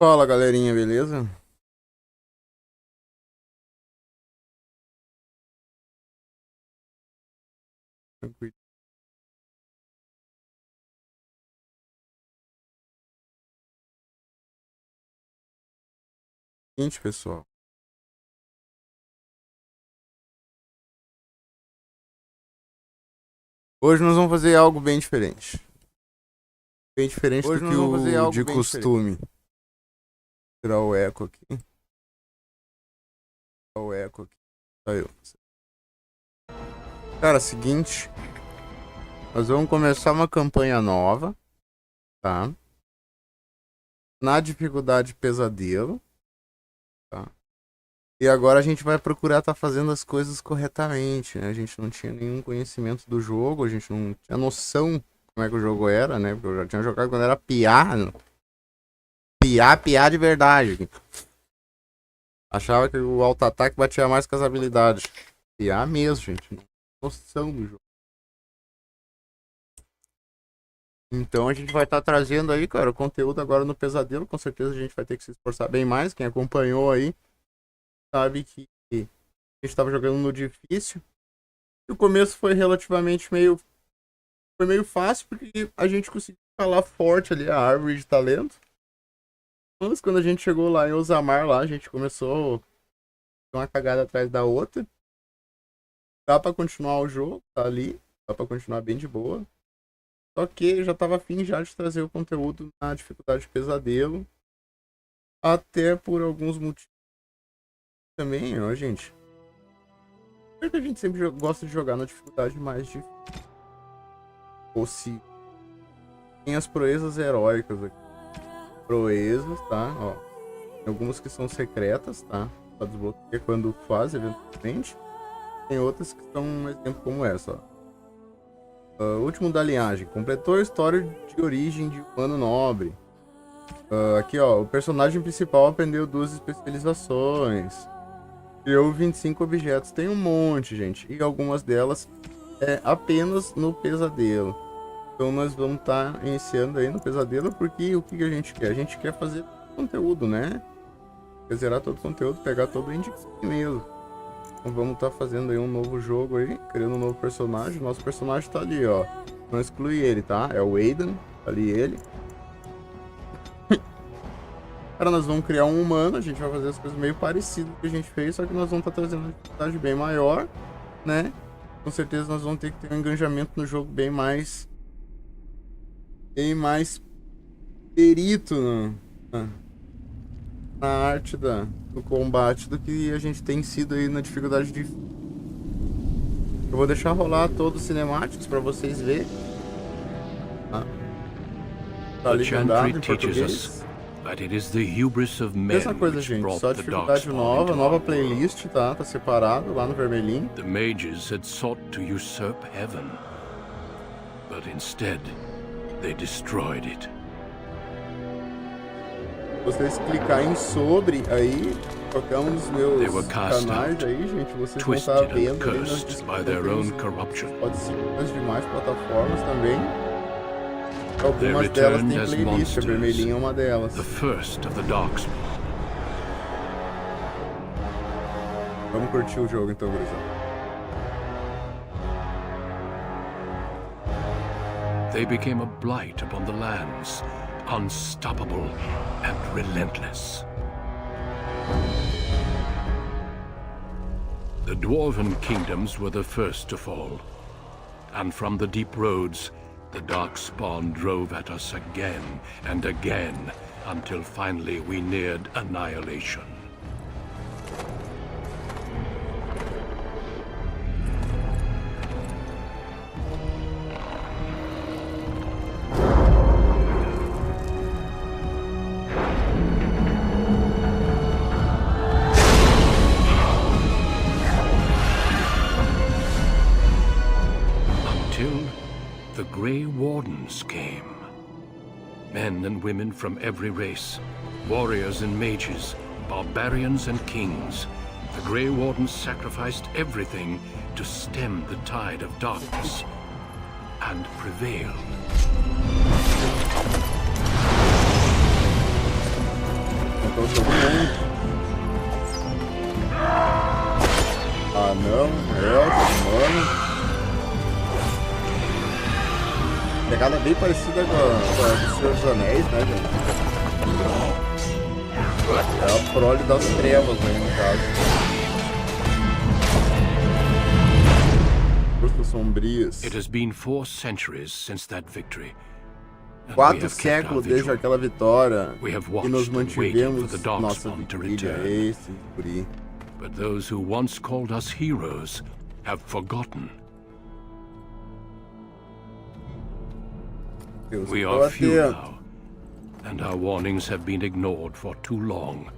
Fala galerinha, beleza? Tranquilo. Seguinte, pessoal. Hoje nós vamos fazer algo bem diferente. Bem diferente Hoje do nós que vamos fazer o algo de bem costume. Tirar o eco aqui. Tirar o eco aqui. Saiu. Cara, seguinte. Nós vamos começar uma campanha nova. Tá? Na dificuldade pesadelo. Tá? E agora a gente vai procurar estar fazendo as coisas corretamente, né? A gente não tinha nenhum conhecimento do jogo, a gente não tinha noção como é que o jogo era, né? Porque eu já tinha jogado quando era piá. Piá de verdade. Achava que o auto-ataque batia mais com as habilidades. Piá mesmo, gente. Não tem noção do jogo. Então a gente vai estar trazendo aí, cara, o conteúdo agora no pesadelo. Com certeza a gente vai ter que se esforçar bem mais. Quem acompanhou aí sabe que a gente estava jogando no difícil. E o começo foi relativamente meio. Foi meio fácil porque a gente conseguiu escalar forte ali a árvore de talento. Mas quando a gente chegou lá em Osamar, lá, a gente começou uma cagada atrás da outra. Dá pra continuar o jogo, tá ali. Dá pra continuar bem de boa. Só que eu já tava afim já de trazer o conteúdo na dificuldade pesadelo. Até por alguns motivos também, ó, gente. Porque a gente sempre gosta de jogar na dificuldade mais difícil possível. Tem as proezas heróicas aqui. Proezas, tá? Ó. Tem algumas que são secretas, tá? Pra desbloquear quando faz, eventualmente. Tem outras que são um exemplo como essa, ó. Último da linhagem. Completou a história de origem de humano nobre. Aqui, ó. O personagem principal aprendeu 2 especializações. Criou 25 objetos. Tem um monte, gente. E algumas delas é apenas no pesadelo. Então nós vamos estar iniciando aí no pesadelo. Porque o que a gente quer? A gente quer fazer conteúdo, né? Quer zerar todo o conteúdo, pegar todo o indicador mesmo. Então vamos estar fazendo aí um novo jogo aí, criando um novo personagem. Nosso personagem tá ali, ó. Não exclui ele, tá? É o Aiden, tá ali ele. Cara, nós vamos criar um humano, a gente vai fazer as coisas meio parecidas que a gente fez, só que nós vamos estar trazendo uma dificuldade bem maior, né? Com certeza nós vamos ter que ter um engajamento no jogo bem mais perito na arte do combate do que a gente tem sido aí na dificuldade de. Eu vou deixar rolar todos os cinemáticos pra vocês verem. Tá legendado em português. Mesma coisa, gente. Só dificuldade nova playlist, tá? Tá separado lá no vermelhinho. The mages had sought to usurp heaven, but instead they destroyed it. Vocês clicarem em sobre aí, qualquer um dos meus canais aí, gente, vocês vão estar vendo ali nas descrições. Pode ser nas demais plataformas também. Algumas delas têm playlist, a vermelhinha é uma delas. Vamos curtir o jogo então, gurizada. They became a blight upon the lands, unstoppable and relentless. The dwarven kingdoms were the first to fall, and from the deep roads, the dark spawn drove at us again and again, until finally we neared annihilation. The Grey Wardens came. Men and women from every race, warriors and mages, barbarians and kings. The Grey Wardens sacrificed everything to stem the tide of darkness, and prevailed. matou todo mundo. Ah não, mano. Pegada bem parecida com a do Senhor dos Anéis, né, gente? É a prole das trevas aí, no caso. Forças sombrias. It has been 4 centuries since that victory. 4 séculos desde aquela vitória e nos mantivemos nossa vigília, esse guri. But those who once called us heroes have forgotten. We are few now, and our warnings have been ignored for too long.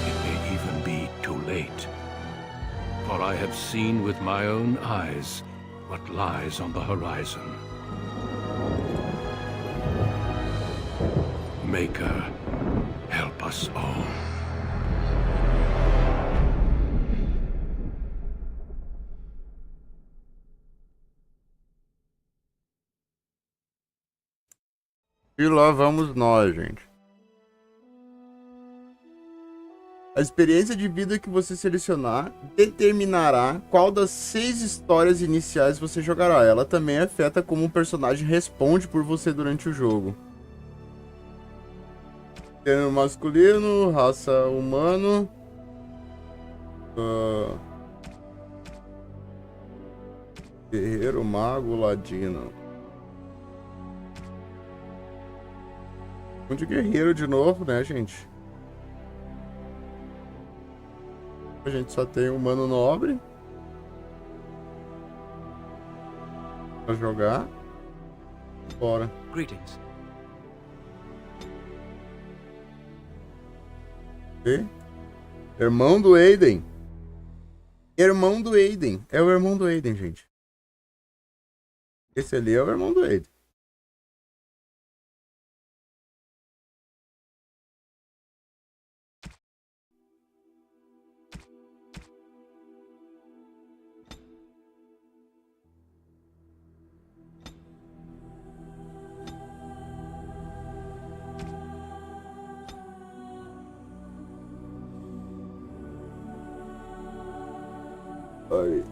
It may even be too late. For I have seen with my own eyes what lies on the horizon. Maker, help us all. E lá vamos nós, gente. A experiência de vida que você selecionar determinará qual das 6 histórias iniciais você jogará. Ela também afeta como um personagem responde por você durante o jogo. Gênero masculino, raça humano. Guerreiro, mago, ladino. De guerreiro de novo, né, gente? A gente só tem humano nobre pra jogar. Bora. Greetings. E? Irmão do Aiden. Irmão do Aiden. É o irmão do Aiden, gente. Esse ali é o irmão do Aiden. Aí.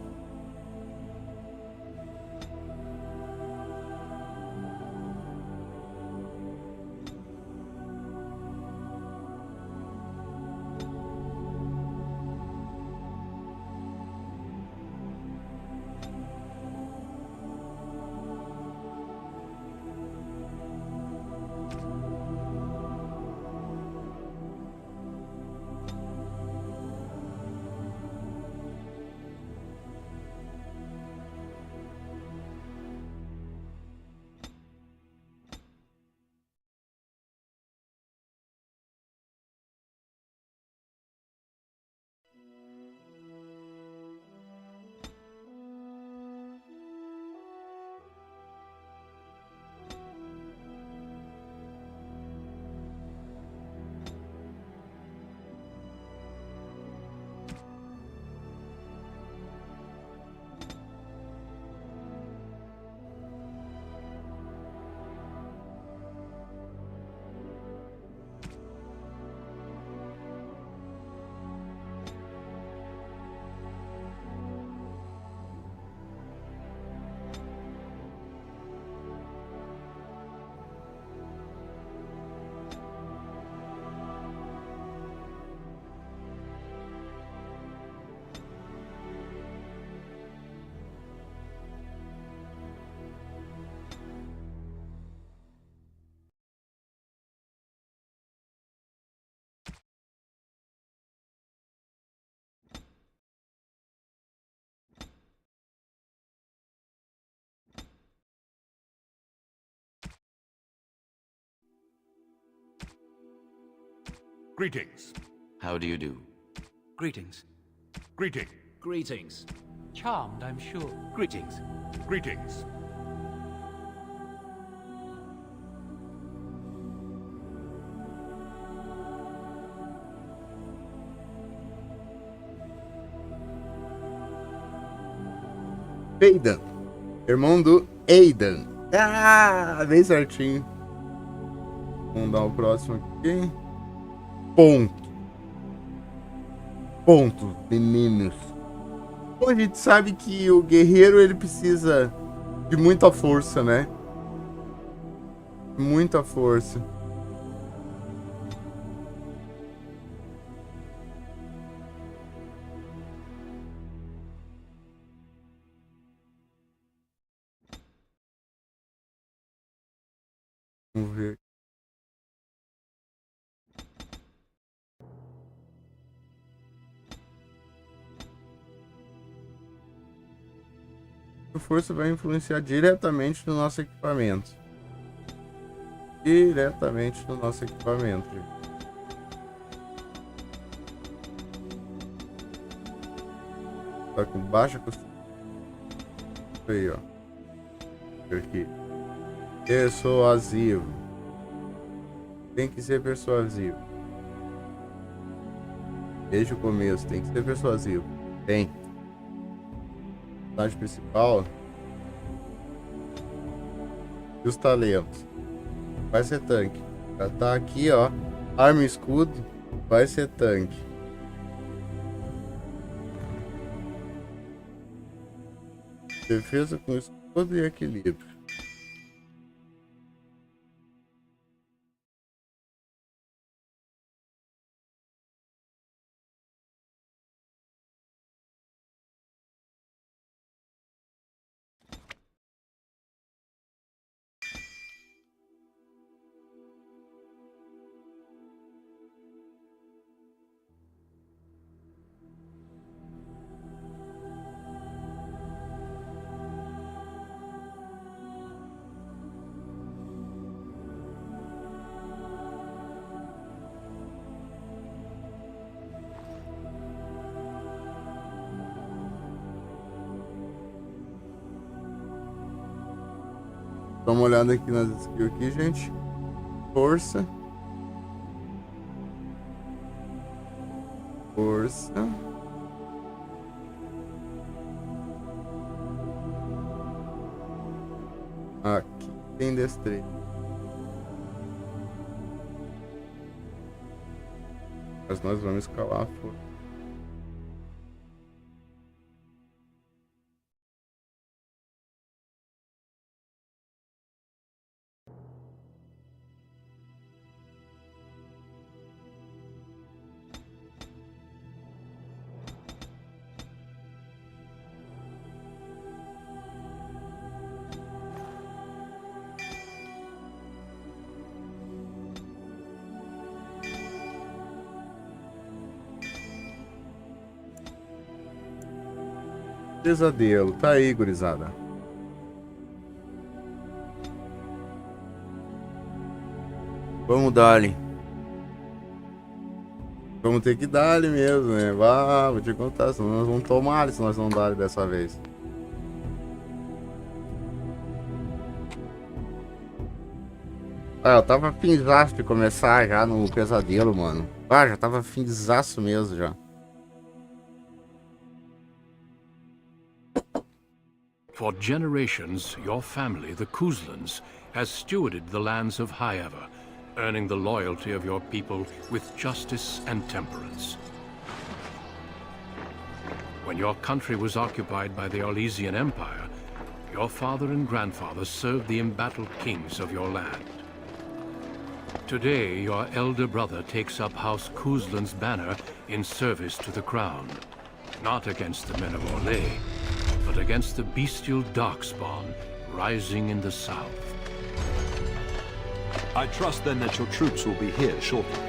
Greetings. How do you do? Greetings. Greeting. Greetings. Charmed, I'm sure. Greetings. Greetings. Feidan, irmão do Aidan. Ah, bem certinho. Vamos dar o próximo aqui. Pontos, meninos. Bom, a gente sabe que o guerreiro ele precisa de muita força, né? Muita força. Vamos ver. A força vai influenciar diretamente no nosso equipamento. Diretamente no nosso equipamento. Tá com baixa costura. Aí, ó. Aqui. Persuasivo. Tem que ser persuasivo. Desde o começo, tem que ser persuasivo. Tem. Personagem principal. E os talentos. Vai ser tanque. Já tá aqui, ó. Arma e escudo. Vai ser tanque. Defesa com escudo e equilíbrio. Dá uma olhada aqui nas skills aqui, gente. Força. Força. Aqui tem destreza. Mas nós vamos escalar a força. Pesadelo, tá aí, gurizada. Vamos dar-lhe. Vamos ter que dar-lhe mesmo, né? Vou te contar, senão nós vamos tomar se nós não dar-lhe dessa vez. Ah, eu tava finzaço de começar já no pesadelo, mano. Ah, já tava finzaço mesmo já. For generations, your family, the Kuzlans, has stewarded the lands of Highever, earning the loyalty of your people with justice and temperance. When your country was occupied by the Orlesian Empire, your father and grandfather served the embattled kings of your land. Today, your elder brother takes up House Kuzlan's banner in service to the crown, not against the men of Orlais, but against the bestial darkspawn rising in the south. I trust then that your troops will be here shortly.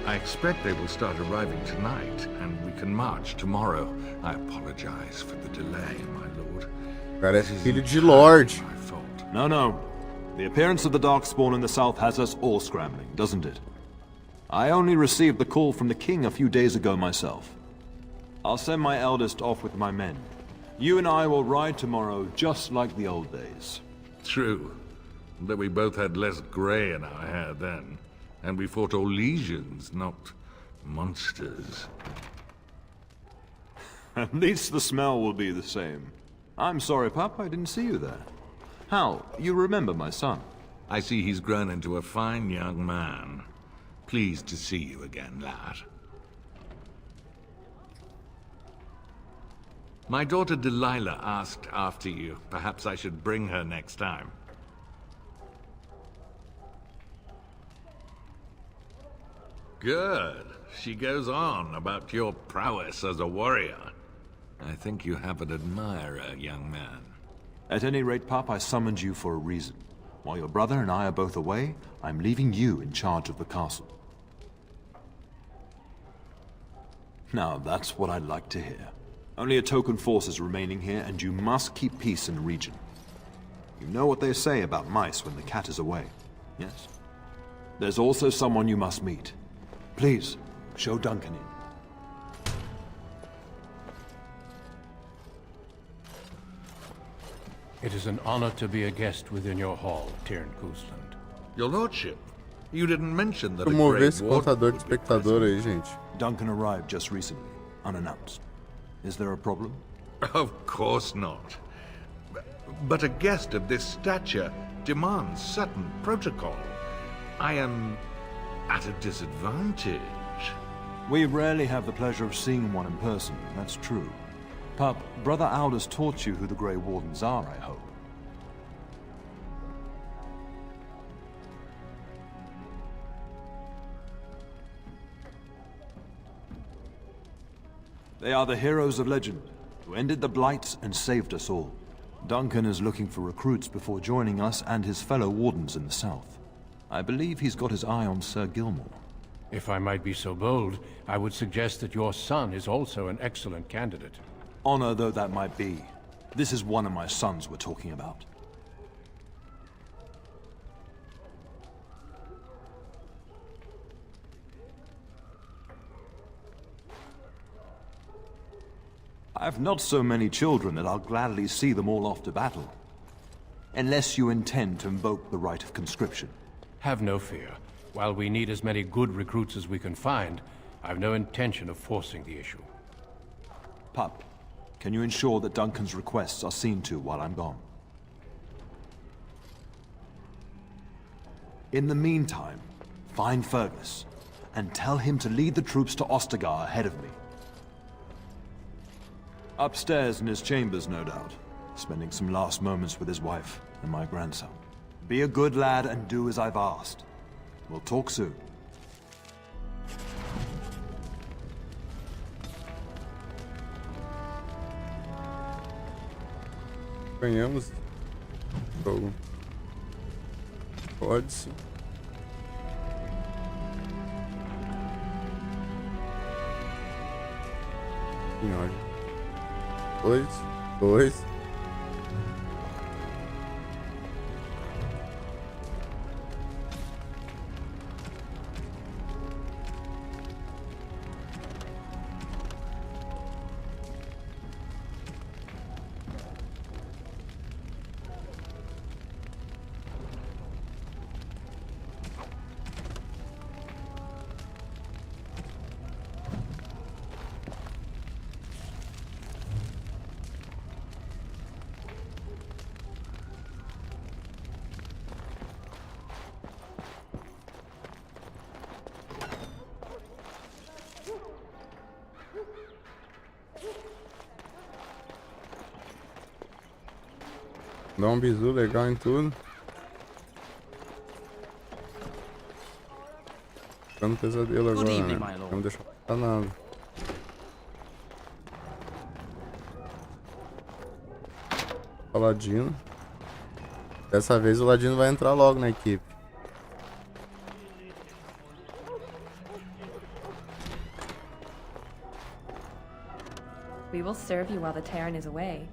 I expect they will start arriving tonight, and we can march tomorrow. I apologize for the delay, my lord. Parece filho de Lord. My fault. No. The appearance of the Darkspawn in the south has us all scrambling, doesn't it? I only received the call from the king a few days ago myself. I'll send my eldest off with my men. You and I will ride tomorrow just like the old days. True. But we both had less grey in our hair then. And we fought Orlesians, not monsters. At least the smell will be the same. I'm sorry, Pup, I didn't see you there. Hal, you remember my son? I see he's grown into a fine young man. Pleased to see you again, lad. My daughter Delilah asked after you. Perhaps I should bring her next time. Good. She goes on about your prowess as a warrior. I think you have an admirer, young man. At any rate, Pup, I summoned you for a reason. While your brother and I are both away, I'm leaving you in charge of the castle. Now, that's what I'd like to hear. Only a token force is remaining here, and you must keep peace in the region. You know what they say about mice when the cat is away, yes? There's also someone you must meet. Please, show Duncan in. It is an honor to be a guest within your hall, Tyrn Cousland. Your lordship, you didn't mention that a Promover great esse warden contador de would be espectador present. aí, gente. Duncan arrived just recently, unannounced. Is there a problem? Of course not. But a guest of this stature demands certain protocol. I am at a disadvantage. We rarely have the pleasure of seeing one in person, that's true. Pup, Brother Aldous taught you who the Grey Wardens are, I hope. They are the heroes of legend, who ended the Blights and saved us all. Duncan is looking for recruits before joining us and his fellow Wardens in the south. I believe he's got his eye on Sir Gilmore. If I might be so bold, I would suggest that your son is also an excellent candidate. Honor though that might be, this is one of my sons we're talking about. I have not so many children that I'll gladly see them all off to battle. Unless you intend to invoke the right of conscription. Have no fear. While we need as many good recruits as we can find, I've no intention of forcing the issue. Pup, can you ensure that Duncan's requests are seen to while I'm gone? In the meantime, find Fergus, and tell him to lead the troops to Ostagar ahead of me. Upstairs in his chambers, no doubt, spending some last moments with his wife and my grandson. Be a good lad and do as I've asked. We'll talk soon. Ganhamos jogo. Pode sim. Senhora. Dois. Dá um bizu legal em tudo. Ficando pesadelo agora, evening, né? my lord. Não deixa passar nada. Ladino. Dessa vez o Ladino vai entrar logo na equipe. We will serve you while the Terran is away.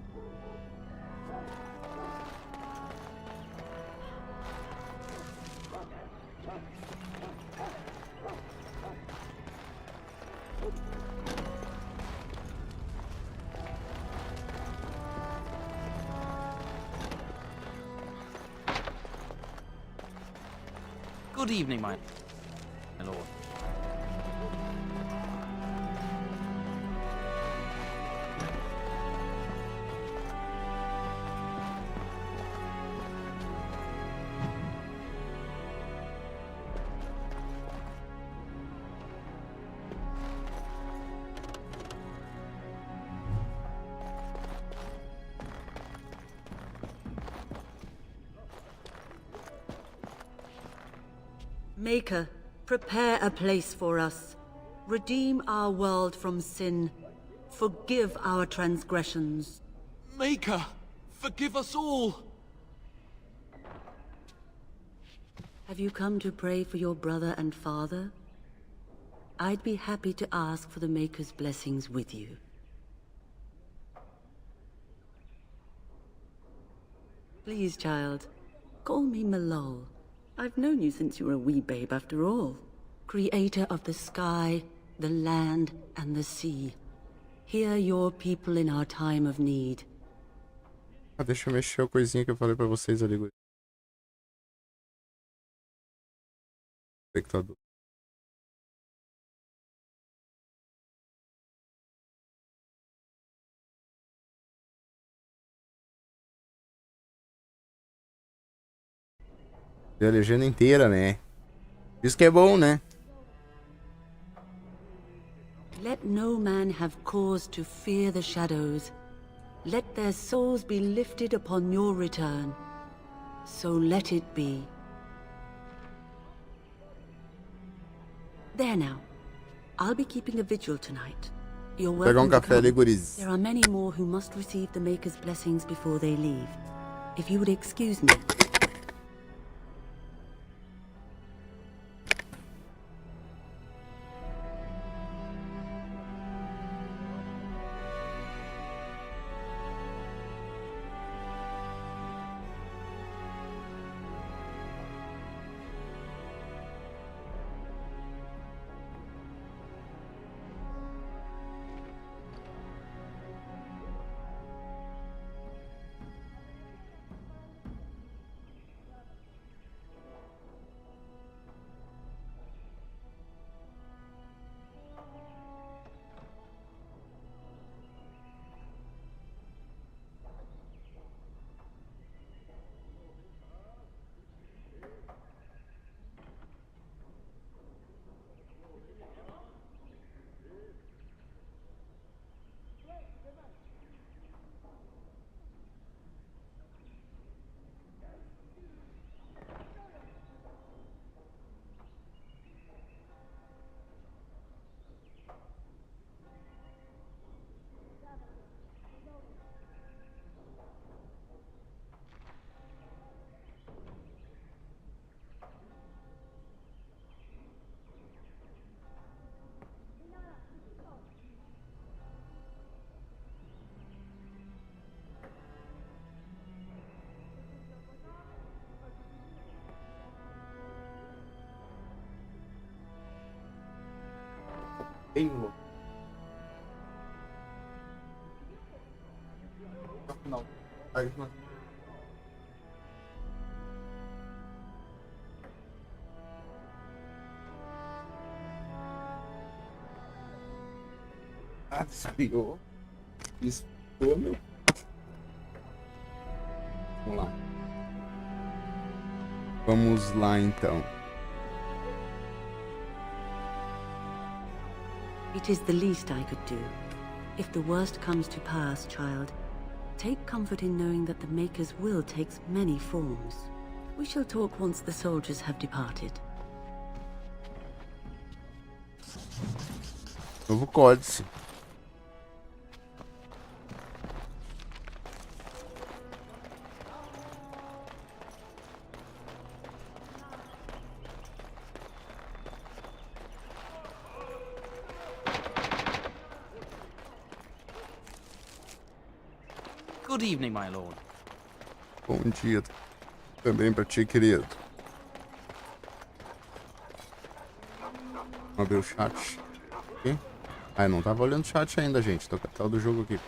Good evening, my lord. Maker, prepare a place for us. Redeem our world from sin. Forgive our transgressions. Maker, forgive us all! Have you come to pray for your brother and father? I'd be happy to ask for the Maker's blessings with you. Please, child, call me Malol. I've known you since you were a wee babe after all. Creator of the sky, the land, and the sea. Hear your people in our time of need. Ah, deixa eu mexer a coisinha que eu falei pra vocês ali. Espectador. E a legenda inteira, né? Isso que é bom, né? Let no man have cause to fear the shadows. Let their souls be lifted upon your return. So let it be. There now. I'll be keeping a vigil tonight. You're Pegar welcome to café ali, come. guris. There are many more who must receive the Maker's blessings before they leave. If you would excuse me. Bem louco. Não. Aí, mano. Ah, desviou. Desviou, meu. Vamos lá. Vamos lá, então. It is the least I could do. If the worst comes to pass, child, take comfort in knowing that the Maker's will takes many forms. We shall talk once the soldiers have departed. Novo códice. Good evening, my lord. Bom dia também pra ti, querido. Vamos abrir o chat. Aqui. Ah, eu não tava olhando o chat ainda, gente. Tô com a tela do jogo aqui.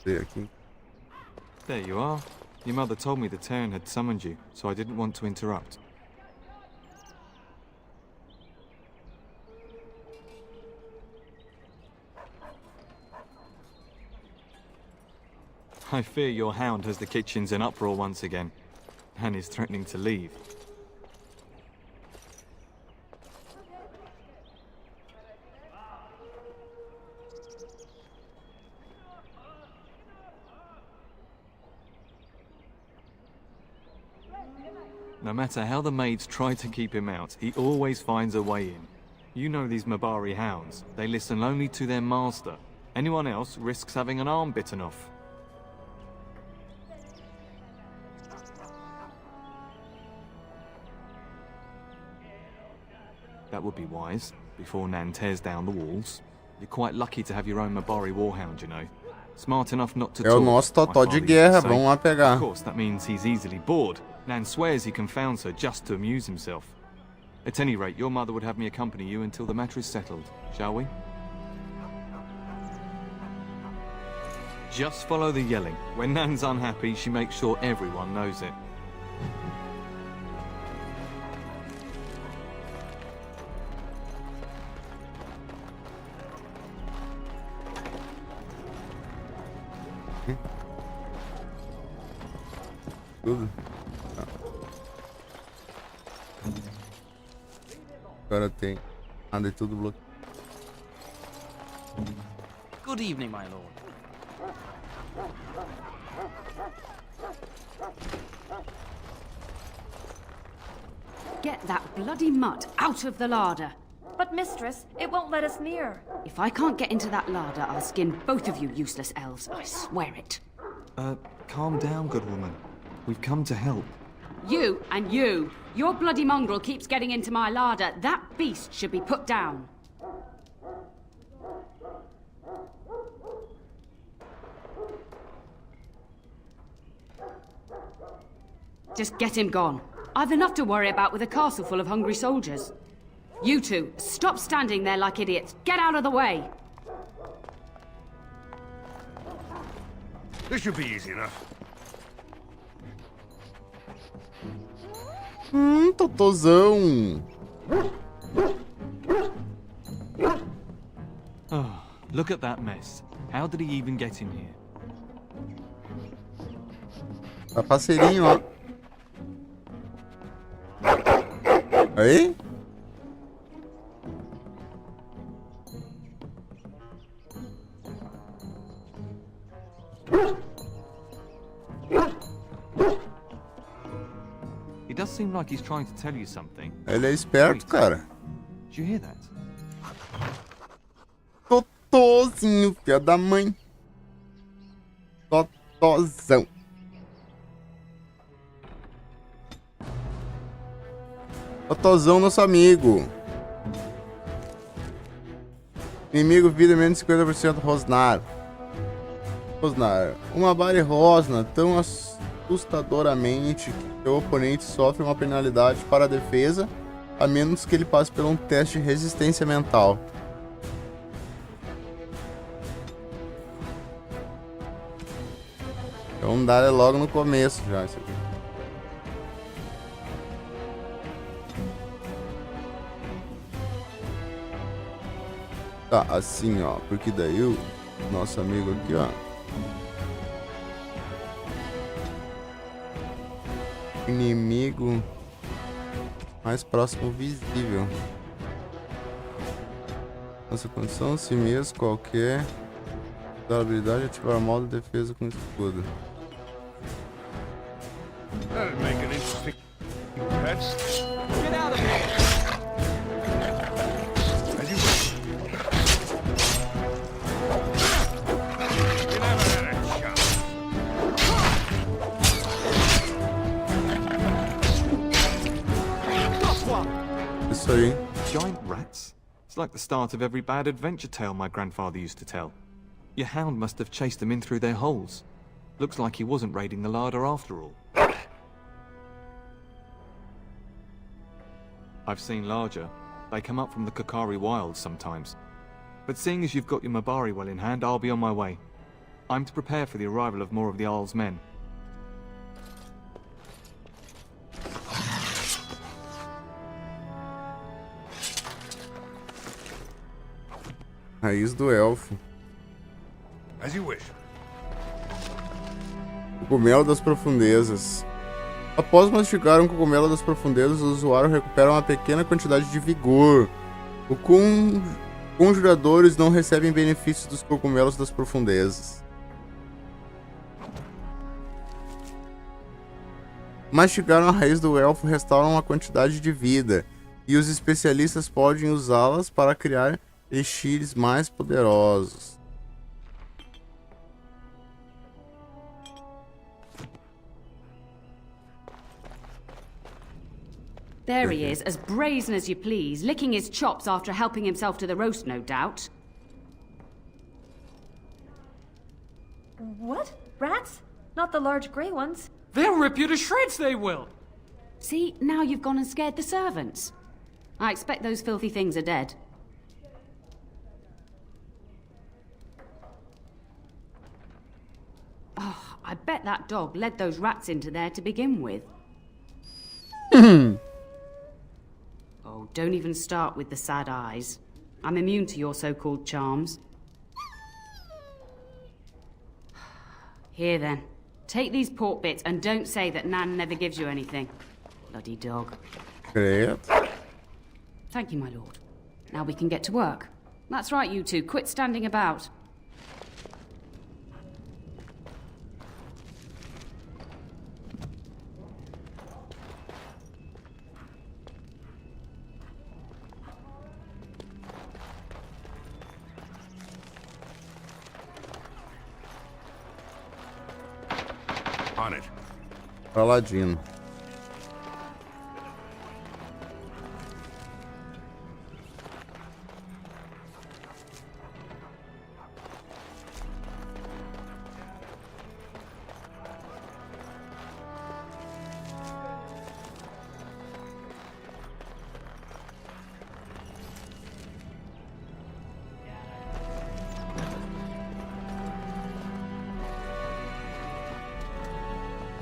Ver aqui. There you are. Your mother told me the Terran had summoned you, so I didn't want to interrupt. I fear your hound has the kitchens in uproar once again, and is threatening to leave. No matter how the maids try to keep him out, he always finds a way in. You know these Mabari hounds. They listen only to their master. Anyone else risks having an arm bitten off. That would be wise, before Nan tears down the walls. You're quite lucky to have your own Mabari warhound, you know. Smart enough not to É o talk, nosso my totó de father guerra, used to say. vamos lá pegar. Of course, that means he's easily bored. Nan swears he confounds her just to amuse himself. At any rate, your mother would have me accompany you until the matter is settled, shall we? Just follow the yelling. When Nan's unhappy, she makes sure everyone knows it. Tudo. Tá. Agora tem nada, é tudo bloqueado. Good evening, my lord. Get that bloody mutt out of the larder. But mistress, it won't let us near. If I can't get into that larder, I'll skin both of you useless elves. I swear it. Calm down, good woman. We've come to help. You and you. Your bloody mongrel keeps getting into my larder. That beast should be put down. Just get him gone. I've enough to worry about with a castle full of hungry soldiers. You two, stop standing there like idiots. Get out of the way. This should be easy enough. Totozão. Oh, look at that mess. How did he even get in here? Tá parceirinho, ó. Aí? It does seem like he's trying to tell you something. Ele é esperto, cara. Did you hear that? Totozinho, filha da mãe. Totozão. Totozão, nosso amigo. Inimigo, vida menos 50%, Rosnar. Rosnar. Uma Bari Rosna tão assustadoramente que seu oponente sofre uma penalidade para a defesa, a menos que ele passe por um teste de resistência mental. Então dar é logo no começo já isso aqui. Tá, assim ó, porque daí o nosso amigo aqui ó, inimigo mais próximo visível. Nossa condição, si mesmo, qualquer da habilidade, ativar modo de defesa com escudo. That'll make an interesting pets. Get out of here! As you wish. You never had a chance. Got one! Isso aí. Giant rats? It's like the start of every bad adventure tale my grandfather used to tell. Your hound must have chased them in through their holes. Looks like he wasn't raiding the larder after all. I've seen larger. They come up from the Kakari wilds sometimes. But seeing as you've got your Mabari well in hand, I'll be on my way. I'm to prepare for the arrival of more of the Jarl's men. Raiz do elfo. As you wish. Cogumelo das profundezas. Após mastigar um cogumelo das profundezas, o usuário recupera uma pequena quantidade de vigor. Os conjuradores não recebem benefícios dos cogumelos das profundezas. Mastigar a raiz do elfo restaura uma quantidade de vida, e os especialistas podem usá-las para criar elixires mais poderosos. There he is, as brazen as you please, licking his chops after helping himself to the roast, no doubt. What? Rats? Not the large grey ones? They'll rip you to shreds, they will! See, now you've gone and scared the servants. I expect those filthy things are dead. Oh, I bet that dog led those rats into there to begin with. Oh, don't even start with the sad eyes. I'm immune to your so-called charms. Here then, take these pork bits and don't say that Nan never gives you anything. Bloody dog. Great. Thank you, my lord. Now we can get to work. That's right, you two. Quit standing about. On it. Paladino.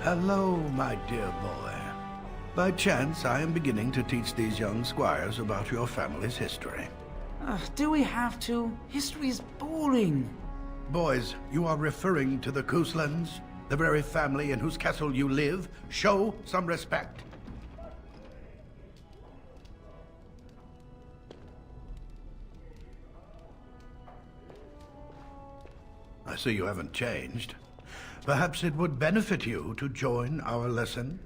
Hello, my dear boy. By chance, I am beginning to teach these young squires about your family's history. Do we have to? History is boring. Boys, you are referring to the Couslands, the very family in whose castle you live. Show some respect. I see you haven't changed. Perhaps it would benefit you to join our lesson.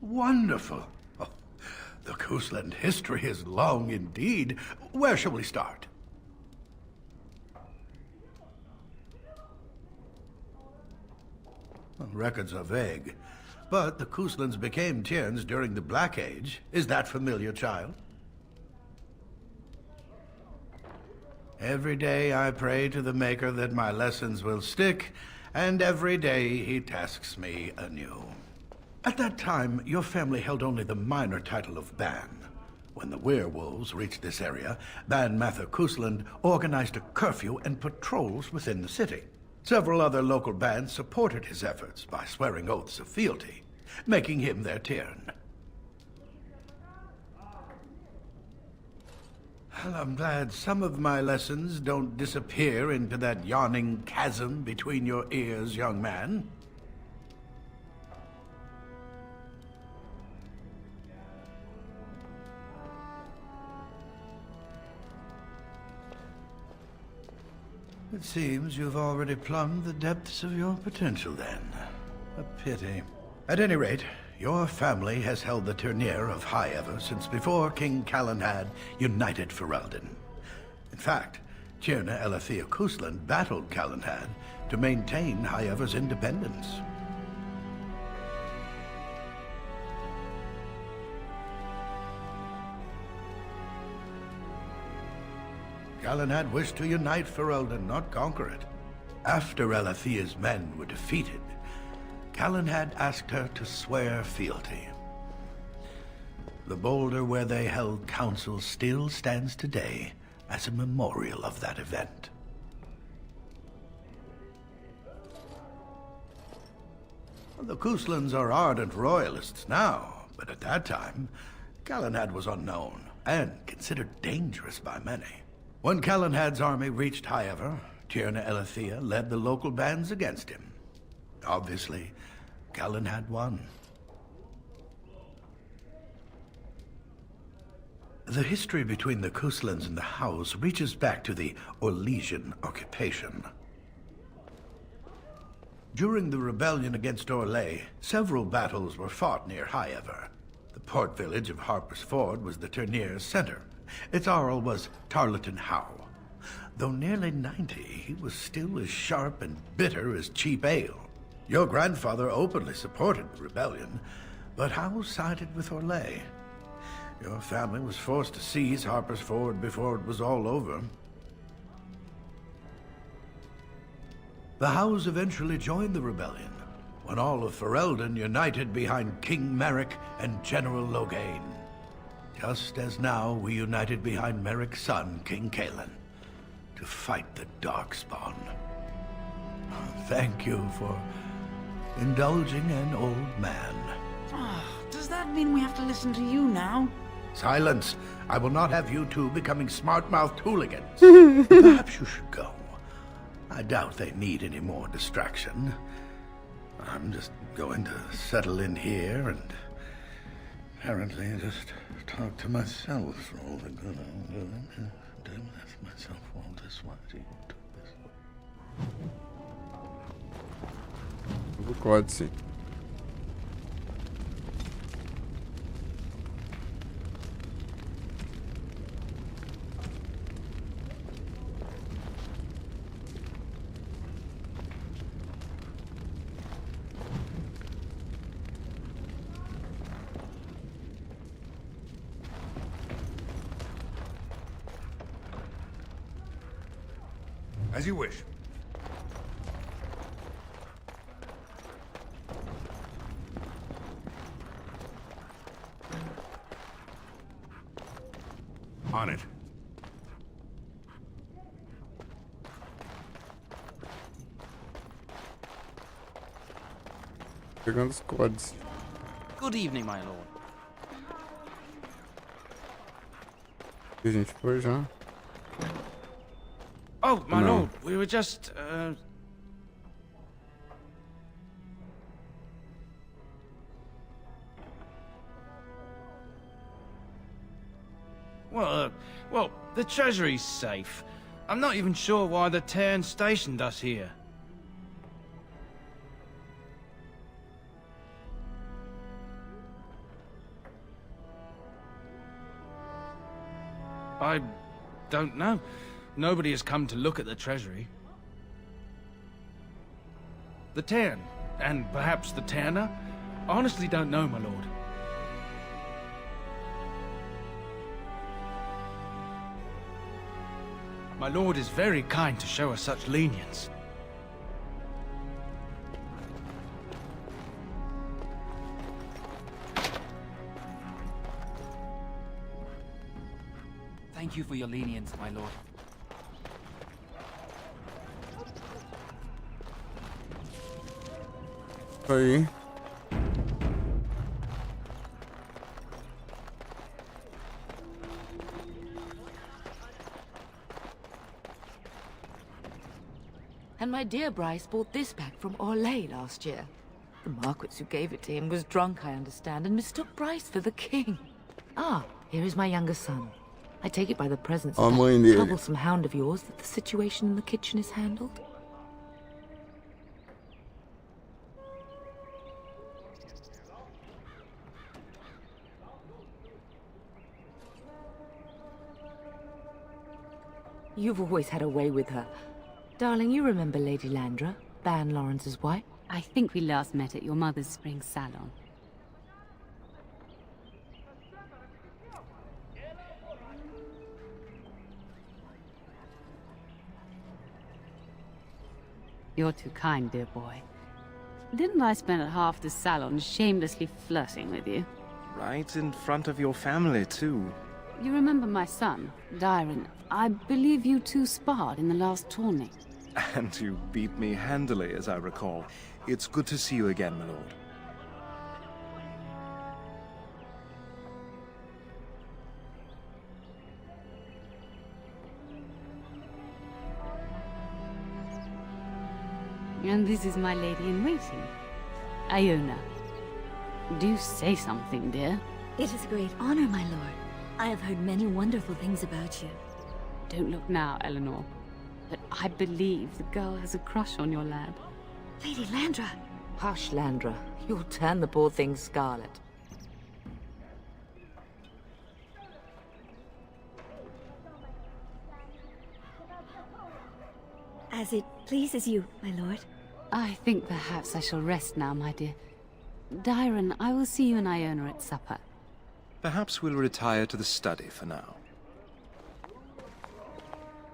Wonderful. Oh, the Cousland history is long indeed. Where shall we start? Well, records are vague, but the Couslands became Tierns during the Black Age. Is that familiar, child? Every day I pray to the Maker that my lessons will stick, and every day he tasks me anew. At that time, your family held only the minor title of Ban. When the werewolves reached this area, Ban Mather Cousland organized a curfew and patrols within the city. Several other local bands supported his efforts by swearing oaths of fealty, making him their Tiern. Well, I'm glad some of my lessons don't disappear into that yawning chasm between your ears, young man. It seems you've already plumbed the depths of your potential then. A pity. At any rate, your family has held the Tournure of High Ever since before King Calenhad united Ferelden. In fact, Tierna Elethea Cousland battled Calenhad to maintain High Ever's independence. Calenhad wished to unite Ferelden, not conquer it. After Elethea's men were defeated, Calenhad asked her to swear fealty. The boulder where they held council still stands today as a memorial of that event. The Couslands are ardent royalists now, but at that time, Calenhad was unknown and considered dangerous by many. When Calenhad's army reached High Ever, Tierna Elethea led the local bands against him. Obviously, Calenhad won. The history between the Couslands and the House reaches back to the Orlesian occupation. During the rebellion against Orlais, several battles were fought near Highever. The port village of Harper's Ford was the tournier's center. Its Arl was Tarleton Howe. Though nearly 90, he was still as sharp and bitter as cheap ale. Your grandfather openly supported the rebellion, but Howe sided with Orlais. Your family was forced to seize Harper's Ford before it was all over. The Howes eventually joined the rebellion, when all of Ferelden united behind King Merrick and General Loghain. Just as now we united behind Merrick's son, King Cailan, to fight the Darkspawn. Thank you for indulging an old man. Does that mean we have to listen to you now? Silence! I will not have you two becoming smart-mouthed hooligans. Perhaps you should go. I doubt they need any more distraction. I'm just going to settle in here and apparently just talk to myself for all the good I'm doing. That's myself all this while you took this. O códice. As you wish. On it. Pegando os códices. Good evening, my lord. E a gente foi já. Oh, my No. lord, we were just, Well, the treasury's safe. I'm not even sure why the Terran stationed us here. I don't know. Nobody has come to look at the treasury. The Terran, and perhaps the Terna? Honestly don't know, my lord. My lord is very kind to show us such lenience. Thank you for your lenience, my lord. Aí. And my dear Bryce bought this back from Orlais last year. The Marquis who gave it to him was drunk, I understand, and mistook Bryce for the king. Ah, here is my younger son. I take it by the presence of that troublesome hound of yours that the situation in the kitchen is handled? You've always had a way with her. Darling, you remember Lady Landra, Ban Lawrence's wife? I think we last met at your mother's spring salon. You're too kind, dear boy. Didn't I spend half the salon shamelessly flirting with you? Right in front of your family, too. You remember my son, Dyron. I believe you two sparred in the last tourney. And you beat me handily, as I recall. It's good to see you again, my lord. And this is my lady-in-waiting, Iona. Do say something, dear. It is a great honor, my lord. I have heard many wonderful things about you. Don't look now, Eleanor. But I believe the girl has a crush on your lad. Lady Landra. Hush, Landra. You'll turn the poor thing scarlet. As it pleases you, my lord. I think perhaps I shall rest now, my dear. Dyron, I will see you and Iona at supper. Perhaps we'll retire to the study for now.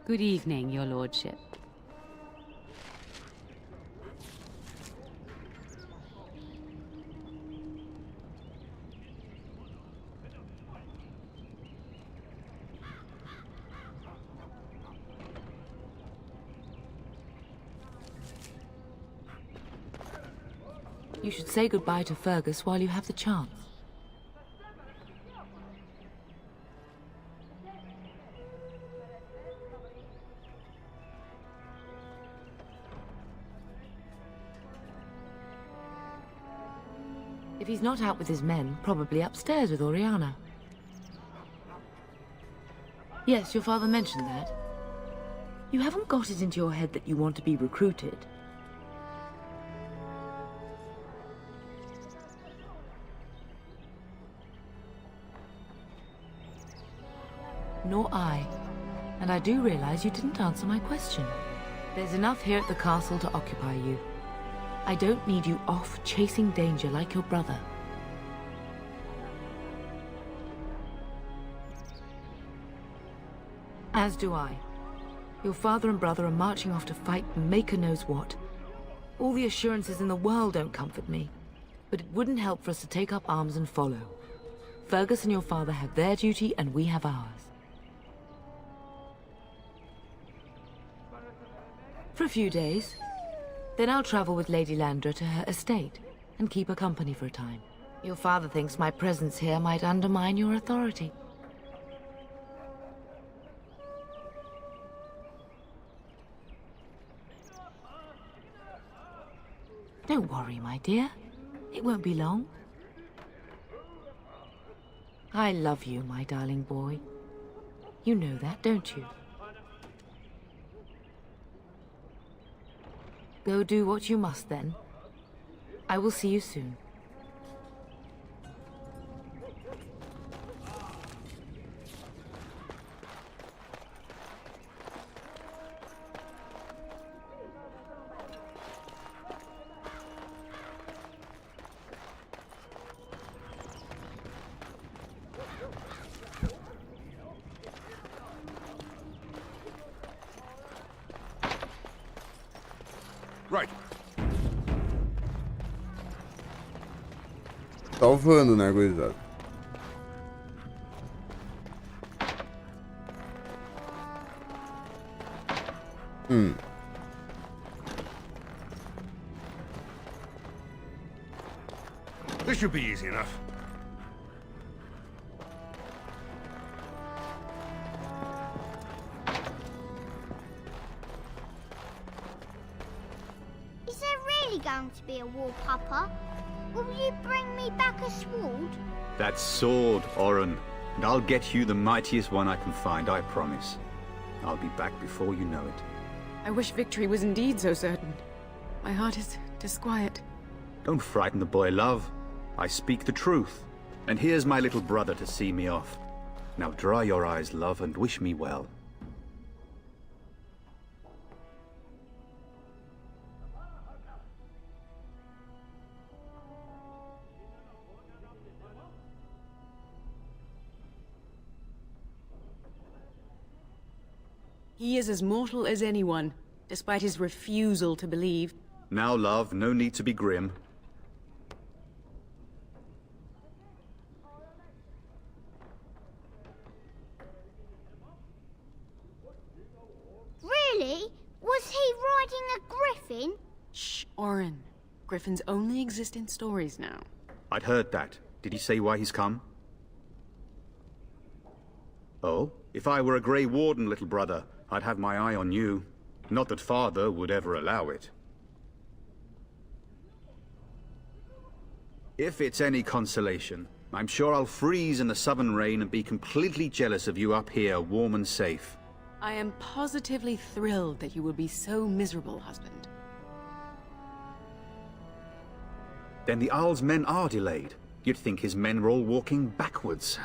Good evening, your lordship. You should say goodbye to Fergus while you have the chance. If he's not out with his men, probably upstairs with Oriana. Yes, your father mentioned that. You haven't got it into your head that you want to be recruited. Nor I. And I do realize you didn't answer my question. There's enough here at the castle to occupy you. I don't need you off chasing danger like your brother. As do I. Your father and brother are marching off to fight Maker knows what. All the assurances in the world don't comfort me. But it wouldn't help for us to take up arms and follow. Fergus and your father have their duty and we have ours. For a few days. Then I'll travel with Lady Landra to her estate and keep her company for a time. Your father thinks my presence here might undermine your authority. Don't worry, my dear. It won't be long. I love you, my darling boy. You know that, don't you? Go do what you must, then. I will see you soon. Right. Salvando, né, gurizada? This should be easy enough. Going to be a war, Papa? Will you bring me back a sword? That sword, Oren. And I'll get you the mightiest one I can find, I promise. I'll be back before you know it. I wish victory was indeed so certain. My heart is disquiet. Don't frighten the boy, love. I speak the truth. And here's my little brother to see me off. Now dry your eyes, love, and wish me well. He is as mortal as anyone, despite his refusal to believe. Now, love, no need to be grim. Really? Was he riding a griffin? Shh, Oren. Griffins only exist in stories now. I'd heard that. Did he say why he's come? Oh? If I were a Grey Warden, little brother, I'd have my eye on you. Not that Father would ever allow it. If it's any consolation, I'm sure I'll freeze in the southern rain and be completely jealous of you up here, warm and safe. I am positively thrilled that you will be so miserable, husband. Then the Arl's men are delayed. You'd think his men were all walking backwards.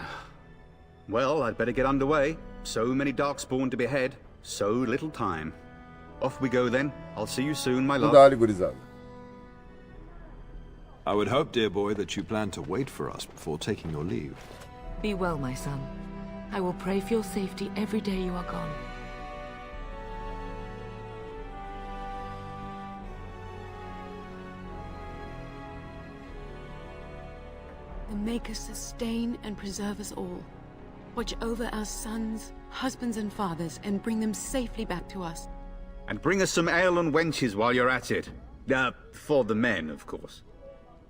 Well, I'd better get underway. So many Darkspawn to behead, so little time. Off we go then. I'll see you soon, my love. Dale, gurizada. I would hope, dear boy, that you plan to wait for us before taking your leave. Be well, my son. I will pray for your safety every day you are gone. The Maker sustain and preserve us all. Watch over our sons, husbands and fathers, and bring them safely back to us. And bring us some ale and wenches while you're at it. For the men, of course.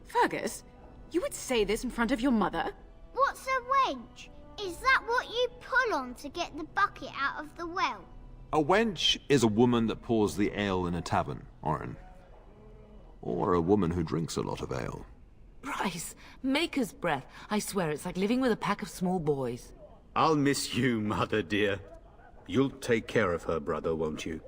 Fergus, you would say this in front of your mother? What's a wench? Is that what you pull on to get the bucket out of the well? A wench is a woman that pours the ale in a tavern, Orin. Or a woman who drinks a lot of ale. Bryce, Maker's breath. I swear it's like living with a pack of small boys. I'll miss you, mother dear. You'll take care of her, brother, won't you?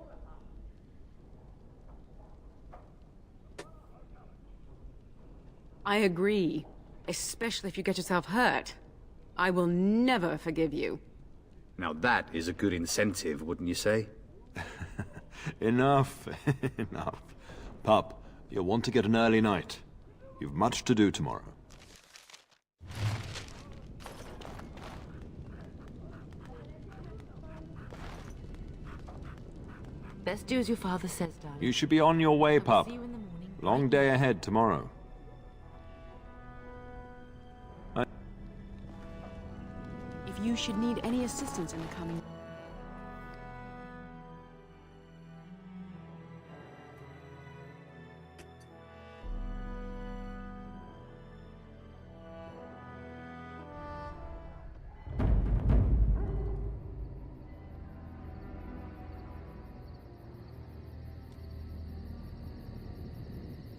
I agree. Especially if you get yourself hurt. I will never forgive you. Now that is a good incentive, wouldn't you say? Enough, enough. Pup, you'll want to get an early night. You've much to do tomorrow. Best do as your father says, darling. You should be on your way, pup. See you in the morning. Long day ahead tomorrow. If you should need any assistance in the coming...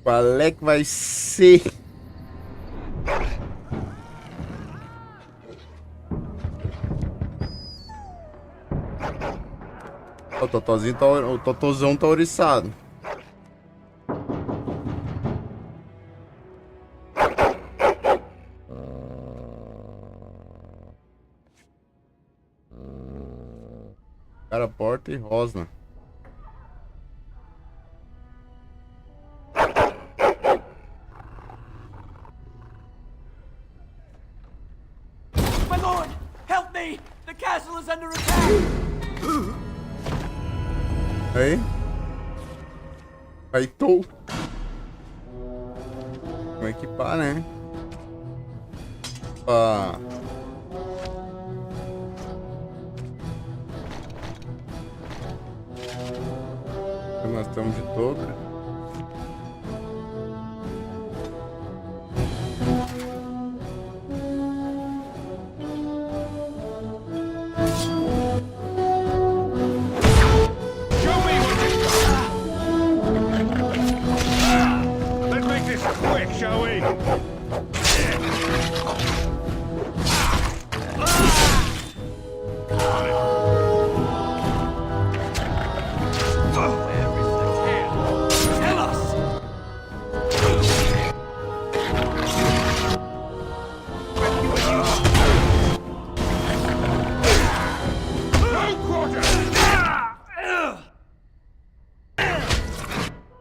Qual é que vai ser? O Totozinho tá, o Totozão tá oriçado. Cara, porta e rosna. My lord, help me! The castle is under attack! Aí. Aí tô. Vamos equipar, né? Opa. Nós estamos de toda.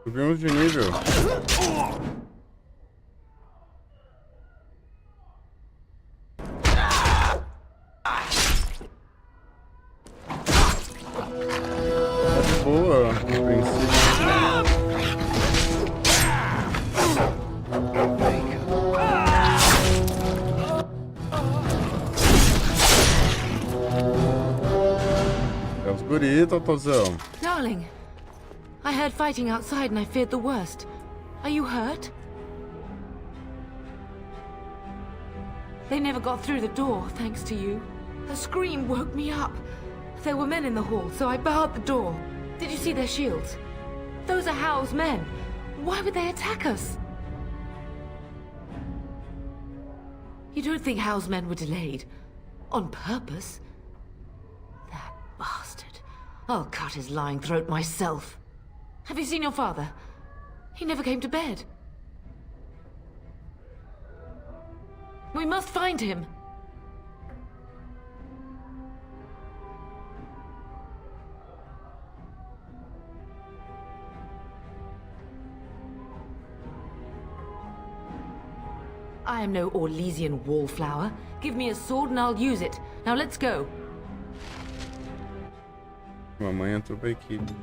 Subimos de nível. Boa, no princípio. É os guri, Totozão. Darling, I heard fighting outside and I feared the worst. Are you hurt? They never got through the door, thanks to you. The scream woke me up. There were men in the hall, so I barred the door. Did you see their shields? Those are Howe's men. Why would they attack us? You don't think Howe's men were delayed? On purpose? That bastard. I'll cut his lying throat myself. Have you seen your father? He never came to bed. We must find him. I am no Orlesian wallflower. Give me a sword and I'll use it. Now let's go. Mamãe entrou pra equipe.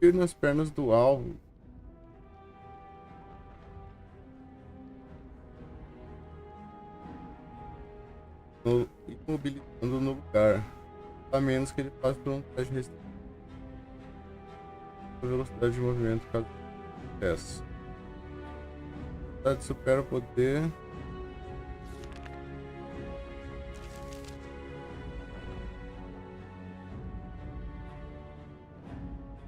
Tiro nas pernas do alvo. Imobilizando no lugar. A menos que ele passe por um teste restrito. A velocidade de movimento caso sucesso. A velocidade supera o poder.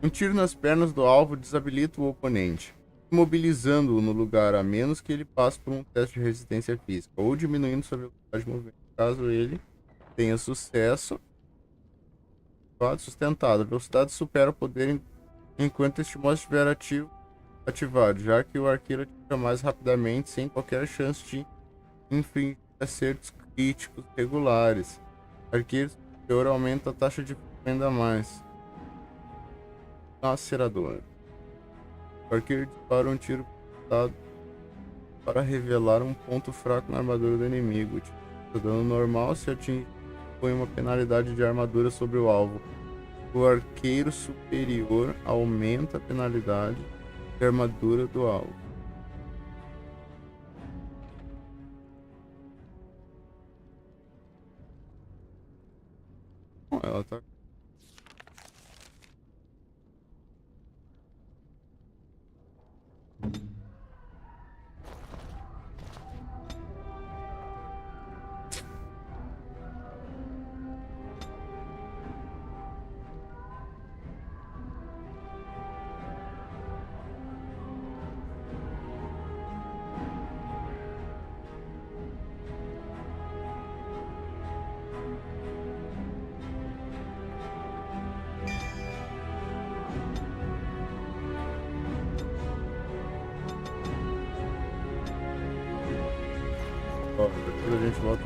Um tiro nas pernas do alvo desabilita o oponente, imobilizando-o no lugar a menos que ele passe por um teste de resistência física, ou diminuindo sua velocidade de movimento, caso ele tenha sucesso. Sustentado. A velocidade supera o poder enquanto este modo estiver ativado, já que o arqueiro atira mais rapidamente sem qualquer chance de infringir acertos críticos regulares. Arqueiro superior aumenta a taxa de ainda mais. Lacerador. O arqueiro dispara um tiro para revelar um ponto fraco na armadura do inimigo. O dano normal se atingir põe uma penalidade de armadura sobre o alvo. O arqueiro superior aumenta a penalidade de armadura do alvo. Bom, ela tá. Depois a gente volta.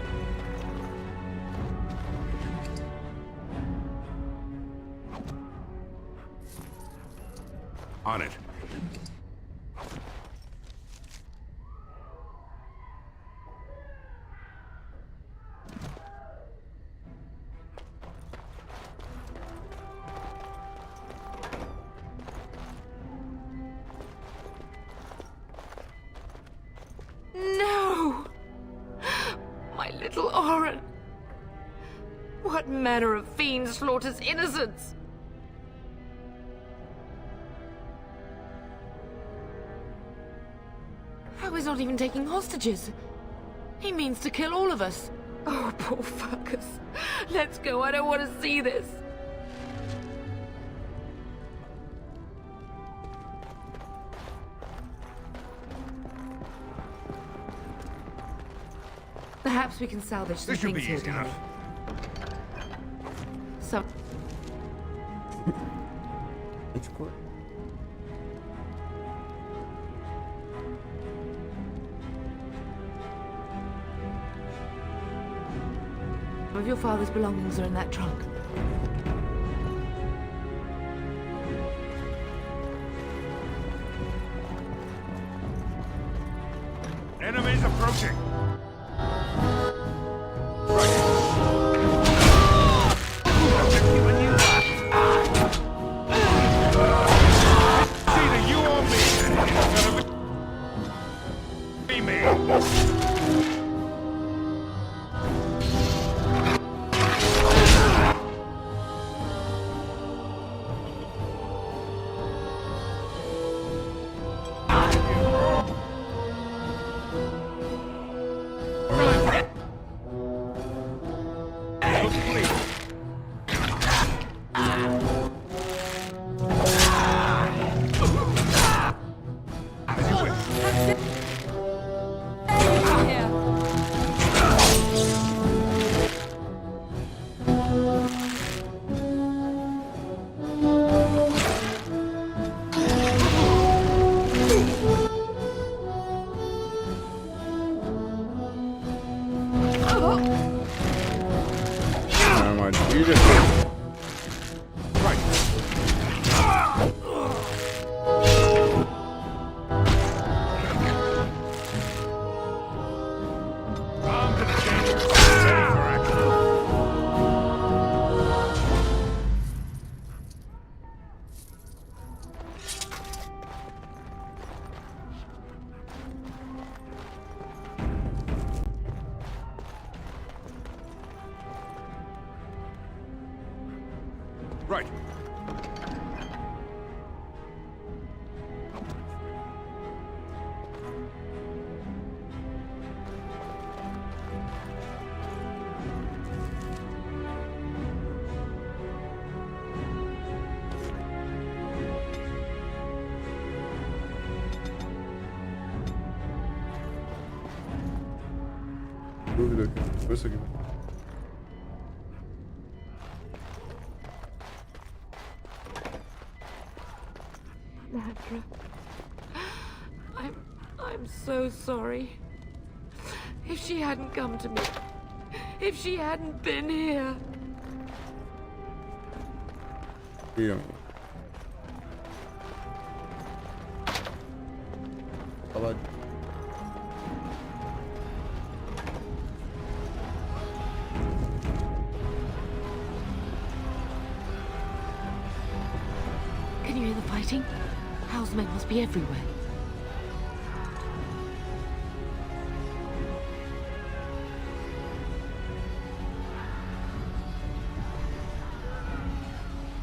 On it. No! My little Oren! What manner of fiend slaughters innocents? How he's not even taking hostages? He means to kill all of us. Oh, poor fuckers. Let's go, I don't want to see this. Perhaps we can salvage some This should things be here, easy darling. enough. Some... Some of your father's belongings are in that trunk. Enemies approaching. dúvida aqui. Foi isso aqui. Landra. I'm so sorry. If she hadn't come to me, if she hadn't been here. Aqui, ó. Fala. Can you hear the fighting? Hal's men must be everywhere.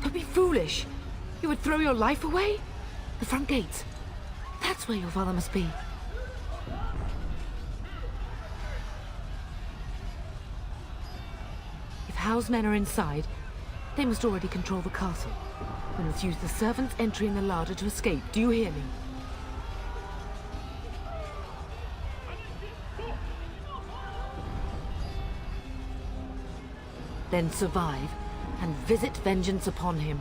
Don't be foolish. You would throw your life away? The front gates. That's where your father must be. If Hal's men are inside, they must already control the castle. We must use the servants' entry in the larder to escape. Do you hear me? Then survive and visit vengeance upon him.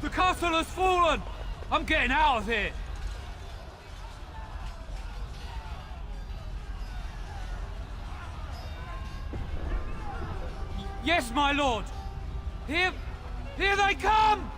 The castle has fallen! I'm getting out of here! Yes, my lord! Here they come!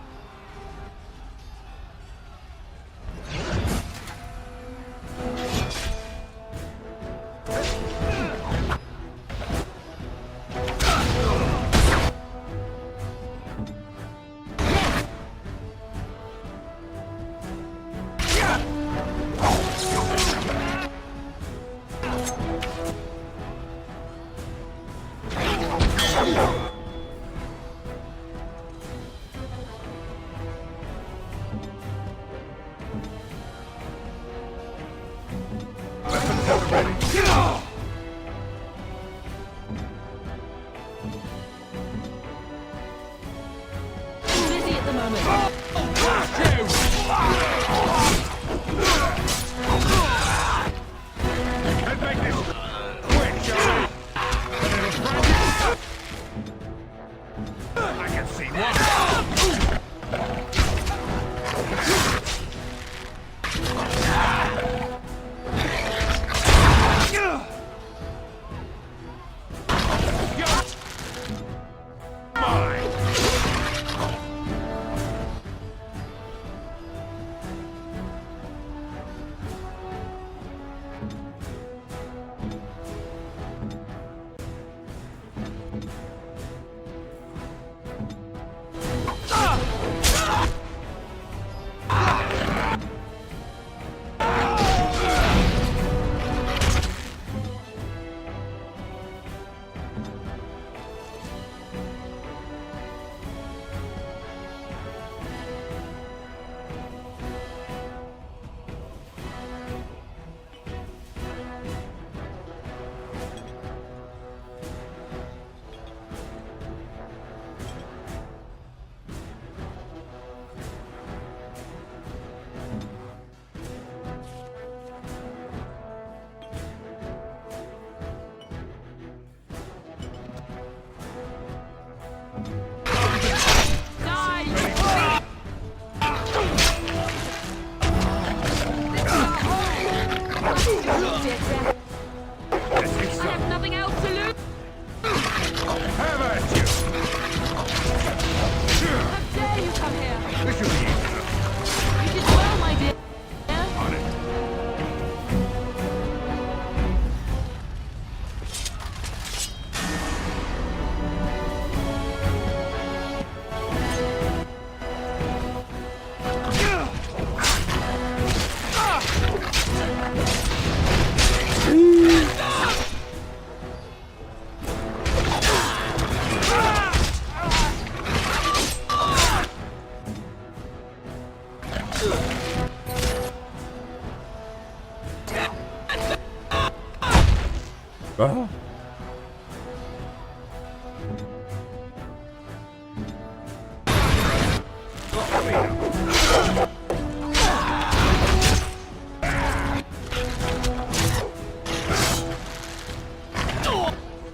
Ah.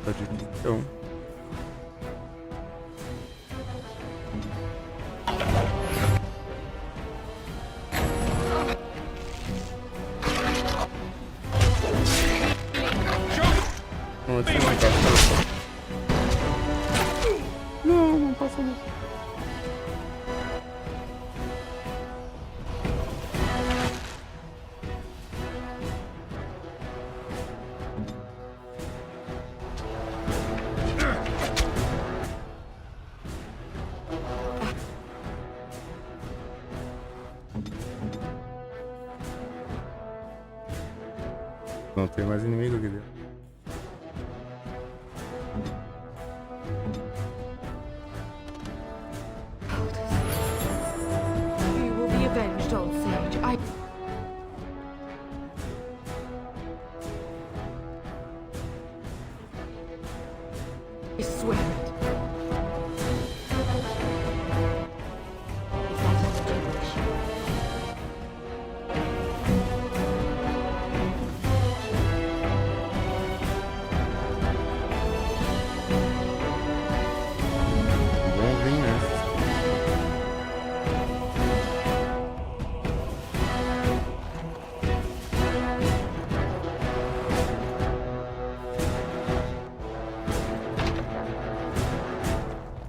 Tá difícil. Não, não passou não. Não tem mais inimigo aqui dentro. You will be avenged, old sage. I swear it. Is that all that you wish?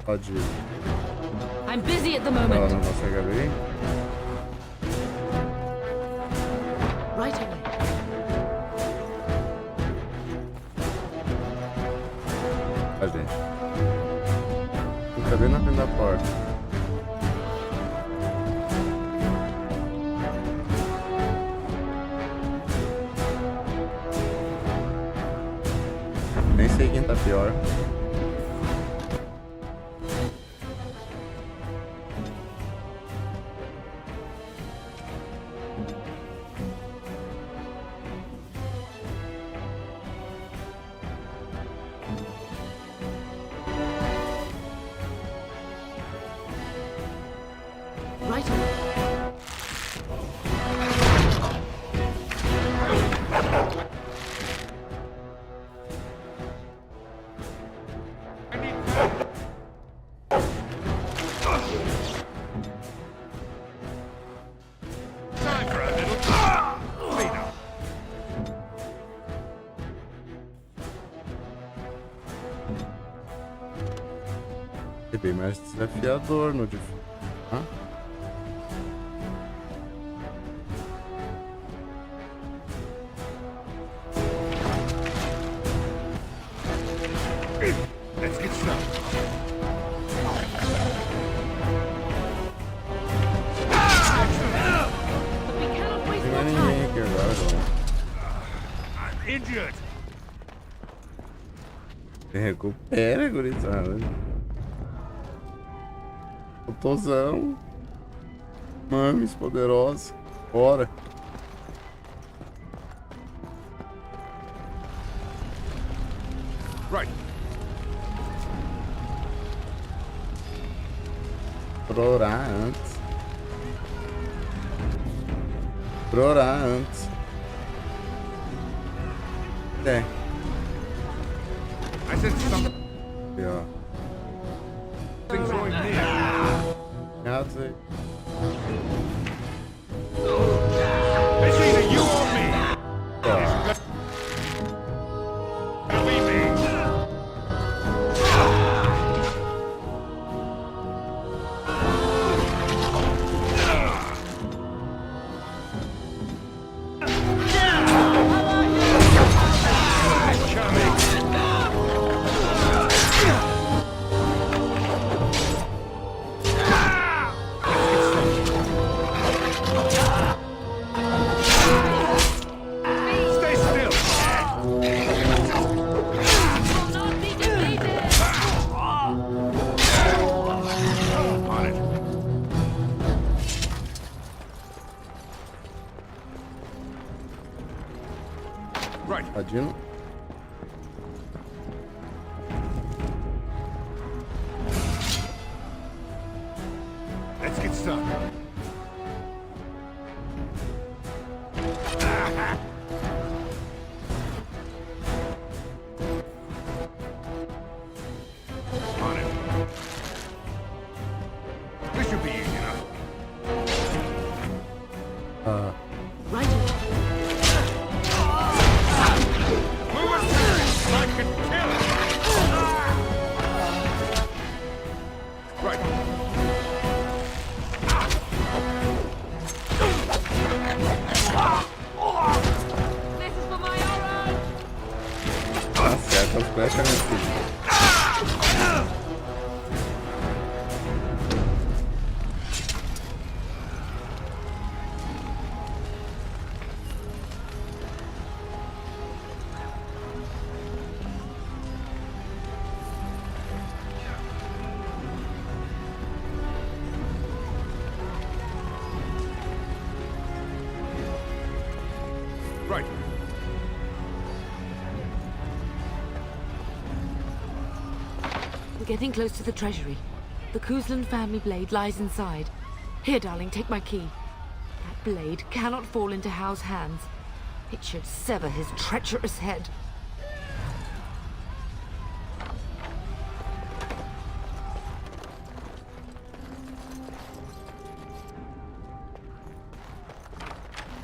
Pode ir. I'm busy at the Ela moment. não consegue abrir. Right away. A gente. Fica bem na frente da porta. Nem sei quem tá pior. Right away. Time for a little clean up. É bem mais desafiador no difícil. Hã? Let's get started. Tem mais ninguém aqui agora, não. I'm injured. Recupera, gurizada. Botãozão. Mames poderosa. Bora. Right. Pra orar antes. Pra orar antes. É. I said something. Aqui, ó. Things going near. Gatos aí. It's either you or me. Tá. It'll be me. Stay still. On it. Right. Tadinho. son. On it. This should be easy enough. Right. Move it forward. I can kill it. Right. This is for my own. Acerta as flechas, meu filho. Right. We're getting close to the treasury. The Kuzlan family blade lies inside. Here, darling, take my key. That blade cannot fall into Hao's hands. It should sever his treacherous head.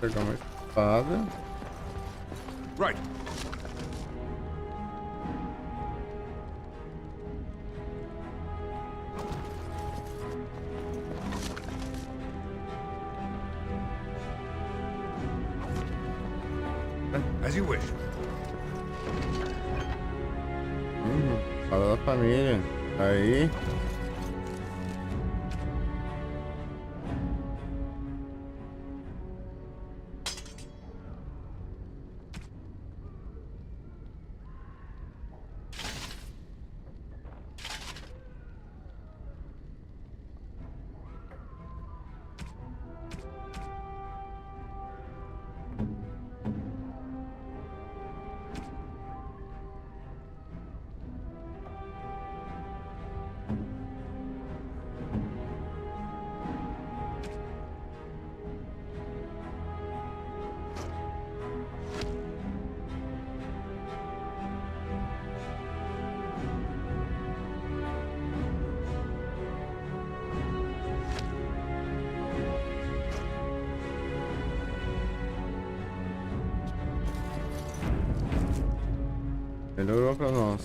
Pegar uma espada. Right. As you wish. Fala da família. Aí. Melhorou pra nós.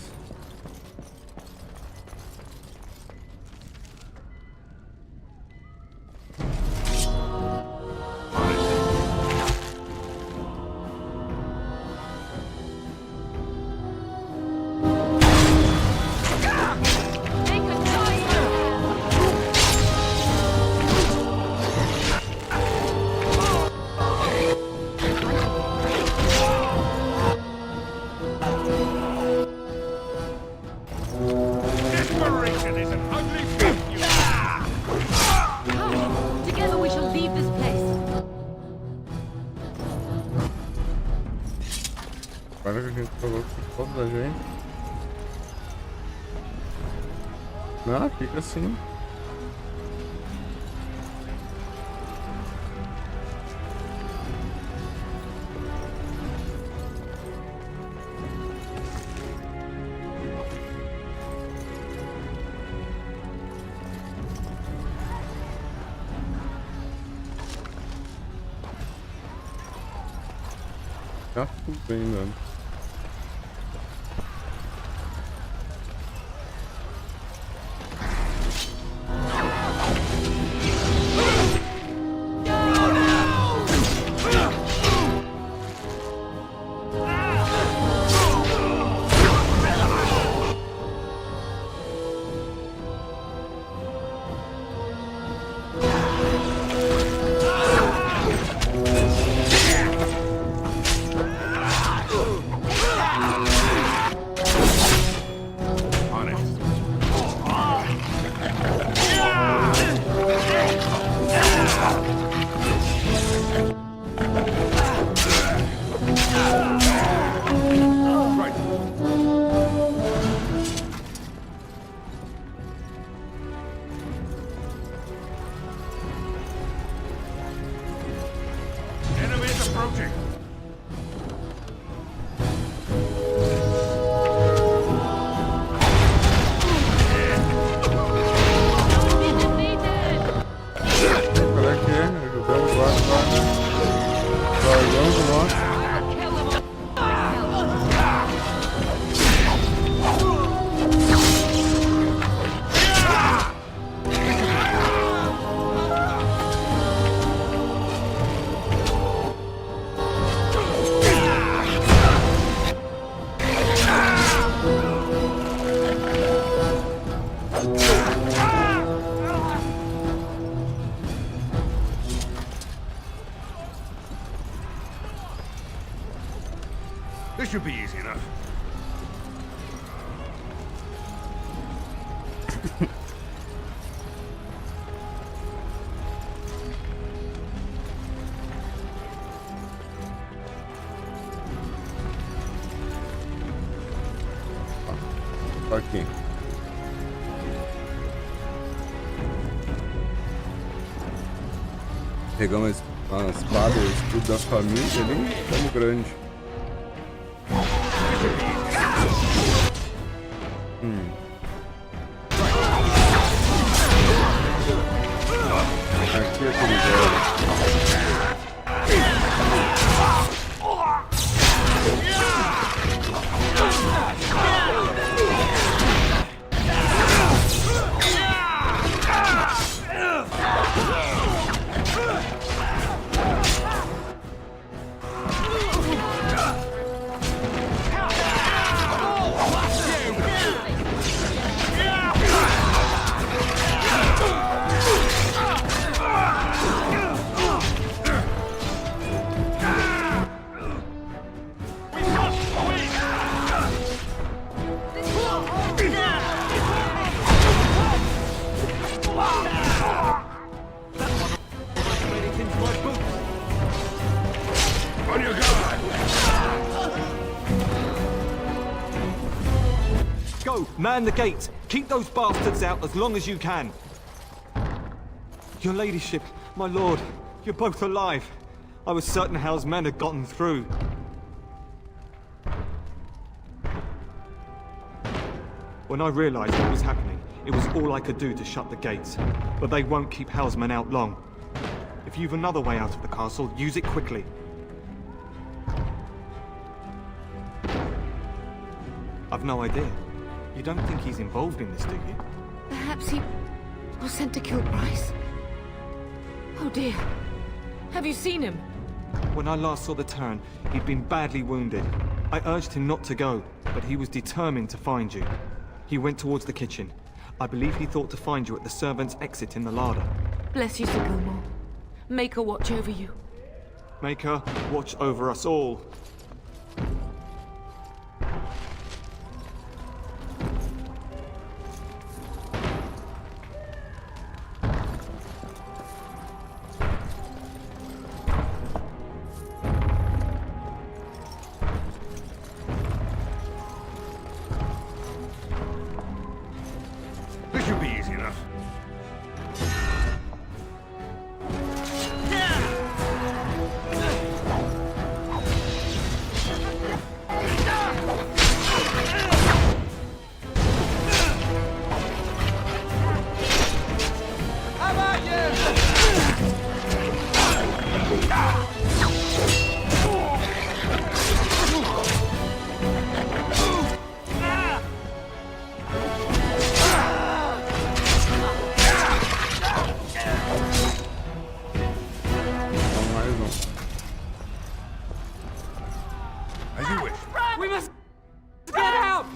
Desperation is an ugly thing, you Together we shall leave this place. Agora que a gente falou com toda a gente. Não, fica assim. Tá tudo bem, mano. should be easy enough. Aqui. Pegamos a espada, o escudo da família ali, estamos grande. Aqui é perigoso. Go! Man the gates! Keep those bastards out as long as you can! Your ladyship, my lord, you're both alive. I was certain Hal's men had gotten through. When I realized what was happening, it was all I could do to shut the gates. But they won't keep Hal's men out long. If you've another way out of the castle, use it quickly. I've no idea. You don't think he's involved in this, do you? Perhaps he was sent to kill Bryce? Oh dear. Have you seen him? When I last saw the Terran, he'd been badly wounded. I urged him not to go, but he was determined to find you. He went towards the kitchen. I believe he thought to find you at the servants' exit in the larder. Bless you, Sir Gilmore. Make her watch over you. Make her watch over us all. This should be easy enough. How about you? As you wish. We must get out!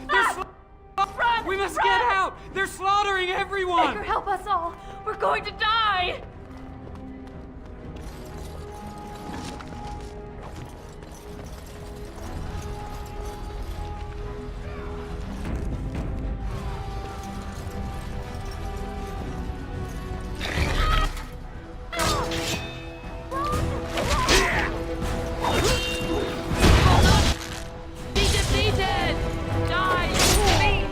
We must get out! They're slaughtering everyone! Baker, help us all! We're going to die! Be defeated! Die, you fiend!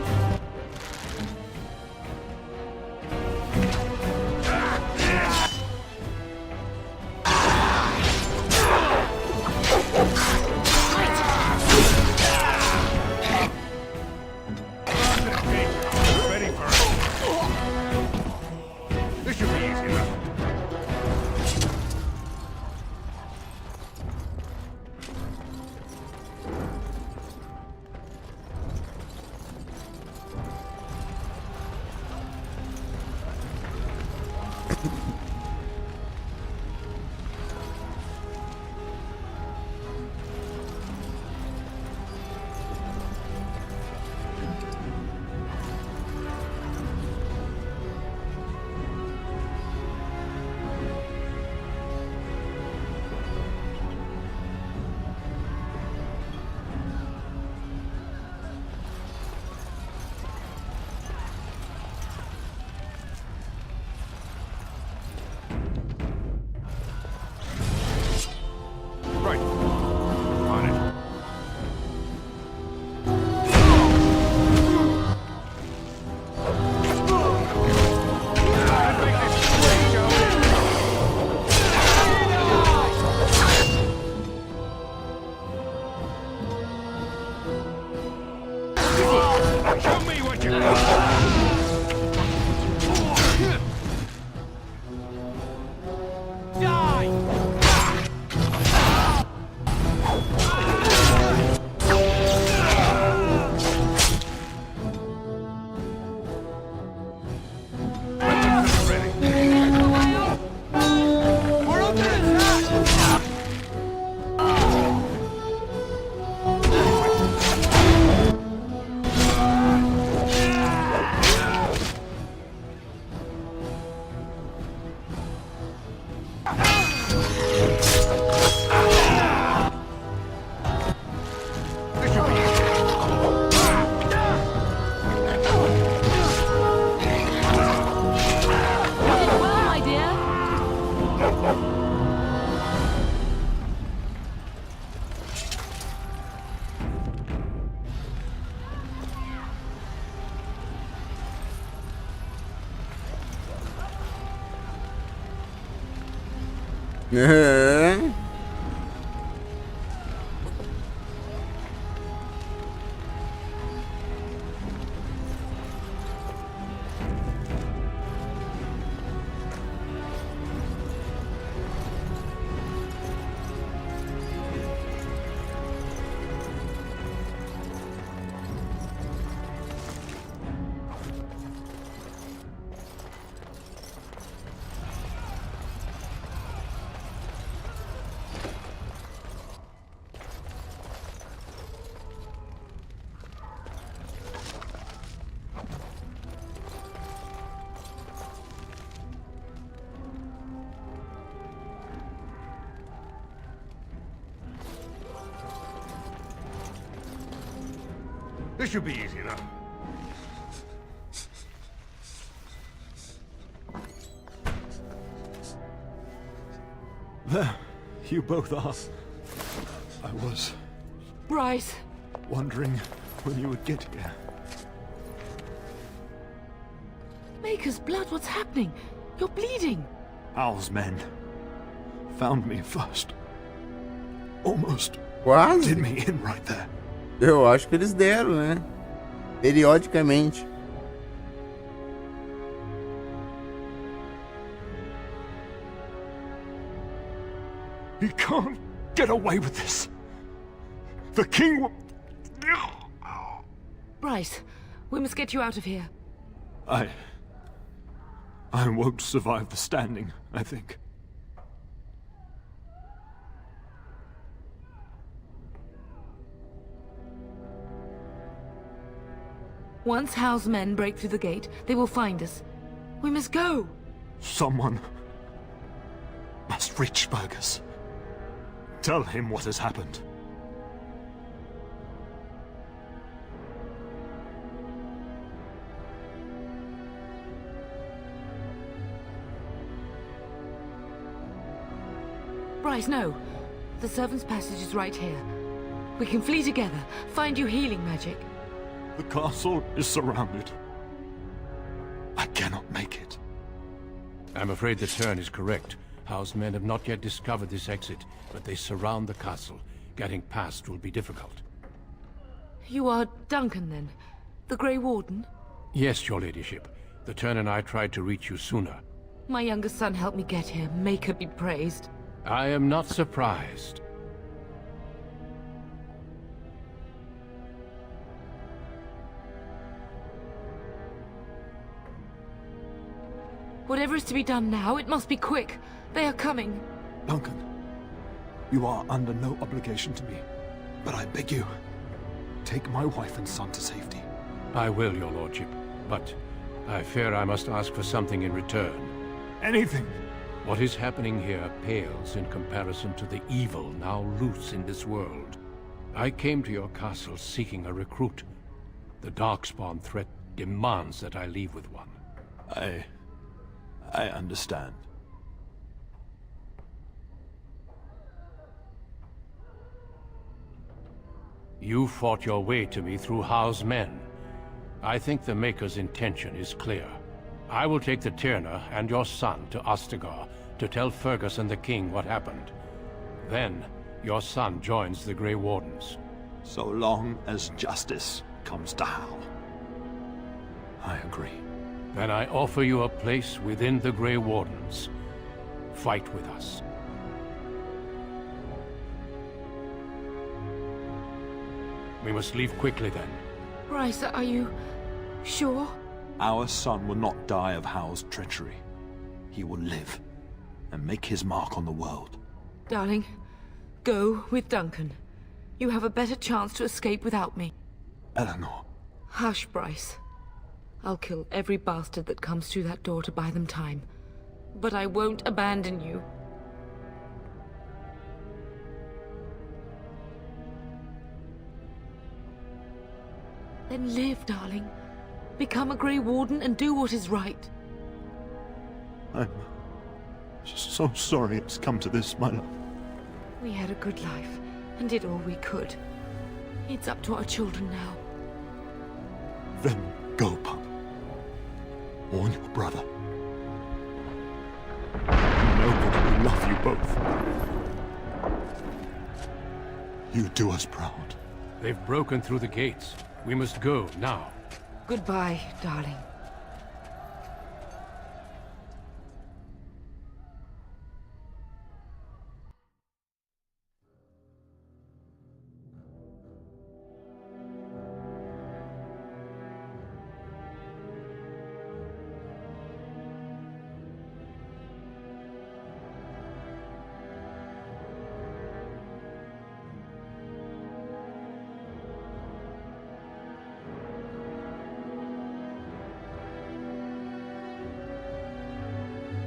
Show me what you got! This should be easy enough. There, you both are. I was Bryce. wondering when you would get here. Maker's blood, what's happening? You're bleeding. Hal's men found me first. Almost Quase. did me in right there. Eu acho que eles deram, né? Periodicamente. You can't get away with this. The king will... Bryce, we must get you out of here. I won't survive the standing, I think. Once Hal's men break through the gate, they will find us. We must go. Someone must reach Fergus. Tell him what has happened. Bryce, no. The servant's passage is right here. We can flee together, find you healing magic. The castle is surrounded. I cannot make it. I'm afraid the Turn is correct. House men have not yet discovered this exit, but they surround the castle. Getting past will be difficult. You are Duncan, then? The Grey Warden? Yes, your ladyship. The Turn and I tried to reach you sooner. My younger son helped me get here. Maker be praised. I am not surprised. Whatever is to be done now, it must be quick. They are coming. Duncan, you are under no obligation to me. But I beg you, take my wife and son to safety. I will, your lordship. But I fear I must ask for something in return. Anything! What is happening here pales in comparison to the evil now loose in this world. I came to your castle seeking a recruit. The Darkspawn threat demands that I leave with one. I understand. You fought your way to me through Howe's men. I think the Maker's intention is clear. I will take the Tyrna and your son to Ostagar to tell Fergus and the king what happened. Then, your son joins the Grey Wardens. So long as justice comes to Hal. I agree. Then I offer you a place within the Grey Wardens. Fight with us. We must leave quickly then. Bryce, are you sure? Our son will not die of Hal's treachery. He will live and make his mark on the world. Darling, go with Duncan. You have a better chance to escape without me. Eleanor. Hush, Bryce. I'll kill every bastard that comes through that door to buy them time. But I won't abandon you. Then live, darling. Become a Grey Warden and do what is right. I'm so sorry it's come to this, my love. We had a good life and did all we could. It's up to our children now. Then go, pup. Warn your brother. Know that we love you both. You do us proud. They've broken through the gates. We must go now. Goodbye, darling.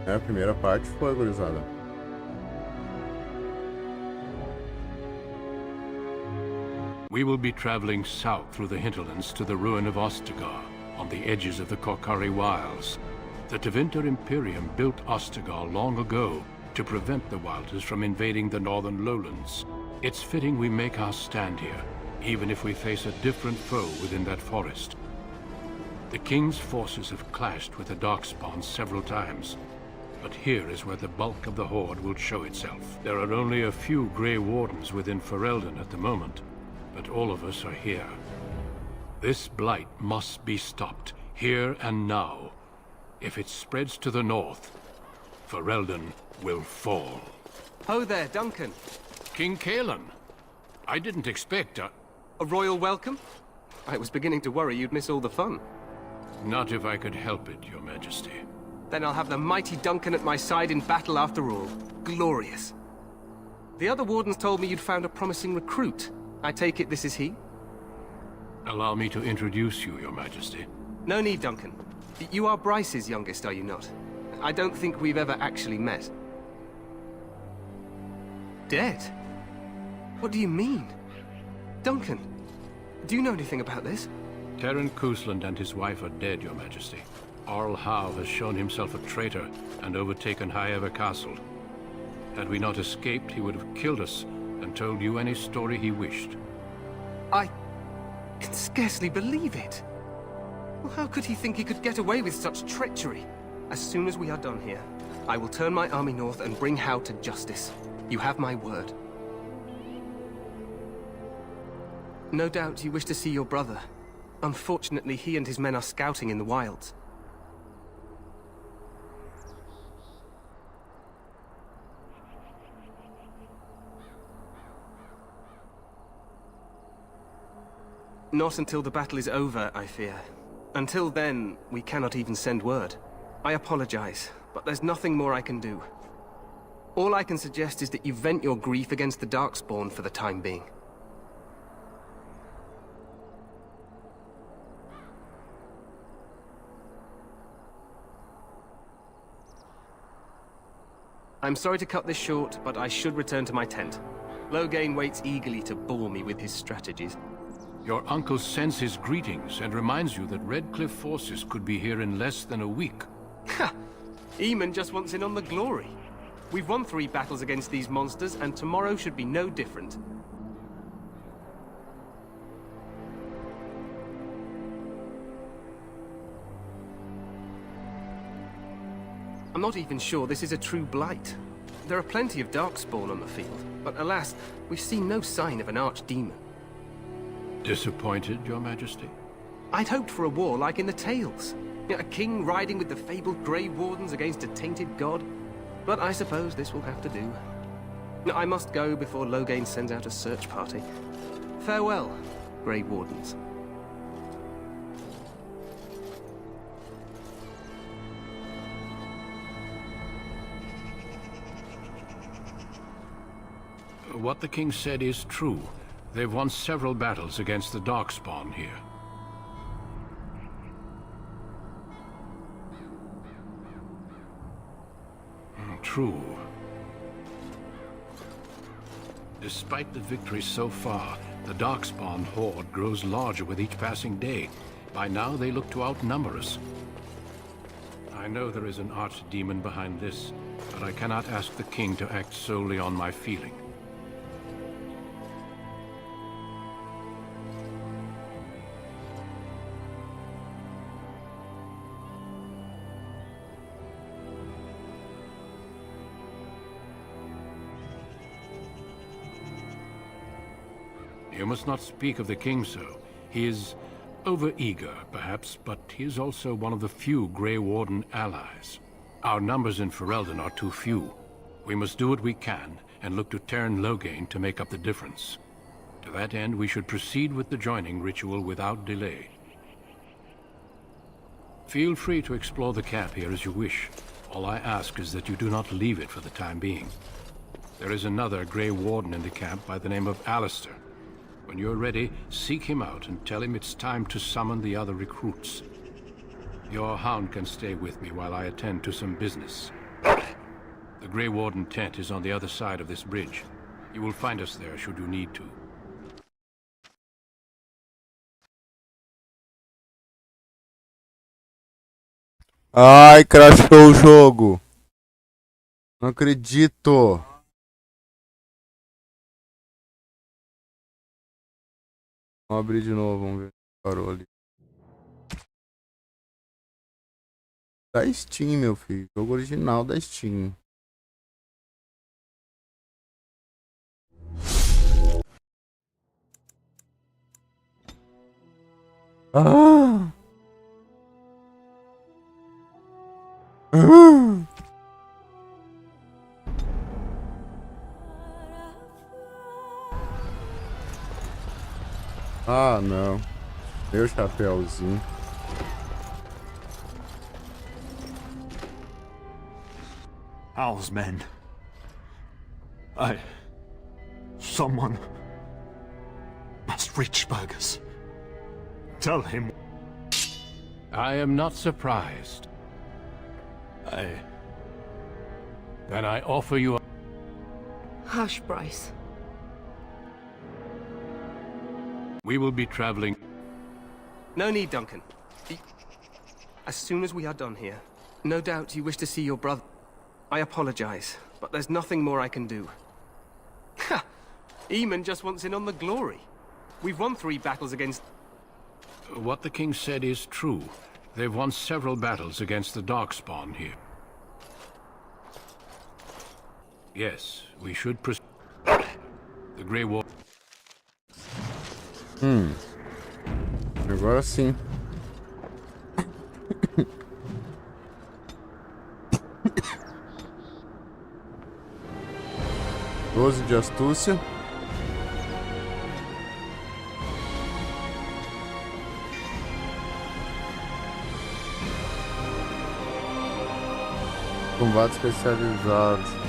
A primeira parte foi, gurizada. We will be traveling south through the hinterlands to the ruin of Ostagar, on the edges of the Korkari Wilds. The Tevinter Imperium built Ostagar long ago to prevent the Wilders from invading the northern lowlands. It's fitting we make our stand here, even if we face a different foe within that forest. The King's forces have clashed with the Darkspawn several times, but here is where the bulk of the Horde will show itself. There are only a few Grey Wardens within Ferelden at the moment, but all of us are here. This blight must be stopped, here and now. If it spreads to the north, Ferelden will fall. Ho there, Duncan. King Kaelan. I didn't expect a royal welcome? I was beginning to worry you'd miss all the fun. Not if I could help it, Your Majesty. Then I'll have the mighty Duncan at my side in battle after all. Glorious. The other wardens told me you'd found a promising recruit. I take it this is he? Allow me to introduce you, Your Majesty. No need, Duncan. You are Bryce's youngest, are you not? I don't think we've ever actually met. Dead? What do you mean? Duncan, do you know anything about this? Terran Cousland and his wife are dead, Your Majesty. Arl Howe has shown himself a traitor and overtaken High Ever Castle. Had we not escaped, he would have killed us and told you any story he wished. I can scarcely believe it. Well, how could he think he could get away with such treachery? As soon as we are done here, I will turn my army north and bring Howe to justice. You have my word. No doubt you wish to see your brother. Unfortunately, he and his men are scouting in the wilds. Not until the battle is over, I fear. Until then, we cannot even send word. I apologize, but there's nothing more I can do. All I can suggest is that you vent your grief against the Darkspawn for the time being. I'm sorry to cut this short, but I should return to my tent. Loghain waits eagerly to bore me with his strategies. Your uncle sends his greetings and reminds you that Redcliffe forces could be here in less than a week. Ha! Eamon just wants in on the glory. We've won 3 battles against these monsters, and tomorrow should be no different. I'm not even sure this is a true blight. There are plenty of Darkspawn on the field, but alas, we've seen no sign of an archdemon. Disappointed, Your Majesty? I'd hoped for a war like in the tales. A king riding with the fabled Grey Wardens against a tainted god. But I suppose this will have to do. I must go before Lothen sends out a search party. Farewell, Grey Wardens. What the king said is true. They've won several battles against the Darkspawn here. True. Despite the victories so far, the Darkspawn horde grows larger with each passing day. By now, they look to outnumber us. I know there is an archdemon behind this, but I cannot ask the king to act solely on my feeling. You must not speak of the king so. He is over-eager, perhaps, but he is also one of the few Grey Warden allies. Our numbers in Ferelden are too few. We must do what we can, and look to Teyrn Loghain to make up the difference. To that end, we should proceed with the joining ritual without delay. Feel free to explore the camp here as you wish. All I ask is that you do not leave it for the time being. There is another Grey Warden in the camp by the name of Alistair. When you're ready, seek him out and tell him it's time to summon the other recruits. Your hound can stay with me while I attend to some business. The Grey Warden tent is on the other side of this bridge. You will find us there should you need to. Ai, crashou o jogo. Não acredito. Vamos abrir de novo, vamos ver se parou ali. Da Steam, meu filho. Jogo original da Steam. Ah! Ah, não. Meu chapéuzinho. Owl's men. Someone must reach Burgess. Tell him. I am not surprised. Then I offer you a... Hush, Bryce. We will be traveling... No need, Duncan. As soon as we are done here, no doubt you wish to see your brother. I apologize, but there's nothing more I can do. Ha! Eamon just wants in on the glory. We've won 3 battles against... What the king said is true. They've won several battles against the Darkspawn here. Yes, we should proceed. The Grey War... Agora sim. Doze de astúcia. Combate especializado.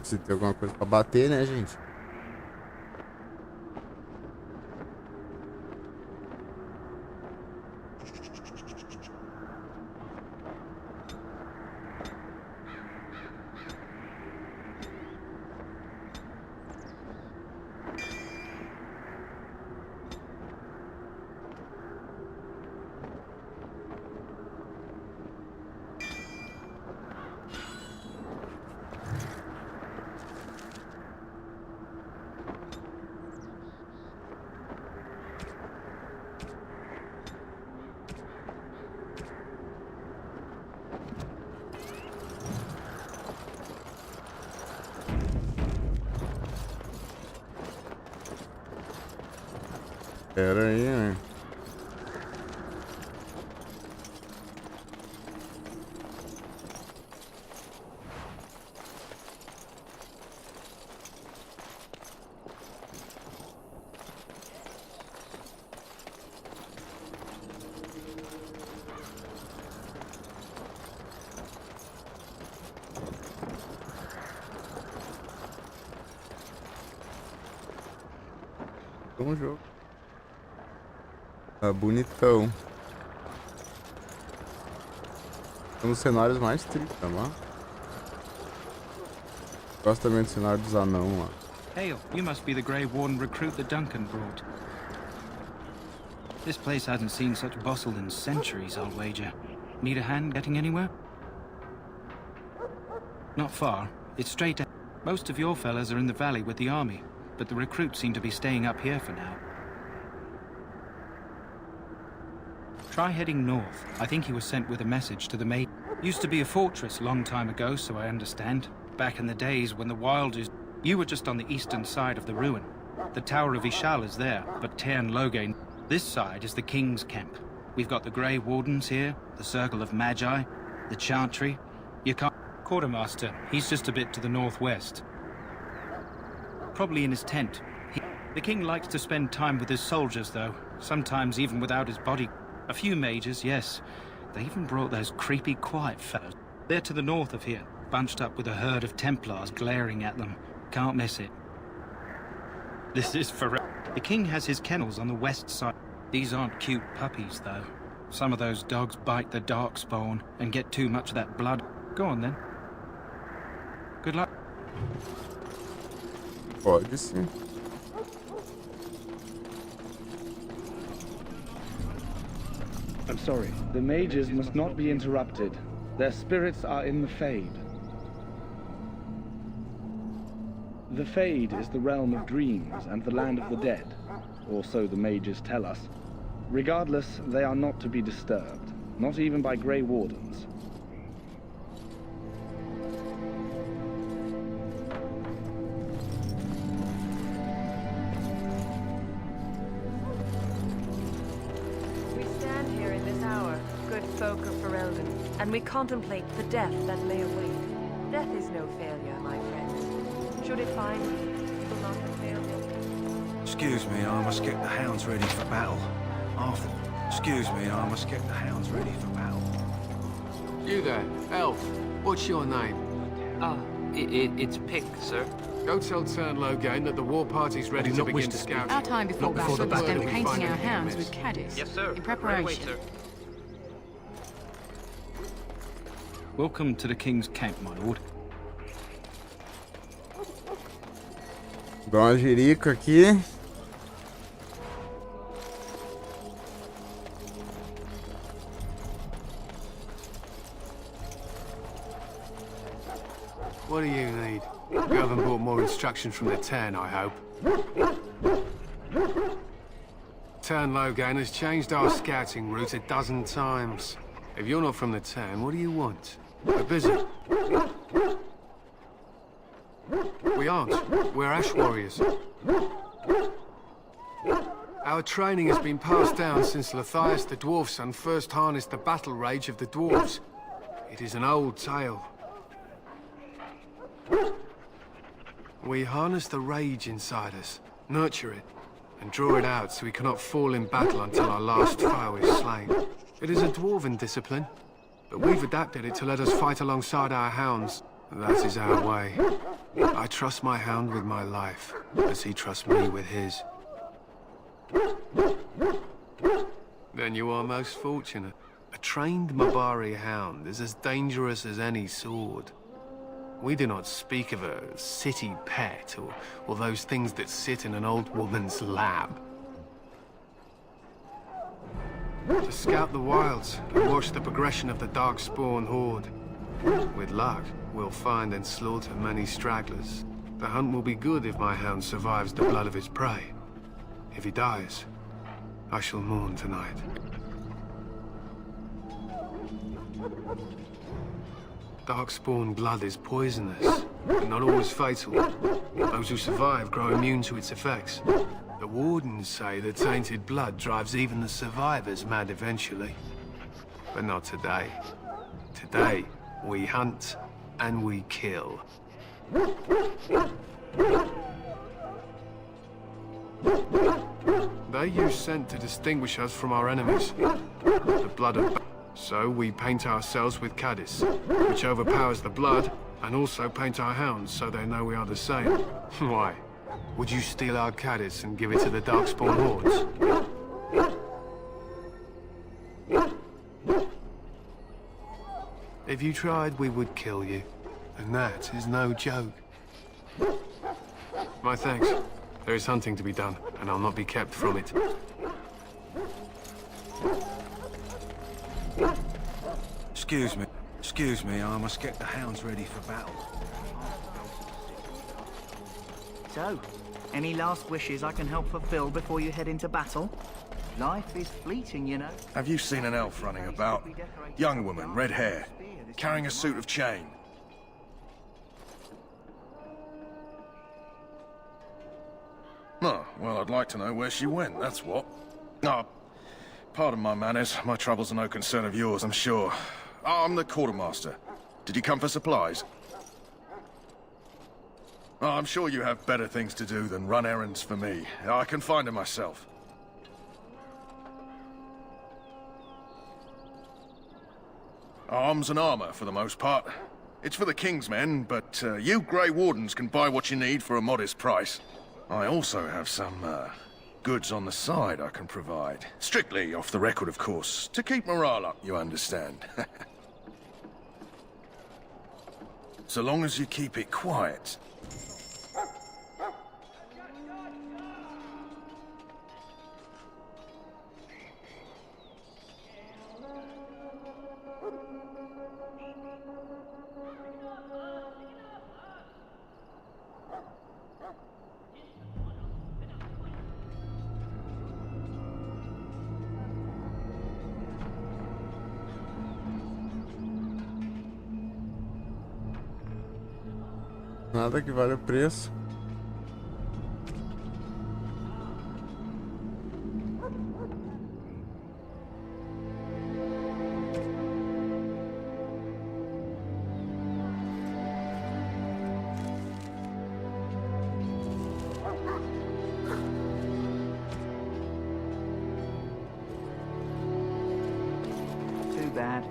Se tem alguma coisa pra bater, né, gente? Pera aí, né? Um jogo. Tá bonitão. Um dos cenários mais tristes, mano. Gosto também do cenário dos anão lá. Hail, you must be the Grey Warden recruit that Duncan brought. This place hasn't seen such bustle in centuries, I'll wager. Need a hand getting anywhere? Not far. It's straight ahead. Most of your fellas are in the valley with the army, but the recruits seem to be staying up here for now. Try heading north. I think he was sent with a message to the maid. Used to be a fortress long time ago, so I understand. Back in the days when the Wilders... You were just on the eastern side of the ruin. The Tower of Ishal is there, but Tairn Loghain... This side is the King's camp. We've got the Grey Wardens here, the Circle of Magi, the Chantry. You can't... Quartermaster, he's just a bit to the northwest. Probably in his tent. The king likes to spend time with his soldiers, though. Sometimes even without his body. A few mages, yes. They even brought those creepy, quiet fellows. They're to the north of here, bunched up with a herd of Templars glaring at them. Can't miss it. This is forever. The king has his kennels on the west side. These aren't cute puppies, though. Some of those dogs bite the darkspawn and get too much of that blood. Go on, then. Good luck. Pode sim. I'm sorry. The mages must not be interrupted. Their spirits are in the Fade. The Fade is the realm of dreams and the land of the dead, or so the mages tell us. Regardless, they are not to be disturbed, not even by Grey Wardens. And we contemplate the death that may await. Death is no failure, my friends. Should it find you, it will not have failed you. Excuse me, I must get the hounds ready for battle. Arthur, excuse me, I must get the hounds ready for battle. You there, elf. What's your name? It's Pick, sir. Go tell Tairn Loghain that the war party's ready to begin scouting. Our time before battle is spent painting our hounds with caddis. Yes, sir. In preparation. Right away, sir. Welcome to the King's camp, my lord. Dá uma jirica aqui. What do you need? You haven't brought more instructions from the Tairn, I hope. Tairn Loghain has changed our scouting route a dozen times. If you're not from the Tairn, what do you want? We're busy. We aren't. We're Ash Warriors. Our training has been passed down since Lothias the Dwarf's son first harnessed the battle rage of the dwarves. It is an old tale. We harness the rage inside us, nurture it, and draw it out so we cannot fall in battle until our last foe is slain. It is a dwarven discipline, but we've adapted it to let us fight alongside our hounds. That is our way. I trust my hound with my life, as he trusts me with his. Then you are most fortunate. A trained Mabari hound is as dangerous as any sword. We do not speak of a city pet, or those things that sit in an old woman's lap. To scout the wilds and watch the progression of the Darkspawn horde. With luck, we'll find and slaughter many stragglers. The hunt will be good if my hound survives the blood of his prey. If he dies, I shall mourn tonight. Darkspawn blood is poisonous, but not always fatal. Those who survive grow immune to its effects. The Wardens say the tainted blood drives even the survivors mad eventually. But not today. Today, we hunt and we kill. They use scent to distinguish us from our enemies. The blood of... So we paint ourselves with caddis, which overpowers the blood, and also paint our hounds so they know we are the same. Why? Would you steal our caddis and give it to the Darkspawn hordes? If you tried, we would kill you. And that is no joke. My thanks. There is hunting to be done, and I'll not be kept from it. Excuse me, I must get the hounds ready for battle. So, any last wishes I can help fulfill before you head into battle? Life is fleeting, you know. Have you seen an elf running about? Young woman, red hair, carrying a suit of chain. Oh, well, I'd like to know where she went, that's what. Oh, pardon my manners. My troubles are no concern of yours, I'm sure. Oh, I'm the quartermaster. Did you come for supplies? Oh, I'm sure you have better things to do than run errands for me. I can find her myself. Arms and armor, for the most part. It's for the King's men, but you Grey Wardens can buy what you need for a modest price. I also have some, goods on the side I can provide. Strictly off the record, of course. To keep morale up, you understand. So long as you keep it quiet. Nada que vale o preço. Too bad.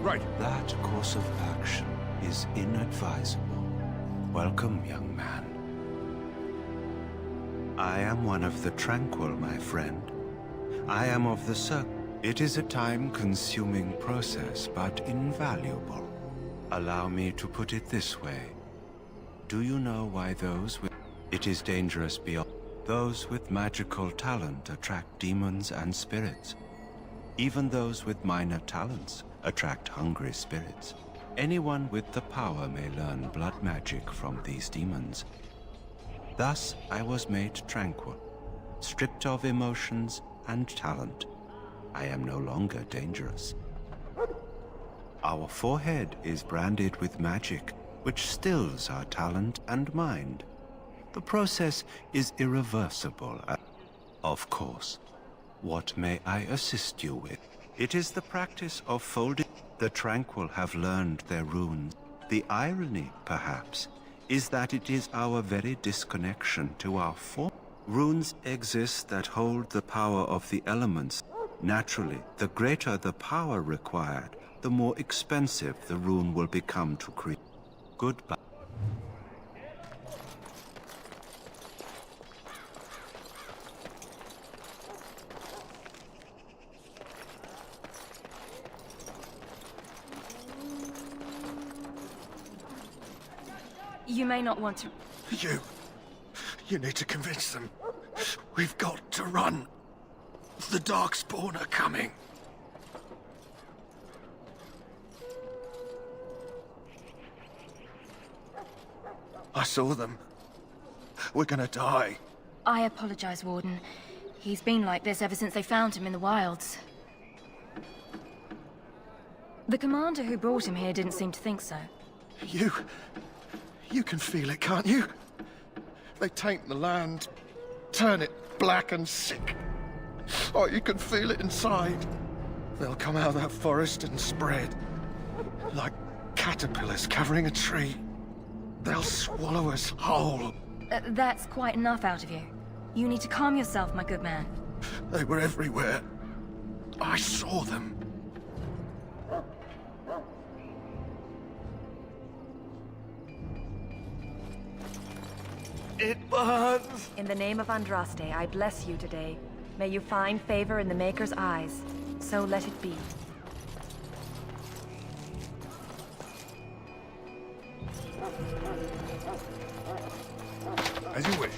Right. That course of action is inadvisable. Welcome, young man. I am one of the tranquil, my friend. I am of the circle. It is a time-consuming process, but invaluable. Allow me to put it this way. Do you know why those with... It is dangerous beyond... Those with magical talent attract demons and spirits. Even those with minor talents attract hungry spirits. Anyone with the power may learn blood magic from these demons. Thus, I was made tranquil, stripped of emotions and talent. I am no longer dangerous. Our forehead is branded with magic, which stills our talent and mind. The process is irreversible. Of course. What may I assist you with? It is the practice of folding. The tranquil have learned their runes. The irony, perhaps, is that it is our very disconnection to our form. Runes exist that hold the power of the elements. Naturally, the greater the power required, the more expensive the rune will become to create. Goodbye. You may not want to... You need to convince them. We've got to run. The Darkspawn are coming. I saw them. We're gonna die. I apologize, Warden. He's been like this ever since they found him in the wilds. The commander who brought him here didn't seem to think so. You can feel it, can't you? They taint the land, turn it black and sick. Oh, you can feel it inside. They'll come out of that forest and spread. Like caterpillars covering a tree. They'll swallow us whole. That's quite enough out of you. You need to calm yourself, my good man. They were everywhere. I saw them. It burns! In the name of Andraste, I bless you today. May you find favor in the Maker's eyes. So let it be. As you wish.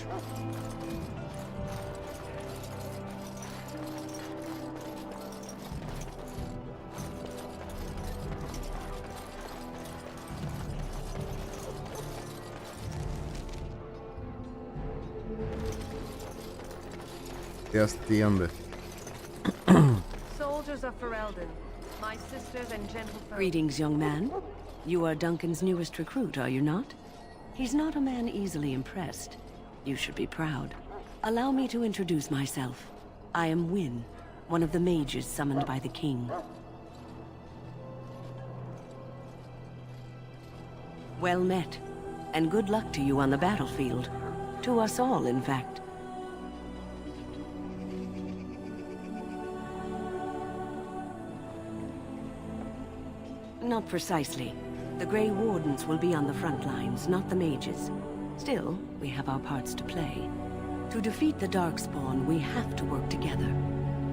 Atiende. Soldiers of Ferelden, my sisters and gentlefolk. Greetings, young man. You are Duncan's newest recruit, are you not? He's not a man easily impressed. You should be proud. Allow me to introduce myself. I am Wynne, one of the mages summoned by the king. Well met, and good luck to you on the battlefield. To us all, in fact. Not precisely. The Grey Wardens will be on the front lines, not the mages. Still, we have our parts to play. To defeat the Darkspawn, we have to work together.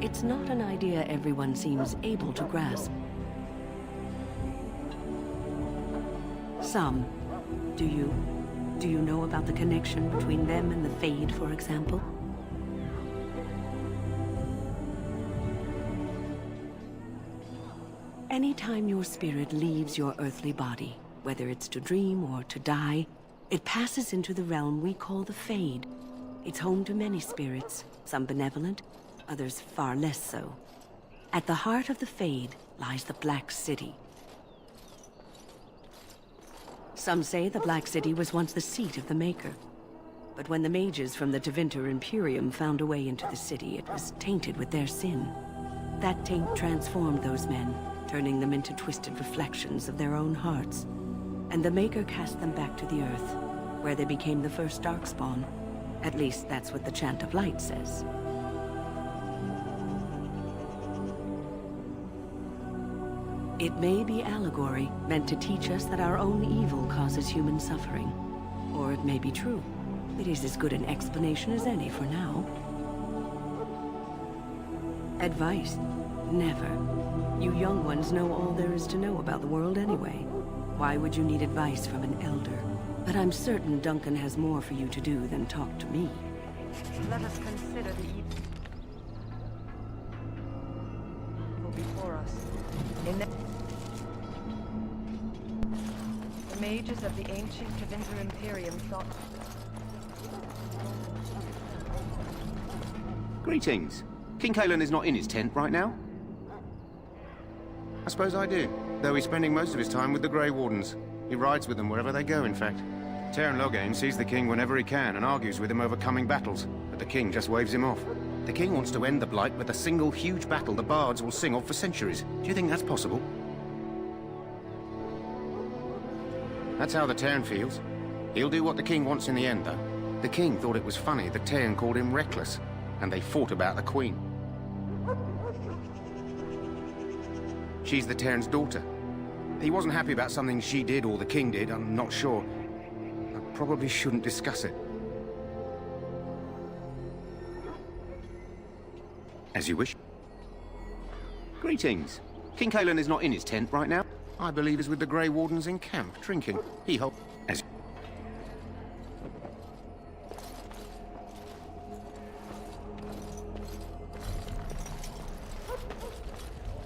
It's not an idea everyone seems able to grasp. Some. Do you know about the connection between them and the Fade, for example? Anytime your spirit leaves your earthly body, whether it's to dream or to die, it passes into the realm we call the Fade. It's home to many spirits, some benevolent, others far less so. At the heart of the Fade lies the Black City. Some say the Black City was once the seat of the Maker. But when the mages from the Tevinter Imperium found a way into the city, it was tainted with their sin. That taint transformed those men, turning them into twisted reflections of their own hearts. And the Maker cast them back to the Earth, where they became the first Darkspawn. At least that's what the Chant of Light says. It may be allegory, meant to teach us that our own evil causes human suffering. Or it may be true. It is as good an explanation as any for now. Advice? Never. You young ones know all there is to know about the world anyway. Why would you need advice from an elder? But I'm certain Duncan has more for you to do than talk to me. Let us consider the evil before us. In the mages of the ancient Tevinter Imperium thought... Greetings. King Cailan is not in his tent right now? I suppose I do, though he's spending most of his time with the Grey Wardens. He rides with them wherever they go, in fact. Teyrn Loghain sees the king whenever he can and argues with him over coming battles, but the king just waves him off. The king wants to end the Blight with a single huge battle the bards will sing of for centuries. Do you think that's possible? That's how the Teyrn feels. He'll do what the king wants in the end, though. The king thought it was funny that Teyrn called him reckless, and they fought about the queen. She's the Teyrn's daughter. He wasn't happy about something she did or the king did, I'm not sure. I probably shouldn't discuss it. As you wish. Greetings. King Cailan is not in his tent right now. I believe he's with the Grey Wardens in camp, drinking. He hoped... As...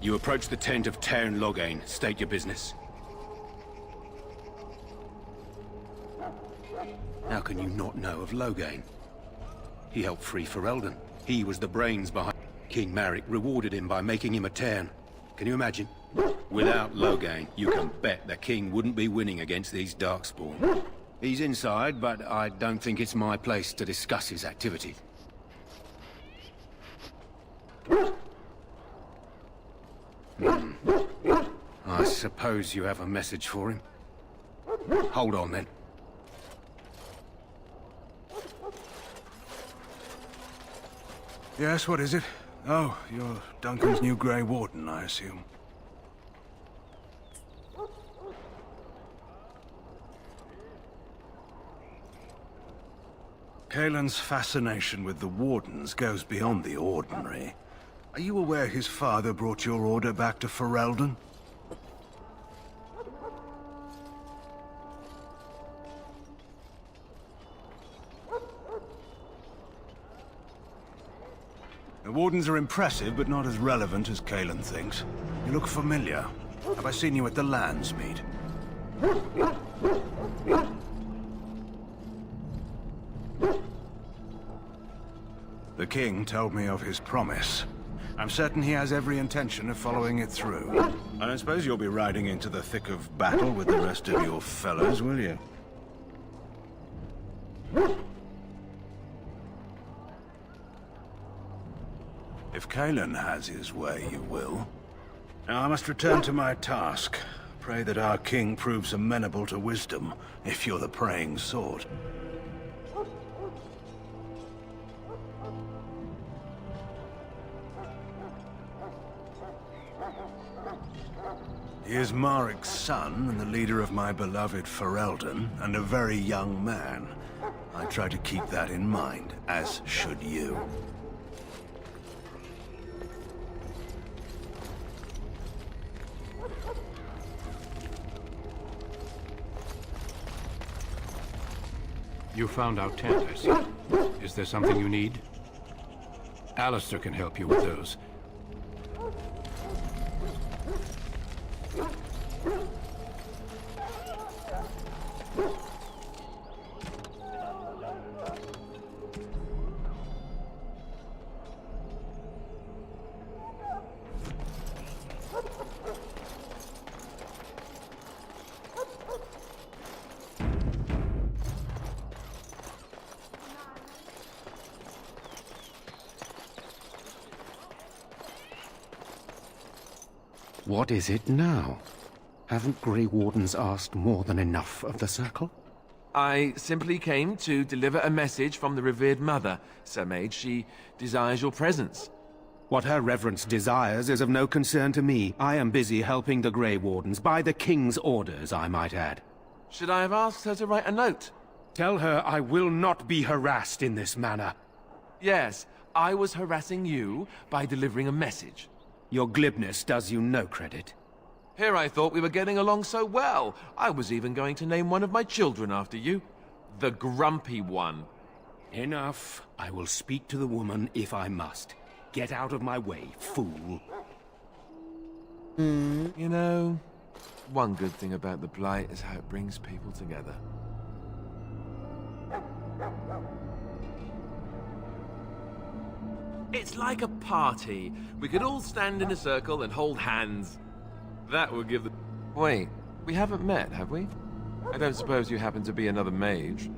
You approach the tent of Teyrn Loghain. State your business. How can you not know of Loghain? He helped free Ferelden. He was the brains behind... King Marek rewarded him by making him a Tern. Can you imagine? Without Lothen, you can bet the king wouldn't be winning against these Darkspawn. He's inside, but I don't think it's my place to discuss his activity. I suppose you have a message for him. Hold on, then. Yes, what is it? Oh, you're Duncan's new Grey Warden, I assume. Kaelin's fascination with the Wardens goes beyond the ordinary. Are you aware his father brought your order back to Ferelden? The Wardens are impressive, but not as relevant as Kaelin thinks. You look familiar. Have I seen you at the Lands meet? The king told me of his promise. I'm certain he has every intention of following it through. I don't suppose you'll be riding into the thick of battle with the rest of your fellows, will you? If Kaelin has his way, you will. Now I must return to my task. Pray that our king proves amenable to wisdom, if you're the praying sort. He is Marek's son, and the leader of my beloved Ferelden, and a very young man. I try to keep that in mind, as should you. You found our tent, I see. Is there something you need? Alistair can help you with those. What is it now? Haven't Grey Wardens asked more than enough of the Circle? I simply came to deliver a message from the revered mother, Sir Mage. She desires your presence. What her reverence desires is of no concern to me. I am busy helping the Grey Wardens, by the King's orders, I might add. Should I have asked her to write a note? Tell her I will not be harassed in this manner. Yes, I was harassing you by delivering a message. Your glibness does you no credit. Here I thought we were getting along so well. I was even going to name one of my children after you. The Grumpy One. Enough. I will speak to the woman if I must. Get out of my way, fool. You know, one good thing about the Blight is how it brings people together. It's like a party. We could all stand in a circle and hold hands. That would give the... Wait, we haven't met, have we? I don't suppose you happen to be another mage.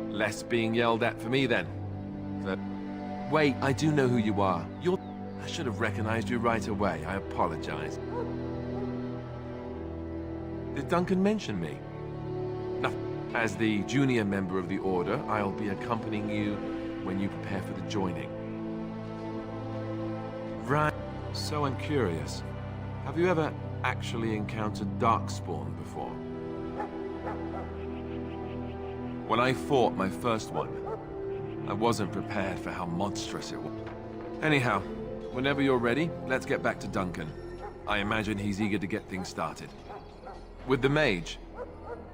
Less being yelled at for me, then. Wait, I do know who you are. You're... I should have recognized you right away. I apologize. Did Duncan mention me? Nothing. As the junior member of the Order, I'll be accompanying you when you prepare for the joining. Right. So I'm curious. Have you ever actually encountered Darkspawn before? When I fought my first one, I wasn't prepared for how monstrous it was. Anyhow, whenever you're ready, let's get back to Duncan. I imagine he's eager to get things started. With the mage,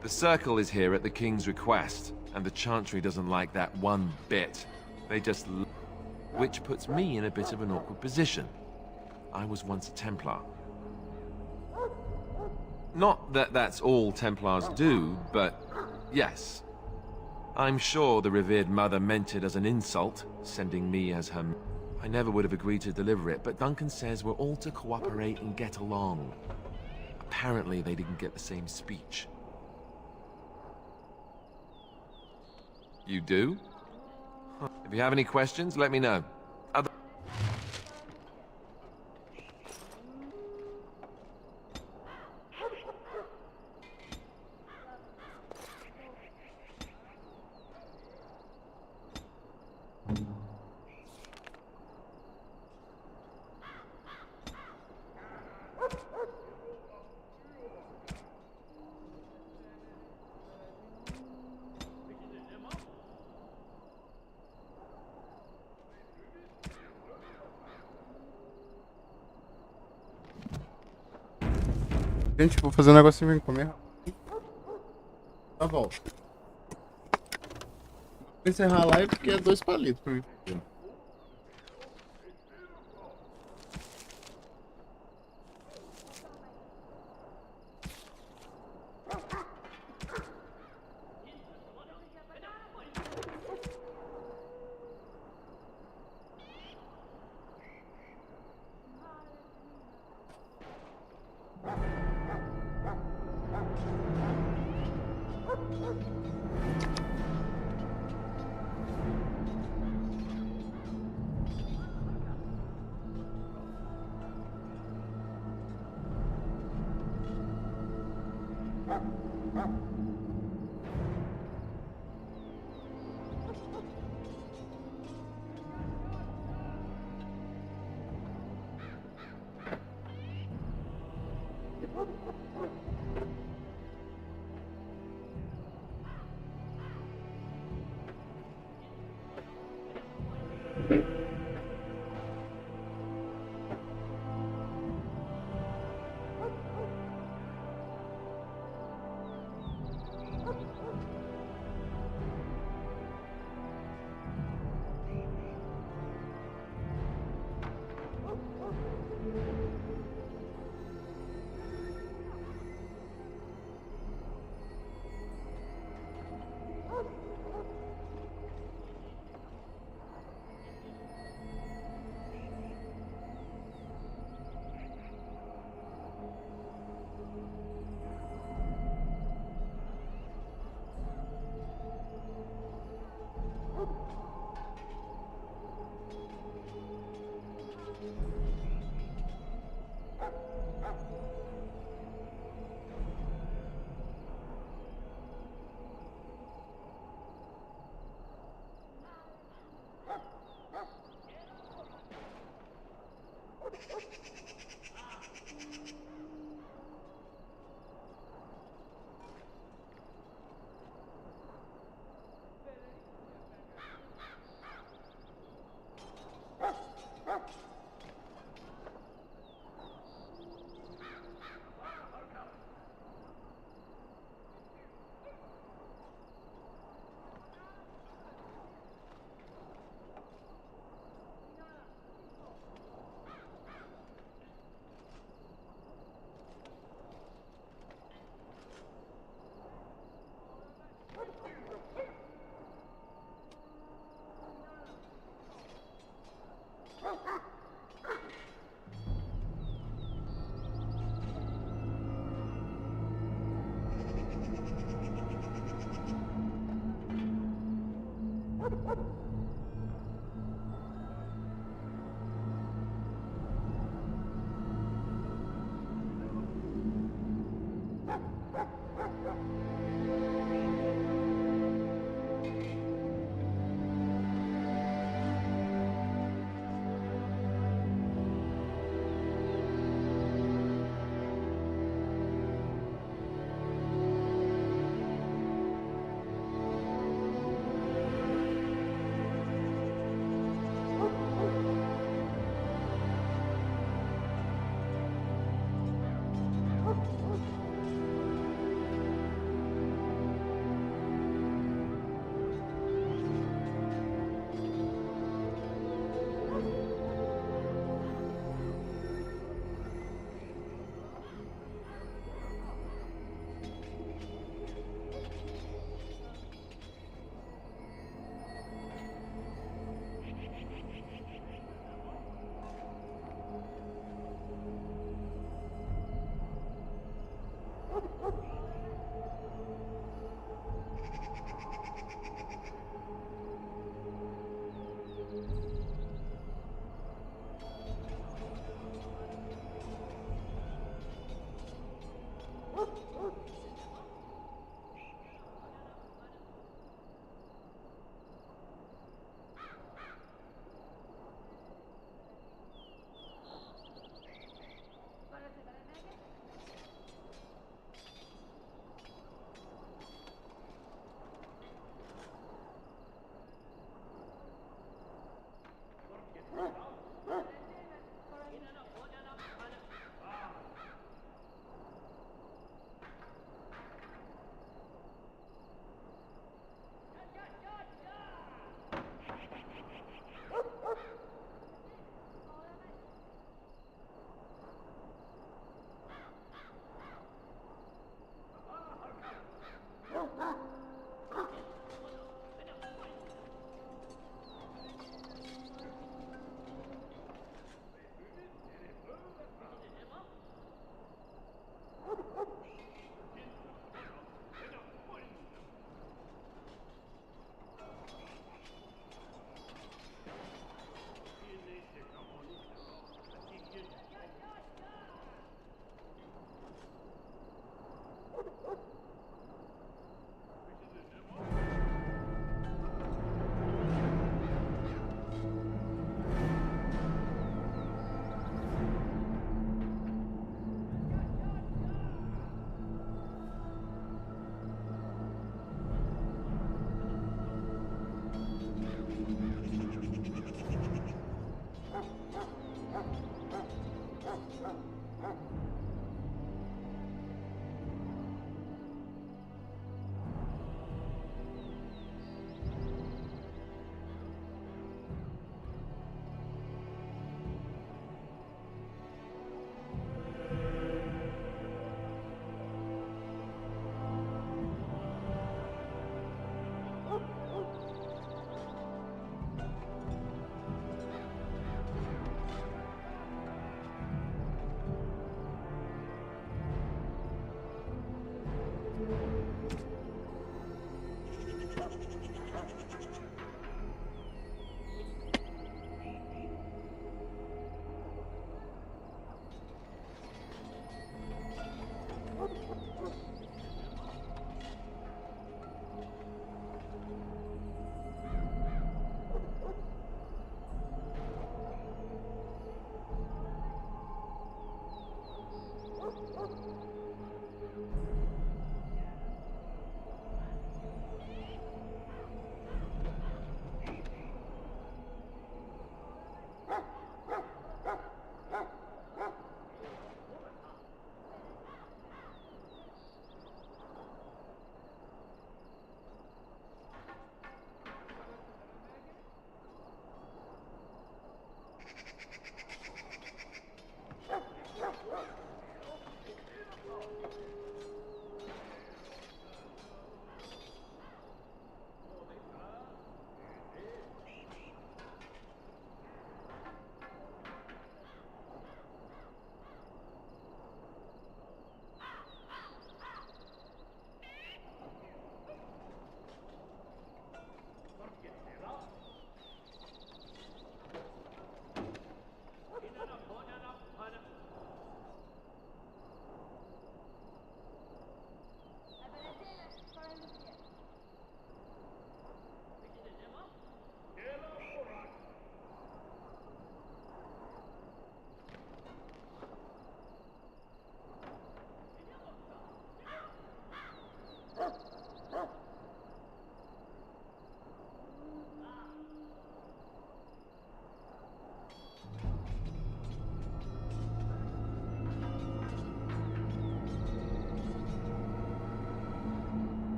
the Circle is here at the King's request, and the Chantry doesn't like that one bit. They just which puts me in a bit of an awkward position. I was once a Templar. Not that that's all Templars do, but yes. I'm sure the revered mother meant it as an insult, sending me as her... I never would have agreed to deliver it, but Duncan says we're all to cooperate and get along. Apparently they didn't get the same speech. You do? Huh. If you have any questions, let me know. Gente, vou fazer um negocinho e comer. Tá bom. Vou encerrar a live porque é 2 palitos pra mim.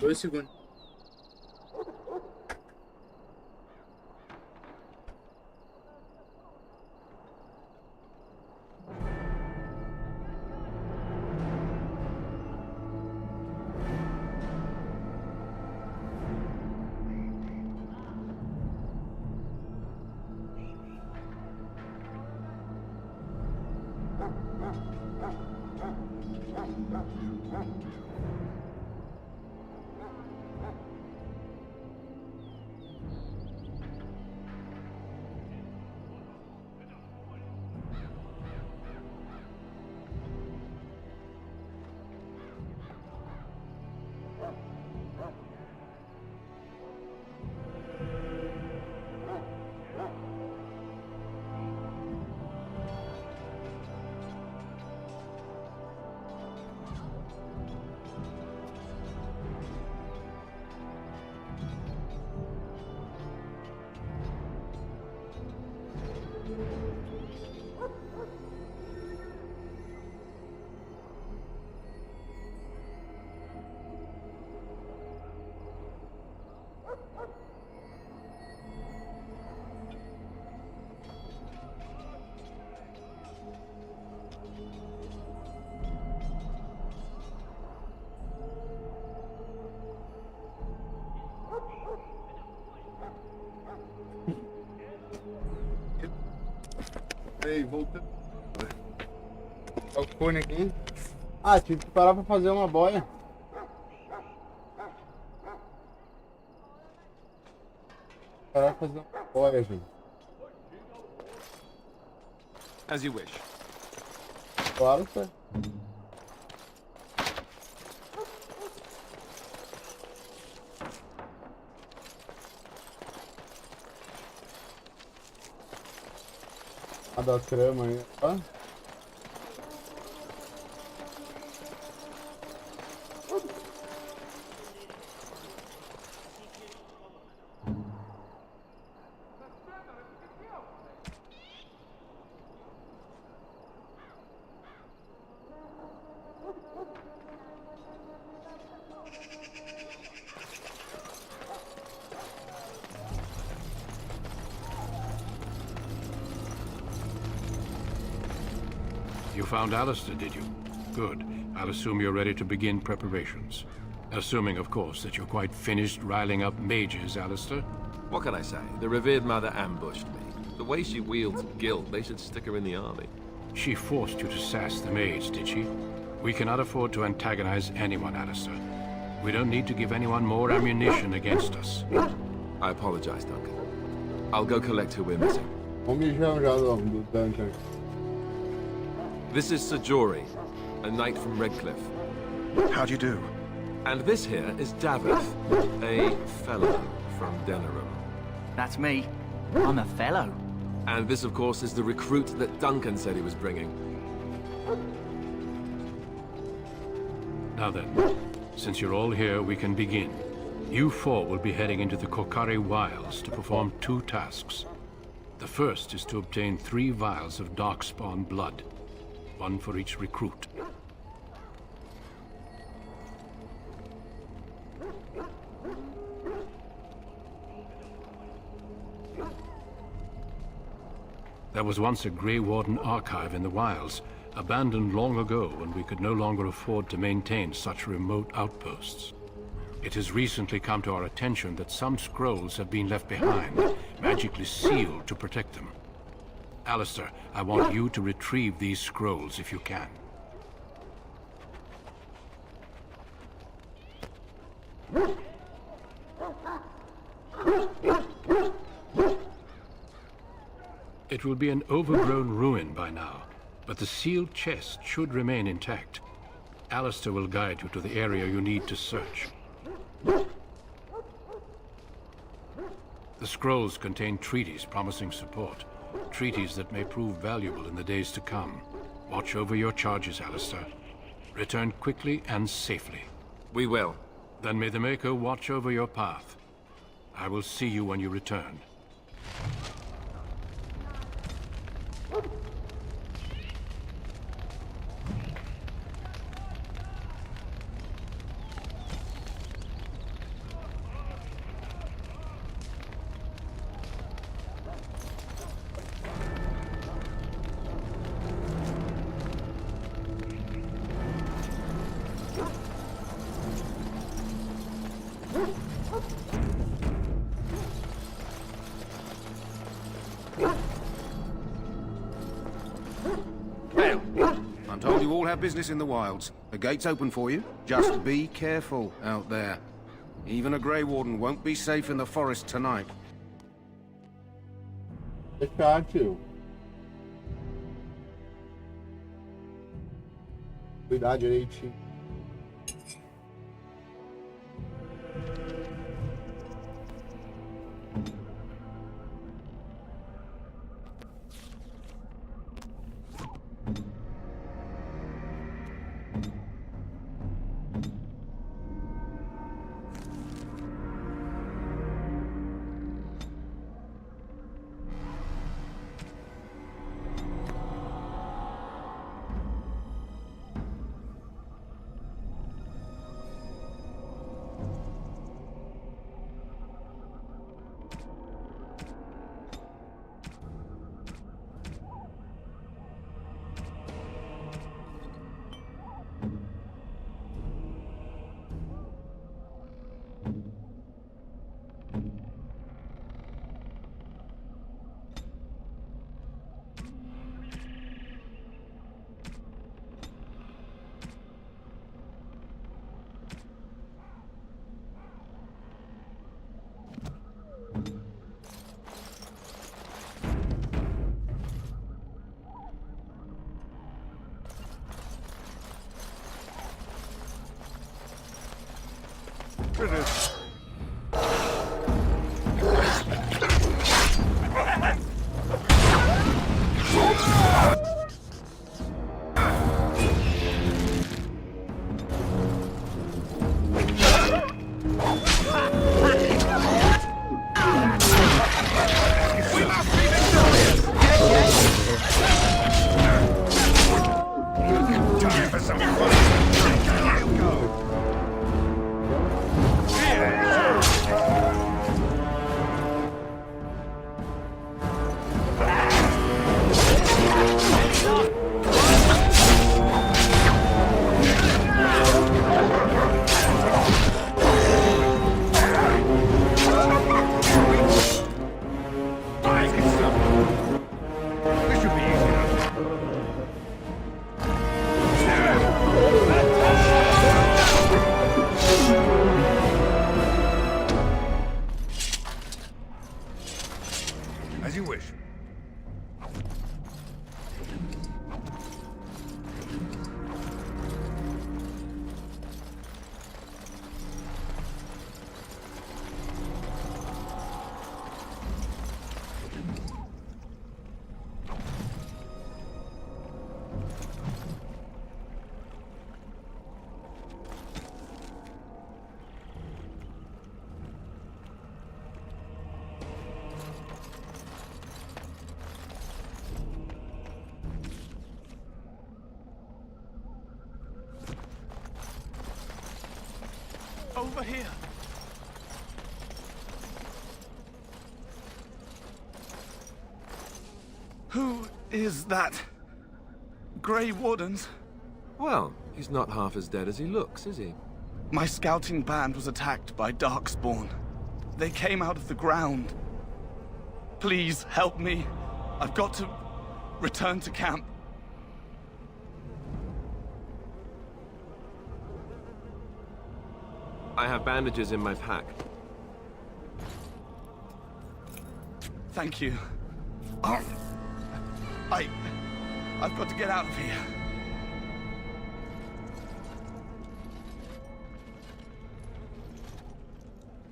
2 segundos. Ei, voltando. Olha o cone aqui. Ah, tive que parar pra fazer uma boia. Parar pra fazer uma boia, gente. As you wish. Claro, sir. A da trama aí, ó. You found Alistair, did you? Good. I'll assume you're ready to begin preparations. Assuming, of course, that you're quite finished riling up mages, Alistair. What can I say? The revered mother ambushed me. The way she wields guilt, they should stick her in the army. She forced you to sass the maids, did she? We cannot afford to antagonize anyone, Alistair. We don't need to give anyone more ammunition against us. I apologize, Duncan. I'll go collect who we're missing. Do Duncan. This is Sir Jory, a knight from Redcliffe. How do you do? And this here is Davith, a fellow from Denerim. That's me. I'm a fellow. And this, of course, is the recruit that Duncan said he was bringing. Now then, since you're all here, we can begin. You four will be heading into the Kokari Wilds to perform 2 tasks. The first is to obtain 3 vials of Darkspawn blood, 1 for each recruit. There was once a Grey Warden archive in the wilds, abandoned long ago when we could no longer afford to maintain such remote outposts. It has recently come to our attention that some scrolls have been left behind, magically sealed to protect them. Alistair, I want you to retrieve these scrolls if you can. It will be an overgrown ruin by now, but the sealed chest should remain intact. Alistair will guide you to the area you need to search. The scrolls contain treaties promising support, treaties that may prove valuable in the days to come. Watch over your charges, Alistair. Return quickly and safely. We will. Then may the Maker watch over your path. I will see you when you return. I'm told you all have business in the wilds. The gate's open for you. Just be careful out there. Even a Grey Warden won't be safe in the forest tonight. Fechar, tio. Cuidar direitinho. As you wish. Over here. Who is that? Grey Wardens? Well, he's not half as dead as he looks, is he? My scouting band was attacked by Darkspawn. They came out of the ground. Please help me. I've got to return to camp. I have bandages in my pack. Thank you. I've got to get out of here.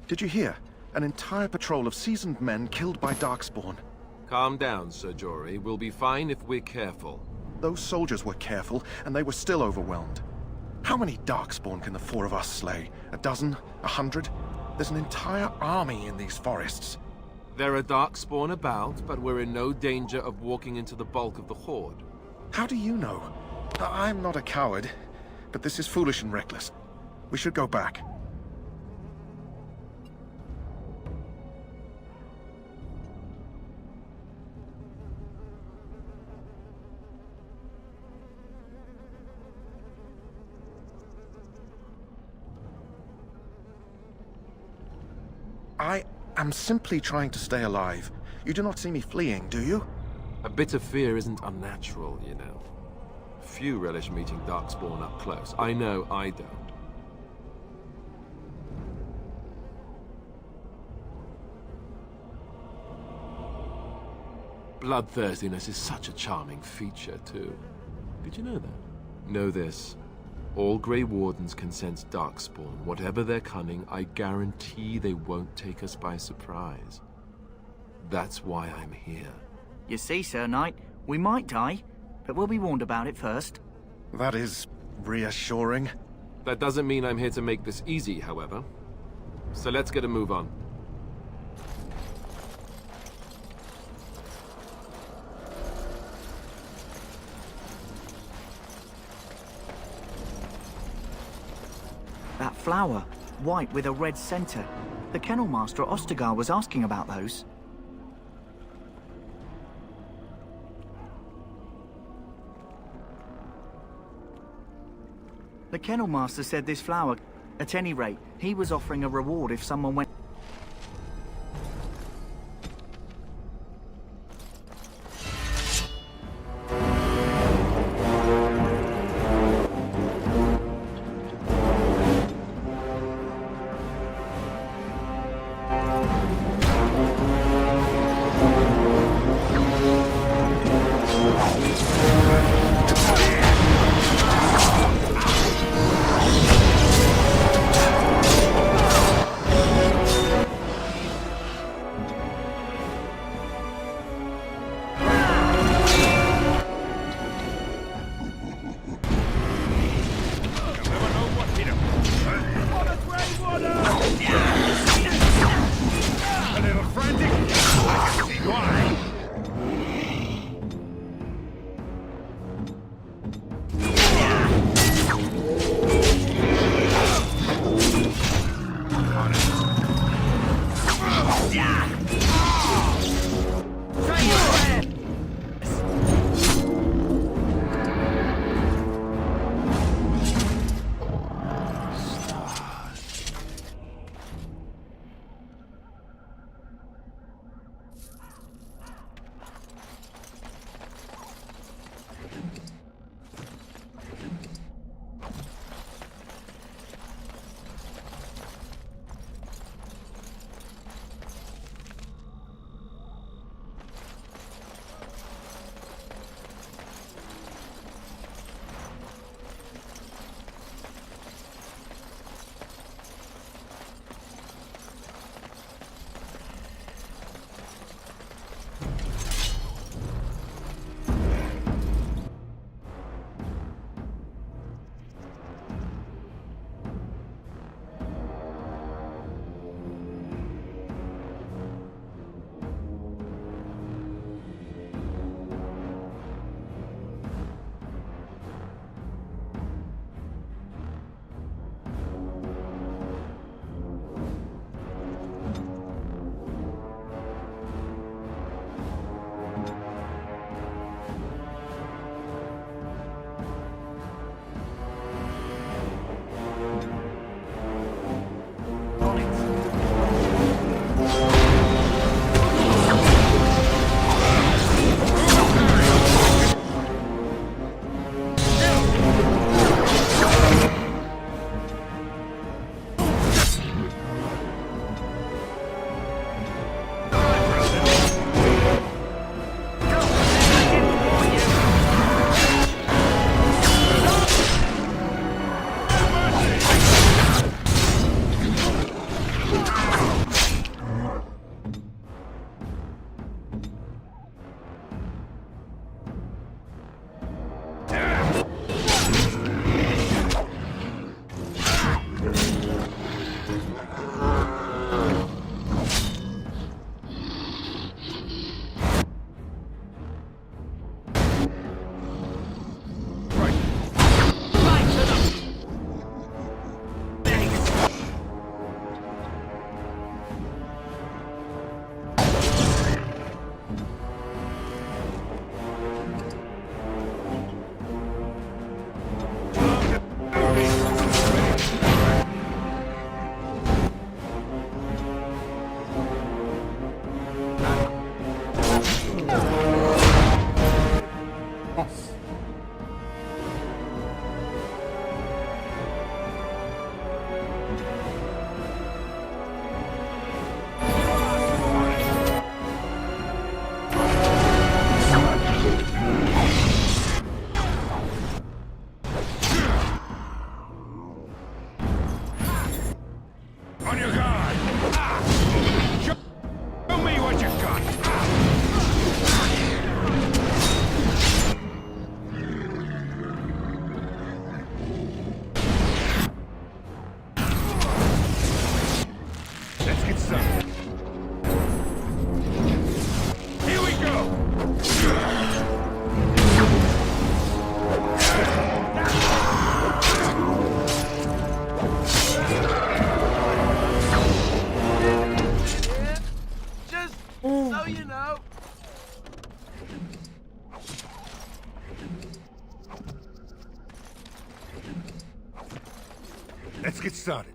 Did you hear? An entire patrol of seasoned men killed by Darkspawn. Calm down, Sir Jory. We'll be fine if we're careful. Those soldiers were careful, and they were still overwhelmed. How many Darkspawn can the four of us slay? A dozen? 100? There's an entire army in these forests. There are Darkspawn about, but we're in no danger of walking into the bulk of the Horde. How do you know? I'm not a coward, but this is foolish and reckless. We should go back. I am simply trying to stay alive. You do not see me fleeing, do you? A bit of fear isn't unnatural, you know. Few relish meeting Darkspawn up close. I know I don't. Bloodthirstiness is such a charming feature, too. Did you know that? Know this. All Grey Wardens can sense Darkspawn. Whatever their cunning, I guarantee they won't take us by surprise. That's why I'm here. You see, Sir Knight, we might die, but we'll be warned about it first. That is reassuring. That doesn't mean I'm here to make this easy, however. So let's get a move on. That flower, white with a red center. The Kennel Master at Ostagar was asking about those. The Kennel Master said this flower... At any rate, he was offering a reward if someone went... something. Here we go! Just so you know. Let's get started.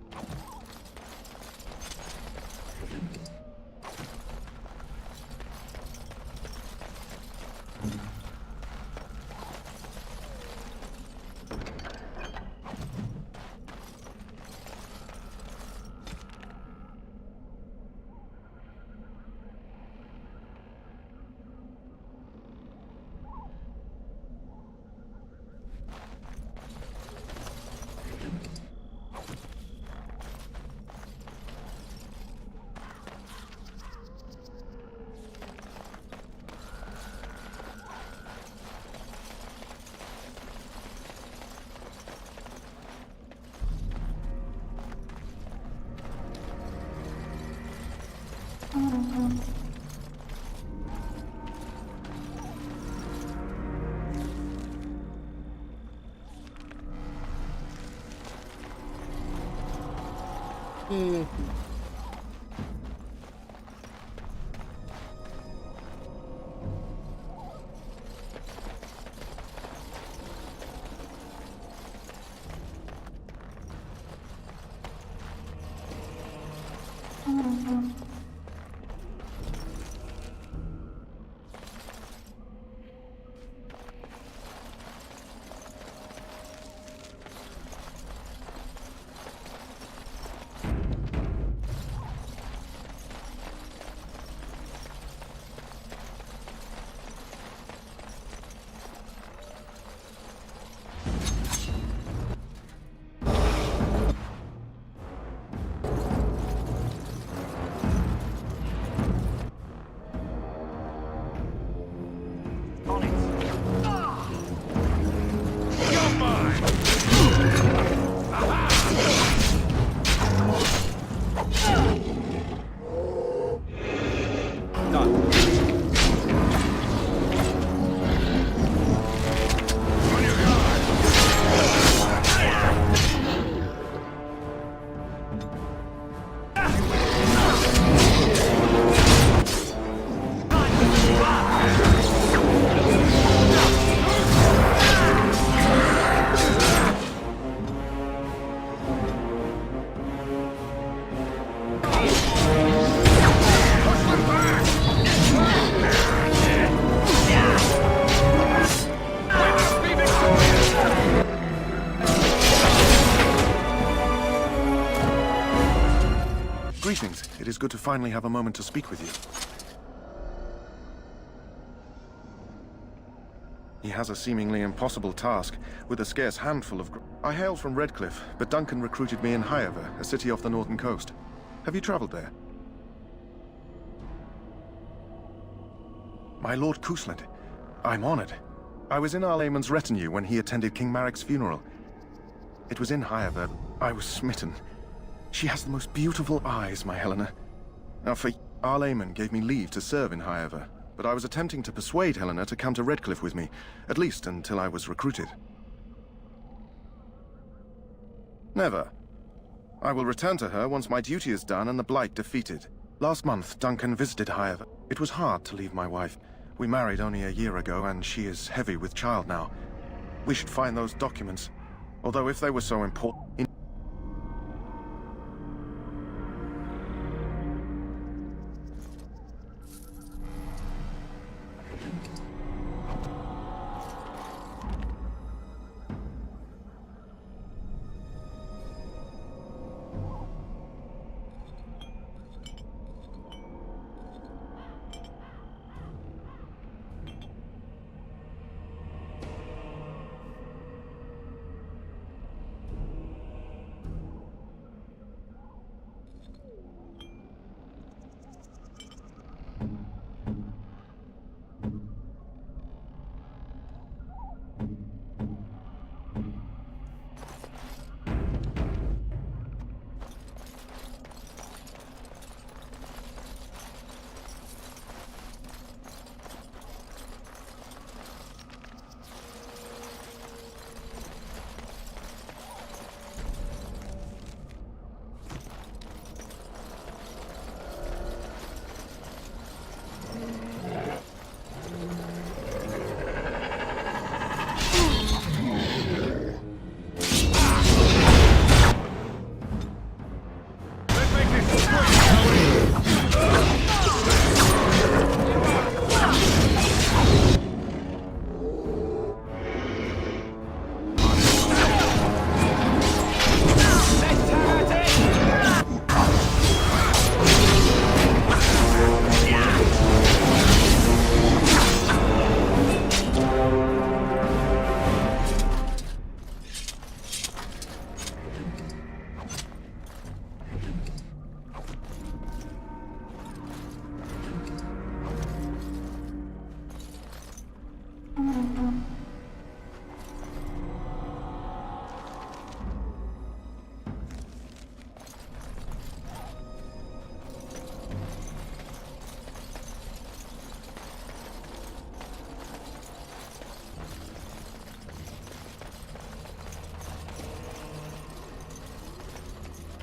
Greetings. It is good to finally have a moment to speak with you. He has a seemingly impossible task, with a scarce handful of... I hail from Redcliffe, but Duncan recruited me in Highever, a city off the northern coast. Have you traveled there? My Lord Cousland, I'm honored. I was in our layman's retinue when he attended King Maric's funeral. It was in Highever. I was smitten. She has the most beautiful eyes, my Helena. Now, our layman gave me leave to serve in Highever, but I was attempting to persuade Helena to come to Redcliffe with me, at least until I was recruited. Never. I will return to her once my duty is done and the Blight defeated. Last month, Duncan visited Highever. It was hard to leave my wife. We married only a year ago, and she is heavy with child now. We should find those documents, although if they were so important...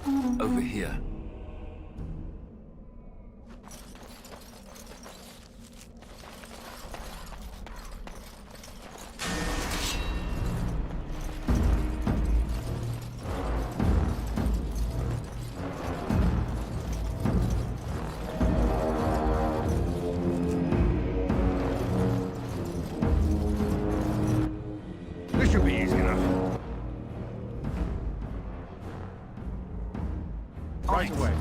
Over here. This should be easy enough. Right away.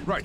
Right.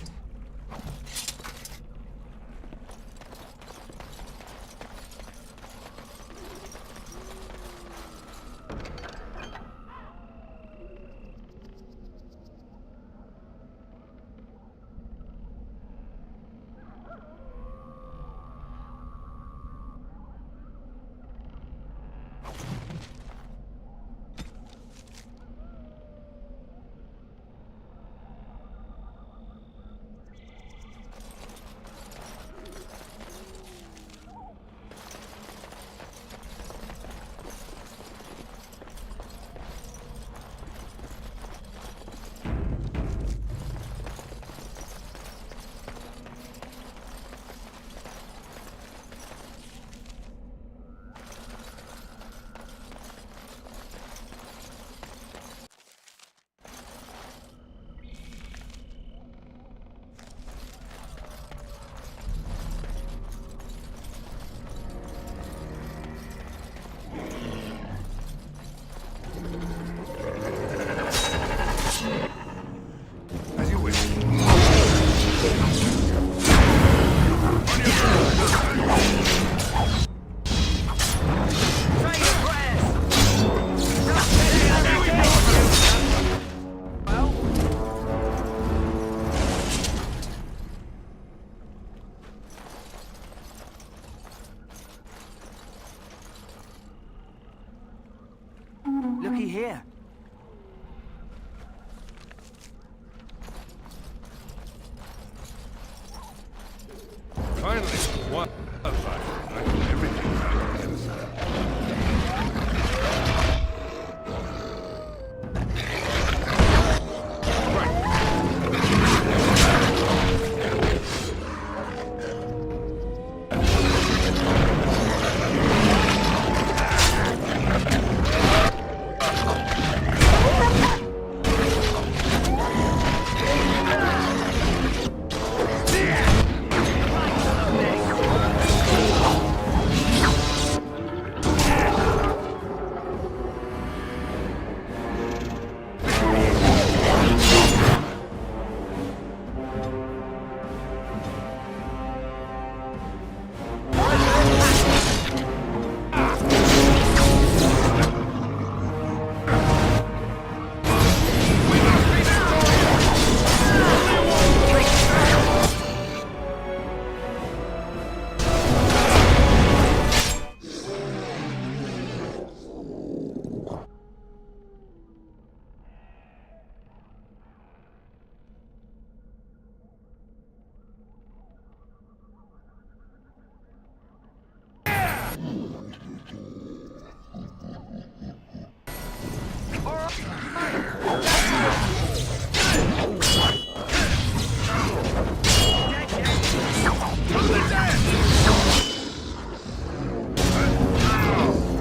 Looky here. Finally, one everything back on the other side.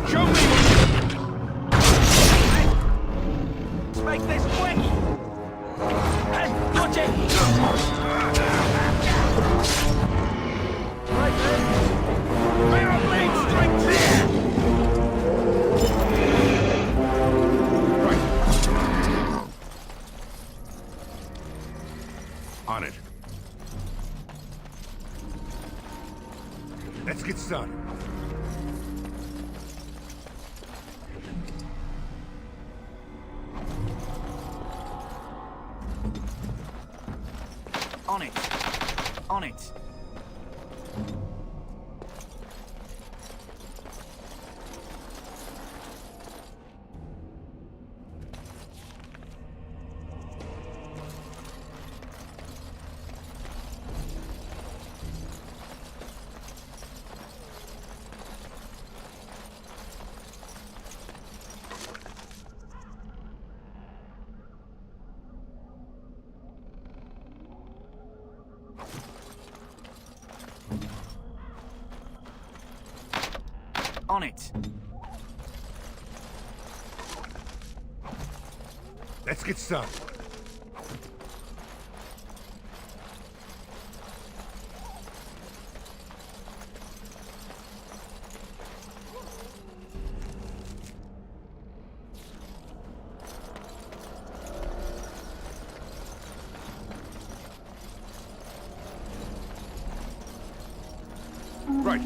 Show me! Let's make this quick! Hey, watch it! Right then! May our blade strike clear! Right. On it. Let's get started. On it. On it. On it. Let's get started. Right.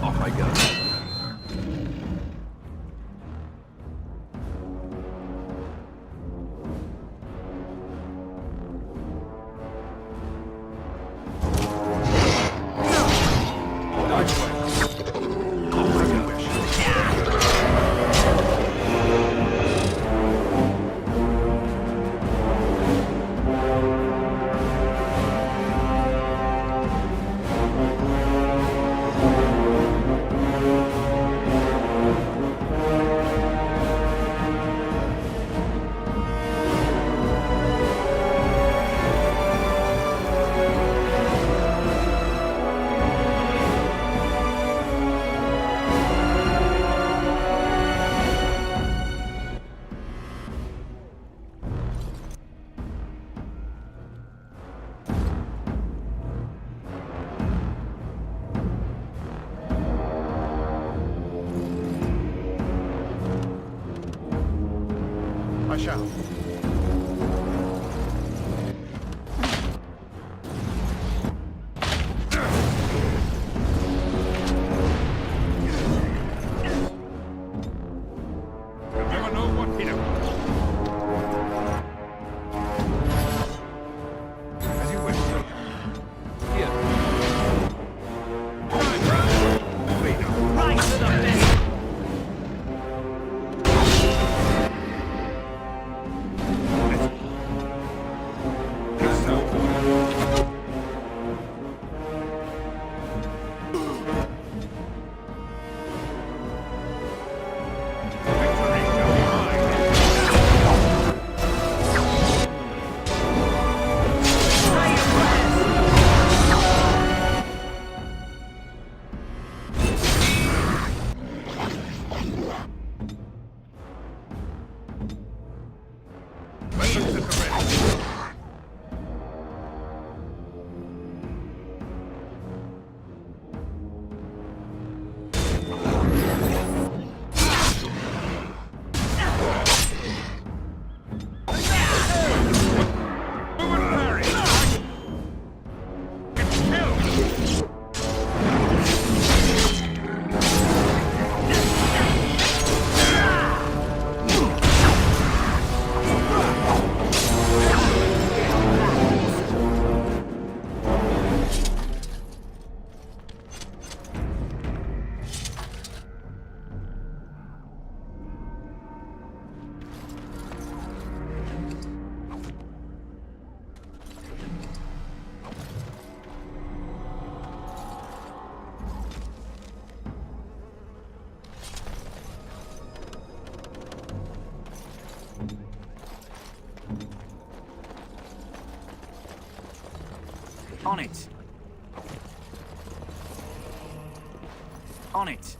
Off I go. I shall. You'll never know what hit him. As you wish, sir. Here. Right to the best. On it. On it.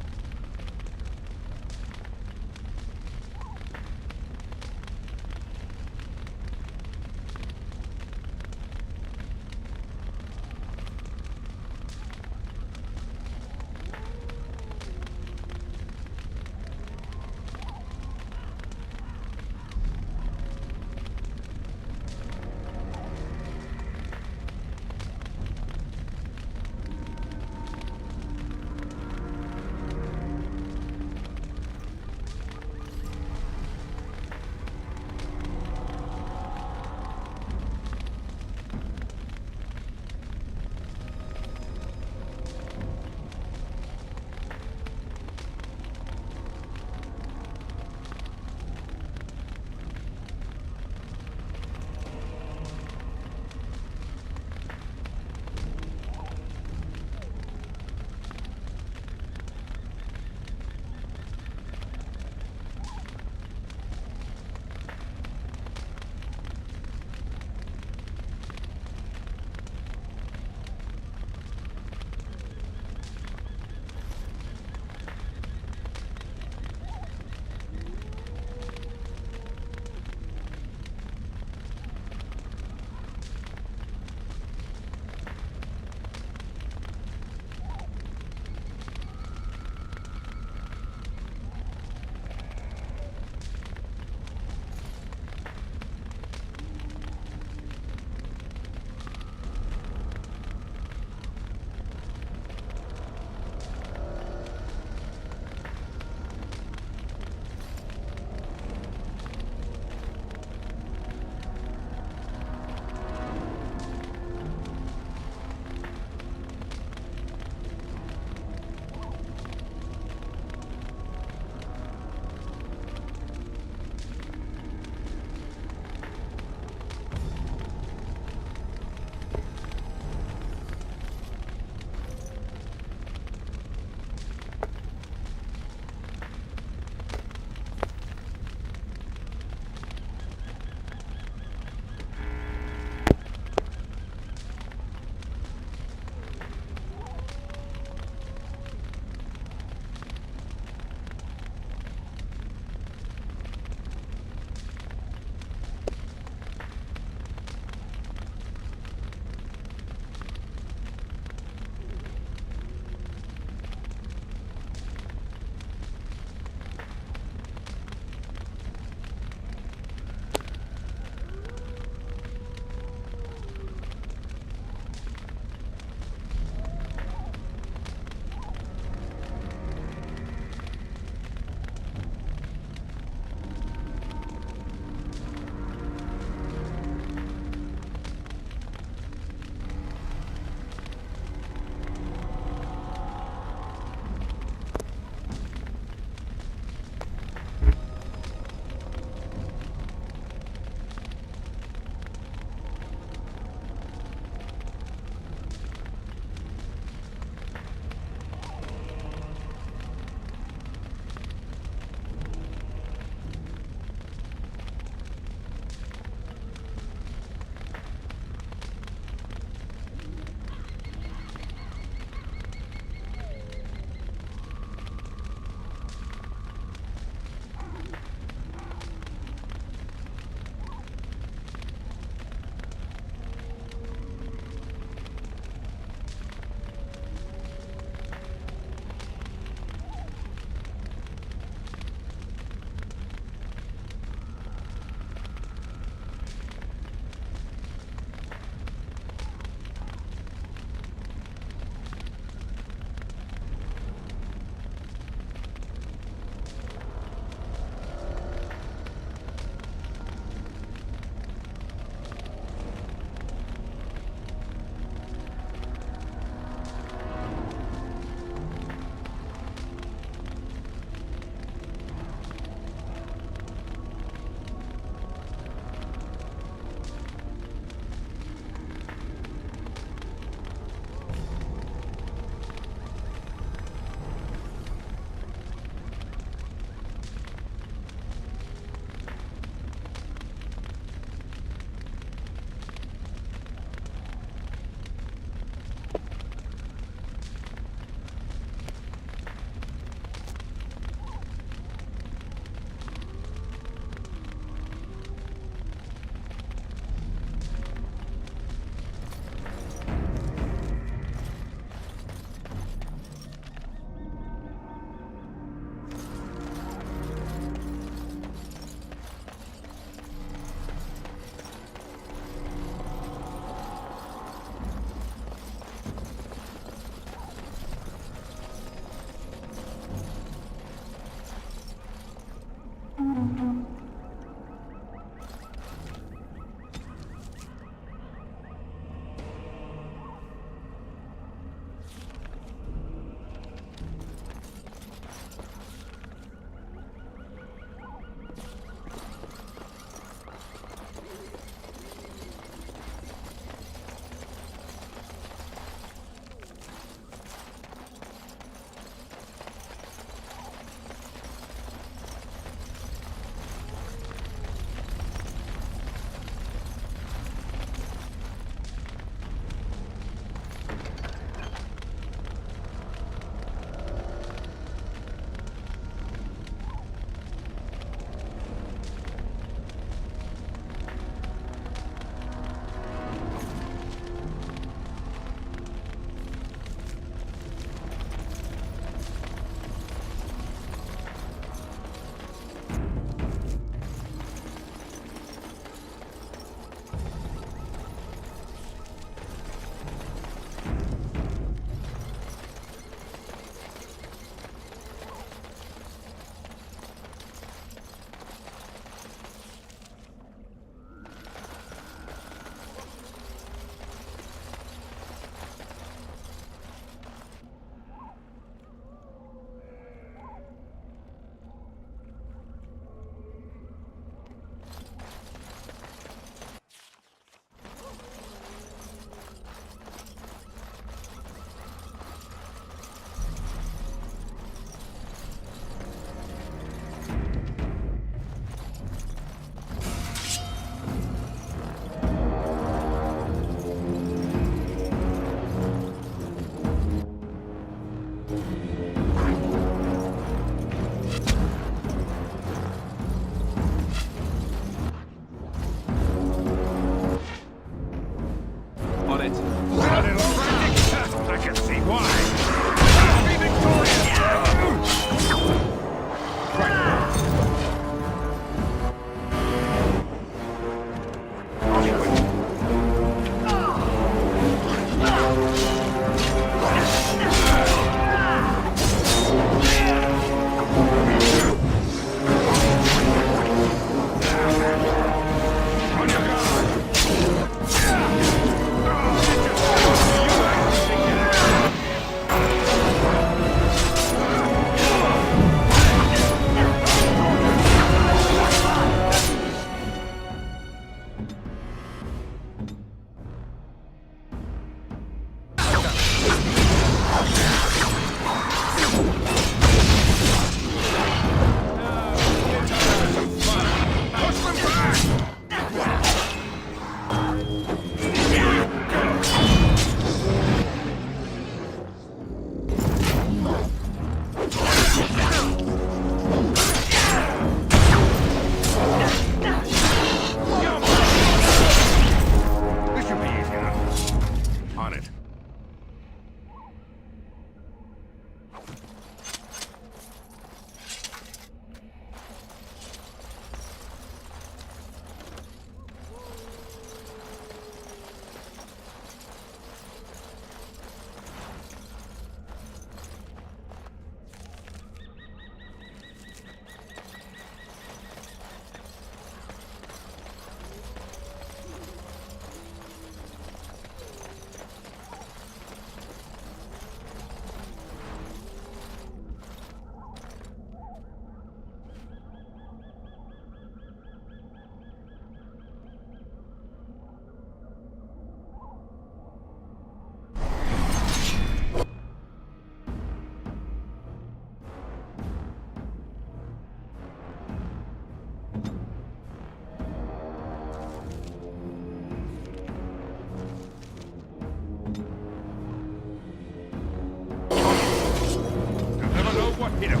hit him.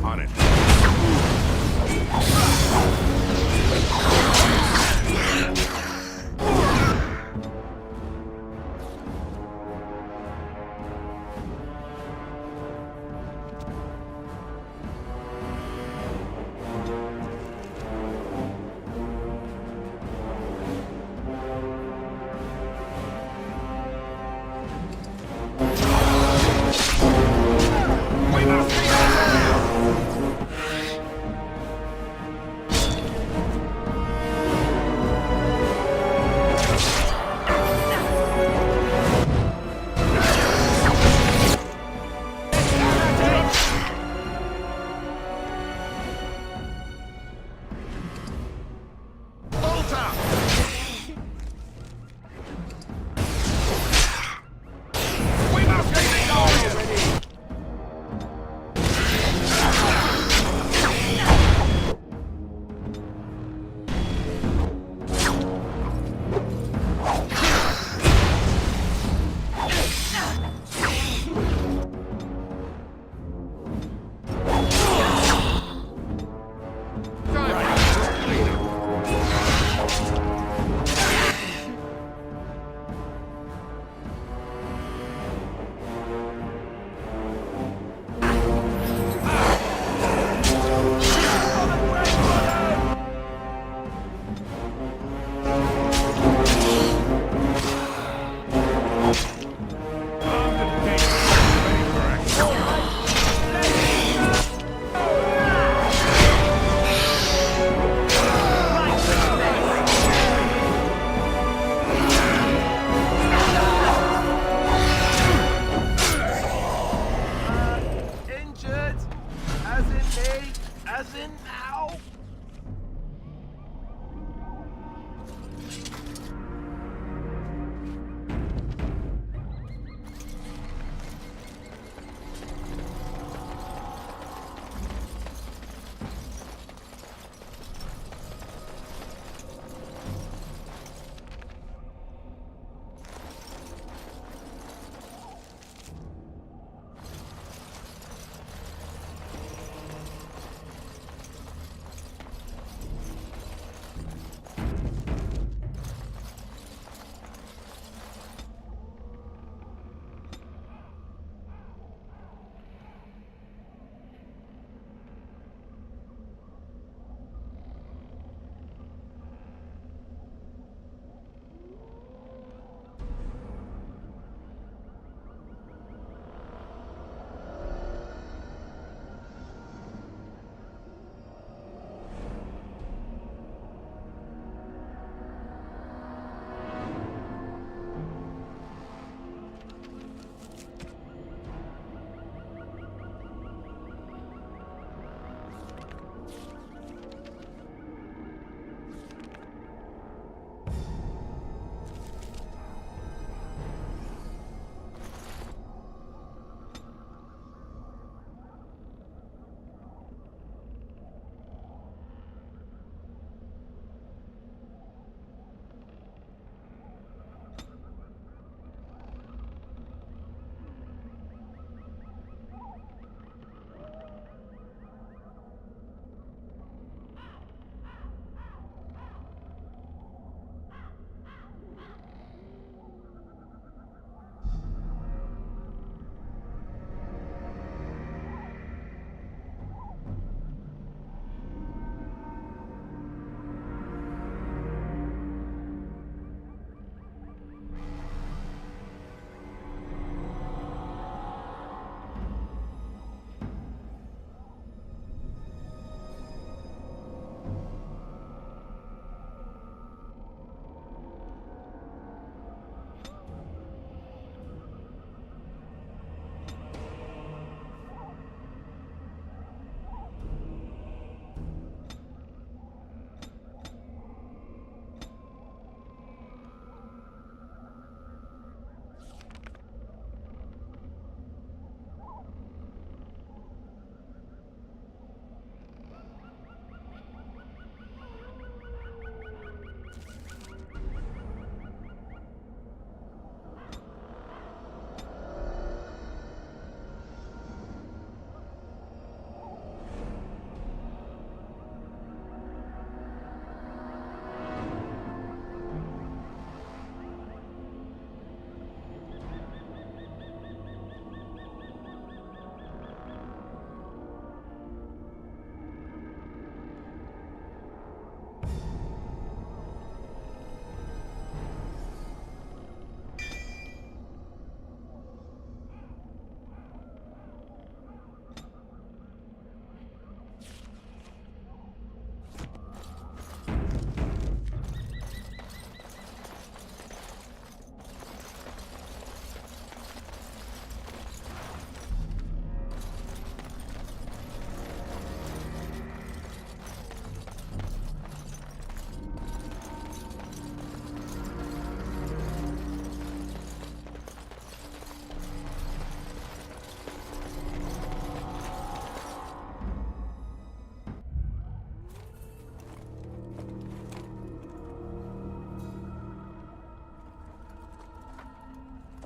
On it.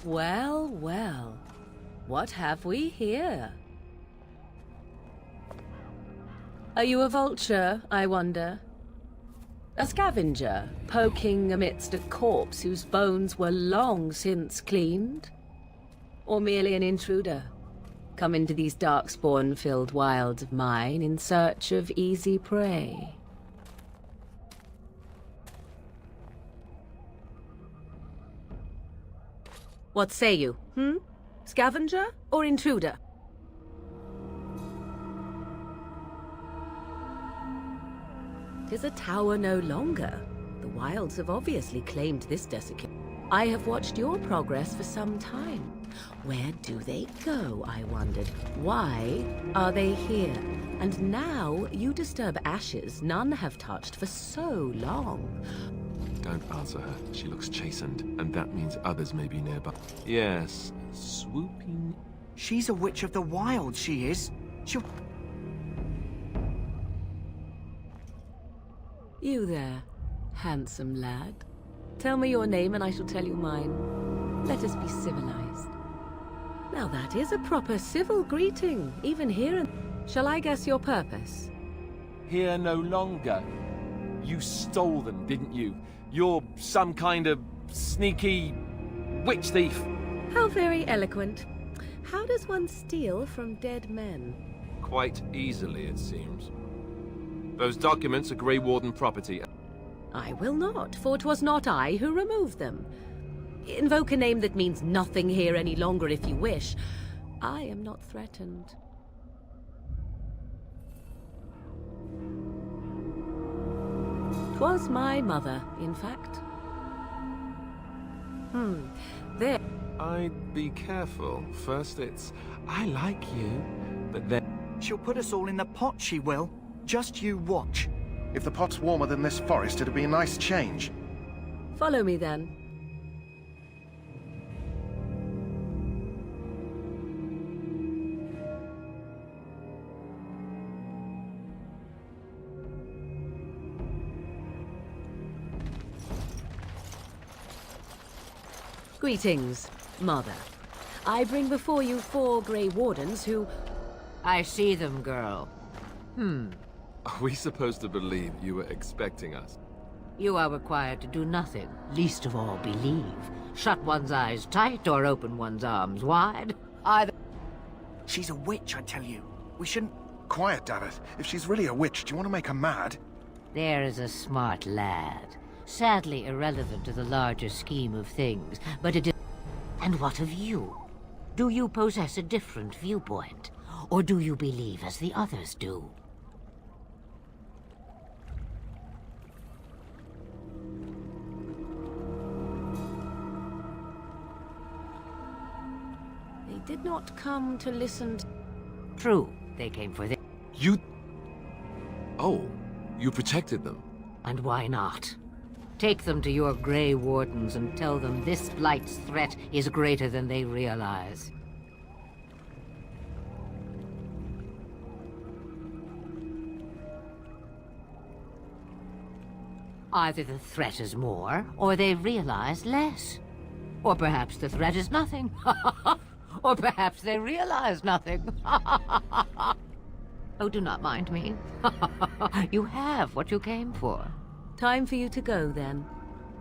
Well, well. What have we here? Are you a vulture, I wonder? A scavenger, poking amidst a corpse whose bones were long since cleaned? Or merely an intruder, come into these darkspawn-filled wilds of mine in search of easy prey? What say you, Scavenger or intruder? Tis a tower no longer. The wilds have obviously claimed this desiccation. I have watched your progress for some time. Where do they go, I wondered? Why are they here? And now you disturb ashes none have touched for so long. Don't answer her. She looks chastened, and that means others may be nearby. Yes, swooping... She's a witch of the wild, she is. She'll... You there, handsome lad. Tell me your name and I shall tell you mine. Let us be civilized. Now that is a proper civil greeting, even here in... Shall I guess your purpose? Here no longer. You stole them, didn't you? You're some kind of sneaky witch thief. How very eloquent. How does one steal from dead men? Quite easily, it seems. Those documents are Grey Warden property. I will not, for 'twas not I who removed them. Invoke a name that means nothing here any longer if you wish. I am not threatened. 'Twas my mother, in fact. There. I'd be careful. First it's, I like you, but then... She'll put us all in the pot, she will. Just you watch. If the pot's warmer than this forest, it'd be a nice change. Follow me then. Greetings, Mother. I bring before you 4 Grey Wardens who... I see them, girl. Are we supposed to believe you were expecting us? You are required to do nothing, least of all believe. Shut one's eyes tight or open one's arms wide. Either... She's a witch, I tell you. We shouldn't... Quiet, Davith. If she's really a witch, do you want to make her mad? There is a smart lad. Sadly irrelevant to the larger scheme of things, but it is... And what of you? Do you possess a different viewpoint? Or do you believe as the others do? They did not come to listen to... True, they came for this. You... Oh, you protected them. And why not? Take them to your Grey Wardens and tell them this Blight's threat is greater than they realize. Either the threat is more, or they realize less. Or perhaps the threat is nothing. Or perhaps they realize nothing. Oh, do not mind me. You have what you came for. Time for you to go, then.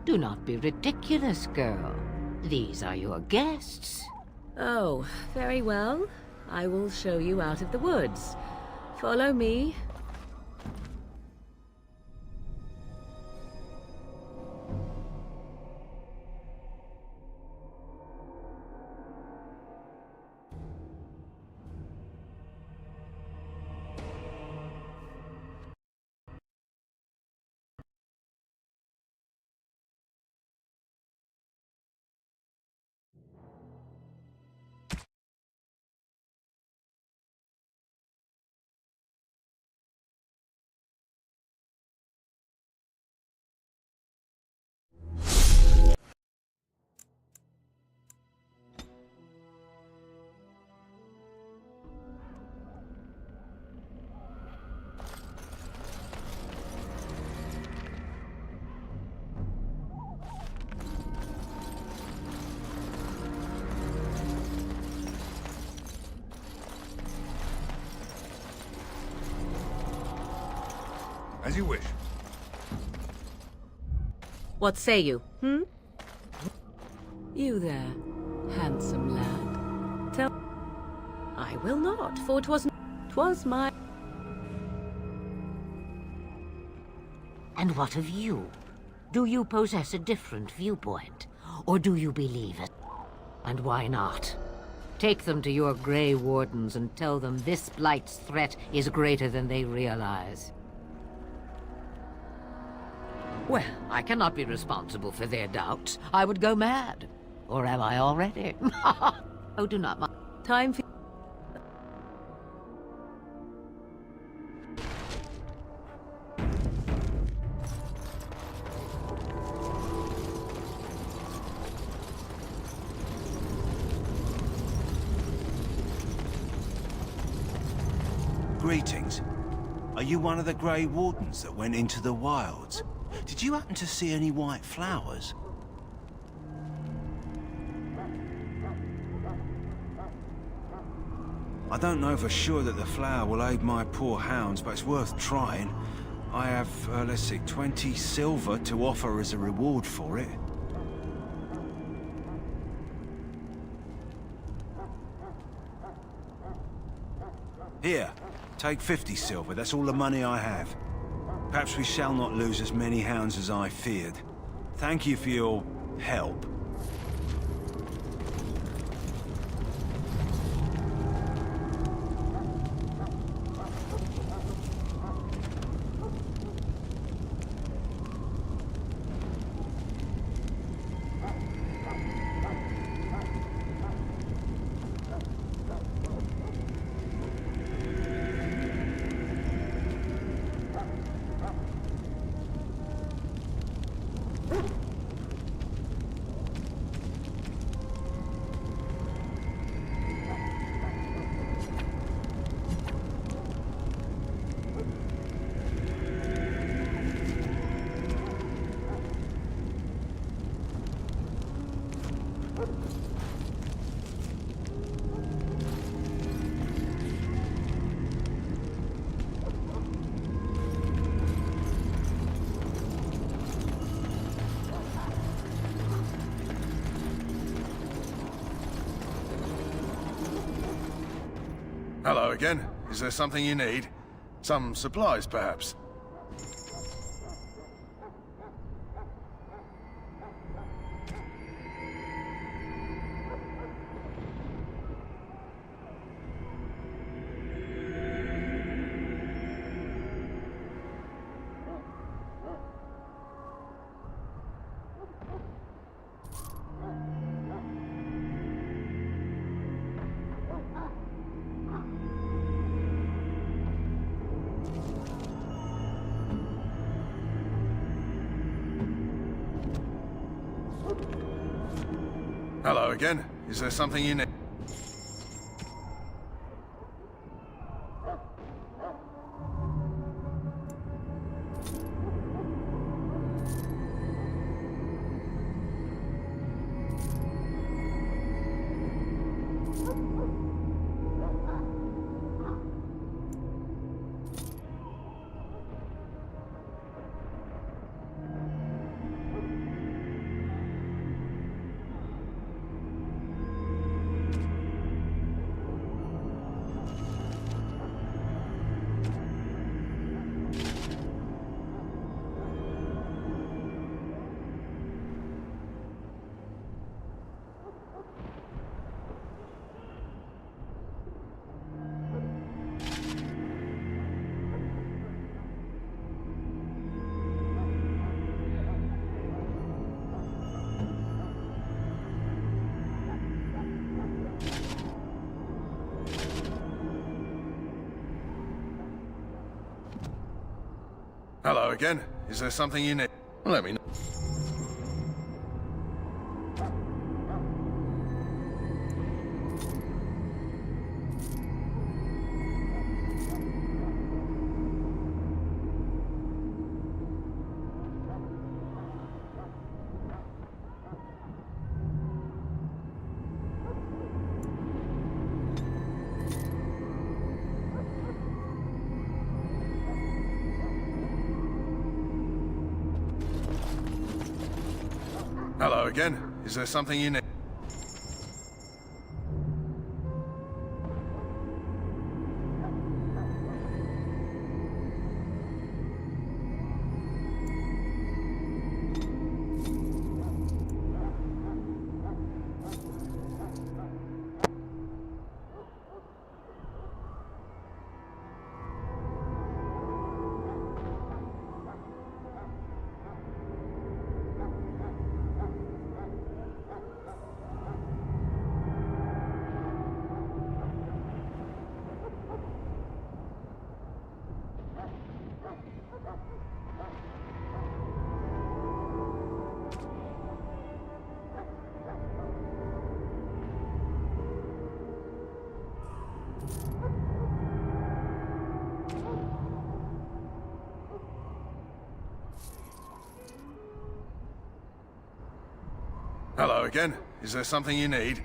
Do not be ridiculous, girl. These are your guests. Oh, very well. I will show you out of the woods. Follow me. As you wish. What say you? You there, handsome lad. Tell... I will not, for 'twas my... And what of you? Do you possess a different viewpoint? Or do you believe it? And why not? Take them to your Grey Wardens and tell them this Blight's threat is greater than they realize. Well, I cannot be responsible for their doubts. I would go mad. Or am I already? Oh, do not mind. Time for... Greetings. Are you one of the Grey Wardens that went into the wilds? Did you happen to see any white flowers? I don't know for sure that the flower will aid my poor hounds, but it's worth trying. I have, let's see, 20 silver to offer as a reward for it. Here, take 50 silver. That's all the money I have. Perhaps we shall not lose as many hounds as I feared. Thank you for your help. Hello again. Is there something you need? Some supplies, perhaps? Hello again. Is there something you need? Hello again. Is there something you need? Let me know. again. Is there something you need? Hello again. Is there something you need?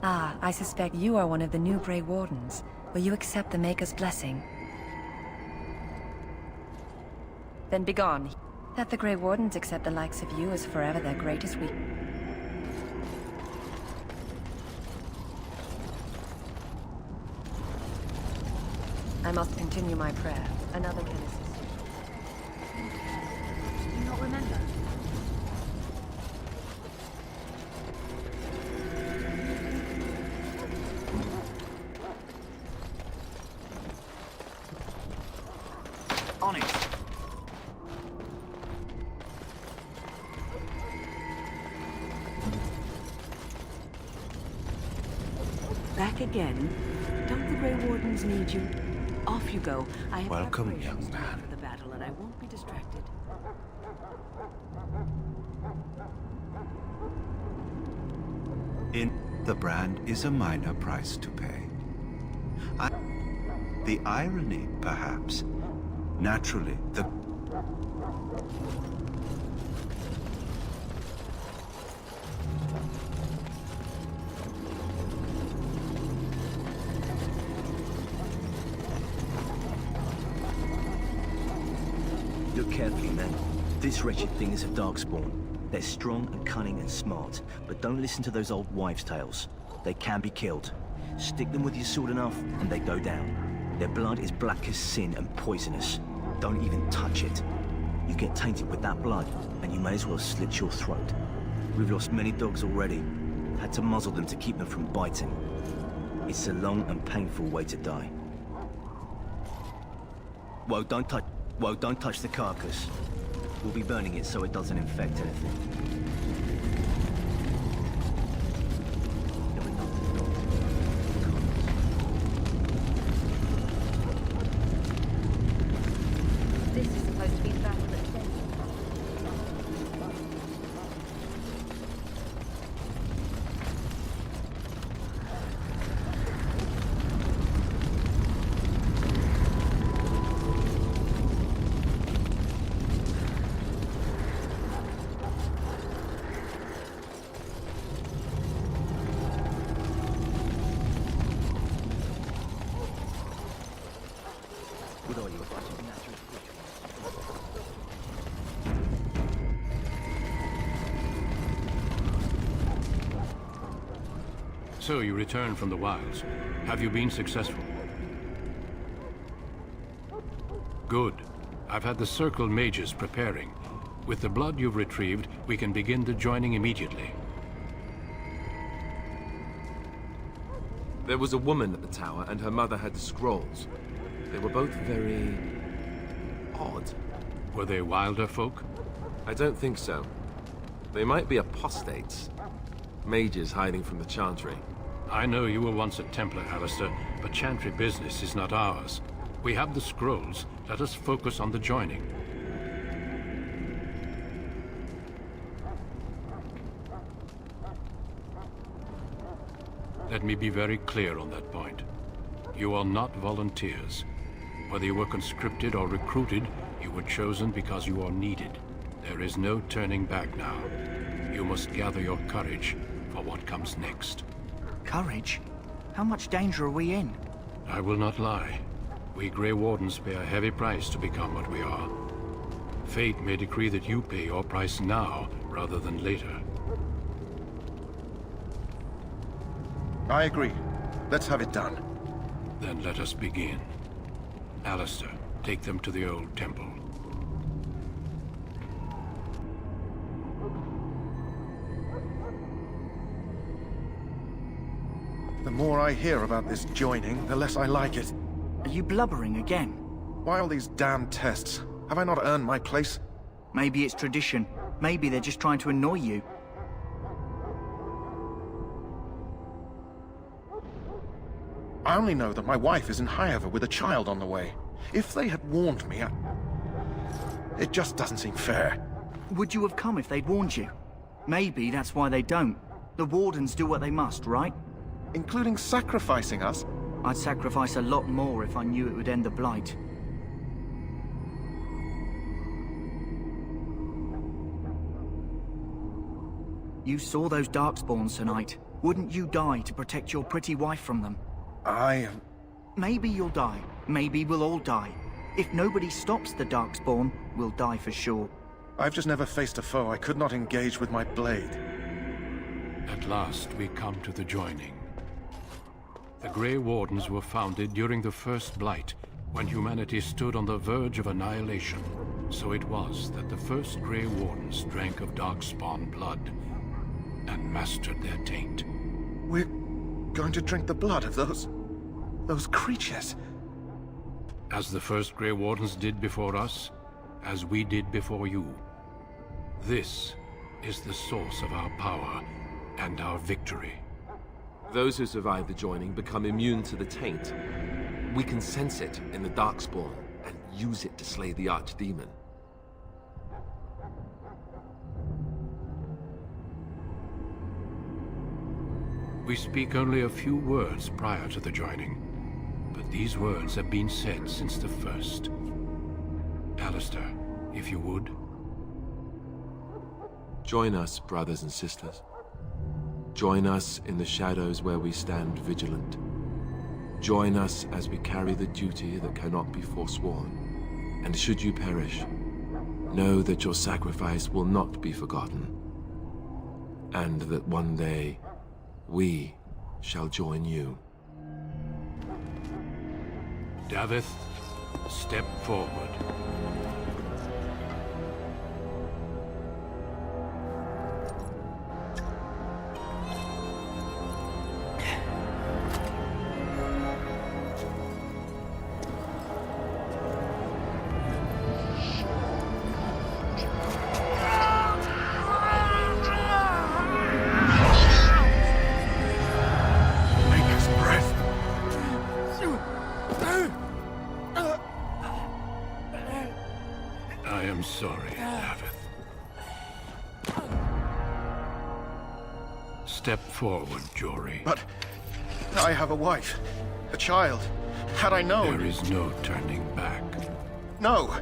Ah, I suspect you are one of the new Grey Wardens. Will you accept the Maker's blessing? Then begone. That the Grey Wardens accept the likes of you is forever their greatest weak. I must continue my prayer. Another can assist you. Do you not remember? On it. Back again? Don't the Grey Wardens need you? Off you go. I have Welcome, preparations young to make man. for the battle, and I won't be distracted. The brand is a minor price to pay. The irony, perhaps. Naturally, the... Look carefully, men. This wretched thing is a darkspawn. They're strong and cunning and smart, but don't listen to those old wives' tales. They can be killed. Stick them with your sword enough, and they go down. Their blood is black as sin and poisonous. Don't even touch it. You get tainted with that blood, and you may as well slit your throat. We've lost many dogs already. Had to muzzle them to keep them from biting. It's a long and painful way to die. Whoa, don't touch the carcass. We'll be burning it so it doesn't infect anything. This is supposed to be the battle that ends. So you returned from the wilds. Have you been successful? Good. I've had the Circle mages preparing. With the blood you've retrieved, we can begin the joining immediately. There was a woman at the tower, and her mother had the scrolls. They were both very... odd. Were they wilder folk? I don't think so. They might be apostates. Mages hiding from the Chantry. I know you were once a Templar, Alistair, but Chantry business is not ours. We have the scrolls. Let us focus on the joining. Let me be very clear on that point. You are not volunteers. Whether you were conscripted or recruited, you were chosen because you are needed. There is no turning back now. You must gather your courage for what comes next. Courage? How much danger are we in? I will not lie. We Grey Wardens pay a heavy price to become what we are. Fate may decree that you pay your price now, rather than later. I agree. Let's have it done. Then let us begin. Alistair, take them to the old temple. The more I hear about this joining, the less I like it. Are you blubbering again? Why all these damn tests? Have I not earned my place? Maybe it's tradition. Maybe they're just trying to annoy you. I only know that my wife is in Highover with a child on the way. If they had warned me, it just doesn't seem fair. Would you have come if they'd warned you? Maybe that's why they don't. The Wardens do what they must, right? Including sacrificing us? I'd sacrifice a lot more if I knew it would end the Blight. You saw those Darkspawns tonight. Wouldn't you die to protect your pretty wife from them? Maybe you'll die. Maybe we'll all die. If nobody stops the Darkspawn, we'll die for sure. I've just never faced a foe I could not engage with my blade. At last, we come to the joining. The Grey Wardens were founded during the First Blight, when humanity stood on the verge of annihilation. So it was that the first Grey Wardens drank of Darkspawn blood and mastered their taint. We're going to drink the blood of those creatures. As the first Grey Wardens did before us, as we did before you. This is the source of our power and our victory. Those who survive the joining become immune to the taint. We can sense it in the Darkspawn and use it to slay the Archdemon. We speak only a few words prior to the joining, but these words have been said since the first. Alistair, if you would. Join us, brothers and sisters. Join us in the shadows where we stand vigilant. Join us as we carry the duty that cannot be forsworn. And should you perish, know that your sacrifice will not be forgotten. And that one day, we shall join you. Davith, step forward. I am sorry, Davith. Step forward, Jory. But I have a wife, a child. Had I known... There is no turning back. No!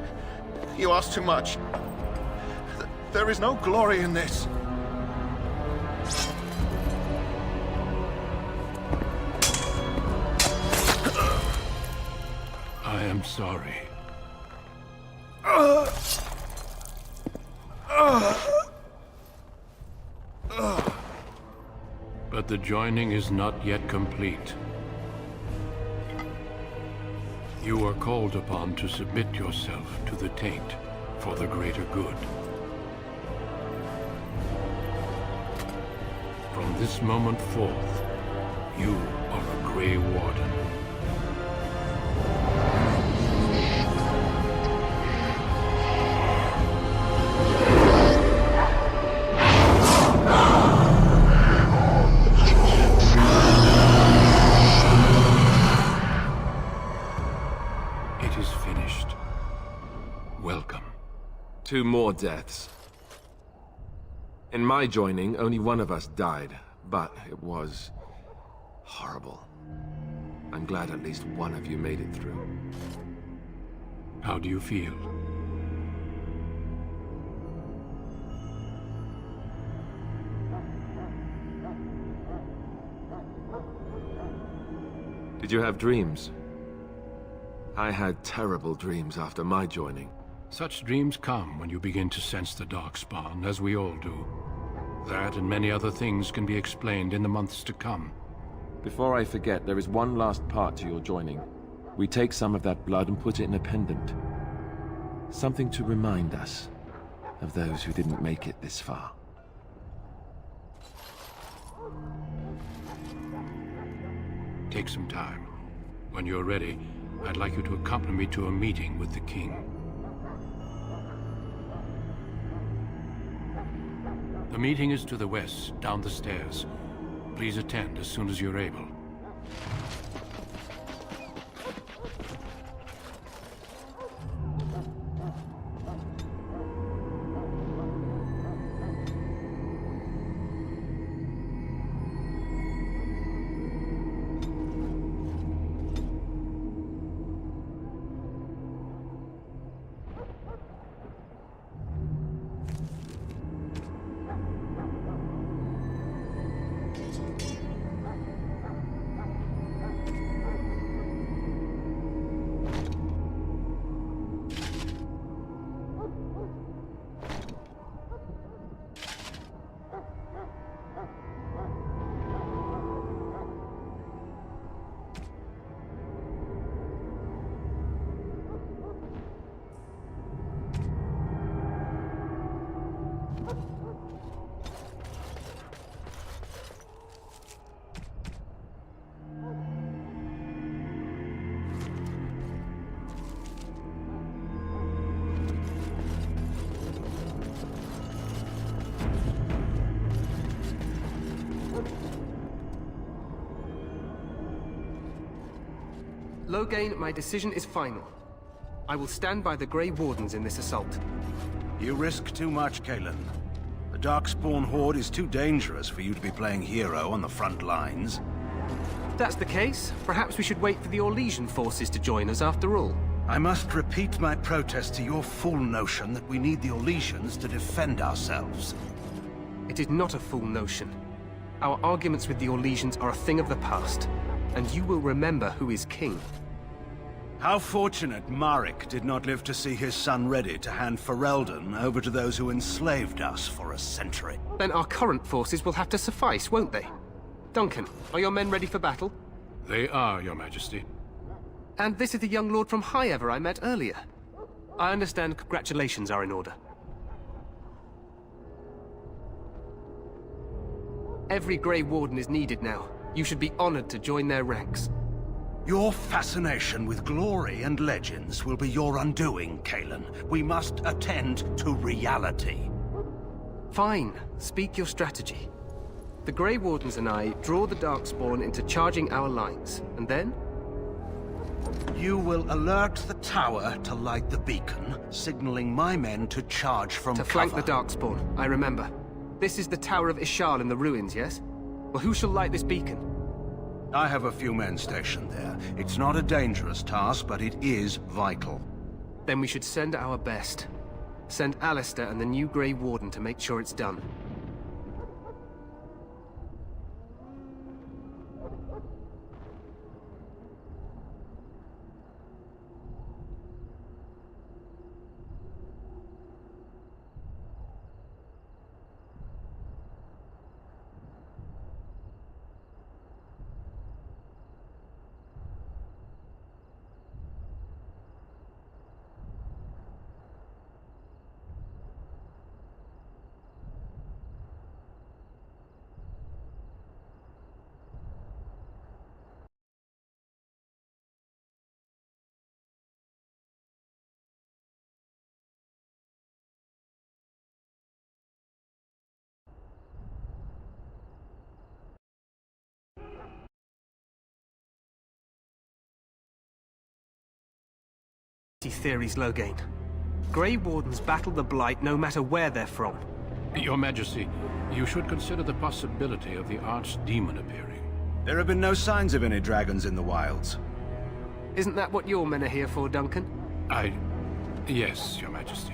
You ask too much. There is no glory in this. I am sorry. But The joining is not yet complete. You are called upon to submit yourself to the taint for the greater good. From this moment forth, you are a Grey Warden. It is finished. Welcome. 2 more deaths. In my joining, only one of us died, but it was horrible. I'm glad at least one of you made it through. How do you feel? Did you have dreams? I had terrible dreams after my joining. Such dreams come when you begin to sense the Darkspawn, as we all do. That and many other things can be explained in the months to come. Before I forget, there is one last part to your joining. We take some of that blood and put it in a pendant. Something to remind us of those who didn't make it this far. Take some time. When you're ready, I'd like you to accompany me to a meeting with the king. The meeting is to the west, down the stairs. Please attend as soon as you're able. Lothen, my decision is final. I will stand by the Grey Wardens in this assault. You risk too much, Kalen. The Darkspawn Horde is too dangerous for you to be playing hero on the front lines. If that's the case, perhaps we should wait for the Orlesian forces to join us after all. I must repeat my protest to your fool notion that we need the Orlesians to defend ourselves. It is not a fool notion. Our arguments with the Orlesians are a thing of the past, and you will remember who is king. How fortunate Marek did not live to see his son ready to hand Ferelden over to those who enslaved us for a century. Then our current forces will have to suffice, won't they? Duncan, are your men ready for battle? They are, Your Majesty. And this is the young lord from High Ever I met earlier. I understand congratulations are in order. Every Grey Warden is needed now. You should be honored to join their ranks. Your fascination with glory and legends will be your undoing, Kalen. We must attend to reality. Fine. Speak your strategy. The Grey Wardens and I draw the Darkspawn into charging our lines, and then? You will alert the tower to light the beacon, signaling my men to charge from cover. To flank the Darkspawn, I remember. This is the Tower of Ishal in the ruins, yes? Well, who shall light this beacon? I have a few men stationed there. It's not a dangerous task, but it is vital. Then we should send our best. Send Alistair and the new Grey Warden to make sure it's done. theories, Lothen. Grey Wardens battle the Blight no matter where they're from. Your Majesty, you should consider the possibility of the archdemon appearing. There have been no signs of any dragons in the wilds. Isn't that what your men are here for, Duncan? Yes, Your Majesty.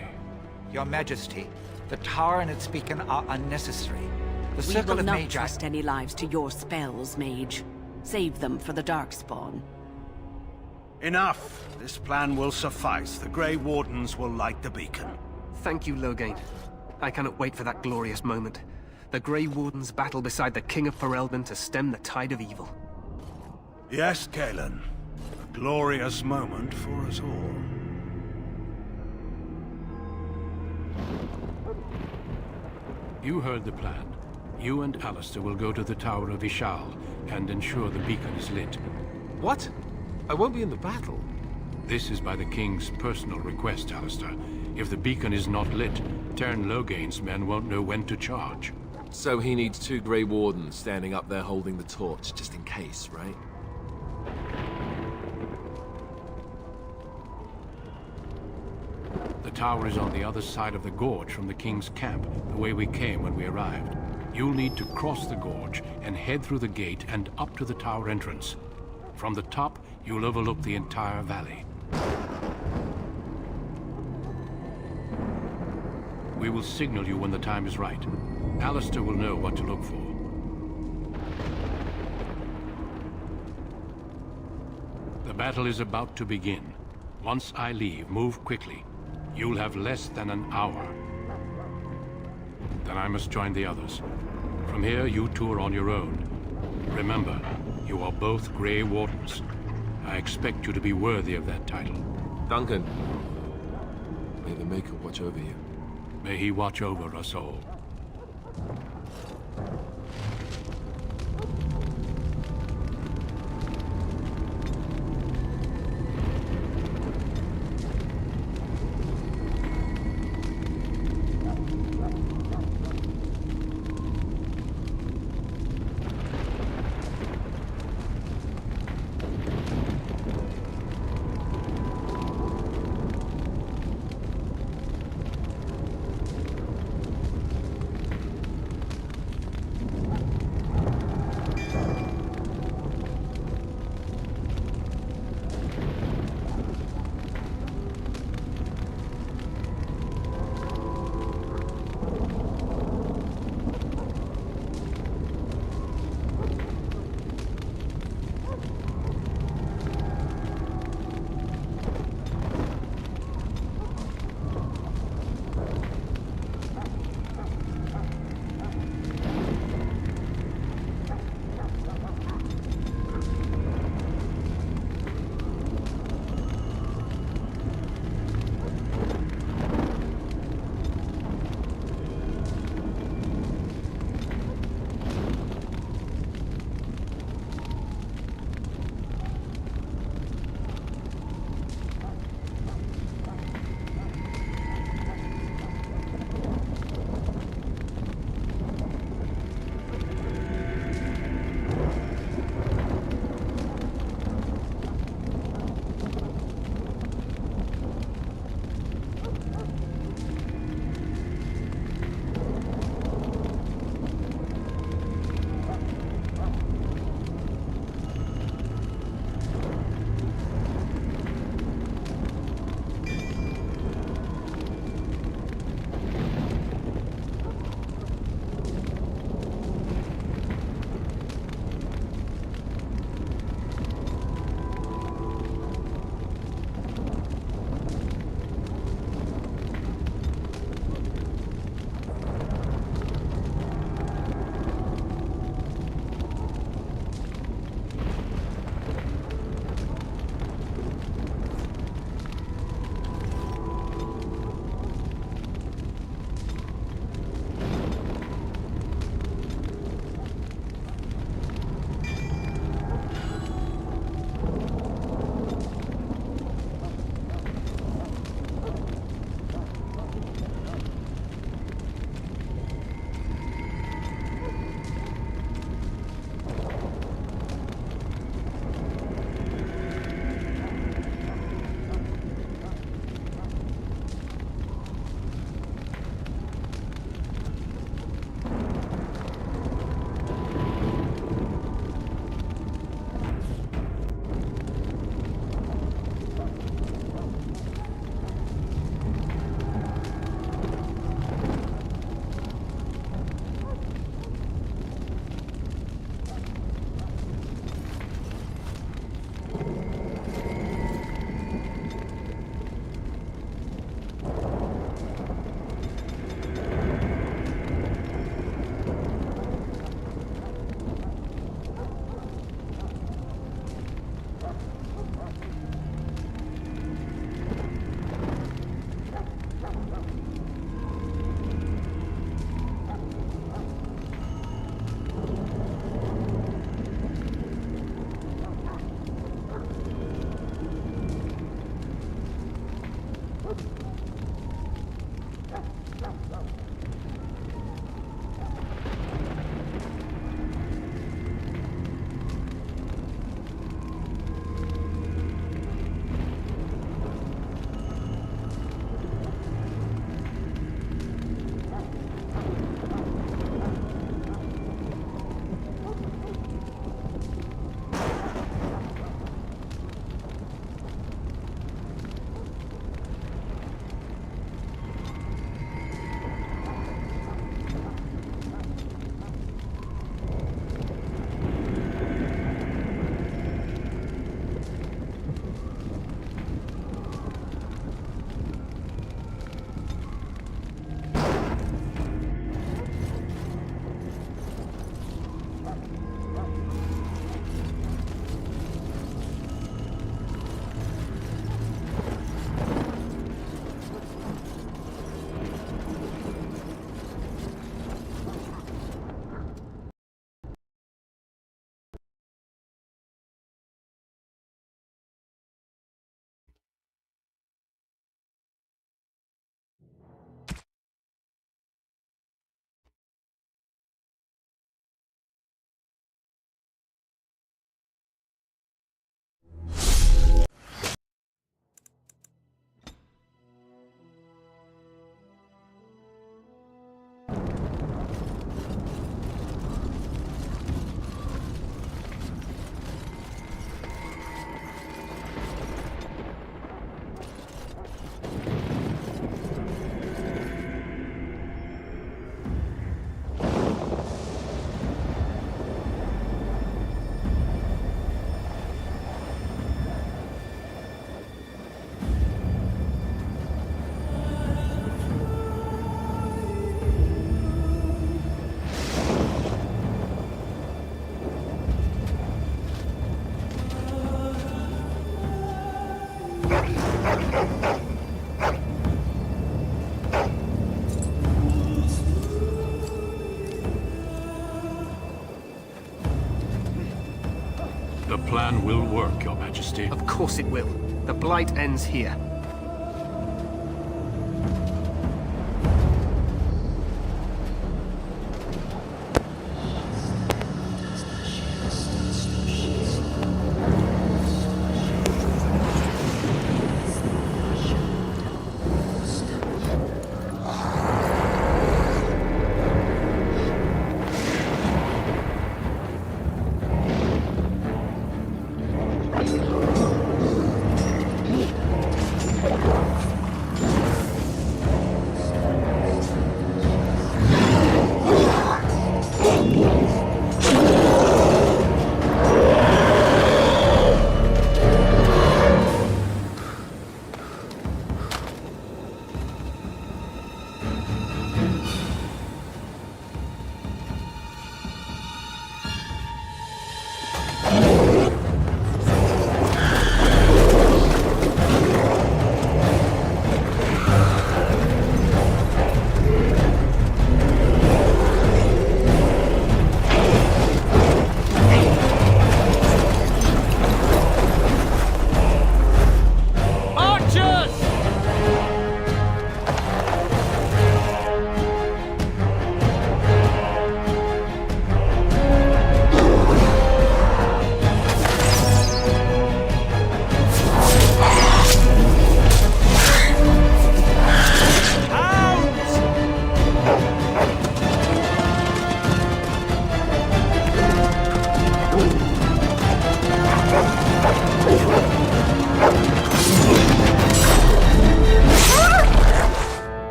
Your Majesty, the tower and its beacon are unnecessary. The We circle will of not Magi... trust any lives to your spells, mage. Save them for the Darkspawn. Enough! This plan will suffice. The Grey Wardens will light the beacon. Thank you, Lothen. I cannot wait for that glorious moment. The Grey Wardens battle beside the King of Ferelden to stem the tide of evil. Yes, Galen. A glorious moment for us all. You heard the plan. You and Alistair will go to the Tower of Ishal and ensure the beacon is lit. What? I won't be in the battle. This is by the King's personal request, Alistair. If the beacon is not lit, Tern Loghain's men won't know when to charge. So he needs 2 Grey Wardens standing up there holding the torch, just in case, right? The tower is on the other side of the gorge from the King's camp, the way we came when we arrived. You'll need to cross the gorge and head through the gate and up to the tower entrance. From the top, you'll overlook the entire valley. We will signal you when the time is right. Alistair will know what to look for. The battle is about to begin. Once I leave, move quickly. You'll have less than an hour. Then I must join the others. From here, you two are on your own. Remember, you are both Grey Wardens. I expect you to be worthy of that title. Duncan, may the Maker watch over you. May he watch over us all. Majesty. Of course it will. The blight ends here.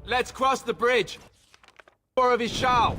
Let's cross the bridge. More of his shall.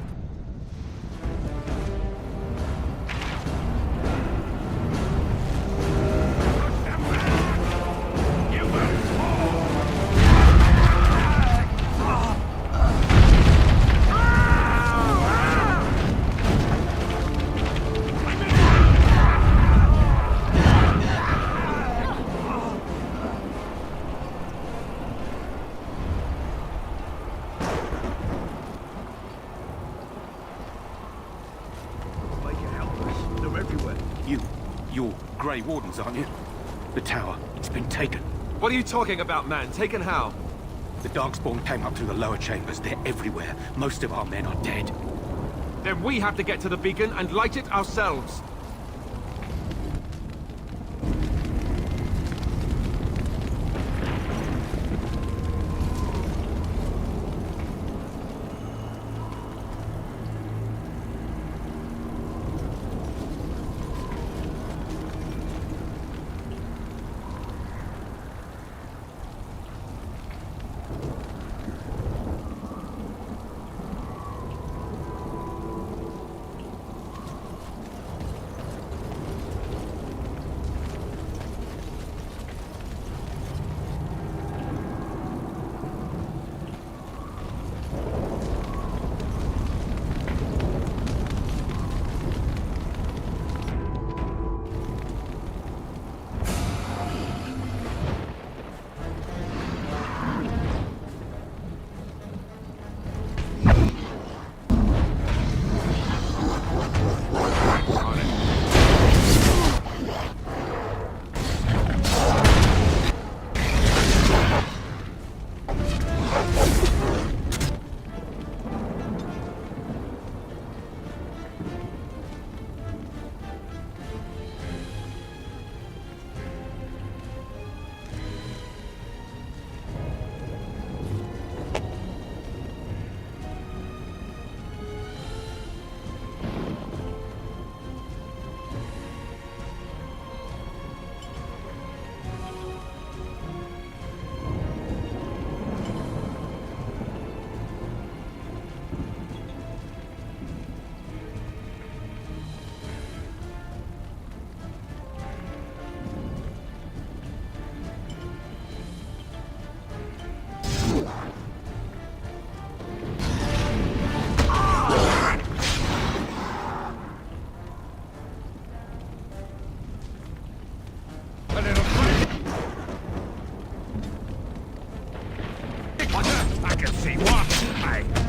You're Grey Wardens, aren't you? The tower, it's been taken. What are you talking about, man? Taken how? The Darkspawn came up through the lower chambers. They're everywhere. Most of our men are dead. Then we have to get to the beacon and light it ourselves. can see what, mate.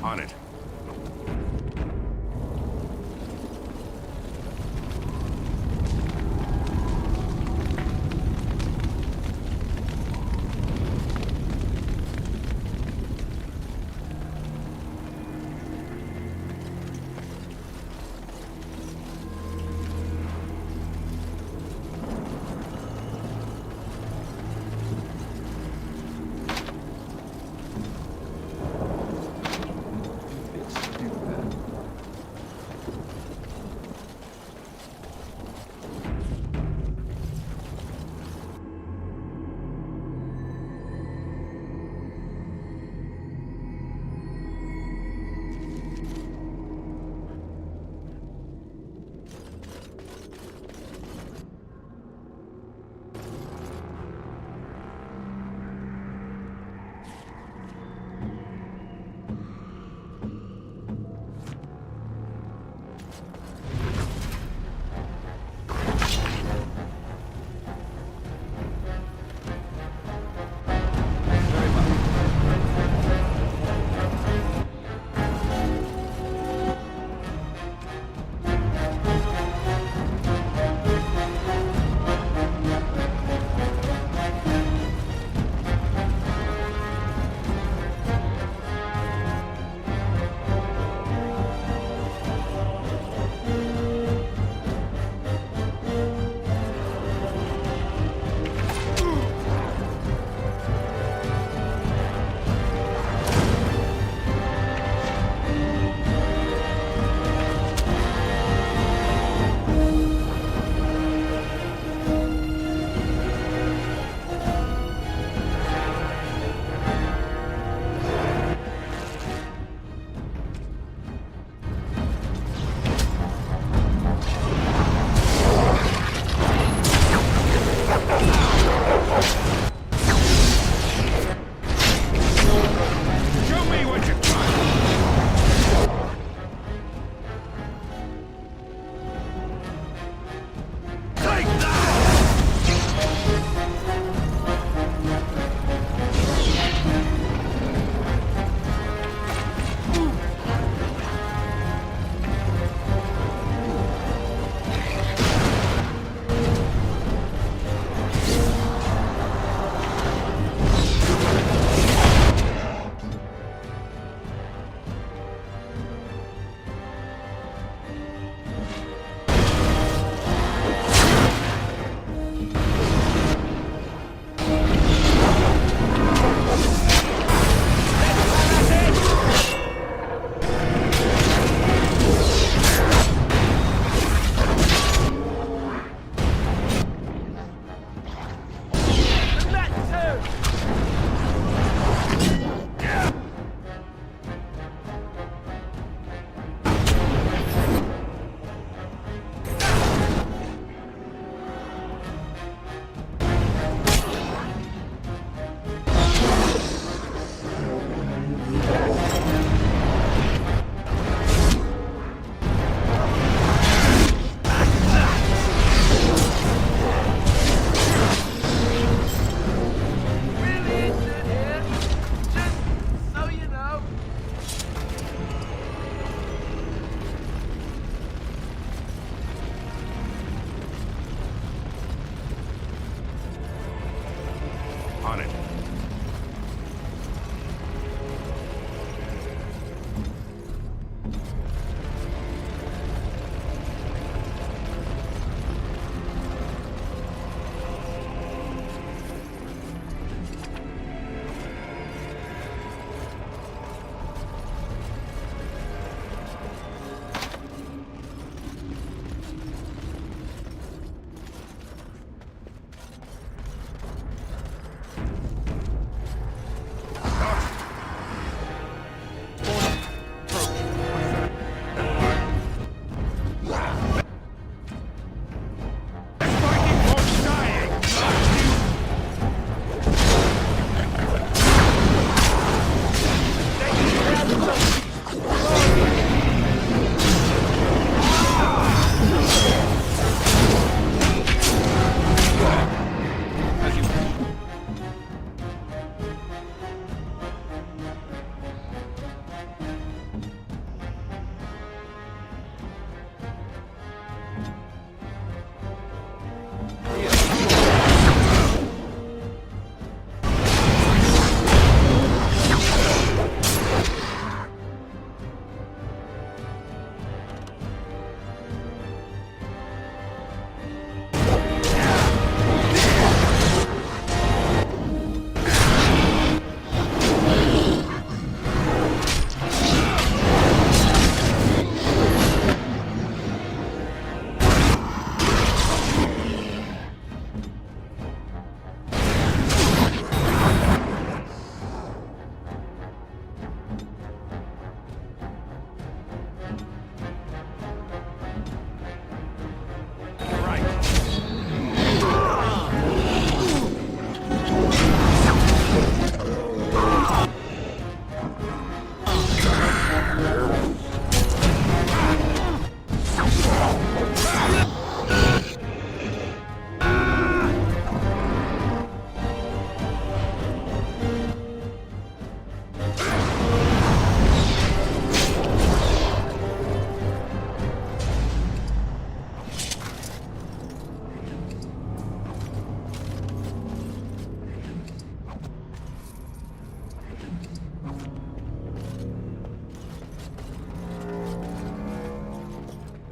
On it. Do this, do that.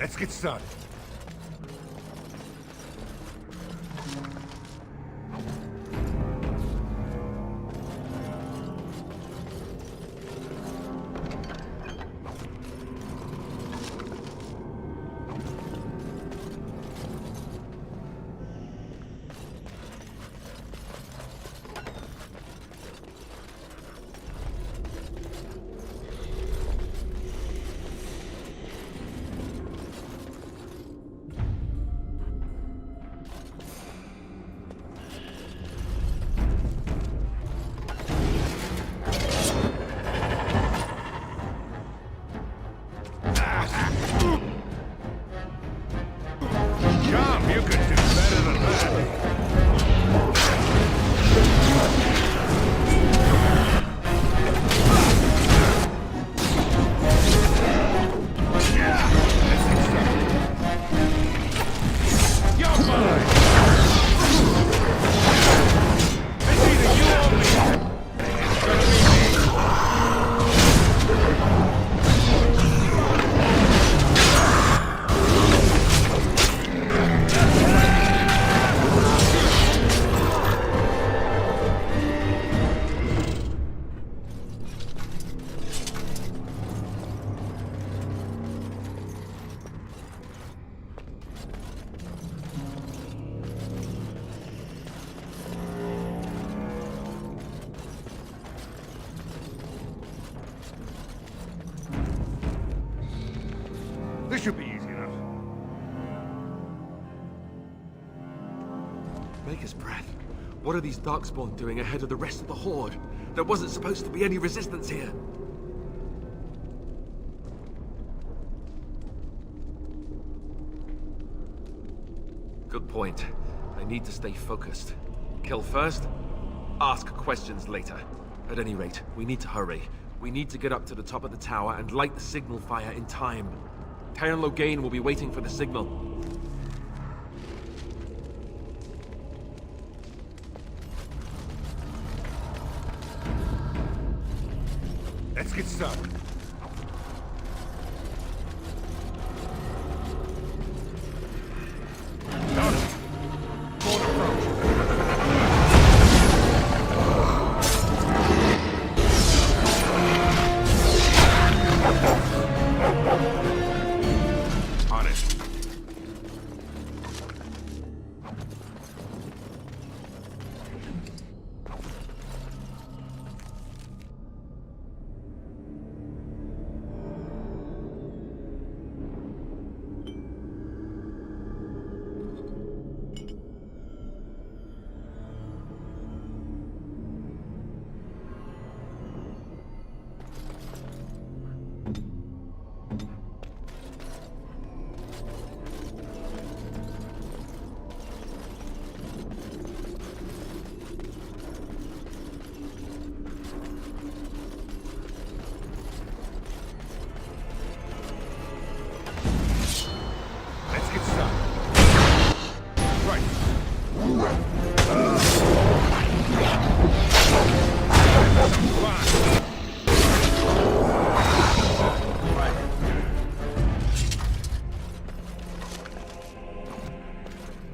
Let's get started. This should be easy enough. Maker's breath. What are these Darkspawn doing ahead of the rest of the Horde? There wasn't supposed to be any resistance here. Good point. I need to stay focused. Kill first, ask questions later. At any rate, we need to hurry. We need to get up to the top of the tower and light the signal fire in time. Tyron Loghain will be waiting for the signal. Let's get started.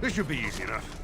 This should be easy enough.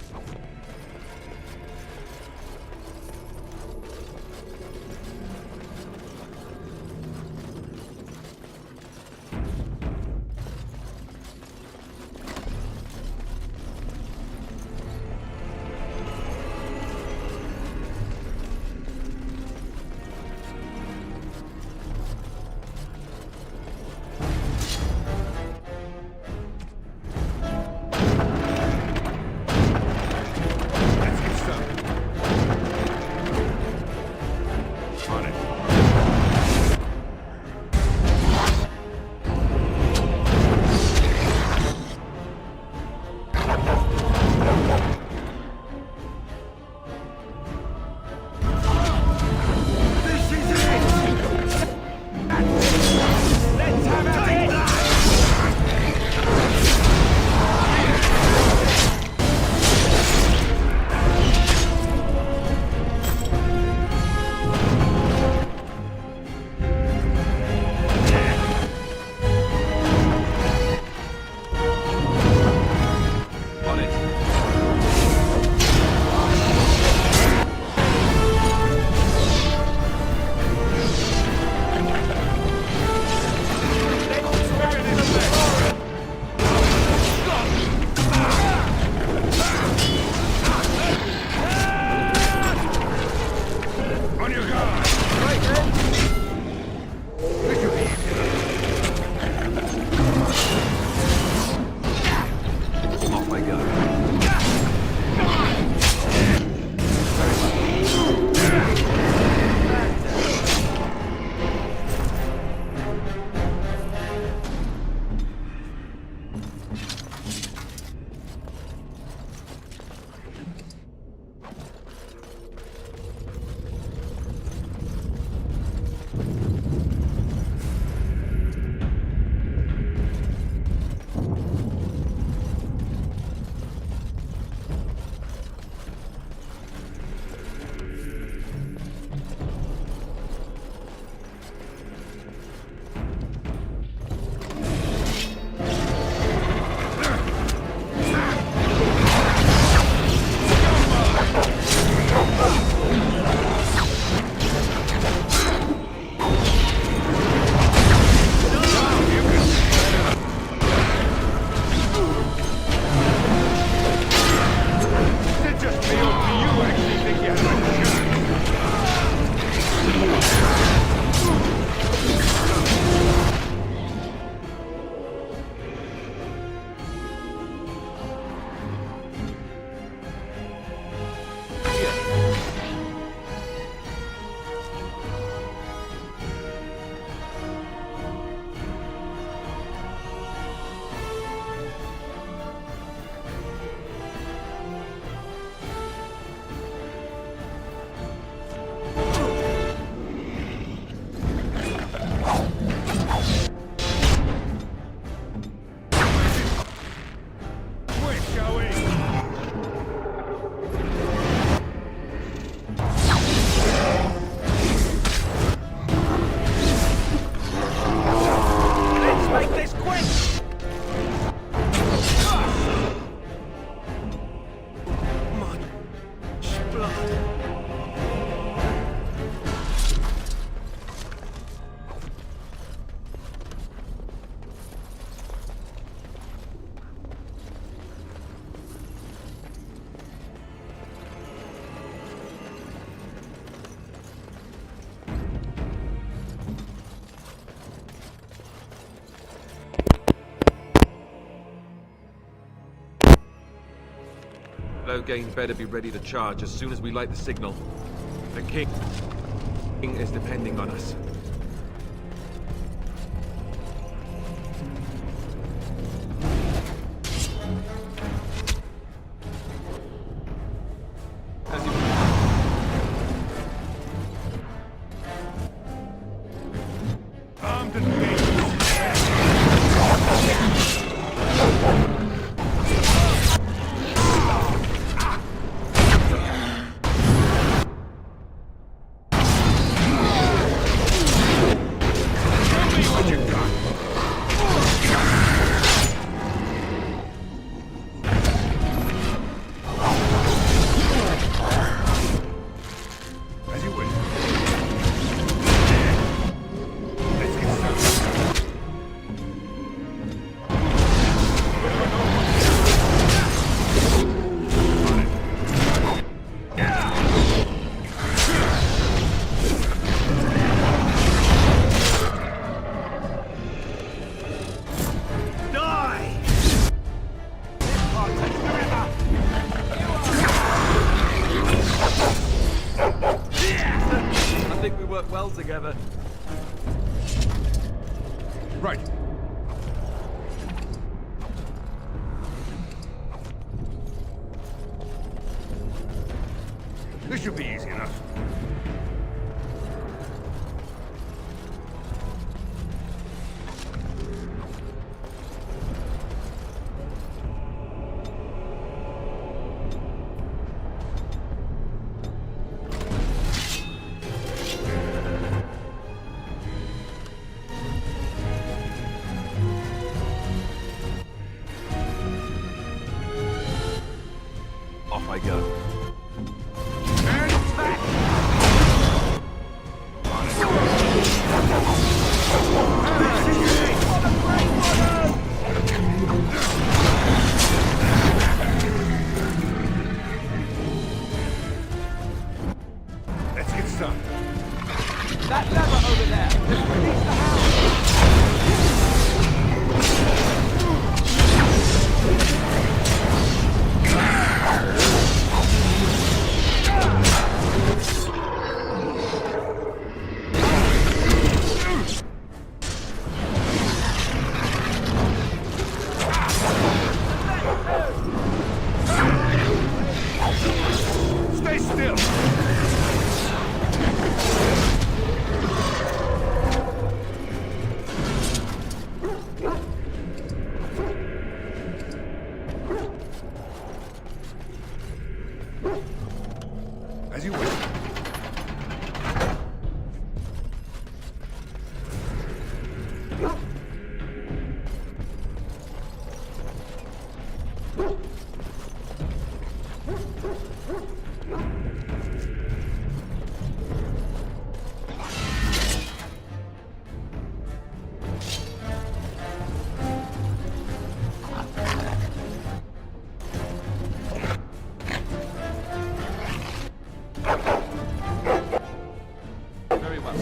Lothen better be ready to charge as soon as we light the signal. The king is depending on us. Together. Right. This should be easy enough. Off I go. Let's get started. That lever over there! Just release the hound! Stay still! As you wish. Very well.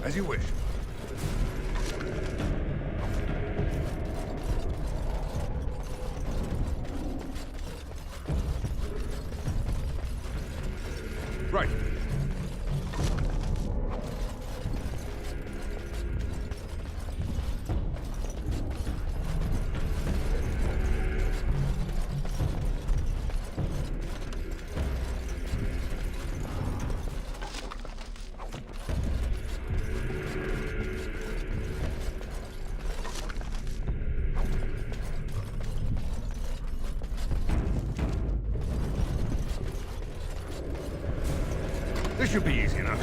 As you wish. Right. This should be easy enough.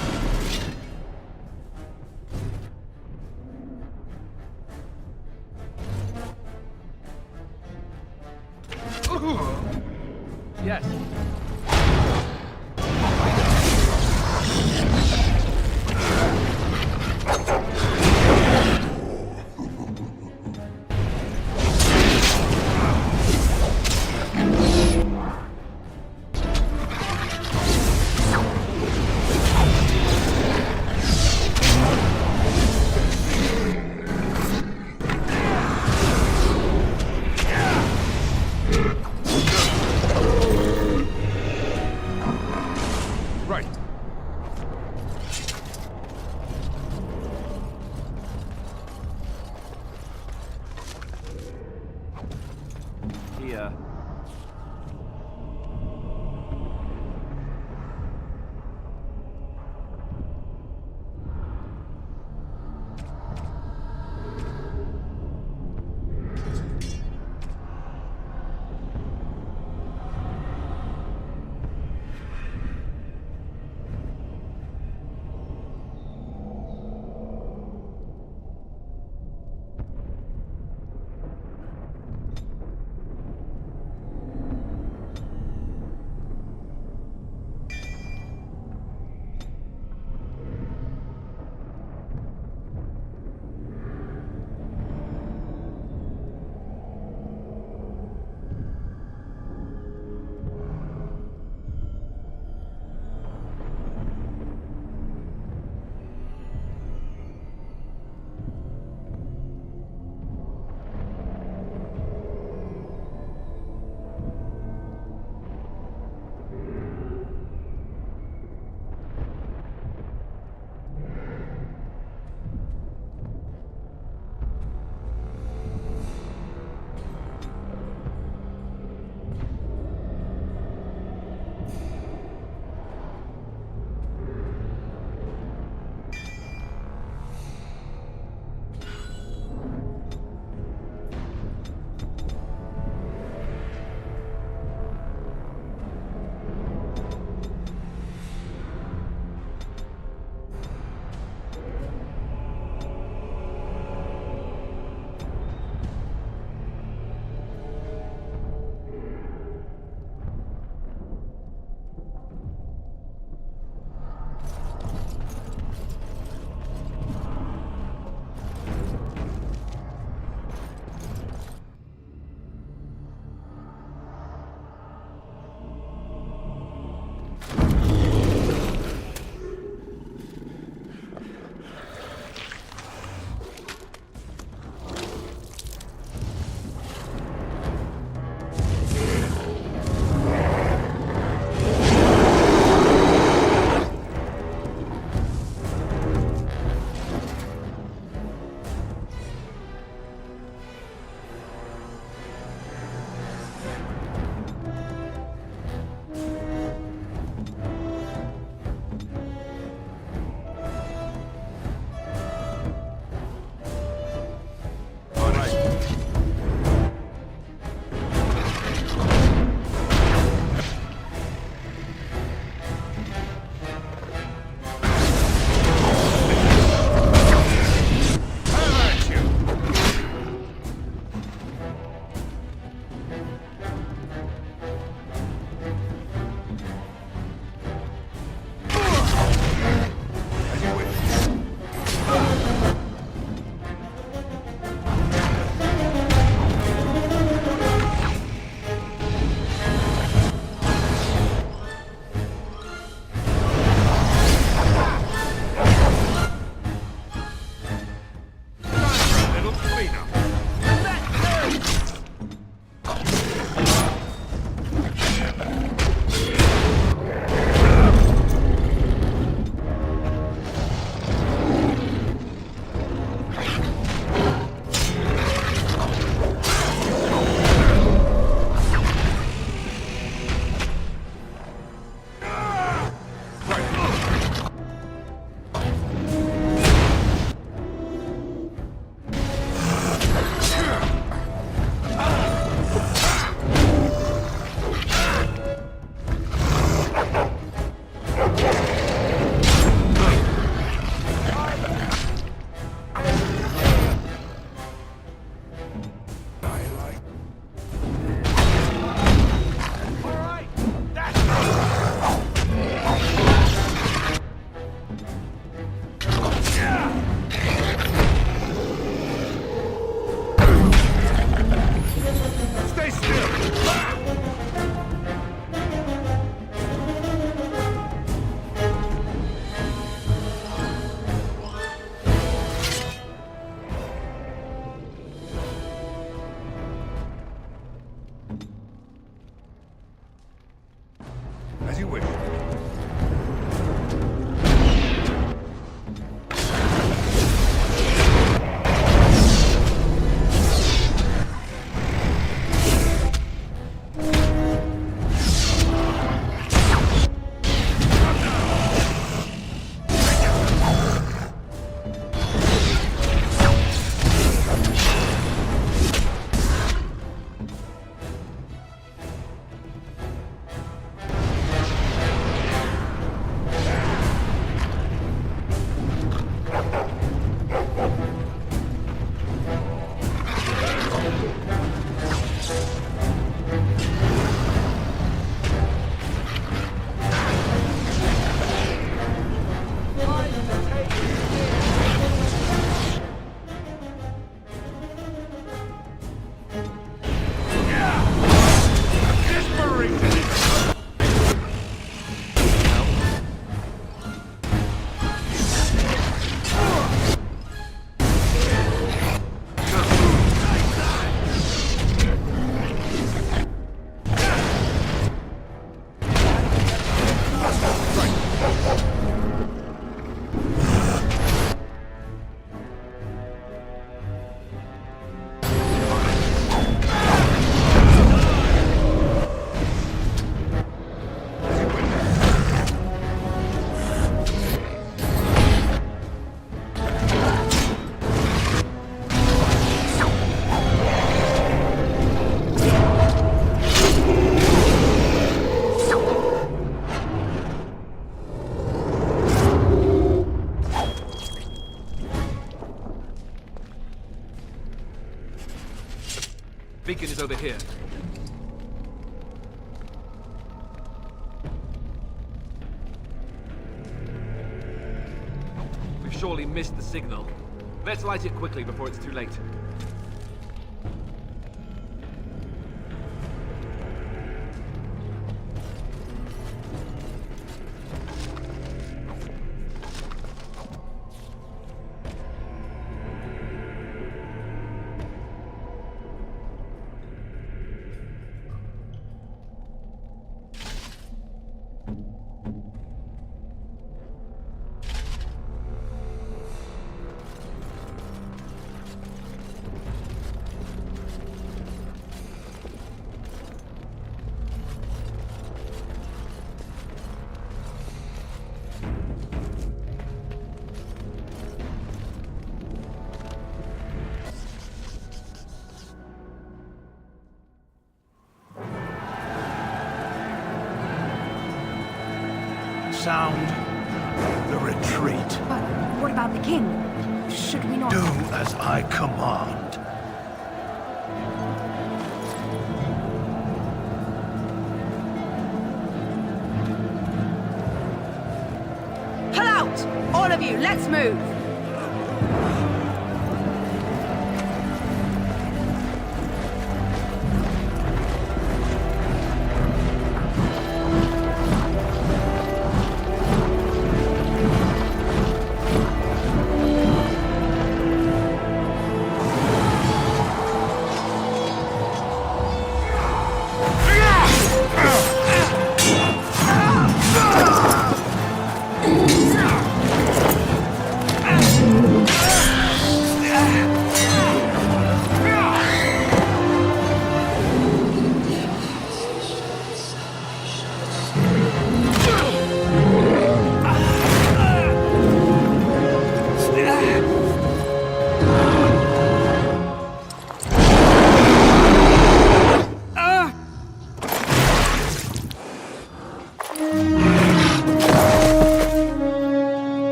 Yes. beacon is over here. We've surely missed the signal. Let's light it quickly before it's too late. Sound the retreat. But what about the king? Should we not... Do as I command. Pull out! All of you, let's move!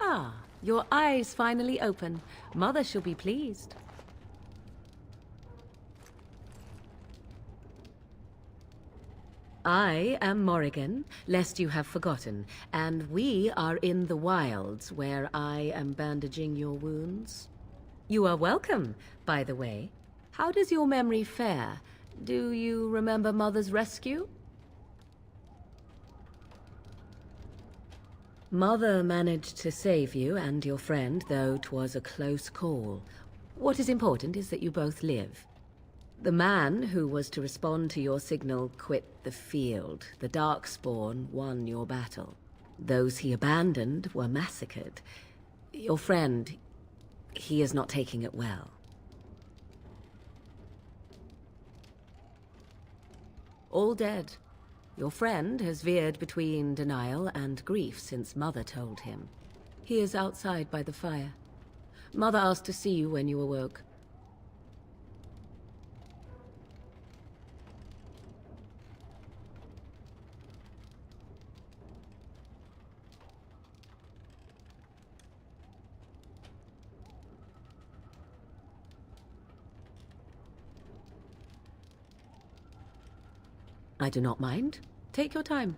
Ah, your eyes finally open. Mother shall be pleased. I am Morrigan, lest you have forgotten, and we are in the wilds where I am bandaging your wounds. You are welcome, by the way. How does your memory fare? Do you remember Mother's rescue? Mother managed to save you and your friend, though 'twas a close call. What is important is that you both live. The man who was to respond to your signal quit the field. The Darkspawn won your battle. Those he abandoned were massacred. Your friend, he is not taking it well. All dead. Your friend has veered between denial and grief since Mother told him. He is outside by the fire. Mother asked to see you when you awoke. I do not mind. Take your time.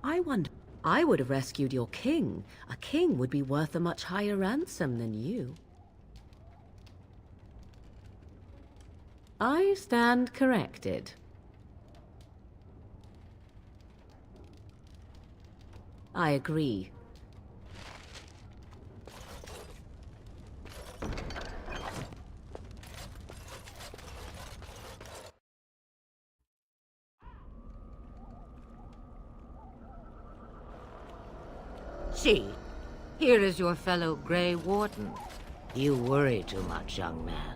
I wonder... I would have rescued your king. A king would be worth a much higher ransom than you. I stand corrected. I agree. See, here is your fellow Grey Warden. You worry too much, young man.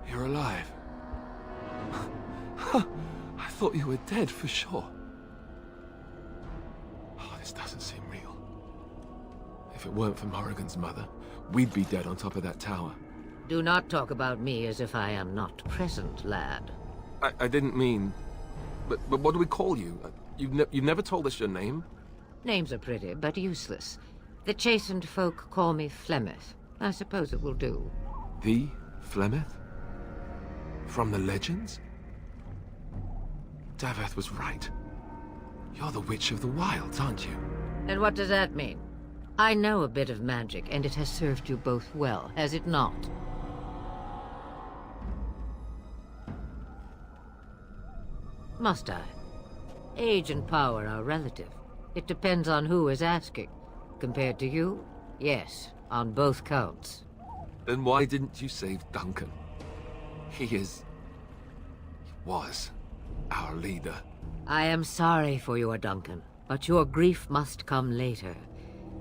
You're alive. I thought you were dead for sure. Oh, this doesn't seem real. If it weren't for Morrigan's mother, we'd be dead on top of that tower. Do not talk about me as if I am not present, lad. I didn't mean... But what do we call you? You've never told us your name? Names are pretty, but useless. The chastened folk call me Flemeth. I suppose it will do. The Flemeth? From the legends? Daveth was right. You're the Witch of the Wilds, aren't you? And what does that mean? I know a bit of magic, and it has served you both well, has it not? Must I? Age and power are relative. It depends on who is asking. Compared to you, yes, on both counts. Then why didn't you save Duncan? He was our leader. I am sorry for your Duncan, but your grief must come later.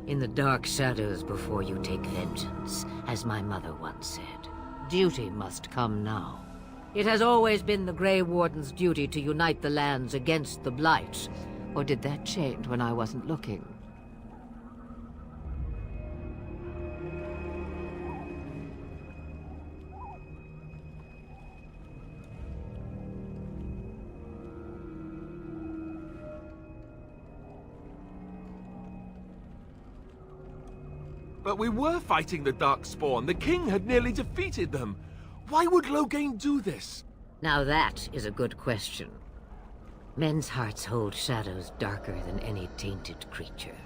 In the dark shadows before you take vengeance, as my mother once said. Duty must come now. It has always been the Grey Warden's duty to unite the lands against the Blight. Or did that change when I wasn't looking? But we were fighting the Darkspawn. The king had nearly defeated them. Why would Lothen do this? Now that is a good question. Men's hearts hold shadows darker than any tainted creature.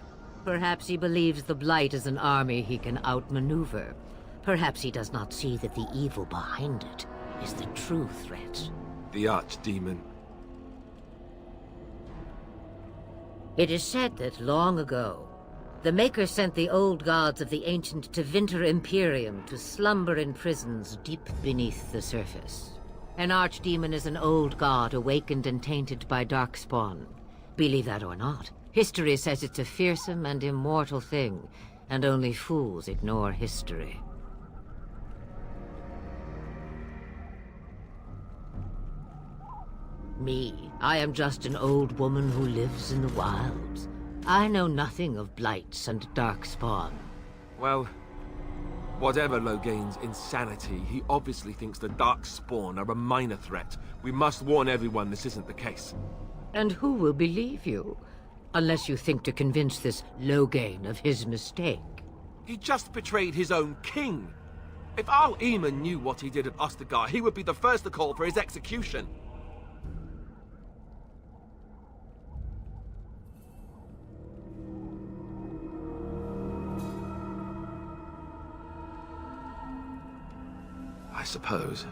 Perhaps he believes the Blight is an army he can outmaneuver. Perhaps he does not see that the evil behind it is the true threat. The Archdemon. It is said that long ago, the Maker sent the old gods of the ancient Tevinter Imperium to slumber in prisons deep beneath the surface. An archdemon is an old god awakened and tainted by Darkspawn. Believe that or not, history says it's a fearsome and immortal thing, and only fools ignore history. Me, I am just an old woman who lives in the wilds. I know nothing of blights and Darkspawn. Well, whatever Loghain's insanity, he obviously thinks the Darkspawn are a minor threat. We must warn everyone this isn't the case. And who will believe you? Unless you think to convince this Loghain of his mistake. He just betrayed his own king. If Al Eamon knew what he did at Ostagar, he would be the first to call for his execution. I suppose.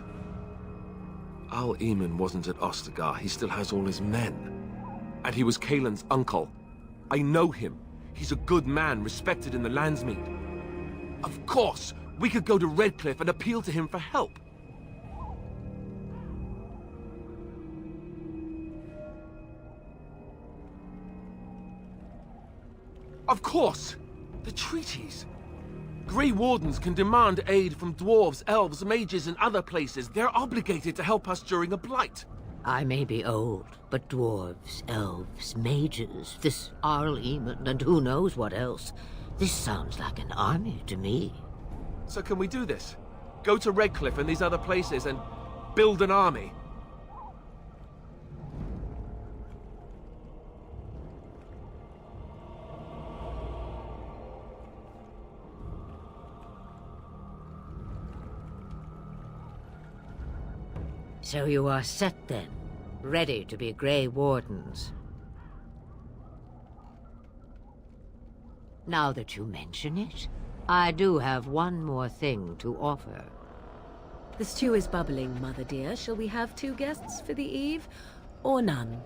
Al Eamon wasn't at Ostagar. He still has all his men. And he was Kaelin's uncle. I know him. He's a good man, respected in the Landsmeet. Of course, we could go to Redcliffe and appeal to him for help. Of course! The treaties! Grey Wardens can demand aid from dwarves, elves, mages, and other places. They're obligated to help us during a blight. I may be old, but dwarves, elves, mages, this Arl Eamon, and who knows what else. This sounds like an army to me. So can we do this? Go to Redcliffe and these other places and build an army? So you are set then, ready to be Grey Wardens. Now that you mention it, I do have one more thing to offer. The stew is bubbling, Mother dear. Shall we have 2 guests for the eve, or none?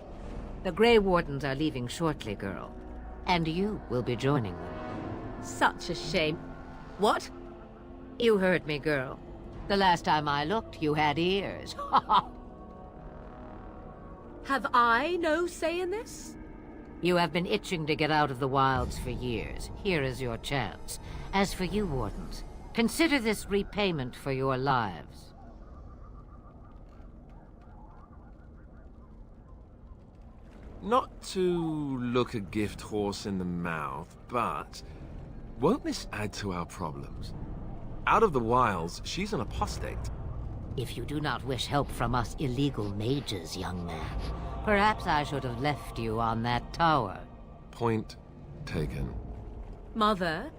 The Grey Wardens are leaving shortly, girl. And you will be joining them. Such a shame. What? You heard me, girl. The last time I looked, you had ears. Have I no say in this? You have been itching to get out of the wilds for years. Here is your chance. As for you, Wardens, consider this repayment for your lives. Not to look a gift horse in the mouth, but won't this add to our problems? Out of the wilds, she's an apostate. If you do not wish help from us illegal mages, young man, perhaps I should have left you on that tower. Point taken. Mother,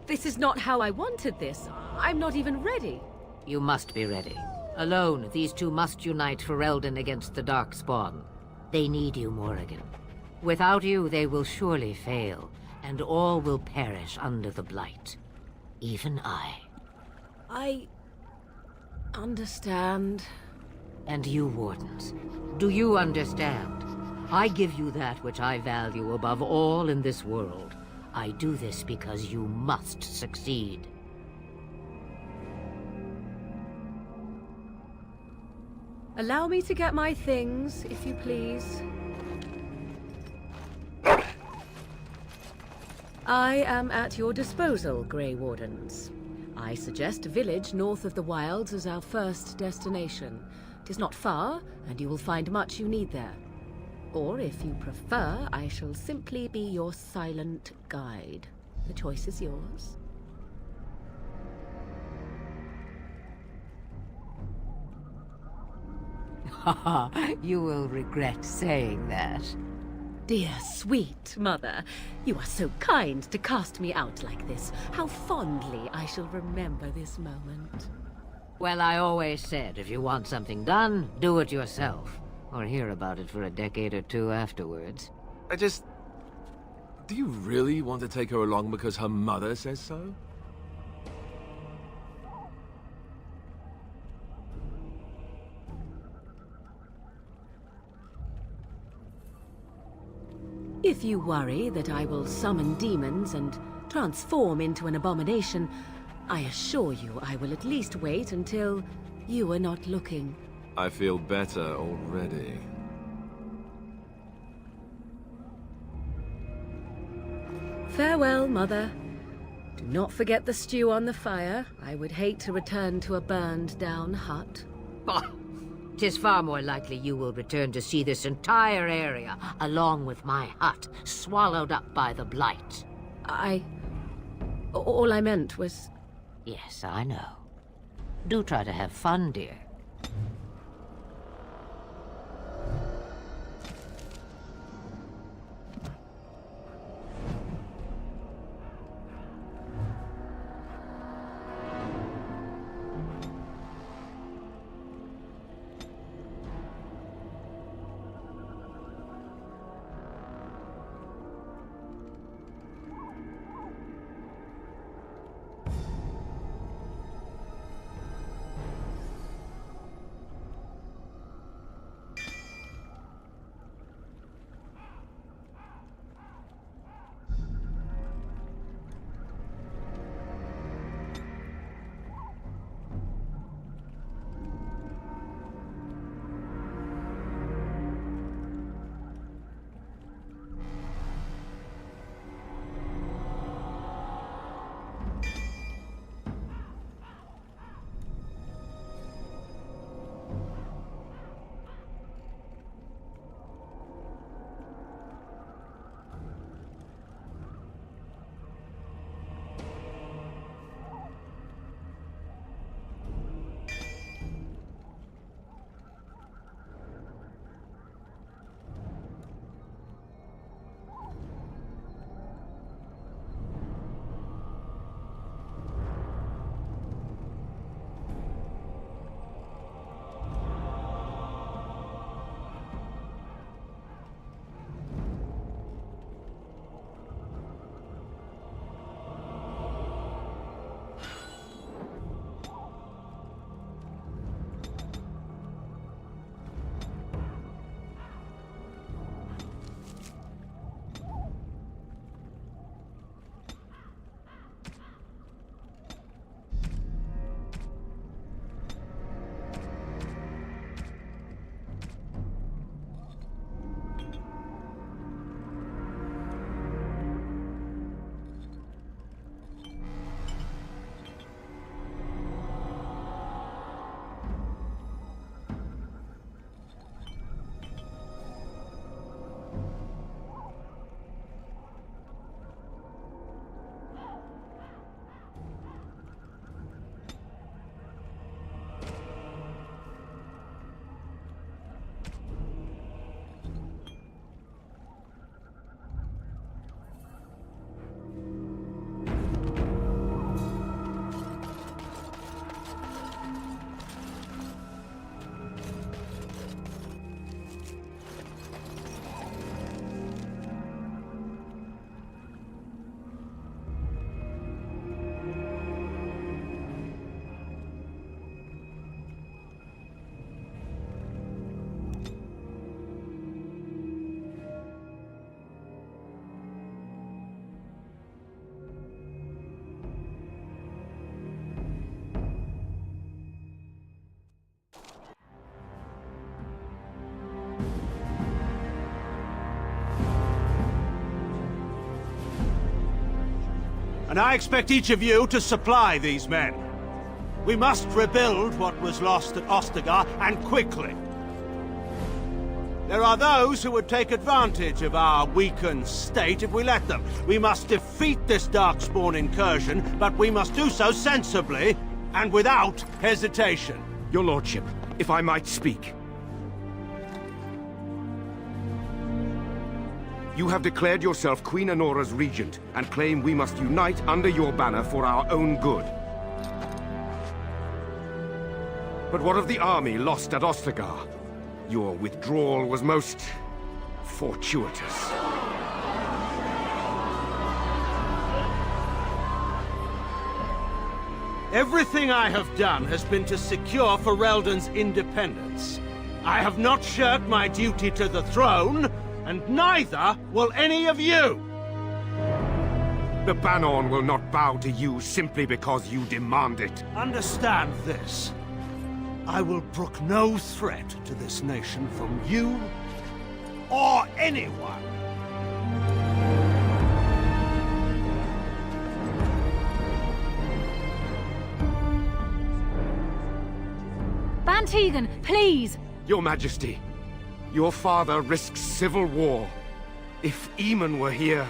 this is not how I wanted this. I'm not even ready. You must be ready. Alone, these 2 must unite for Eldon against the Darkspawn. They need you, Morrigan. Without you, they will surely fail, and all will perish under the Blight. Even I. I understand. And you, Wardens, do you understand? I give you that which I value above all in this world. I do this because you must succeed. Allow me to get my things, if you please. I am at your disposal, Grey Wardens. I suggest a village north of the wilds as our first destination. It is not far, and you will find much you need there. Or, if you prefer, I shall simply be your silent guide. The choice is yours. Haha, you will regret saying that. Dear, sweet mother, you are so kind to cast me out like this. How fondly I shall remember this moment. Well, I always said, if you want something done, do it yourself. Or hear about it for a decade or 2 afterwards. Do you really want to take her along because her mother says so? If you worry that I will summon demons and transform into an abomination, I assure you I will at least wait until you are not looking. I feel better already. Farewell, Mother. Do not forget the stew on the fire. I would hate to return to a burned-down hut. Tis far more likely you will return to see this entire area, along with my hut, swallowed up by the Blight. All I meant was... Yes, I know. Do try to have fun, dear. and I expect each of you to supply these men. We must rebuild what was lost at Ostagar, and quickly. There are those who would take advantage of our weakened state if we let them. We must defeat this Darkspawn incursion, but we must do so sensibly and without hesitation. Your lordship, if I might speak. You have declared yourself Queen Honora's regent, and claim we must unite under your banner for our own good. But what of the army lost at Ostagar? Your withdrawal was most fortuitous. Everything I have done has been to secure Ferelden's independence. I have not shirked my duty to the throne, and neither will any of you! The Banon will not bow to you simply because you demand it. Understand this. I will brook no threat to this nation from you or anyone. Van Tegan, please! Your Majesty, your father risks civil war. If Eamon were here...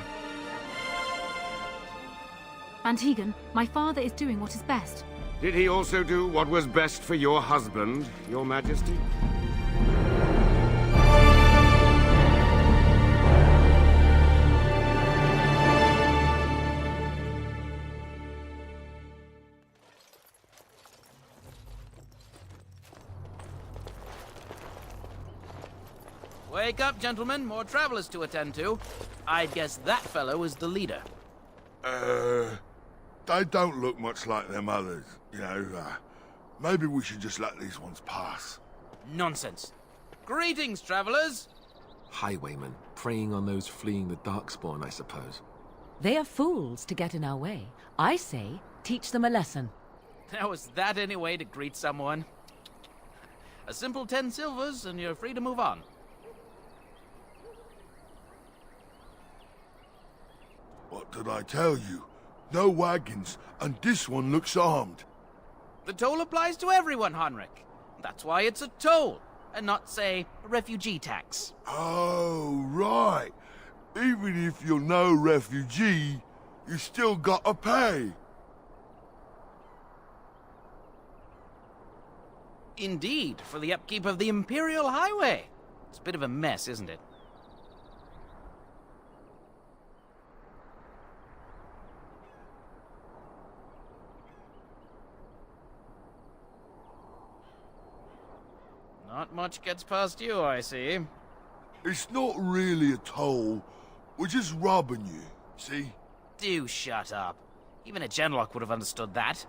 Van Tegan, my father is doing what is best. Did he also do what was best for your husband, Your Majesty? Wake up, gentlemen. More travelers to attend to. I'd guess that fellow is the leader. They don't look much like them others, you know. Maybe we should just let these ones pass. Nonsense. Greetings, travelers. Highwaymen, preying on those fleeing the Darkspawn, I suppose. They are fools to get in our way. I say, teach them a lesson. Now, is that any way to greet someone? A simple 10 silvers, and you're free to move on. What did I tell you? No wagons, and this one looks armed. The toll applies to everyone, Henrik. That's why it's a toll, and not, say, a refugee tax. Oh, right. Even if you're no refugee, you still gotta pay. Indeed, for the upkeep of the Imperial Highway. It's a bit of a mess, isn't it? Not much gets past you, I see. It's not really a toll. We're just robbing you, see? Do shut up. Even a Genlock would have understood that.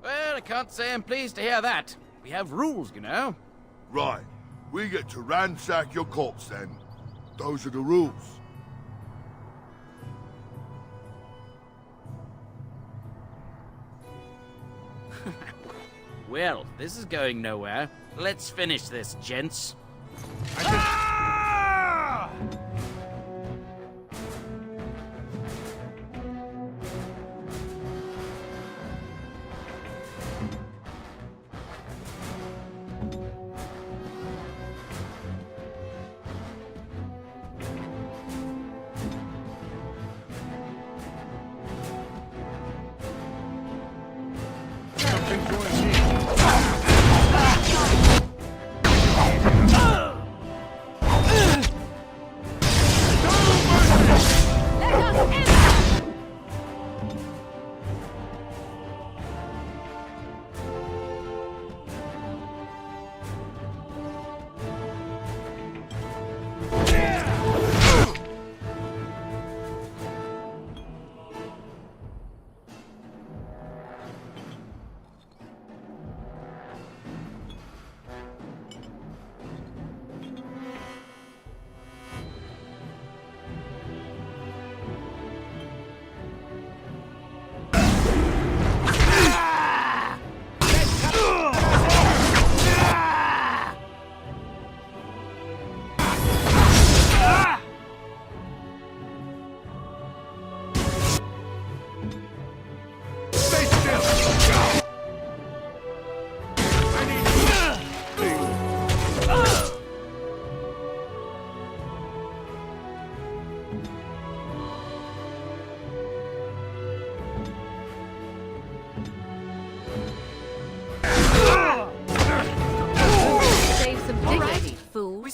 Well, I can't say I'm pleased to hear that. We have rules, you know. Right. We get to ransack your corpse, then. Those are the rules. Well, this is going nowhere. Let's finish this, gents.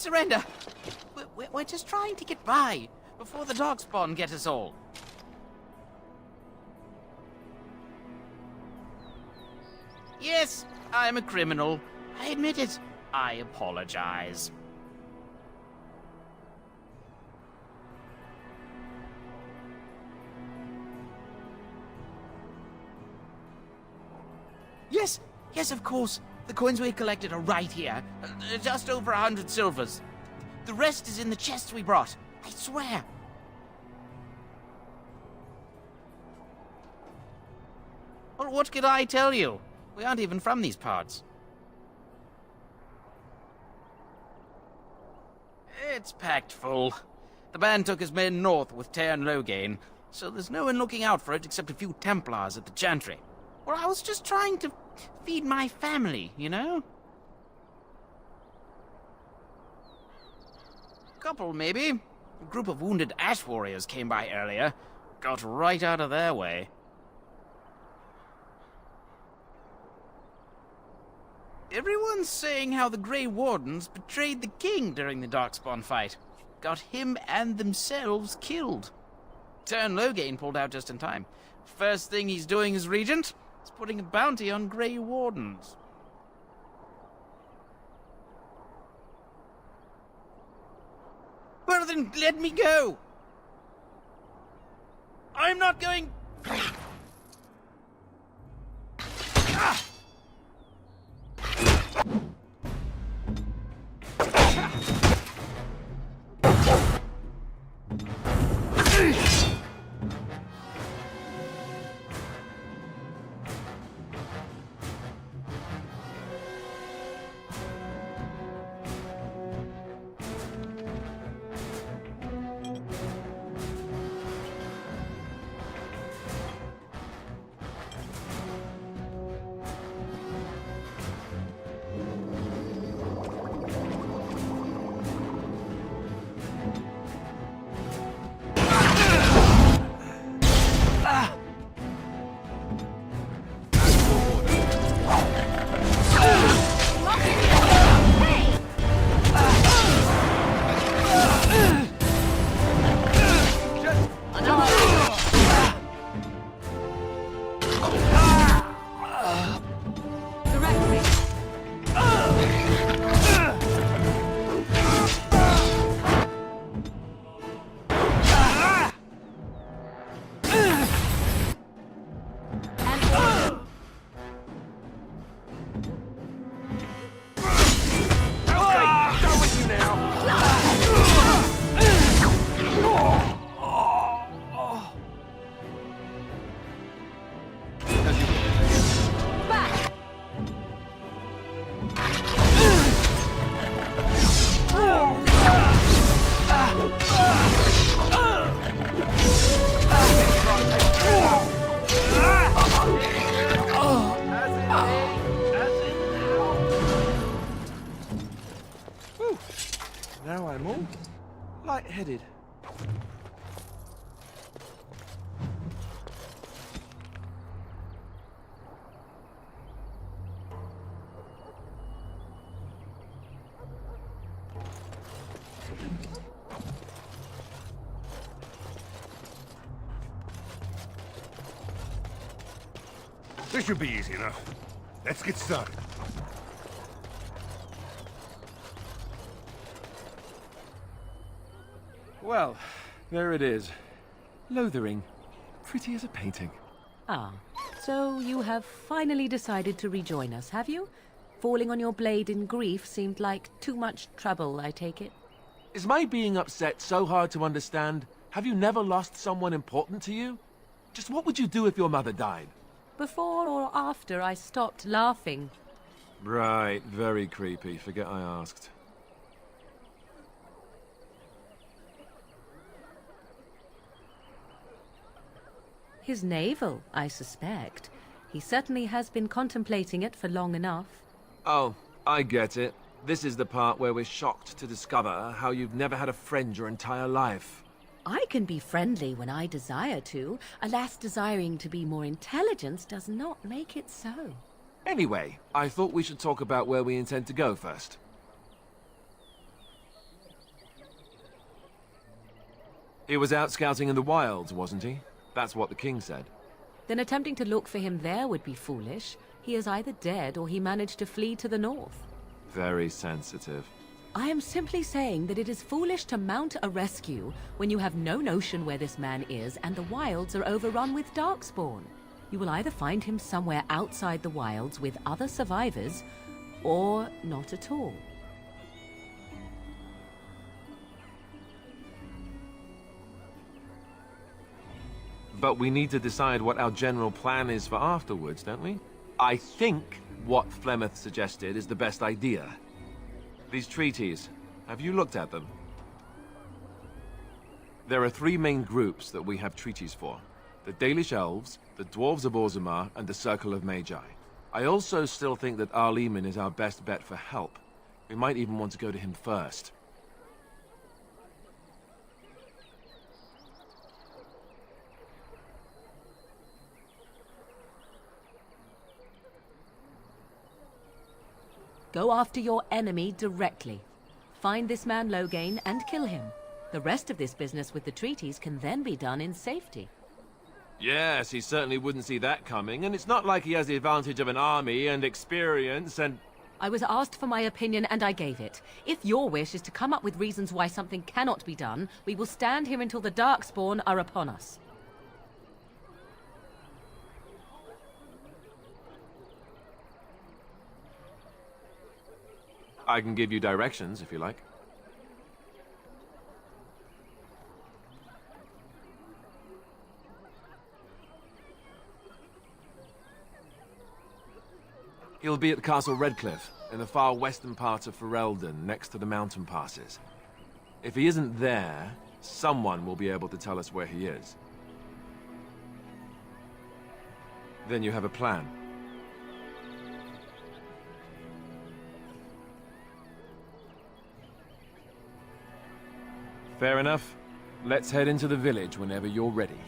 surrender. We're just trying to get by before the Darkspawn get us all. Yes, I'm a criminal. I admit it. I apologize. Yes, of course. The coins we collected are right here. Just over 100 silvers. The rest is in the chests we brought. I swear. Well, what could I tell you? We aren't even from these parts. It's packed full. The band took his men north with Tear and Loghain, so there's no one looking out for it except a few Templars at the Chantry. Well, I was just trying to feed my family, you know? Couple, maybe. A group of wounded ash warriors came by earlier. Got right out of their way. Everyone's saying how the Grey Wardens betrayed the king during the Darkspawn fight. Got him and themselves killed. Tear and Loghain pulled out just in time. First thing he's doing as regent is putting a bounty on Grey Wardens. Well then, let me go! I'm not going... Ah! Now I'm all light-headed. This should be easy enough. Let's get started. Well, there it is. Lothering. Pretty as a painting. Ah, so you have finally decided to rejoin us, have you? Falling on your blade in grief seemed like too much trouble, I take it. Is my being upset so hard to understand? Have you never lost someone important to you? Just what would you do if your mother died? Before or after I stopped laughing. Right, very creepy. Forget I asked. His navel, I suspect. He certainly has been contemplating it for long enough. Oh, I get it. This is the part where we're shocked to discover how you've never had a friend your entire life. I can be friendly when I desire to. Alas, desiring to be more intelligent does not make it so. Anyway, I thought we should talk about where we intend to go first. He was out scouting in the wilds, wasn't he? That's what the king said. Then attempting to look for him there would be foolish. He is either dead or he managed to flee to the north. Very sensitive. I am simply saying that it is foolish to mount a rescue when you have no notion where this man is and the wilds are overrun with darkspawn. You will either find him somewhere outside the wilds with other survivors, or not at all. But we need to decide what our general plan is for afterwards, don't we? I think what Flemeth suggested is the best idea. These treaties, have you looked at them? There are three main groups that we have treaties for. The Dalish Elves, the Dwarves of Orzammar, and the Circle of Magi. I also still think that Arleman is our best bet for help. We might even want to go to him first. Go after your enemy directly. Find this man Lothen and kill him. The rest of this business with the treaties can then be done in safety. Yes, he certainly wouldn't see that coming, and it's not like he has the advantage of an army and experience and... I was asked for my opinion and I gave it. If your wish is to come up with reasons why something cannot be done, we will stand here until the Darkspawn are upon us. I can give you directions, if you like. He'll be at Castle Redcliffe, in the far western part of Ferelden, next to the mountain passes. If he isn't there, someone will be able to tell us where he is. Then you have a plan. Fair enough. Let's head into the village whenever you're ready.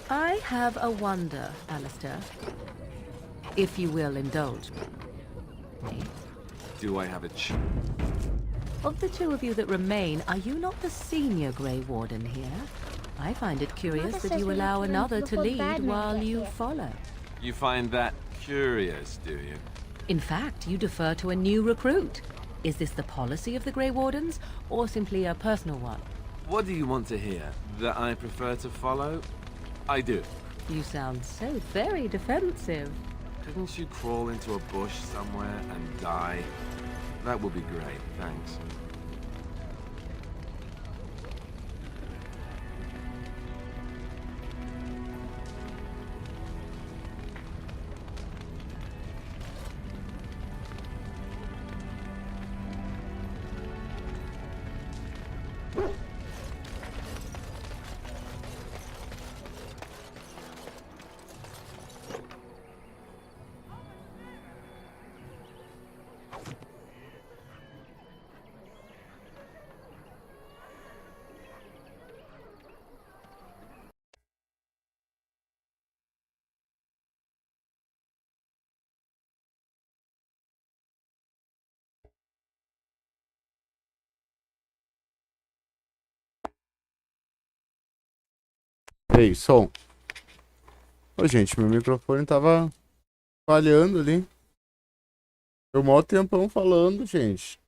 I have a wonder, Alistair. If you will indulge me. Do I have a Of the two of you that remain, are you not the senior Grey Warden here? I find it curious that you allow another to lead while you follow. You find that curious, do you? In fact, you defer to a new recruit. Is this the policy of the Grey Wardens, or simply a personal one? What do you want to hear? That I prefer to follow? I do. You sound so very defensive. Couldn't you crawl into a bush somewhere and die? That would be great, thanks. Ei, som. Ô, gente, meu microfone tava falhando ali. Deu mó tempão falando, gente.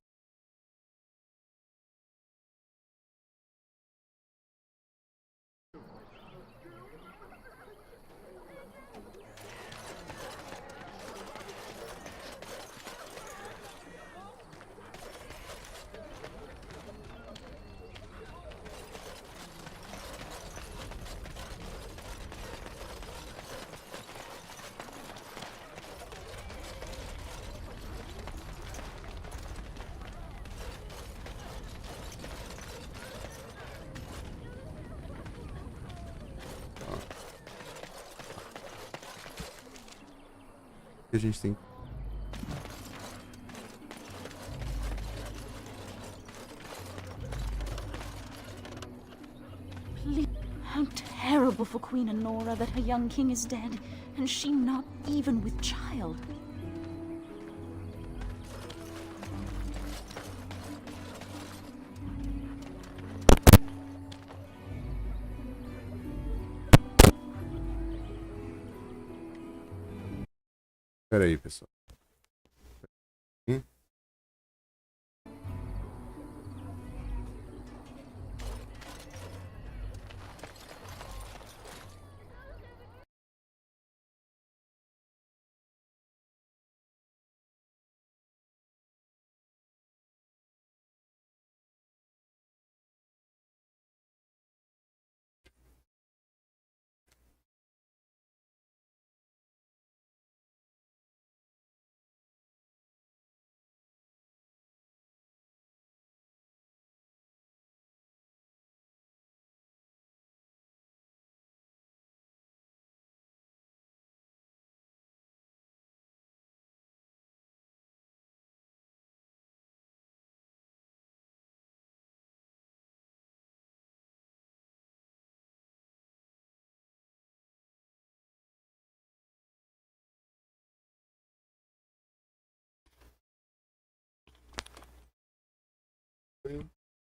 A gente tem. Please. How terrible for Queen Honora that her young king is dead, and she not even with child. Pera aí, pessoal.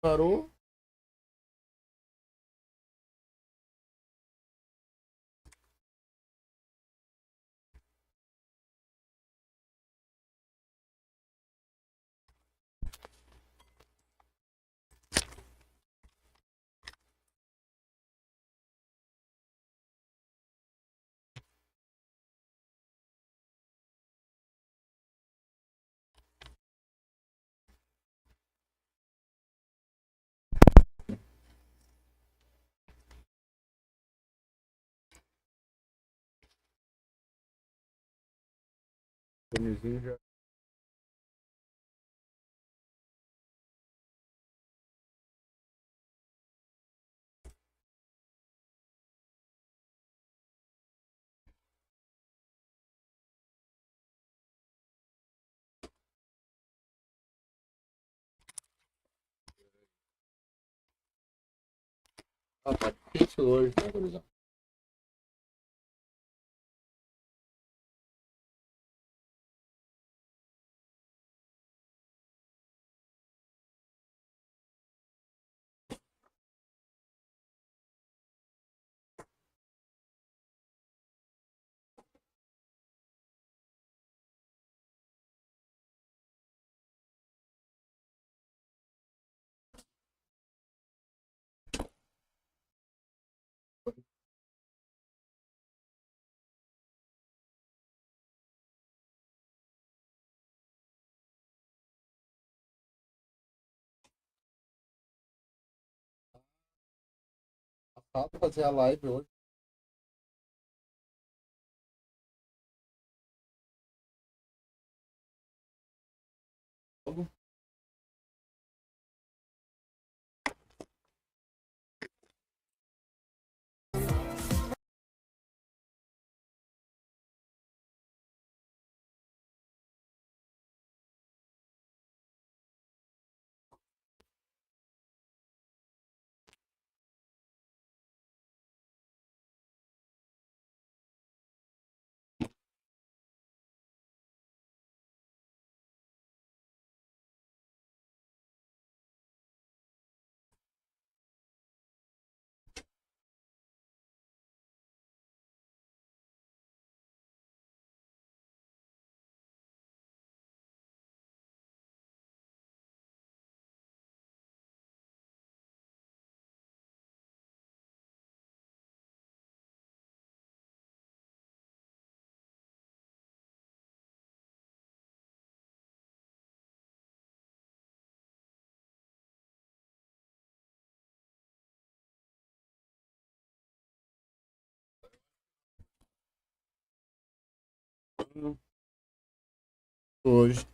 Parou. Tonezinho já. Ah, tá difícil hoje, né, gurizada? errado fazer a live hoje. Hoje.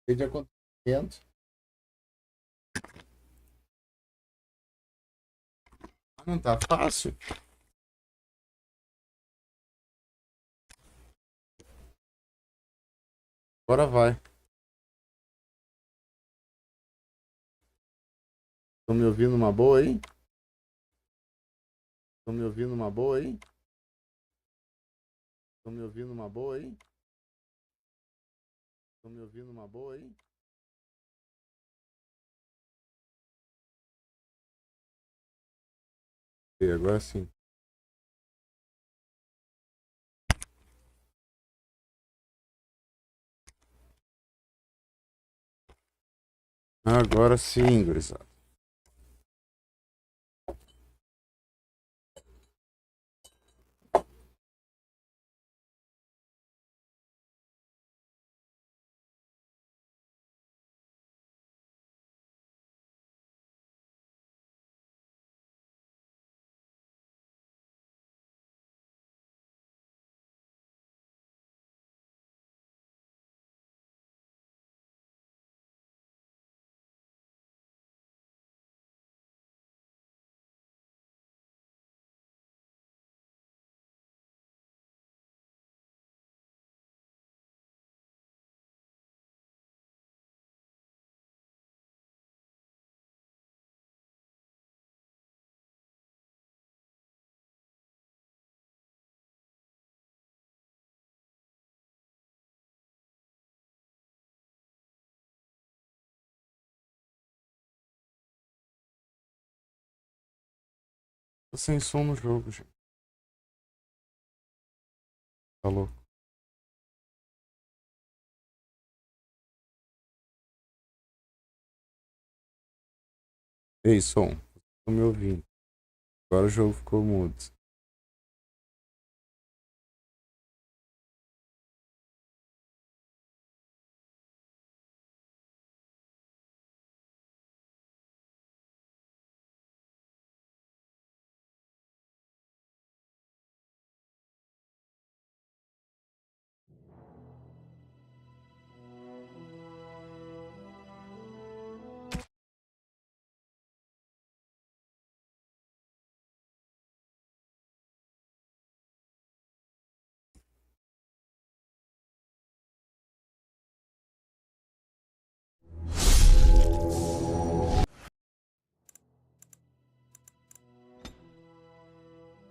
De acontecimento. Não tá fácil. Agora vai. Estão me ouvindo uma boa aí? Estão me ouvindo uma boa aí? Estão me ouvindo uma boa aí? Estão me ouvindo uma boa aí? E agora sim. Agora sim, gurizada. Tô sem som no jogo, gente. Tá louco. Ei, som. Tô me ouvindo. Agora o jogo ficou mudo.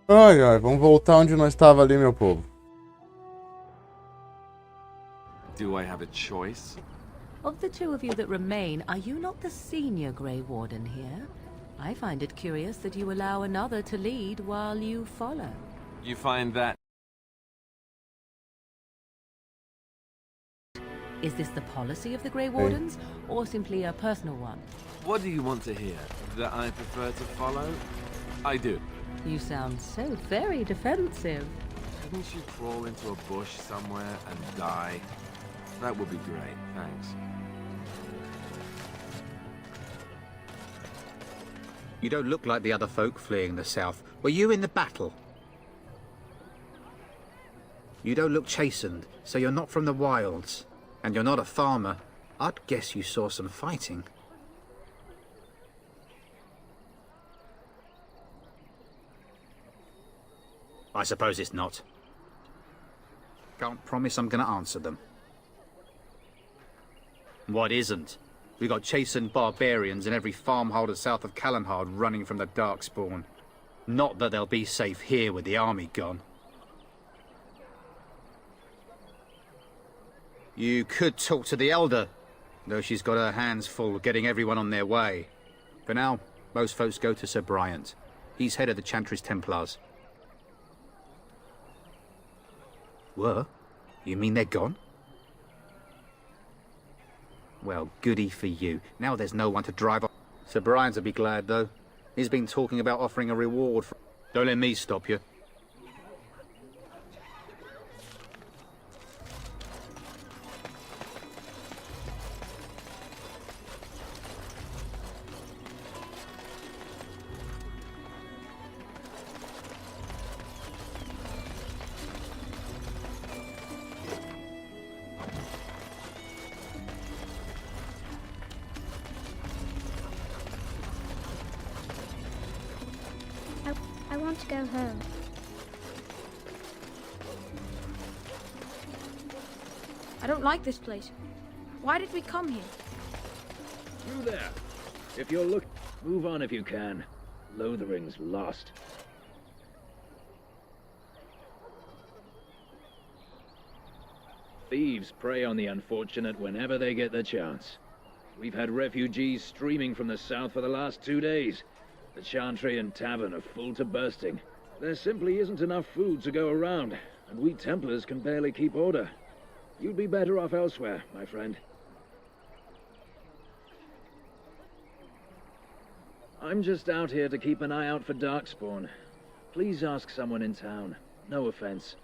Ai, ai, vamos voltar onde nós estava ali, meu povo. Do I have a choice? Of the two of you that remain, are you not the senior Grey Warden here? I find it curious that you allow another to lead while you follow. You find that... Is this the policy of the Grey Wardens, or simply a personal one? What do you want to hear? That I prefer to follow? I do. You sound so very defensive. Shouldn't you crawl into a bush somewhere and die? That would be great, thanks. You don't look like the other folk fleeing the south. Were you in the battle? You don't look chastened, so you're not from the wilds. And you're not a farmer. I'd guess you saw some fighting. I suppose it's not. Can't promise I'm going to answer them. What isn't? We got chastened barbarians in every farmholder south of Callanhard running from the Darkspawn. Not that they'll be safe here with the army gone. You could talk to the Elder, though she's got her hands full getting everyone on their way. For now, most folks go to Sir Bryant. He's head of the Chantry's Templars. Were? You mean they're gone? Well, goody for you. Now there's no one to drive off. Sir Bryant will be glad, though. He's been talking about offering a reward for... Don't let me stop you. I want to go home. I don't like this place. Why did we come here? You there. If you're looking, move on if you can. Lothering's lost. Thieves prey on the unfortunate whenever they get the chance. We've had refugees streaming from the south for the last 2 days. The Chantry and Tavern are full to bursting. There simply isn't enough food to go around, and we Templars can barely keep order. You'd be better off elsewhere, my friend. I'm just out here to keep an eye out for Darkspawn. Please ask someone in town. No offense.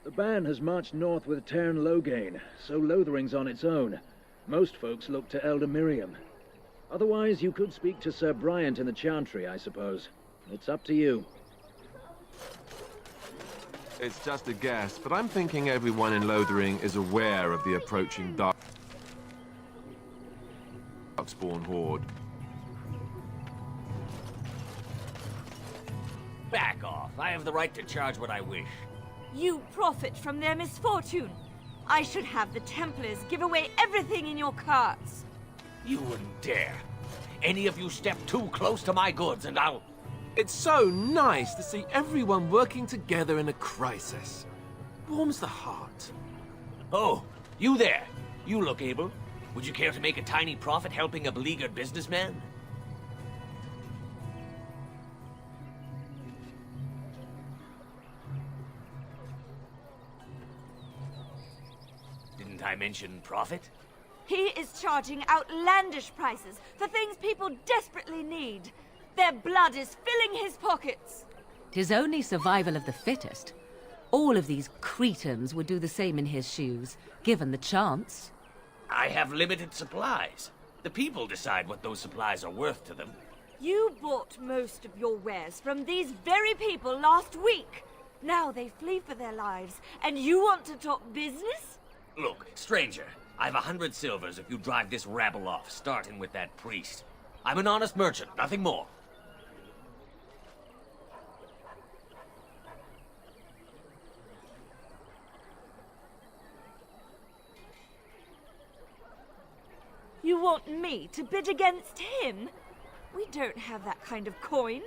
The band has marched north with Tern Loghain, so Lothering's on its own. Most folks look to Elder Miriam. Otherwise, you could speak to Sir Bryant in the Chantry, I suppose. It's up to you. It's just a guess, but I'm thinking everyone in Lothering is aware of the approaching Darkspawn horde. Back off. I have the right to charge what I wish. You profit from their misfortune. I should have the Templars give away everything in your carts. You wouldn't dare. Any of you step too close to my goods and I'll... It's so nice to see everyone working together in a crisis. Warms the heart. Oh, you there. You look able. Would you care to make a tiny profit helping a beleaguered businessman? Didn't I mention profit? He is charging outlandish prices for things people desperately need. Their blood is filling his pockets. 'Tis only survival of the fittest. All of these cretins would do the same in his shoes, given the chance. I have limited supplies. The people decide what those supplies are worth to them. You bought most of your wares from these very people last week. Now they flee for their lives, and you want to talk business? Look, stranger, I've 100 silvers if you drive this rabble off, starting with that priest. I'm an honest merchant, nothing more. You want me to bid against him? We don't have that kind of coin.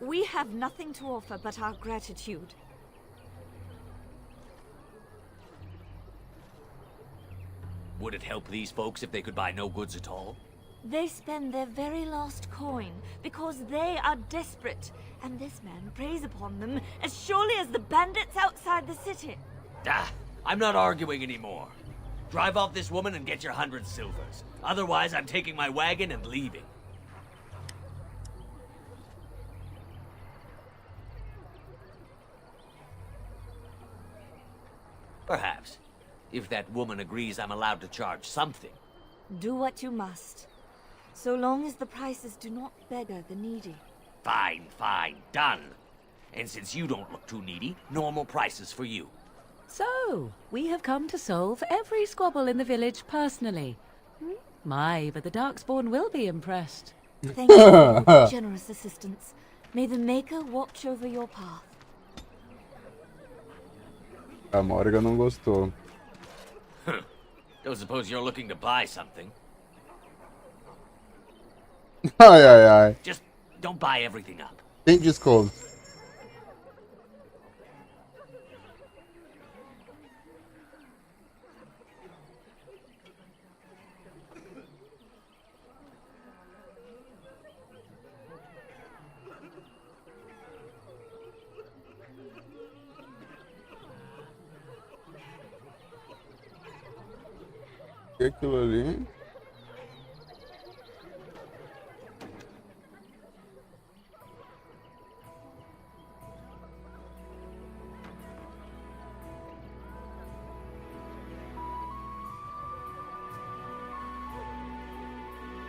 We have nothing to offer but our gratitude. Would it help these folks if they could buy no goods at all? They spend their very last coin because they are desperate, and this man preys upon them as surely as the bandits outside the city. Ah, I'm not arguing anymore. Drive off this woman and get your 100 silvers. Otherwise, I'm taking my wagon and leaving. Perhaps. If that woman agrees I'm allowed to charge something. Do what you must, so long as the prices do not beggar the needy. Fine, fine, done. And since you don't look too needy, normal prices for you. So, we have come to solve every squabble in the village personally. My, but the Darkspawn will be impressed. Thank you for your generous assistance. May the Maker watch over your path. A Morgan não gostou. Don't suppose you're looking to buy something? Ai, ai, ai. Just don't buy everything up. Tem desconto. Que aquilo ali?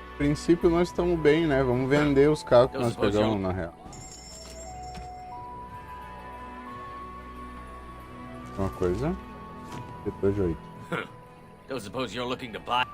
A princípio nós estamos bem, né? Vamos vender os carros que nós pegamos na real. Uma coisa. Depois de 8. Don't suppose you're looking to buy.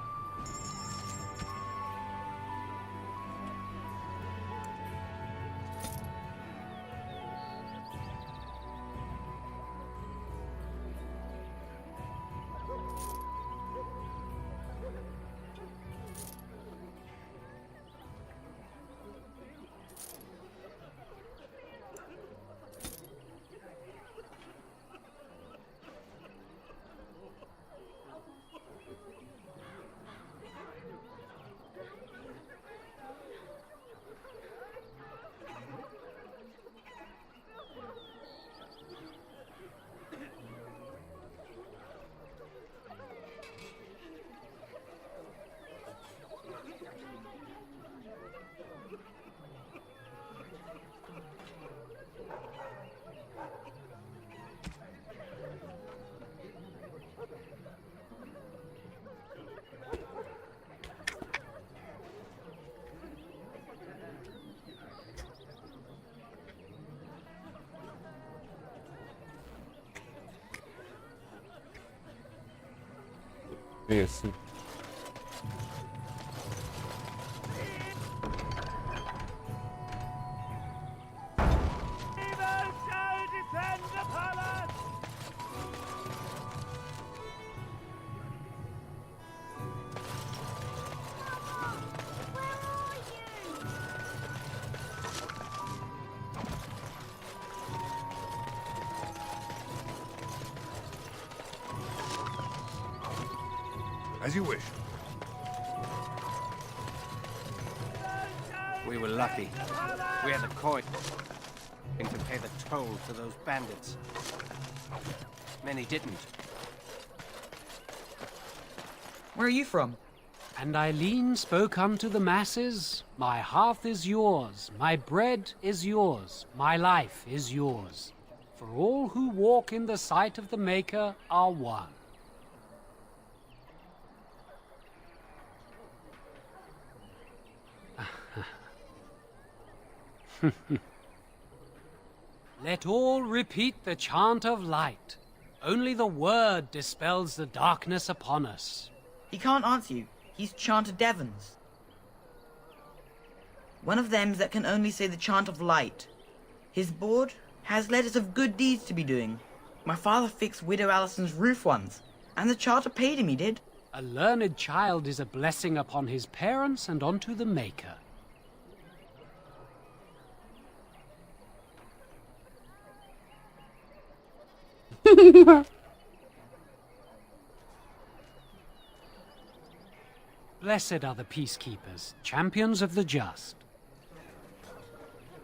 Esse. As you wish. We were lucky. We had the coin and to pay the toll to those bandits. Many didn't. Where are you from? And Eileen spoke unto the masses, my hearth is yours, my bread is yours, my life is yours. For all who walk in the sight of the Maker are one. Let all repeat the chant of light. Only the word dispels the darkness upon us. He can't answer you. He's chanted Devons. One of them that can only say the chant of light. His board has letters of good deeds to be doing. My father fixed Widow Allison's roof once, and the charter paid him, he did. A learned child is a blessing upon his parents and unto the Maker. Blessed are the peacekeepers, champions of the just.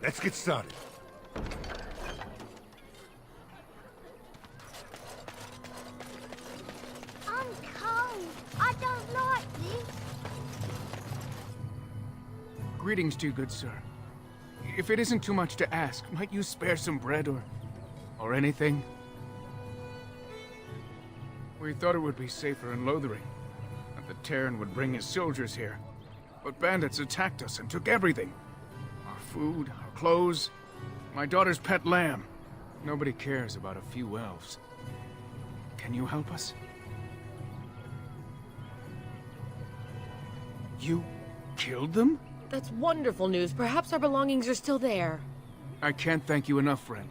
Let's get started. I'm cold. I don't like this. Greetings to you, good sir. If it isn't too much to ask, might you spare some bread or anything? We thought it would be safer in Lothering, that the Terran would bring his soldiers here. But bandits attacked us and took everything. Our food, our clothes, my daughter's pet lamb. Nobody cares about a few elves. Can you help us? You killed them? That's wonderful news. Perhaps our belongings are still there. I can't thank you enough, friend.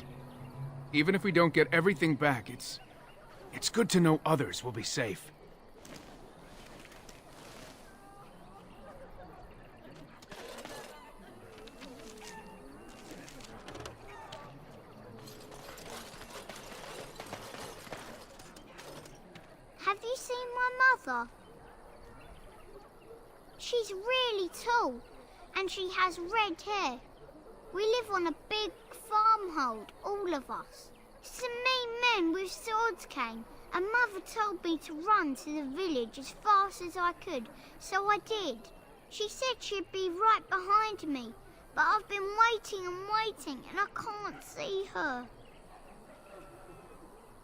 Even if we don't get everything back, it's good to know others will be safe. Have you seen my mother? She's really tall, and she has red hair. We live on a big farmhold, all of us. Some mean men with swords came, and Mother told me to run to the village as fast as I could, so I did. She said she'd be right behind me, but I've been waiting and waiting, and I can't see her.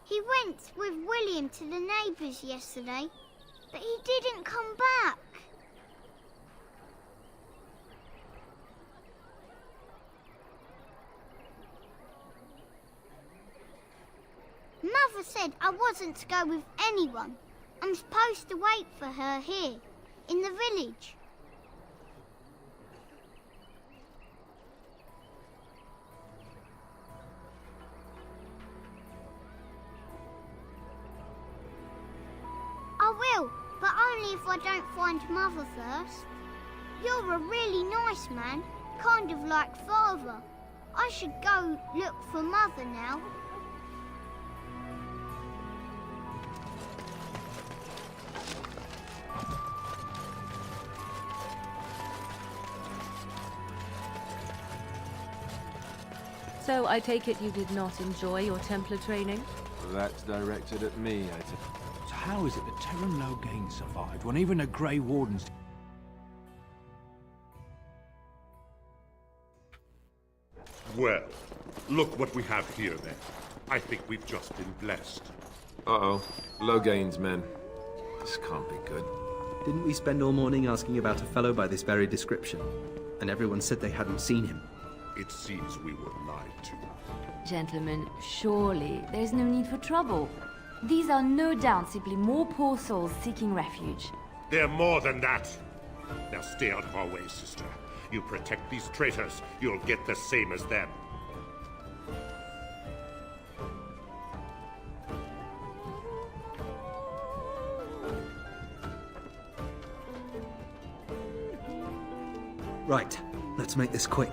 He went with William to the neighbours yesterday, but he didn't come back. Mother said I wasn't to go with anyone. I'm supposed to wait for her here, in the village. I will, but only if I don't find Mother first. You're a really nice man, kind of like Father. I should go look for Mother now. So I take it you did not enjoy your Templar training? That's directed at me, I think. So how is it that Terran Lothen survived when even the Grey Wardens... Well, look what we have here, then. I think we've just been blessed. Uh-oh. Logain's men. This can't be good. Didn't we spend all morning asking about a fellow by this very description? And everyone said they hadn't seen him. It seems we were lied to. Gentlemen, surely there's no need for trouble. These are no doubt simply more poor souls seeking refuge. They're more than that. Now stay out of our way, sister. You protect these traitors, you'll get the same as them. Right, let's make this quick.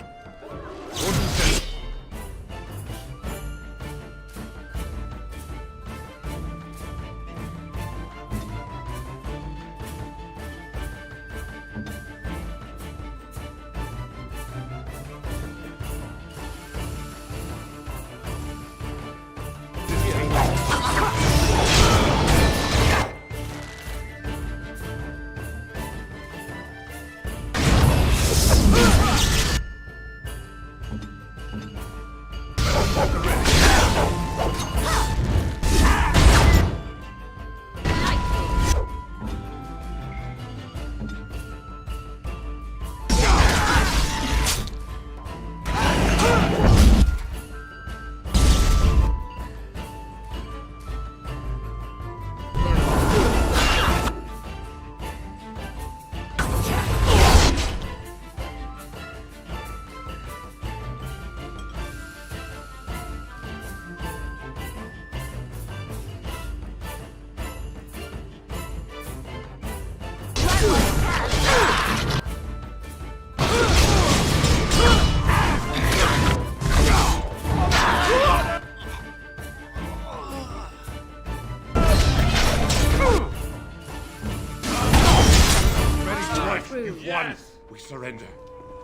We surrender.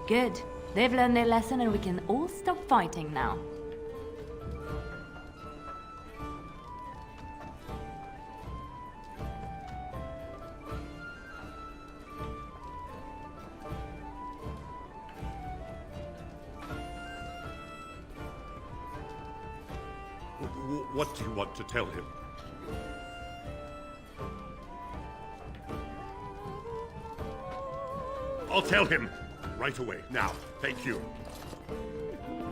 Good. They've learned their lesson and we can all stop fighting now. What do you want to tell him? I'll tell him. Right away. Now. Thank you.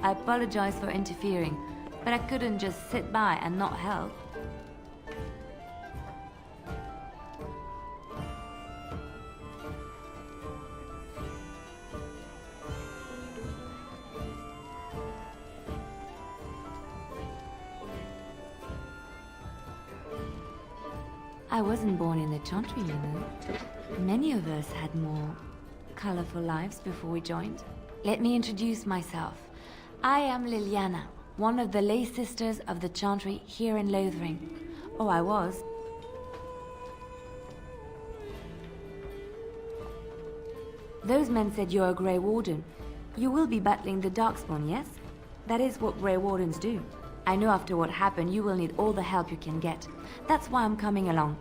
I apologize for interfering, but I couldn't just sit by and not help. I wasn't born in the Chantry, you know. Many of us had more colorful lives before we joined. Let me introduce myself. I am Liliana, one of the lay sisters of the Chantry here in Lothering. Oh, I was. Those men said you're a Grey Warden. You will be battling the Darkspawn, yes? That is what Grey Wardens do. I know after what happened, you will need all the help you can get. That's why I'm coming along.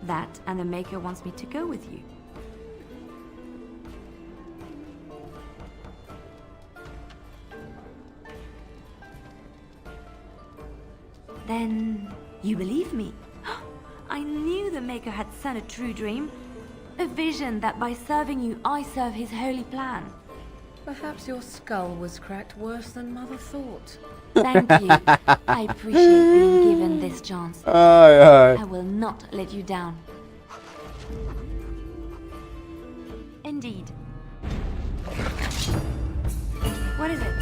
That, and the Maker wants me to go with you. Then, you believe me? I knew the Maker had sent a true dream. A vision that by serving you, I serve his holy plan. Perhaps your skull was cracked worse than Mother thought. Thank you. I appreciate being given this chance. Aye, aye. I will not let you down. Indeed. What is it?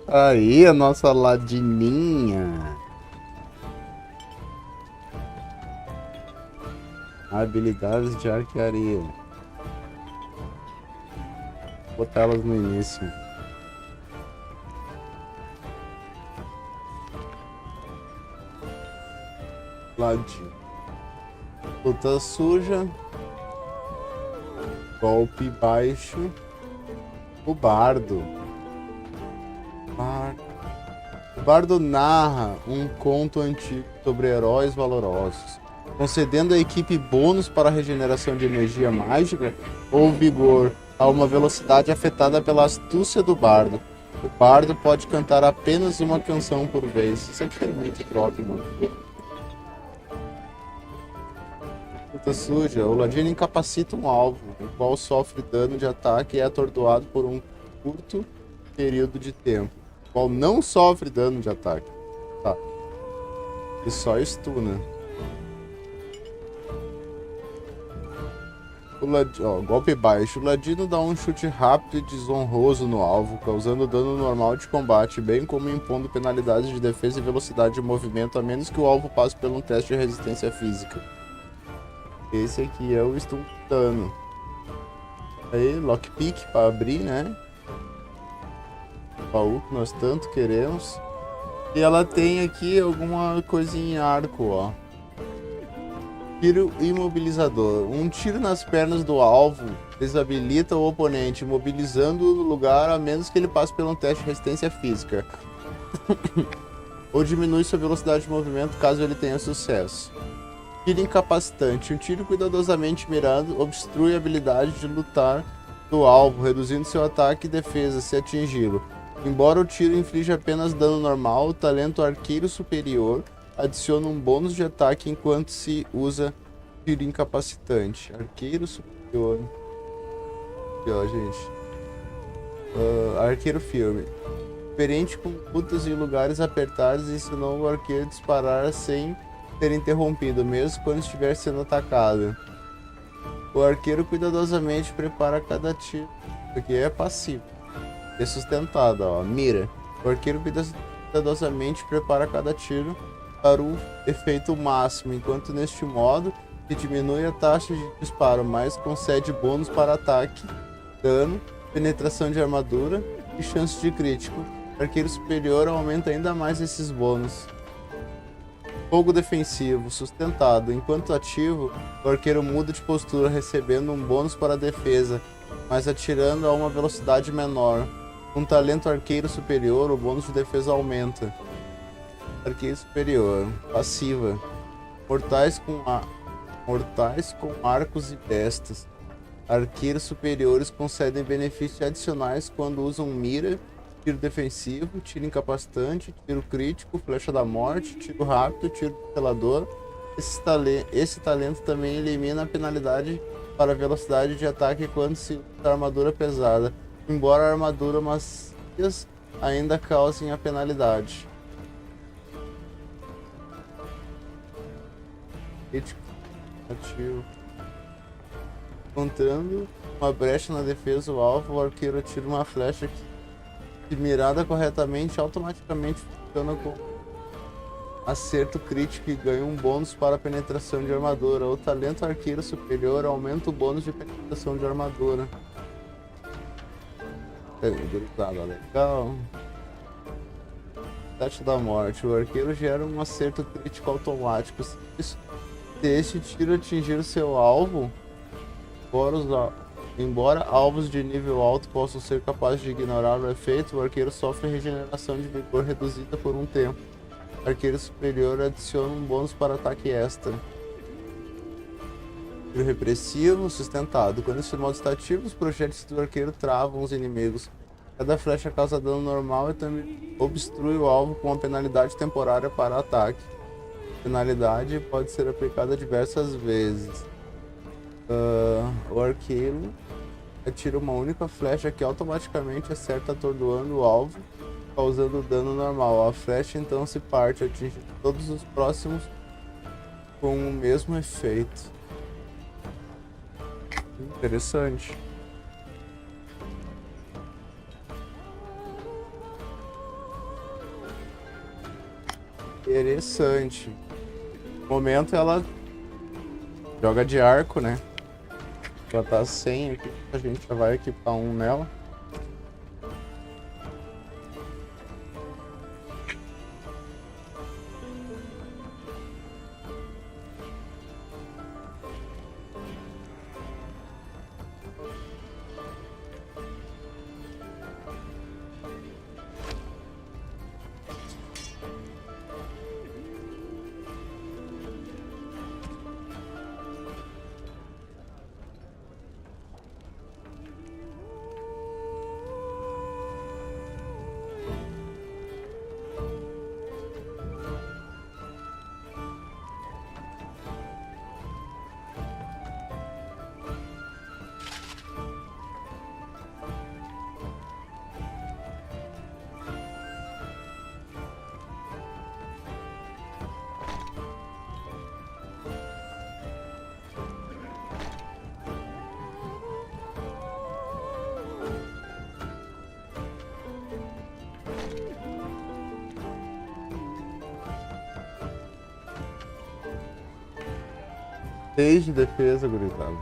Aí, a nossa ladininha. Habilidades de arquearia. Vou botar elas no início. Ladinho. Luta suja. Golpe baixo. O bardo. O bardo narra um conto antigo sobre heróis valorosos, concedendo à equipe bônus para a regeneração de energia mágica ou vigor a uma velocidade afetada pela astúcia do bardo. O bardo pode cantar apenas uma canção por vez. Isso aqui é muito top, mano. Luta suja. O ladino incapacita um alvo, o qual sofre dano de ataque e é atordoado por um curto período de tempo, o qual não sofre dano de ataque. Tá. E só stuna. Golpe baixo. O ladino dá um chute rápido e desonroso no alvo, causando dano normal de combate, bem como impondo penalidades de defesa e velocidade de movimento, a menos que o alvo passe por um teste de resistência física. Esse aqui é o stun. Aí, lockpick para abrir, né? O baú que nós tanto queremos. E ela tem aqui alguma coisinha em arco, ó. Tiro imobilizador. Um tiro nas pernas do alvo desabilita o oponente, imobilizando-o no lugar a menos que ele passe por um teste de resistência física. Ou diminui sua velocidade de movimento caso ele tenha sucesso. Tiro incapacitante. Um tiro cuidadosamente mirado obstrui a habilidade de lutar do alvo, reduzindo seu ataque e defesa se atingi-lo. Embora o tiro inflija apenas dano normal, o talento arqueiro superior adiciona um bônus de ataque enquanto se usa tiro incapacitante. Arqueiro superior. Aqui, ó, gente. Arqueiro firme. Experiente com lutas em lugares apertados, ensinou o arqueiro a disparar sem ser interrompido, mesmo quando estiver sendo atacado. O arqueiro cuidadosamente prepara cada tiro. Isso aqui é passivo. É sustentado, ó. Mira. O arqueiro cuidadosamente prepara cada tiro para o efeito máximo, enquanto neste modo se diminui a taxa de disparo, mas concede bônus para ataque, dano, penetração de armadura e chance de crítico. O arqueiro superior aumenta ainda mais esses bônus. Fogo defensivo, sustentado. Enquanto ativo, o arqueiro muda de postura, recebendo um bônus para a defesa, mas atirando a uma velocidade menor. Com talento arqueiro superior, o bônus de defesa aumenta. Arqueiro superior. Passiva. Mortais com arcos e bestas. Arqueiros superiores concedem benefícios adicionais quando usam mira, tiro defensivo, tiro incapacitante, tiro crítico, flecha da morte, tiro rápido, tiro selador. Esse talento também elimina a penalidade para velocidade de ataque quando se usa armadura pesada, embora a armadura macias ainda causem a penalidade. Crítico ativo. Encontrando uma brecha na defesa do alvo, o arqueiro atira uma flecha que, mirada corretamente, automaticamente funciona com acerto crítico e ganha um bônus para a penetração de armadura. O talento arqueiro superior aumenta o bônus de penetração de armadura. Legal. Teste da morte. O arqueiro gera um acerto crítico automático. Se este tiro atingir o seu alvo, embora alvos de nível alto possam ser capazes de ignorar o efeito, o arqueiro sofre regeneração de vigor reduzida por um tempo. Arqueiro superior adiciona um bônus para ataque extra. Tiro repressivo sustentado. Quando esse modo está ativo, os projéteis do arqueiro travam os inimigos. Cada flecha causa dano normal e também obstrui o alvo com uma penalidade temporária para ataque. A penalidade pode ser aplicada diversas vezes. O arqueiro atira uma única flecha que automaticamente acerta atordoando o alvo, causando dano normal. A flecha então se parte, atingindo todos os próximos com o mesmo efeito. Interessante. Interessante. No momento ela joga de arco, né? Já tá 100 aqui, a gente já vai equipar um nela. Desde defesa, gurizada.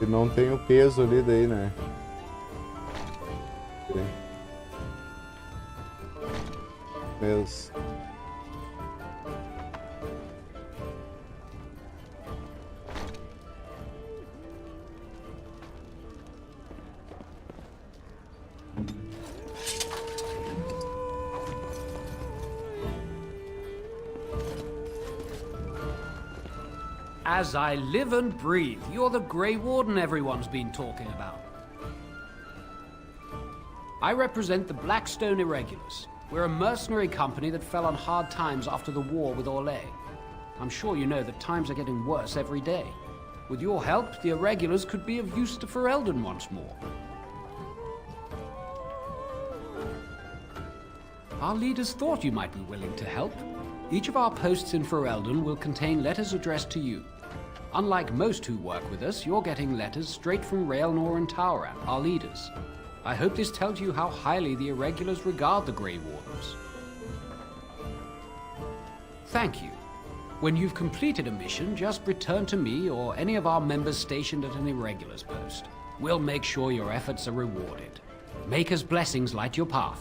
E não tem o peso ali daí, né? Peso. As I live and breathe, you're the Grey Warden everyone's been talking about. I represent the Blackstone Irregulars. We're a mercenary company that fell on hard times after the war with Orlais. I'm sure you know that times are getting worse every day. With your help, the Irregulars could be of use to Ferelden once more. Our leaders thought you might be willing to help. Each of our posts in Ferelden will contain letters addressed to you. Unlike most who work with us, you're getting letters straight from Raelnor and Tauran, our leaders. I hope this tells you how highly the Irregulars regard the Grey Wardens. Thank you. When you've completed a mission, just return to me or any of our members stationed at an Irregulars post. We'll make sure your efforts are rewarded. Maker's blessings light your path.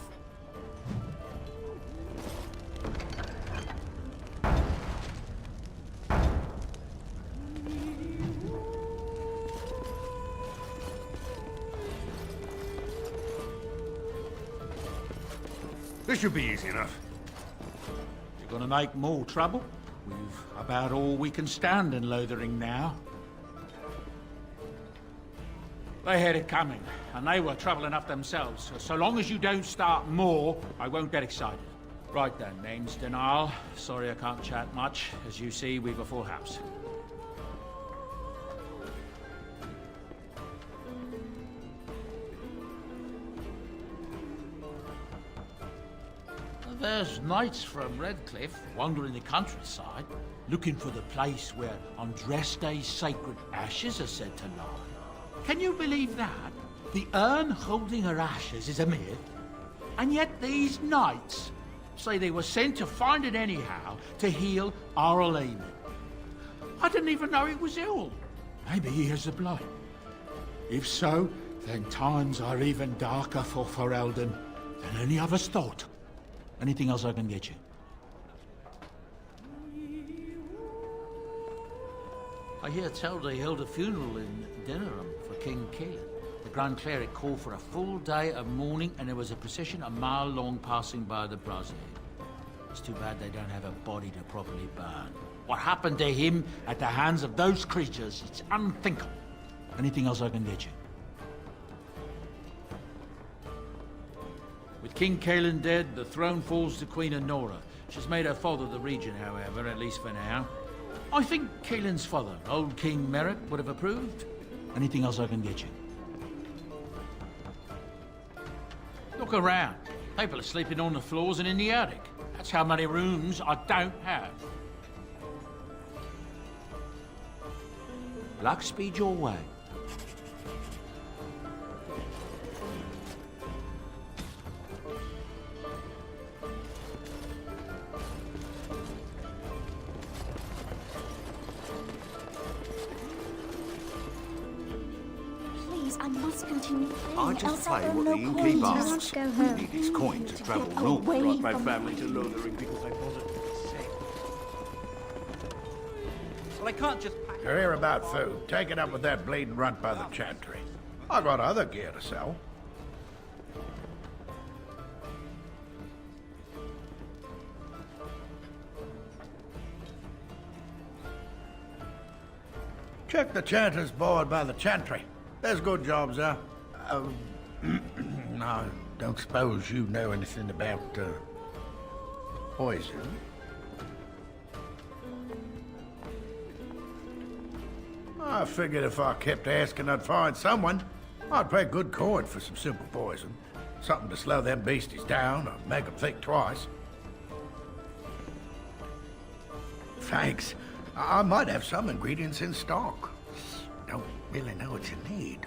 This should be easy enough. You're gonna make more trouble? We've about all we can stand in Lothering now. They had it coming, and they were trouble enough themselves. So long as you don't start more, I won't get excited. Right then, name's Denial. Sorry I can't chat much. As you see, we've a full house. There's knights from Redcliffe wandering the countryside, looking for the place where on dress days sacred ashes are said to lie. Can you believe that? The urn holding her ashes is a myth, and yet these knights say they were sent to find it anyhow to heal our Elaine. I didn't even know he was ill. Maybe he has the blood. If so, then times are even darker for Ferelden than any of us thought. Anything else I can get you? I hear tell they held a funeral in Denham for King Caelan. The Grand Cleric called for a full day of mourning, and there was a procession a mile long passing by the brazier. It's too bad they don't have a body to properly burn. What happened to him at the hands of those creatures, it's unthinkable. Anything else I can get you? With King Caelan dead, the throne falls to Queen Honora. She's made her father the regent, however, at least for now. I think Caelan's father, old King Merrick, would have approved. Anything else I can get you? Look around. People are sleeping on the floors and in the attic. That's how many rooms I don't have. Luck speed your way. I must continue playing. I just play what the innkeep asks. We need his coin to travel north. Brought my family to Lothering because I positively sick. Well, I can't just... You're here about food. Take it up with that bleeding runt by the chantry. I got other gear to sell. Check the chanter's board by the chantry. There's good jobs there. I don't suppose you know anything about, poison? I figured if I kept asking, I'd find someone. I'd pay good coin for some simple poison. Something to slow them beasties down or make them think twice. Thanks. I might have some ingredients in stock. Don't really know what you need.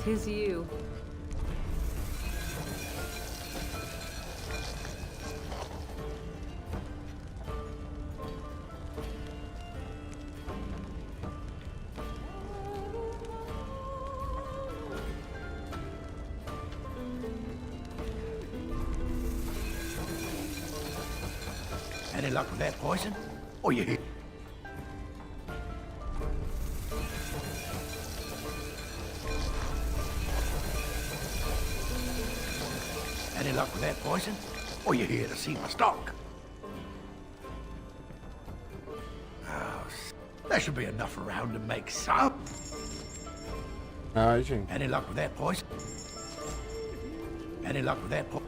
Tis you. Any luck with that poison? Oh, you hit. Any luck with that poison? Or you here to see my stock? Oh, there should be enough around to make some. Any luck with that poison? Any luck with that poison?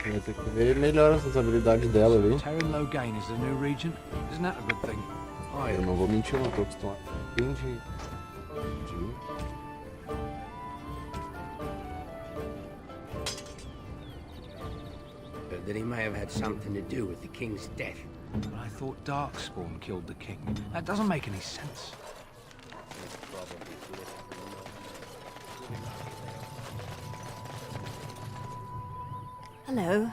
Vai ter que ver melhor essas habilidades dela ali. Terran is the new regent. Isn't that a good thing? Eu não vou mentir, eu não tô acostumado. Entendi. Heard that he may have had something to do with the king's death. But I thought Darkspawn killed the king. That doesn't make any sense. Hello,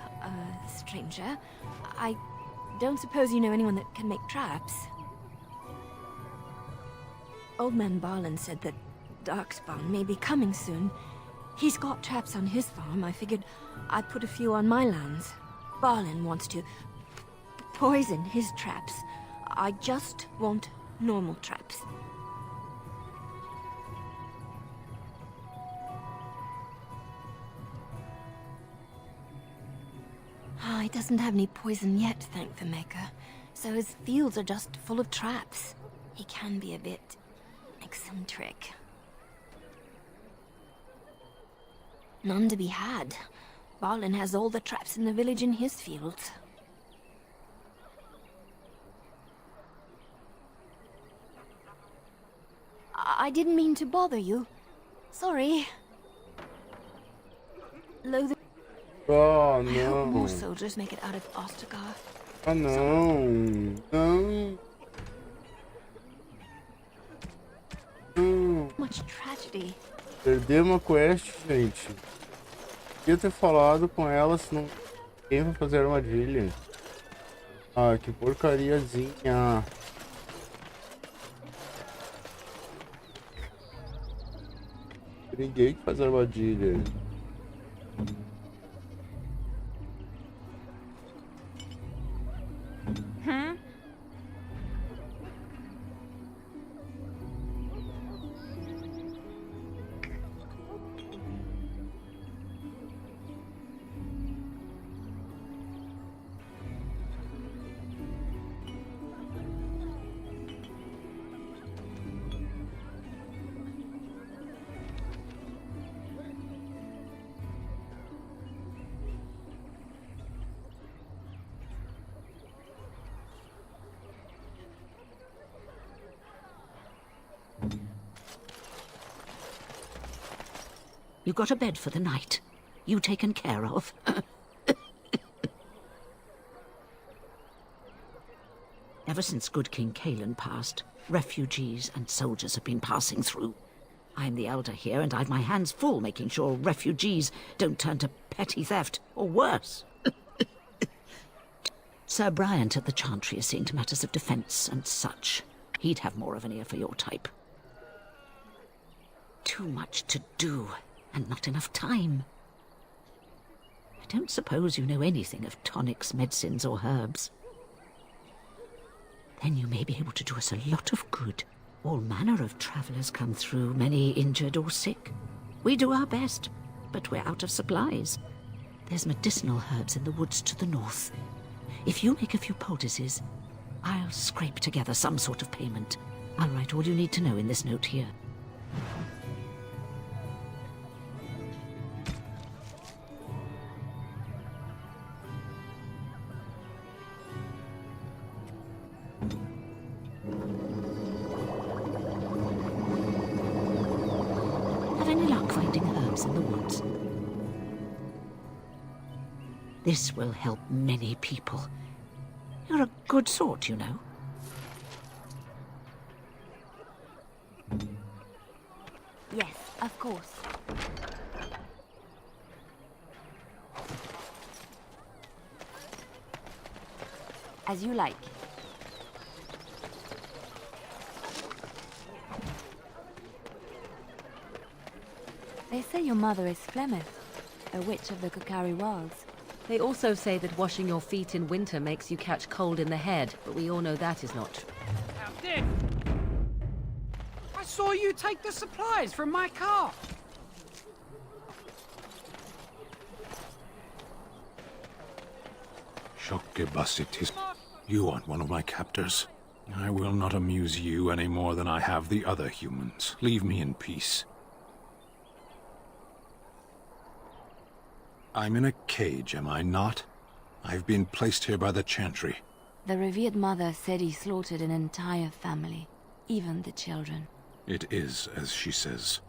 stranger. I don't suppose you know anyone that can make traps? Old man Barlin said that Darkspawn may be coming soon. He's got traps on his farm. I figured I'd put a few on my lands. Barlin wants to poison his traps. I just want normal traps. He doesn't have any poison yet, thank the Maker. So his fields are just full of traps. He can be a bit eccentric. None to be had. Barlin has all the traps in the village in his fields. I didn't mean to bother you. Sorry. Lothen. Oh, I hope no. more soldiers make it out of Ostergar. Ah, não. Não. Não. Much tragedy. Perder uma quest, gente. Queria ter falado com ela se não quem vai fazer armadilha. Ah, que porcariazinha. Ninguém que faz armadilha. You got a bed for the night. You taken care of. Ever since good King Kalen passed, refugees and soldiers have been passing through. I'm the elder here, and I've my hands full making sure refugees don't turn to petty theft, or worse. Sir Bryant at the Chantry is seeing to matters of defence and such. He'd have more of an ear for your type. Too much to do, and not enough time. I don't suppose you know anything of tonics, medicines, or herbs. Then you may be able to do us a lot of good. All manner of travellers come through, many injured or sick. We do our best, but we're out of supplies. There's medicinal herbs in the woods to the north. If you make a few poultices, I'll scrape together some sort of payment. I'll write all you need to know in this note here. Have any luck finding herbs in the woods? This will help many people. You're a good sort, you know. Yes, of course. As you like. They say your mother is Flemeth, a witch of the Kukari Wilds. They also say that washing your feet in winter makes you catch cold in the head, but we all know that is not true. How dare! I saw you take the supplies from my car. Shokebasitis. You aren't one of my captors. I will not amuse you any more than I have the other humans. Leave me in peace. I'm in a cage, am I not? I've been placed here by the Chantry. The revered mother said he slaughtered an entire family, even the children. It is as she says.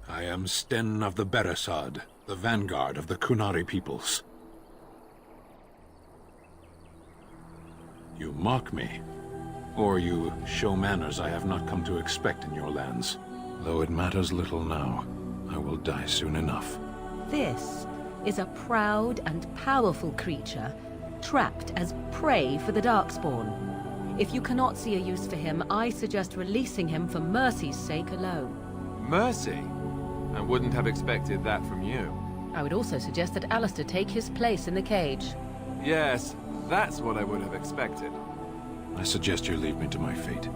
I am Sten of the Beresad, the vanguard of the Kunari peoples. You mock me, or you show manners I have not come to expect in your lands. Though it matters little now, I will die soon enough. This is a proud and powerful creature, trapped as prey for the Darkspawn. If you cannot see a use for him, I suggest releasing him for mercy's sake alone. Mercy? I wouldn't have expected that from you. I would also suggest that Alistair take his place in the cage. Yes, that's what I would have expected. I suggest you leave me to my fate.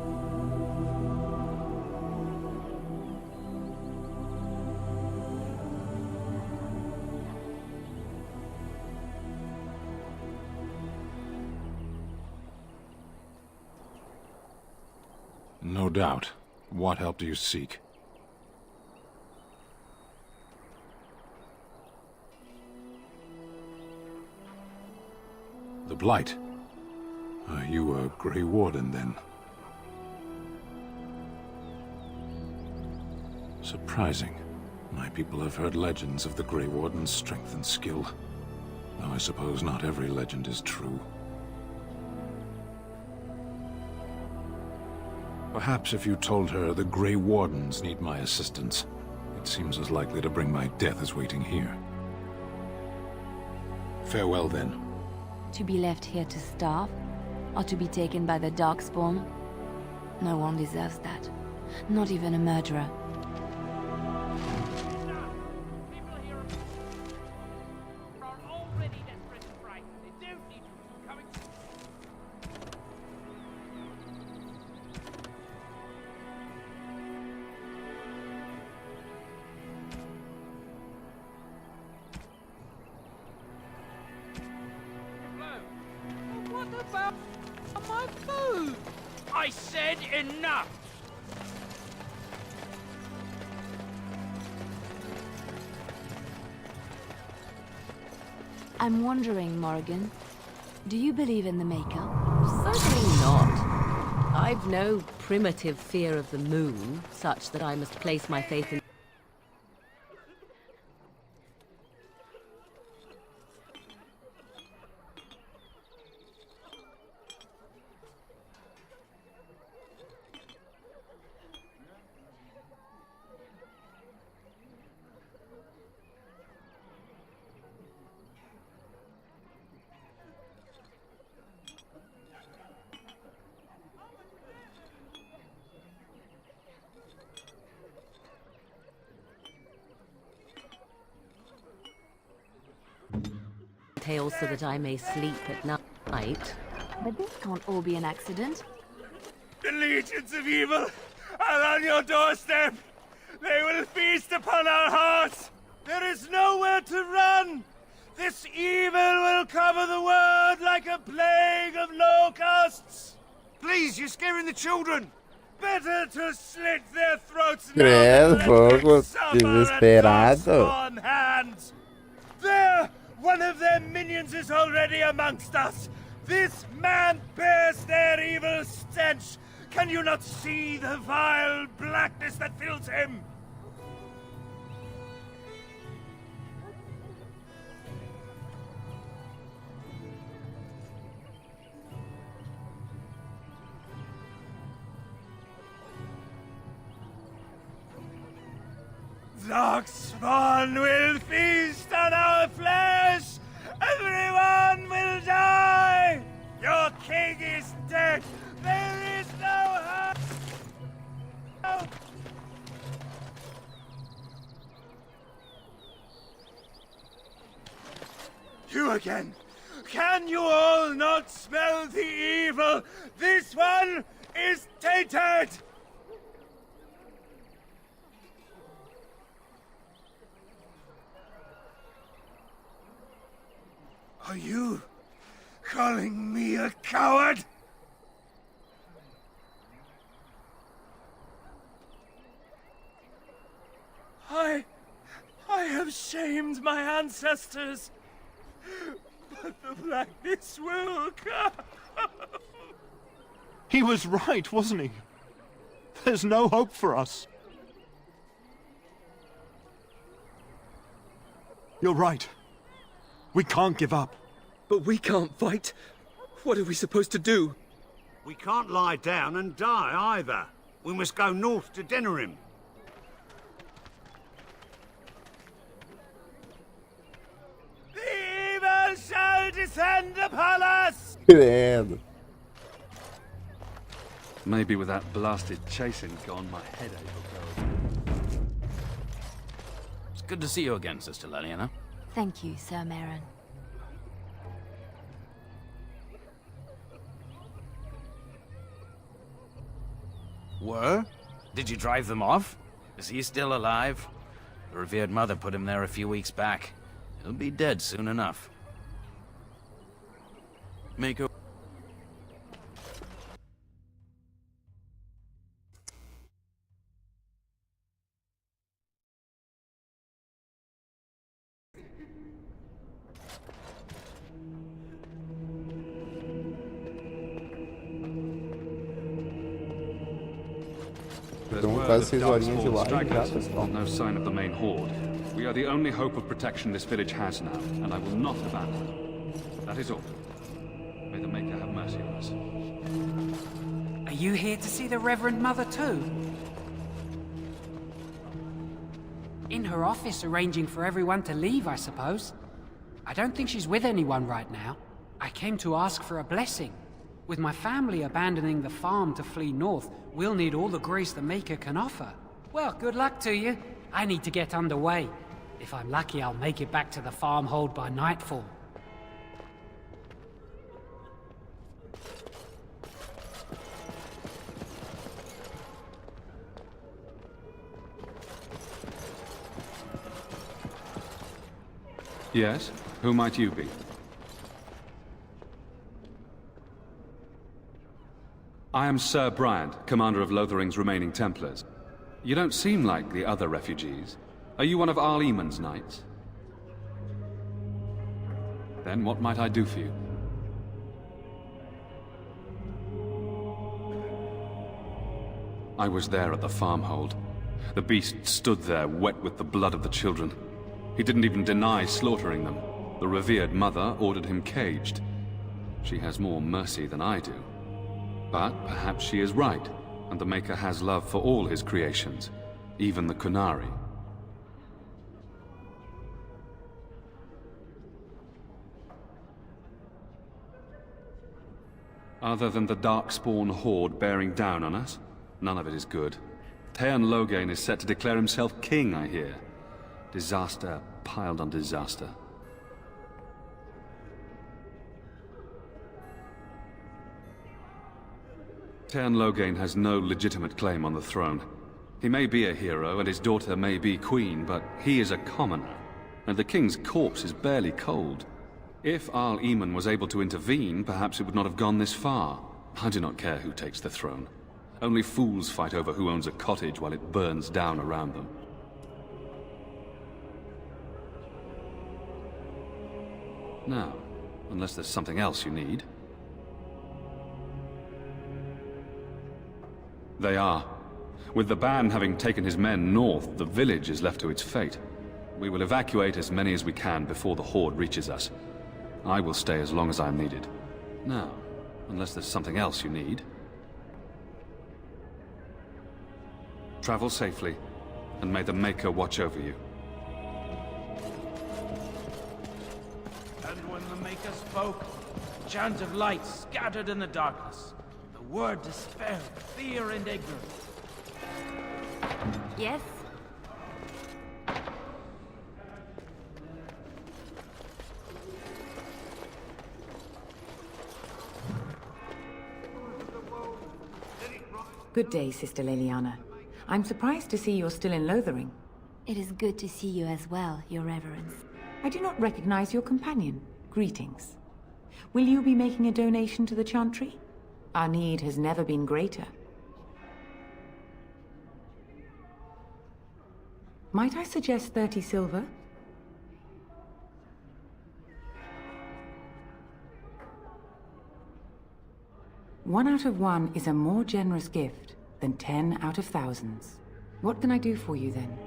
No doubt. What help do you seek? The Blight. Are you a Grey Warden, then? Surprising. My people have heard legends of the Grey Warden's strength and skill. Though I suppose not every legend is true. Perhaps if you told her the Grey Wardens need my assistance, it seems as likely to bring my death as waiting here. Farewell, then. To be left here to starve? Or to be taken by the Darkspawn? No one deserves that. Not even a murderer. What about my food? I said enough! I'm wondering, Morrigan, do you believe in the Maker? Certainly not. I've no primitive fear of the moon, such that I must place my faith in... so that I may sleep at night. But this can't all be an accident. The legions of evil are on your doorstep. They will feast upon our hearts. There is nowhere to run. This evil will cover the world like a plague of locusts. Please, you're scaring the children. Better to slit their throats now Credo, than let pouco them suffer at desesperado. Darkspawn hands. There! One of their minions is already amongst us! This man bears their evil stench! Can you not see the vile blackness that fills him? Darkspawn will feast on our flesh! Everyone will die! Your king is dead! There is no hope! You again! Can you all not smell the evil? This one is tainted! Are you calling me a coward? I have shamed my ancestors, but the blackness will come. He was right, wasn't he? There's no hope for us. You're right. We can't give up. But we can't fight. What are we supposed to do? We can't lie down and die either. We must go north to Denerim. The evil shall descend upon us! Credo. Maybe with that blasted chasing gone, my headache will go. It's good to see you again, Sister Leliana. Thank you, Sir Merrin. Were? Did you drive them off? Is he still alive? The revered mother put him there a few weeks back. He'll be dead soon enough. Mako. There's word of Darkspawn stragglers, but no sign of the main horde. We are the only hope of protection this village has now, and I will not abandon. That is all. May the Maker have mercy on us. Are you here to see the Reverend Mother too? In her office arranging for everyone to leave, I suppose. I don't think she's with anyone right now. I came to ask for a blessing. With my family abandoning the farm to flee north, we'll need all the grace the Maker can offer. Well, good luck to you. I need to get underway. If I'm lucky, I'll make it back to the farmhold by nightfall. Yes? Who might you be? I am Sir Bryant, commander of Lothering's remaining Templars. You don't seem like the other refugees. Are you one of Arl Eamon's knights? Then what might I do for you? I was there at the farmhold. The beast stood there, wet with the blood of the children. He didn't even deny slaughtering them. The revered mother ordered him caged. She has more mercy than I do. But perhaps she is right, and the Maker has love for all his creations, even the Kunari. Other than the Darkspawn horde bearing down on us, none of it is good. Teyrn Loghain is set to declare himself king, I hear. Disaster piled on disaster. Teyrn Loghain has no legitimate claim on the throne. He may be a hero, and his daughter may be queen, but he is a commoner, and the king's corpse is barely cold. If Arl Eamon was able to intervene, perhaps it would not have gone this far. I do not care who takes the throne. Only fools fight over who owns a cottage while it burns down around them. Now, unless there's something else you need. They are. With the ban having taken his men north, the village is left to its fate. We will evacuate as many as we can before the horde reaches us. I will stay as long as I am needed. Now, unless there's something else you need. Travel safely, and may the Maker watch over you. And when the Maker spoke, a chant of light scattered in the darkness. The word dispelled fear and ignorance. Yes? Good day, Sister Leliana. I'm surprised to see you're still in Lothering. It is good to see you as well, Your Reverence. I do not recognize your companion. Greetings. Will you be making a donation to the Chantry? Our need has never been greater. Might I suggest 30 silver? One out of one is a more generous gift than 10 out of thousands. What can I do for you then?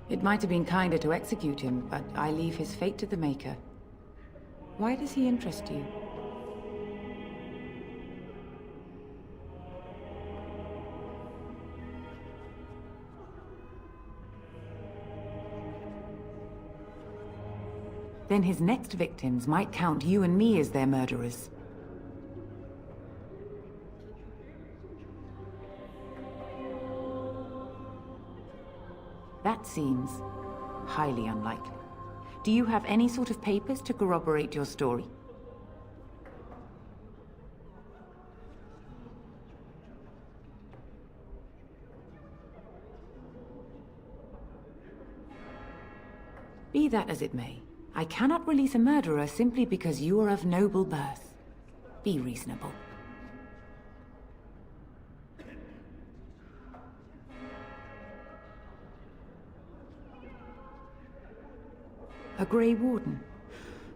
It might have been kinder to execute him, but I leave his fate to the Maker. Why does he interest you? Then his next victims might count you and me as their murderers. That seems highly unlikely. Do you have any sort of papers to corroborate your story? Be that as it may, I cannot release a murderer simply because you are of noble birth. Be reasonable. A Grey Warden.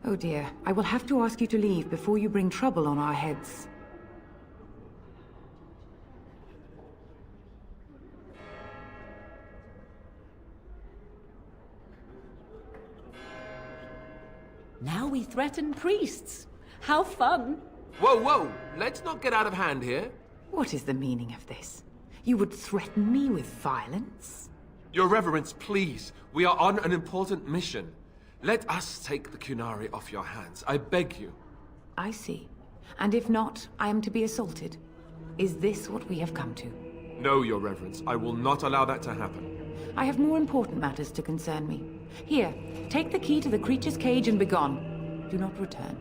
Oh dear, I will have to ask you to leave before you bring trouble on our heads. Now we threaten priests. How fun! Whoa, whoa! Let's not get out of hand here. What is the meaning of this? You would threaten me with violence? Your Reverence, please. We are on an important mission. Let us take the Kunari off your hands. I beg you. I see. And if not, I am to be assaulted. Is this what we have come to? No, Your Reverence. I will not allow that to happen. I have more important matters to concern me. Here, take the key to the creature's cage and begone. Do not return.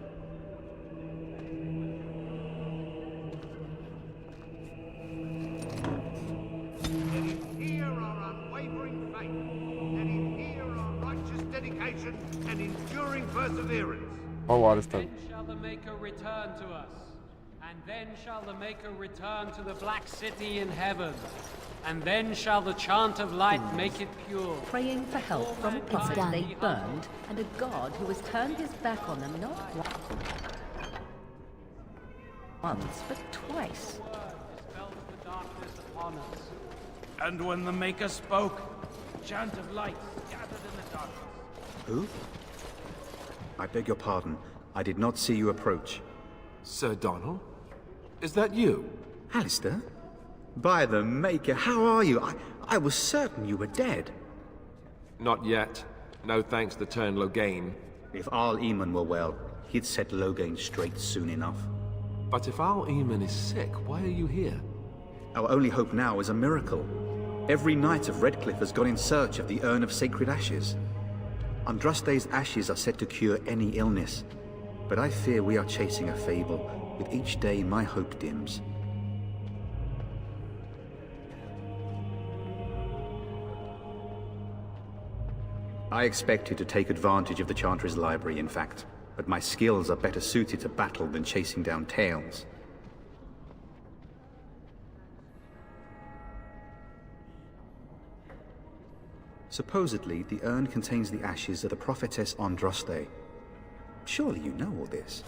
And enduring perseverance. Qual hora está? Then shall the Maker return to us, and then shall the Maker return to the Black City in heaven, and then shall the chant of light make it pure. Praying for help from a planet they burned, and a god who has turned his back on them not once, but twice. And when the Maker spoke, the chant of light gathered in the darkness. Who? I beg your pardon. I did not see you approach. Sir Donald? Is that you? Alistair? By the Maker, how are you? I was certain you were dead. Not yet. No thanks to turn Lothen. If Arl Eamon were well, he'd set Lothen straight soon enough. But if Arl Eamon is sick, why are you here? Our only hope now is a miracle. Every knight of Redcliffe has gone in search of the Urn of Sacred Ashes. Andraste's ashes are said to cure any illness, but I fear we are chasing a fable. With each day, my hope dims. I expected to take advantage of the Chantry's library, in fact, but my skills are better suited to battle than chasing down tales. Supposedly, the urn contains the ashes of the prophetess Andraste. Surely you know all this.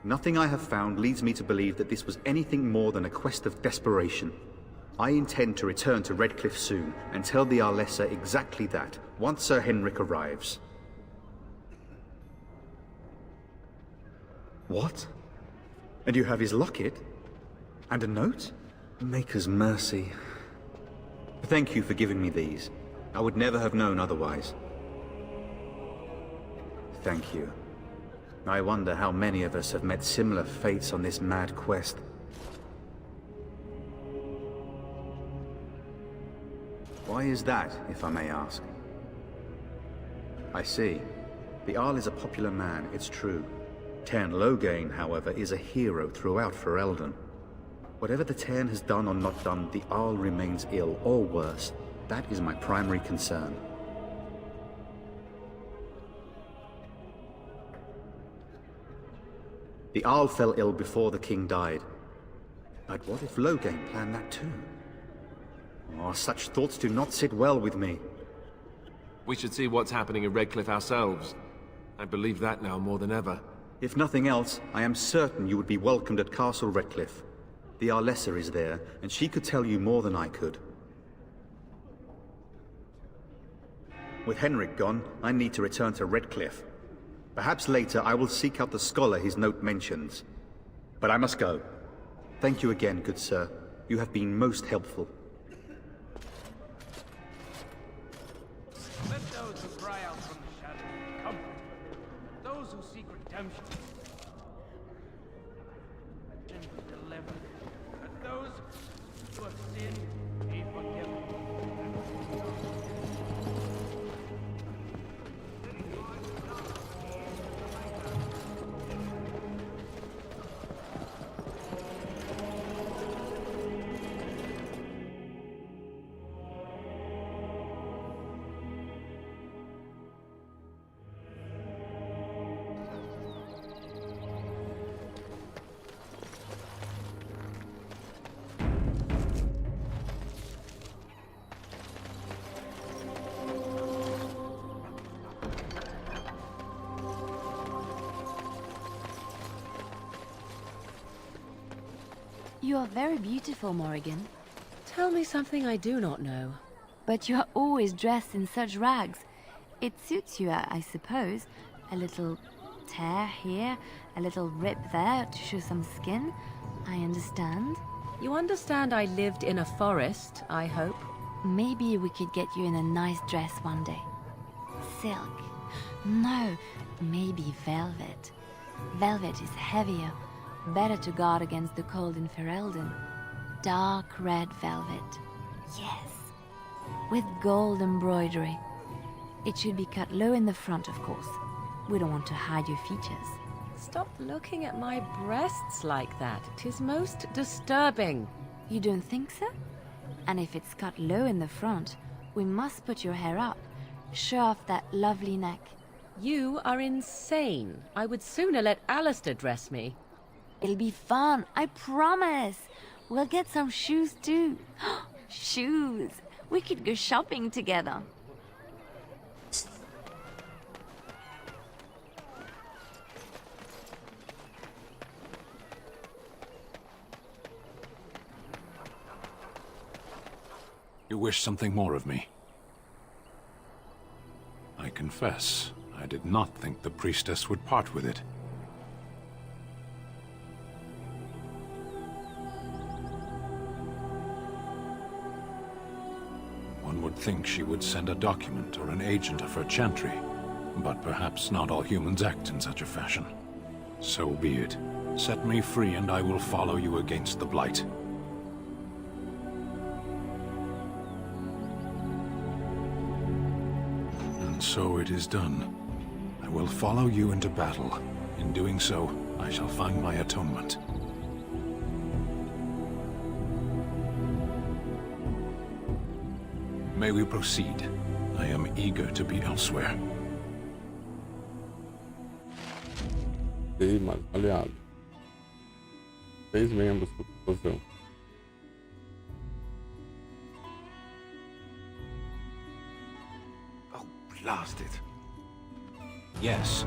Nothing I have found leads me to believe that this was anything more than a quest of desperation. I intend to return to Redcliffe soon and tell the Arlessa exactly that, once Sir Henrik arrives. What? And you have his locket? And a note? Maker's mercy. Thank you for giving me these. I would never have known otherwise. Thank you. I wonder how many of us have met similar fates on this mad quest. Why is that, if I may ask? I see. The Arl is a popular man, it's true. Tern Lothen, however, is a hero throughout Ferelden. Whatever the Tairn has done or not done, the Arl remains ill, or worse. That is my primary concern. The Arl fell ill before the king died. But what if Lothen planned that too? Oh, such thoughts do not sit well with me. We should see what's happening in Redcliffe ourselves. I believe that now more than ever. If nothing else, I am certain you would be welcomed at Castle Redcliffe. The Arlessa is there, and she could tell you more than I could. With Henrik gone, I need to return to Redcliffe. Perhaps later I will seek out the scholar his note mentions. But I must go. Thank you again, good sir. You have been most helpful. Let those who cry out from the shadows come. Those who seek redemption be delivered. Let those who have sinned be forgiven. You are very beautiful, Morrigan. Tell me something I do not know. But you are always dressed in such rags. It suits you, I suppose. A little tear here, a little rip there to show some skin. I understand. You understand I lived in a forest, I hope? Maybe we could get you in a nice dress one day. Silk. No, maybe velvet. Velvet is heavier. Better to guard against the cold in Ferelden. Dark red velvet. Yes. With gold embroidery. It should be cut low in the front, of course. We don't want to hide your features. Stop looking at my breasts like that. 'Tis most disturbing. You don't think so? And if it's cut low in the front, we must put your hair up. Show off that lovely neck. You are insane. I would sooner let Alistair dress me. It'll be fun, I promise. We'll get some shoes too. Shoes! We could go shopping together. You wish something more of me? I confess, I did not think the priestess would part with it. One would think she would send a document or an agent of her chantry, but perhaps not all humans act in such a fashion. So be it. Set me free and I will follow you against the Blight. And so it is done. I will follow you into battle. In doing so, I shall find my atonement. May we proceed? I am eager to be elsewhere. Ei, mas aliado. 6 membros da população. Oh, blast it. Yes.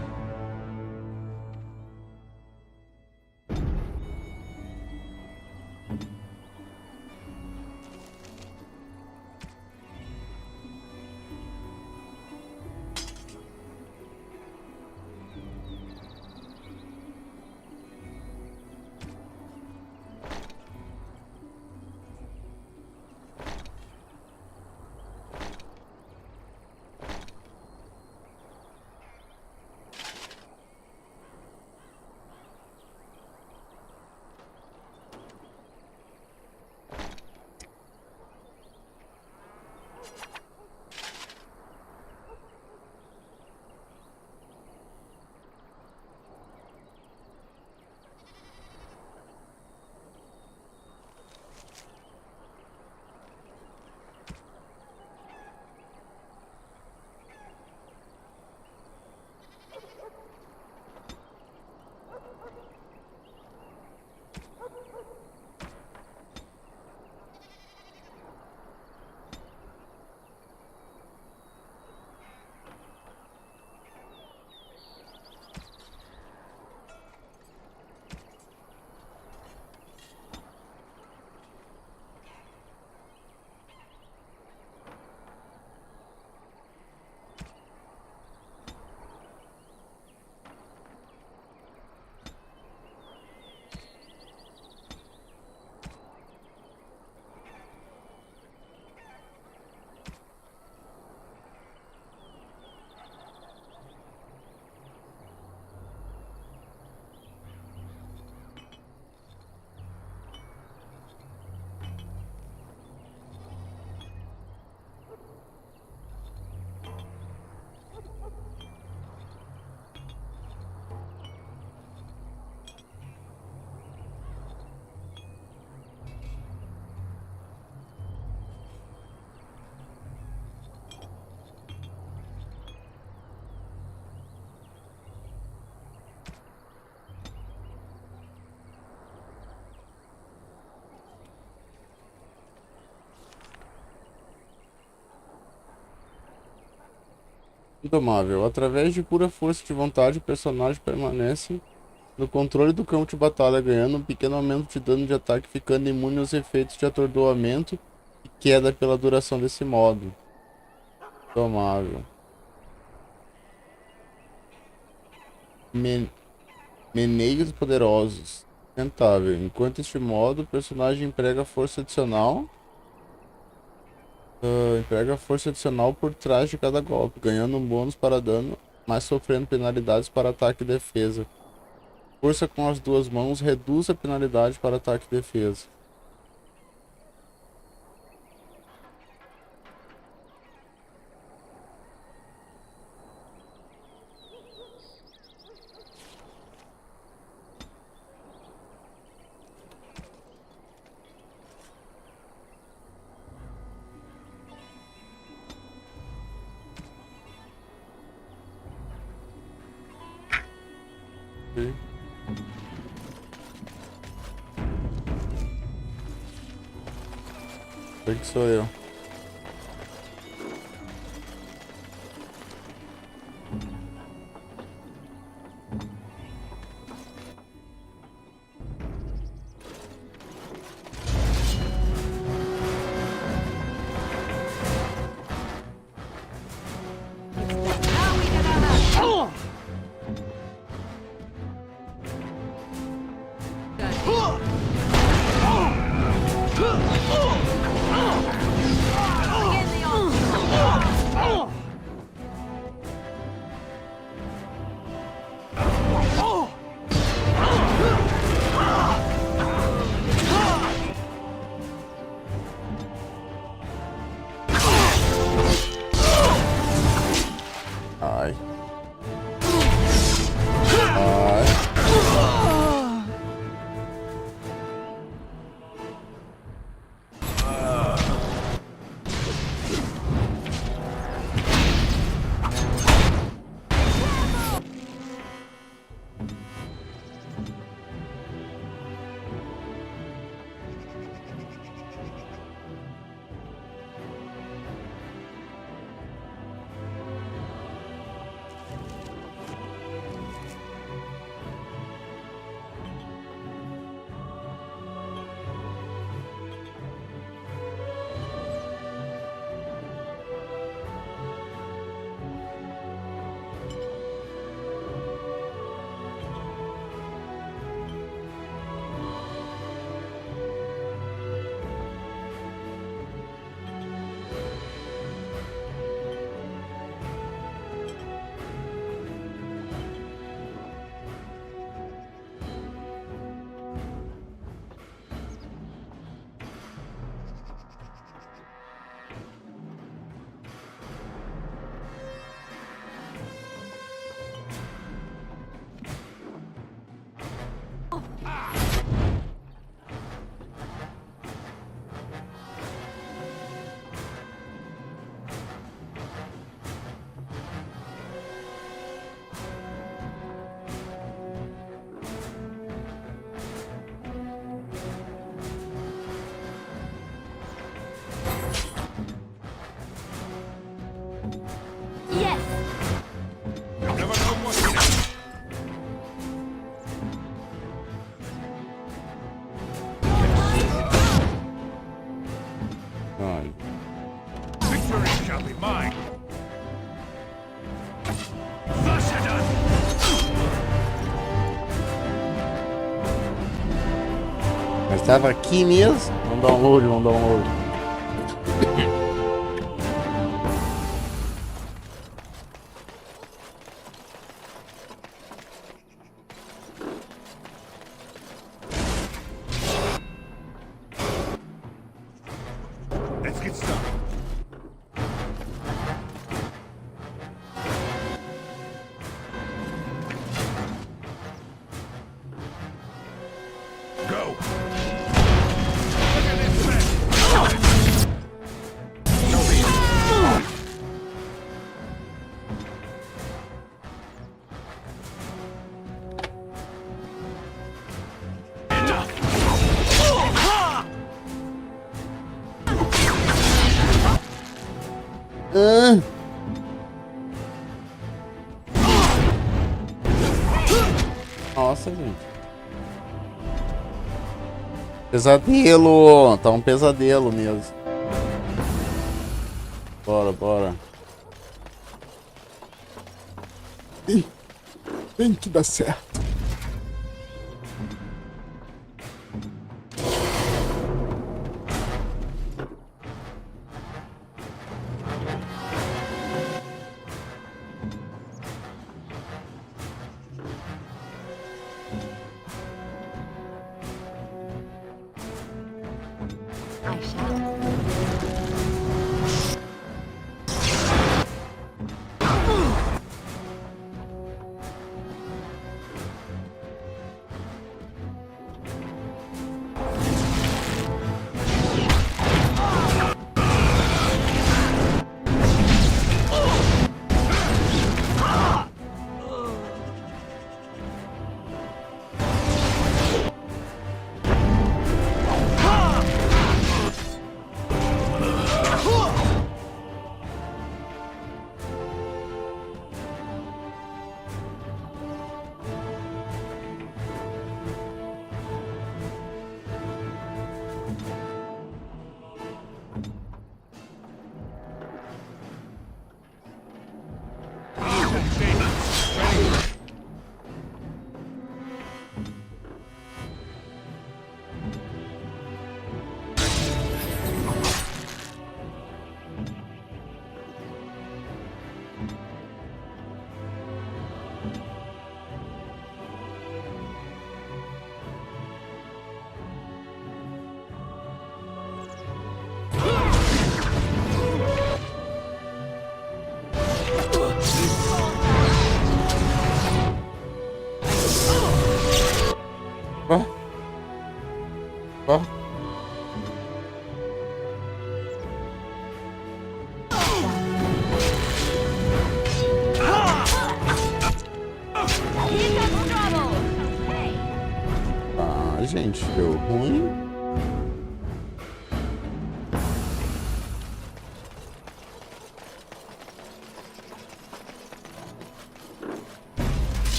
Indomável. Através de pura força de vontade, o personagem permanece no controle do campo de batalha, ganhando um pequeno aumento de dano de ataque, ficando imune aos efeitos de atordoamento e queda pela duração desse modo. Indomável. Meneios poderosos. Tentável. Enquanto este modo, o personagem emprega força adicional. Emprega força adicional por trás de cada golpe, ganhando um bônus para dano, mas sofrendo penalidades para ataque e defesa. Força com as duas mãos reduz a penalidade para ataque e defesa. Sei que sou eu. Mas tava aqui mesmo? Vamos dar um olho, vamos dar um olho. Let's get started. Nossa, gente. Pesadelo! Tá um pesadelo mesmo. Bora, bora. Tem que dar certo. Ah, gente, deu ruim.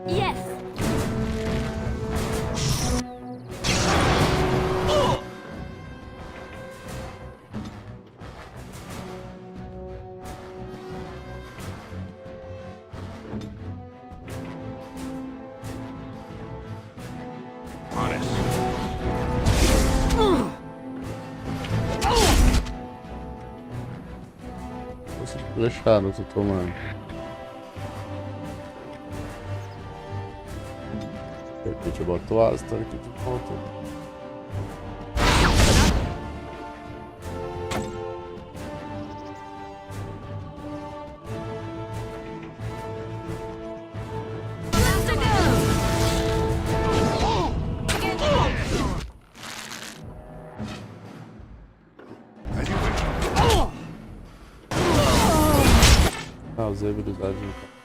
Yes! Flecharam, tô tomando. De repente eu boto o Astor aqui de volta. Ah, usei a habilidade então.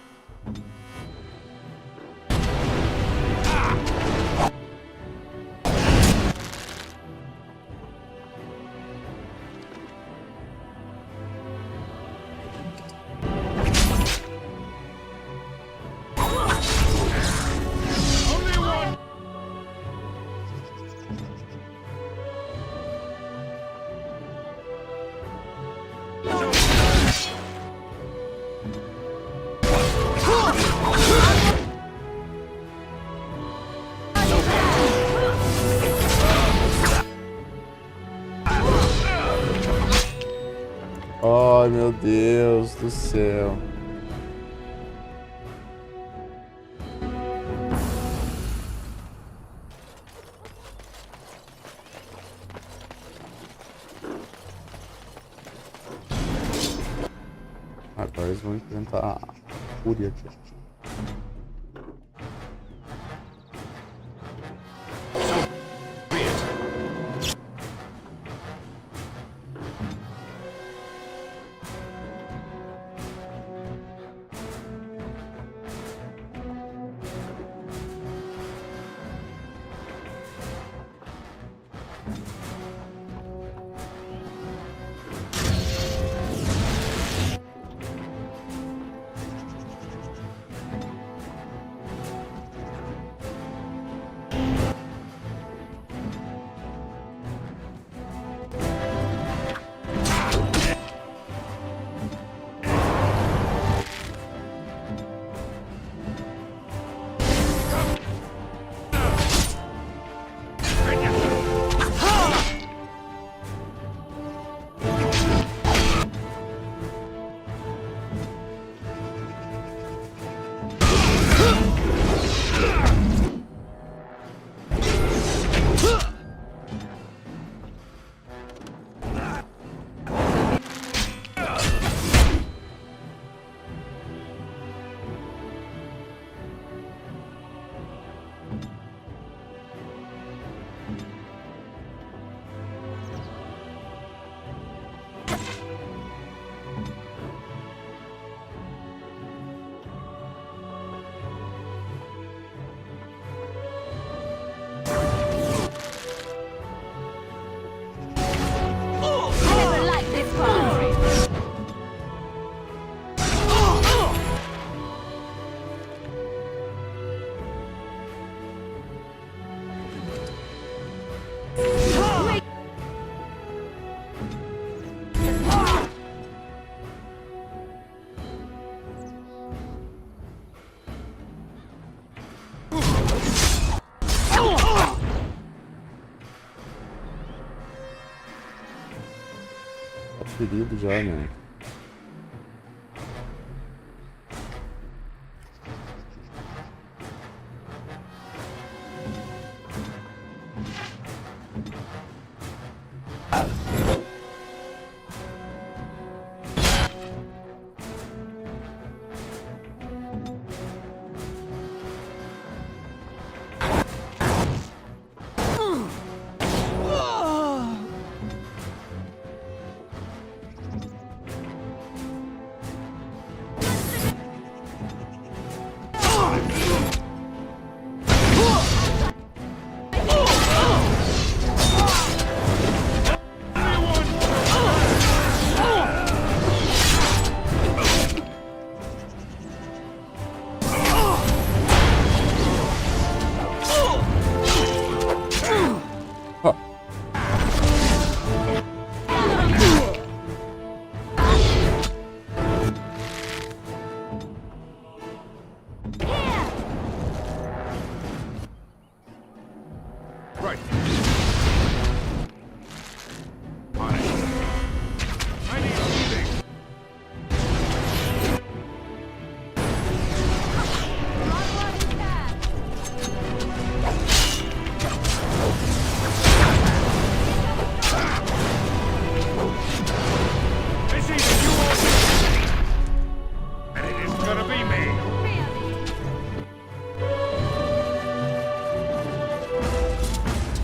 Ai, meu Deus do céu. Agora eles vão enfrentar a fúria aqui. ferido já, né?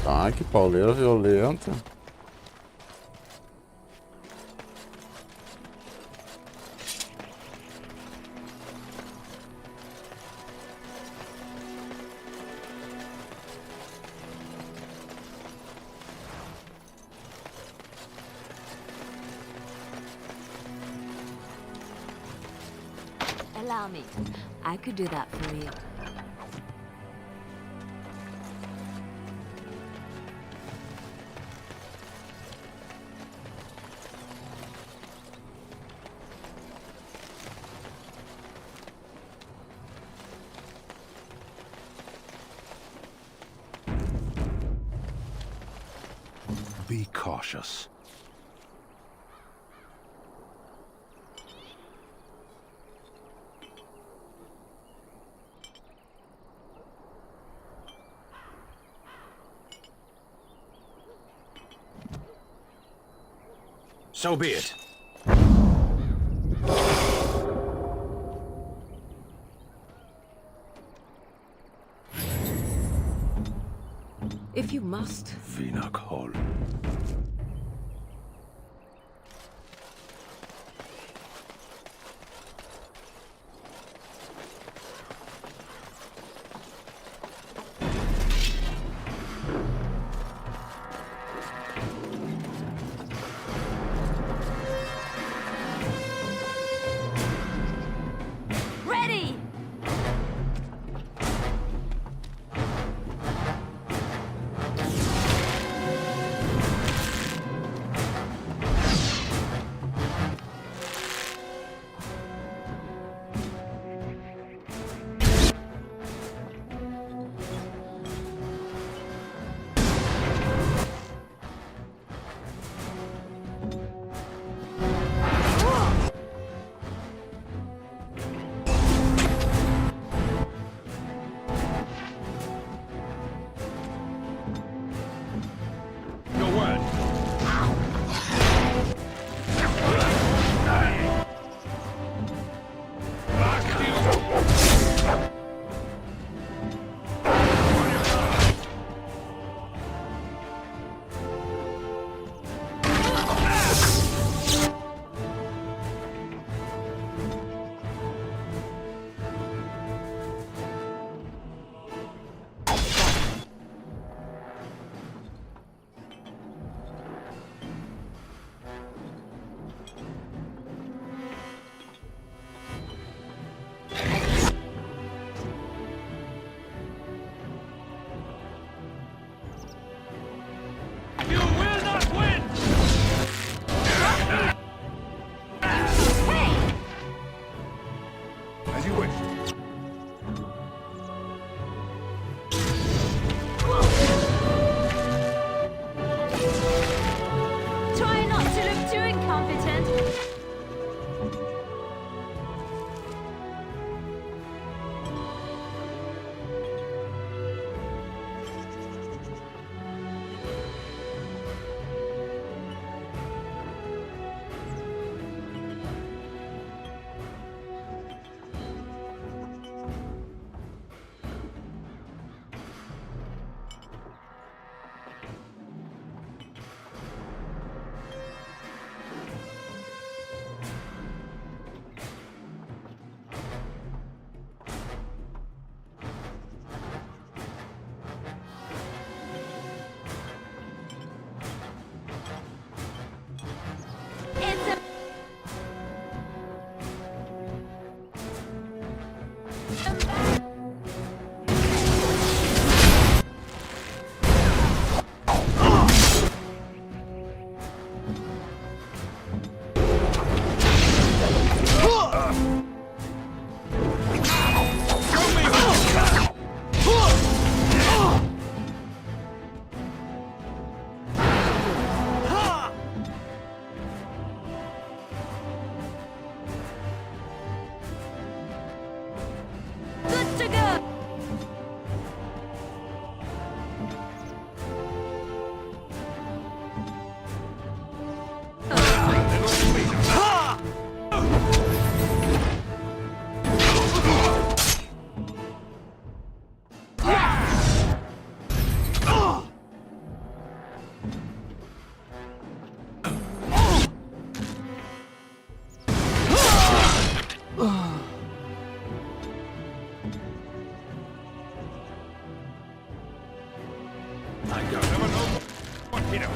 Ah, que pauleira violenta. Allow me. I could do that for you. Be cautious. So be it. If you must. Vinakol. I go. Never know what hit him.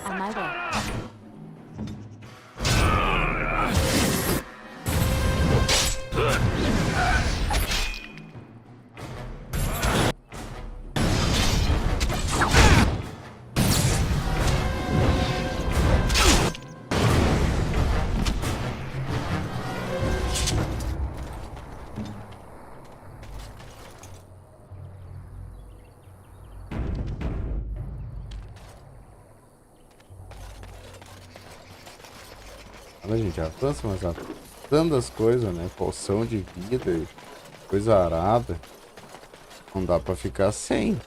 On my way. A gente avança, mas tantas coisas, né? Poção de vida e coisa arada. Não dá pra ficar sem.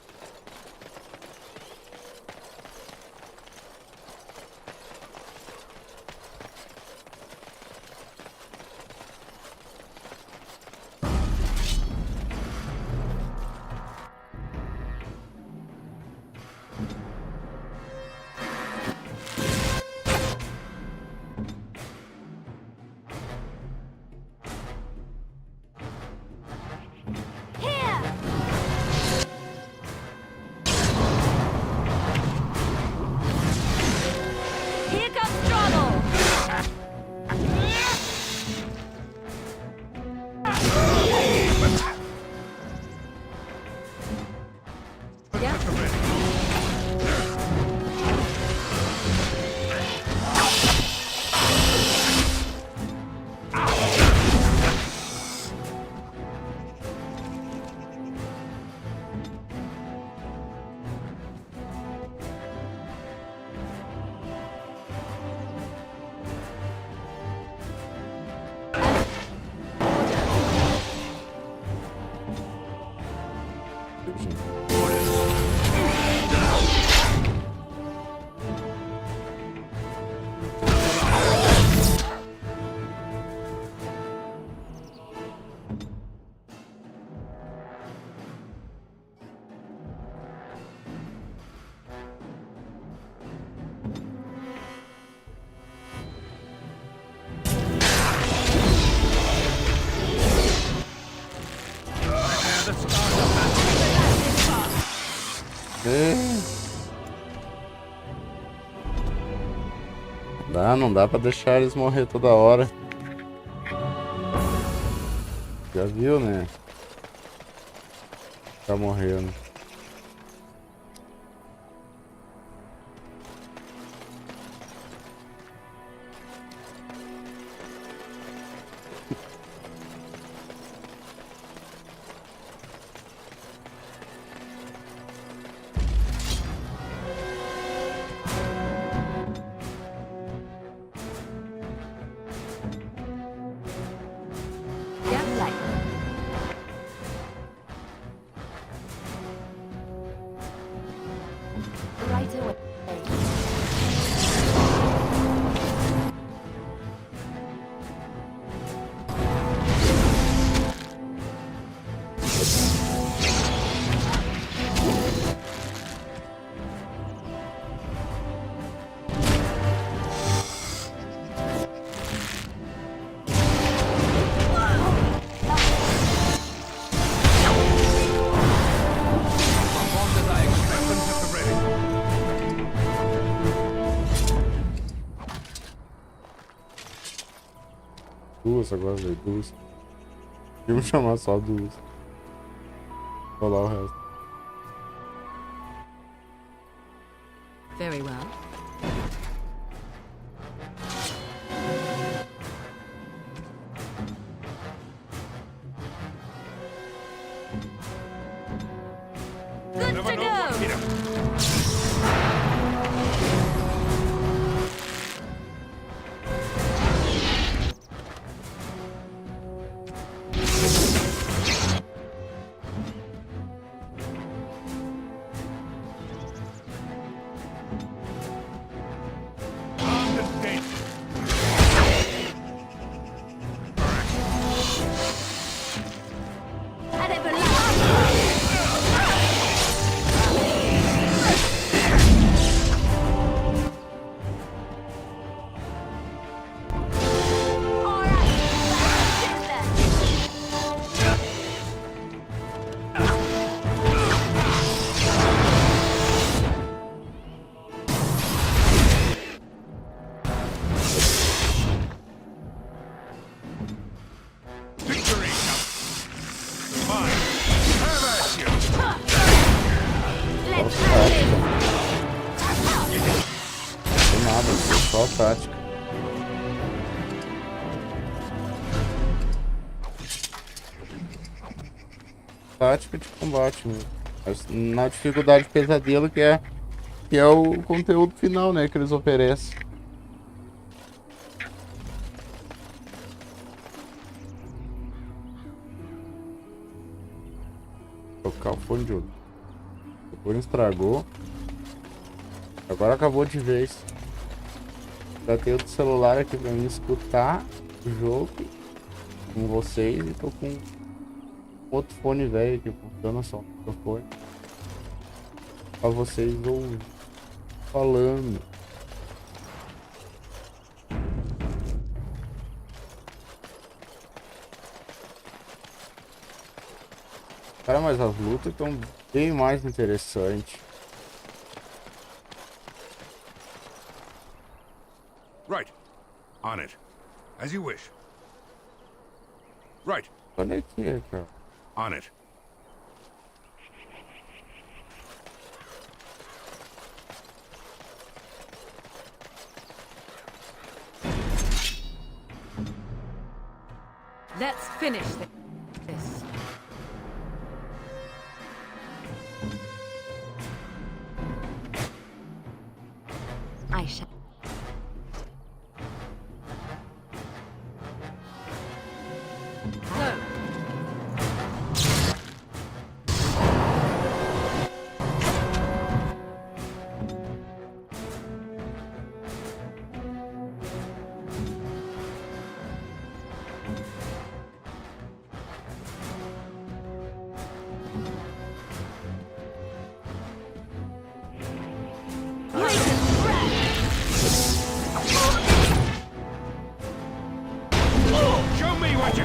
Não dá pra deixar eles morrer toda hora. Já viu, né? Tá morrendo. Duas agora, velho. Duas. Vamos chamar só duas. Vou lá o resto. Very well. Good to go. Só tática. Tática de combate, meu. Mas na dificuldade pesadelo, que é o conteúdo final, né, que eles oferecem. Trocar o fone de ouvido. O fone estragou. Agora acabou de vez. Já tenho outro celular aqui pra mim escutar o jogo com vocês e tô com outro fone velho que funciona só o microfone pra vocês ouvirem falando. Cara, mas as lutas estão bem mais interessantes. Right. On it. As you wish. Right. Olha aqui, cara. On it. Let's finish this. I shall. Show me what you...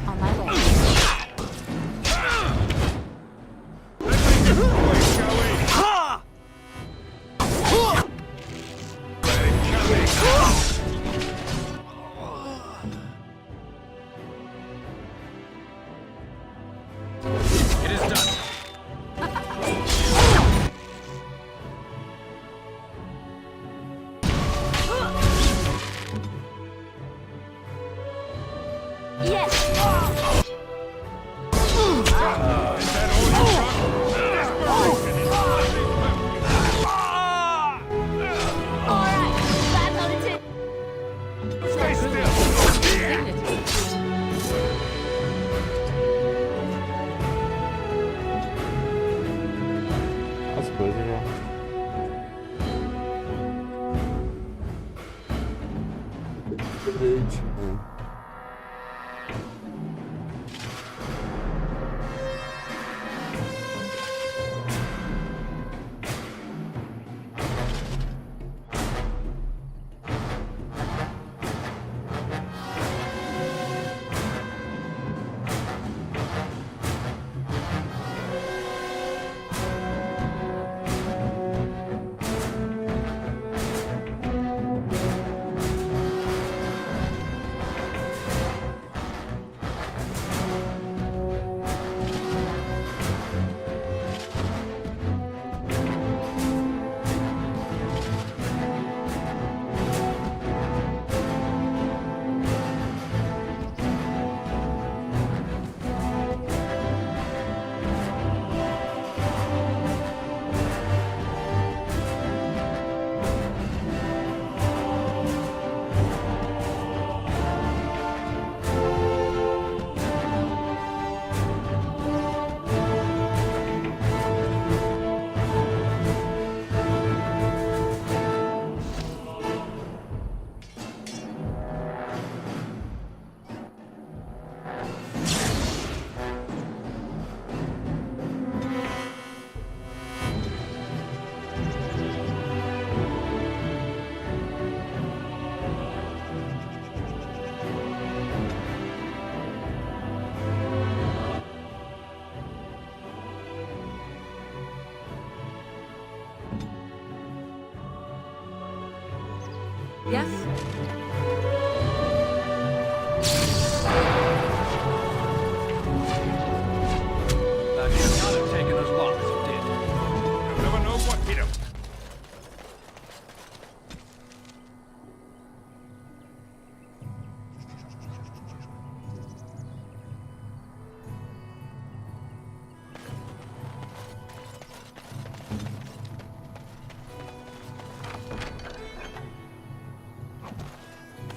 On my way. It is done. As coisas já. Diferente, né? Yes? That should not have taken as long as it did. You'll never know what hit him.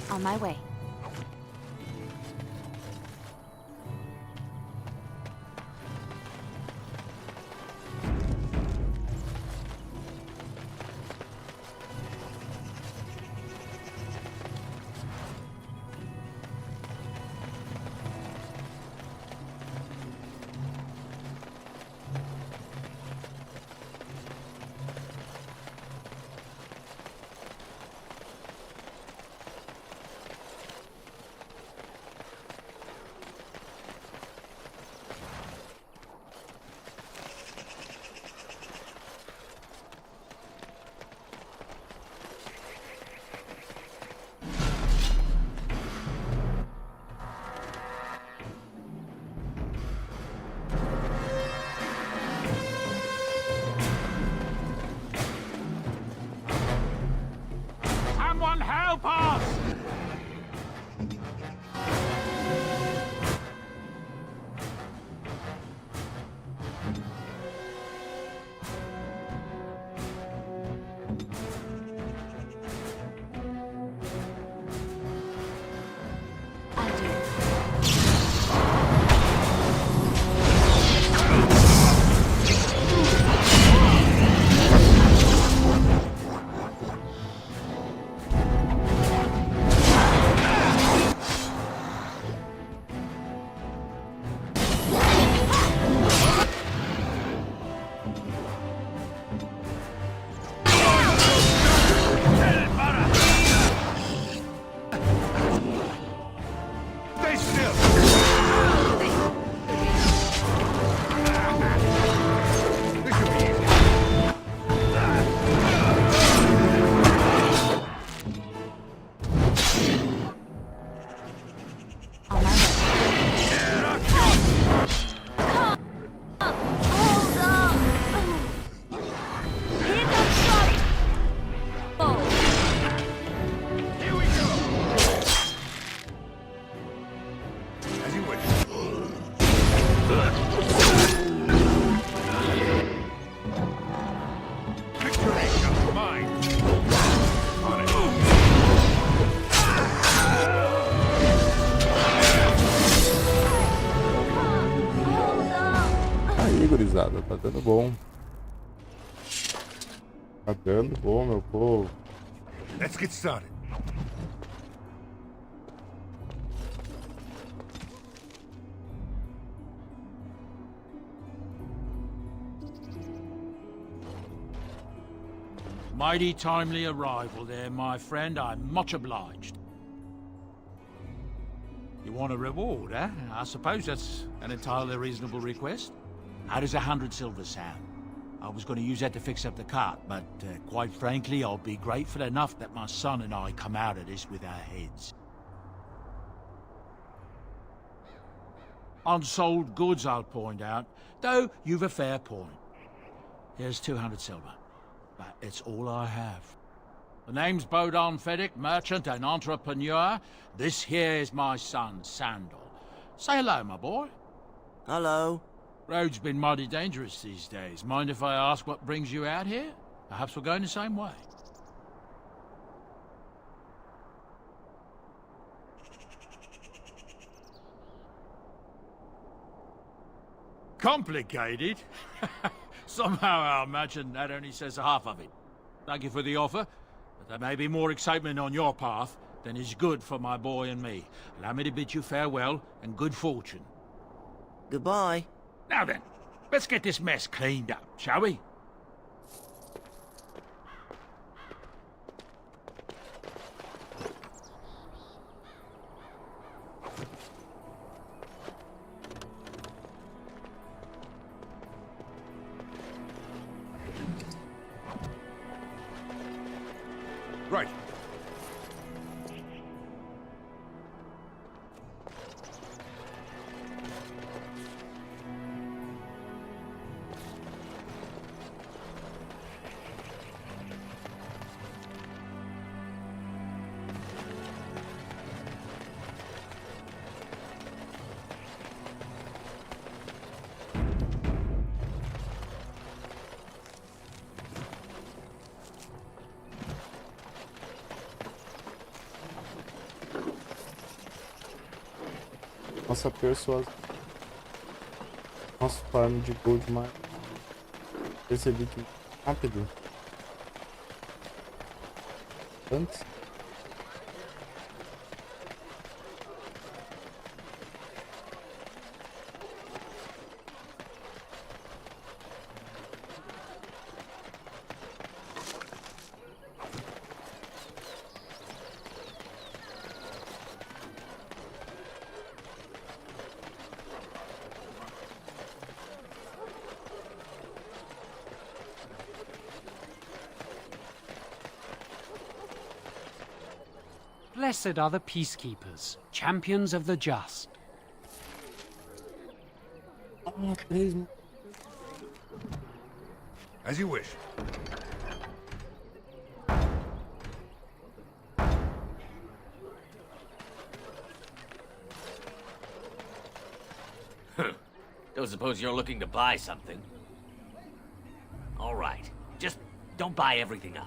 On my way. Someone help us! Gurizada, tá dando bom. Tá dando bom, meu povo. Let's get started. Mighty timely arrival there, my friend. I'm much obliged. You want a reward, eh? I suppose that's an entirely reasonable request. How does 100 silver sound? I was going to use that to fix up the cart, but quite frankly, I'll be grateful enough that my son and I come out of this with our heads. Unsold goods, I'll point out, though you've a fair point. Here's 200 silver, but it's all I have. The name's Bodon Feddick, merchant and entrepreneur. This here is my son, Sandal. Say hello, my boy. Hello. Road's been mighty dangerous these days. Mind if I ask what brings you out here? Perhaps we're going the same way. Complicated? Somehow I imagine that only says half of it. Thank you for the offer, but there may be more excitement on your path than is good for my boy and me. Allow me to bid you farewell and good fortune. Goodbye. Now then, let's get this mess cleaned up, shall we? Right. Nossa persuasão. Nosso farm de gold mine. Percebi que rápido. Antes. Blessed are the peacekeepers, champions of the just. As you wish. Don't suppose you're looking to buy something? All right. Just don't buy everything up.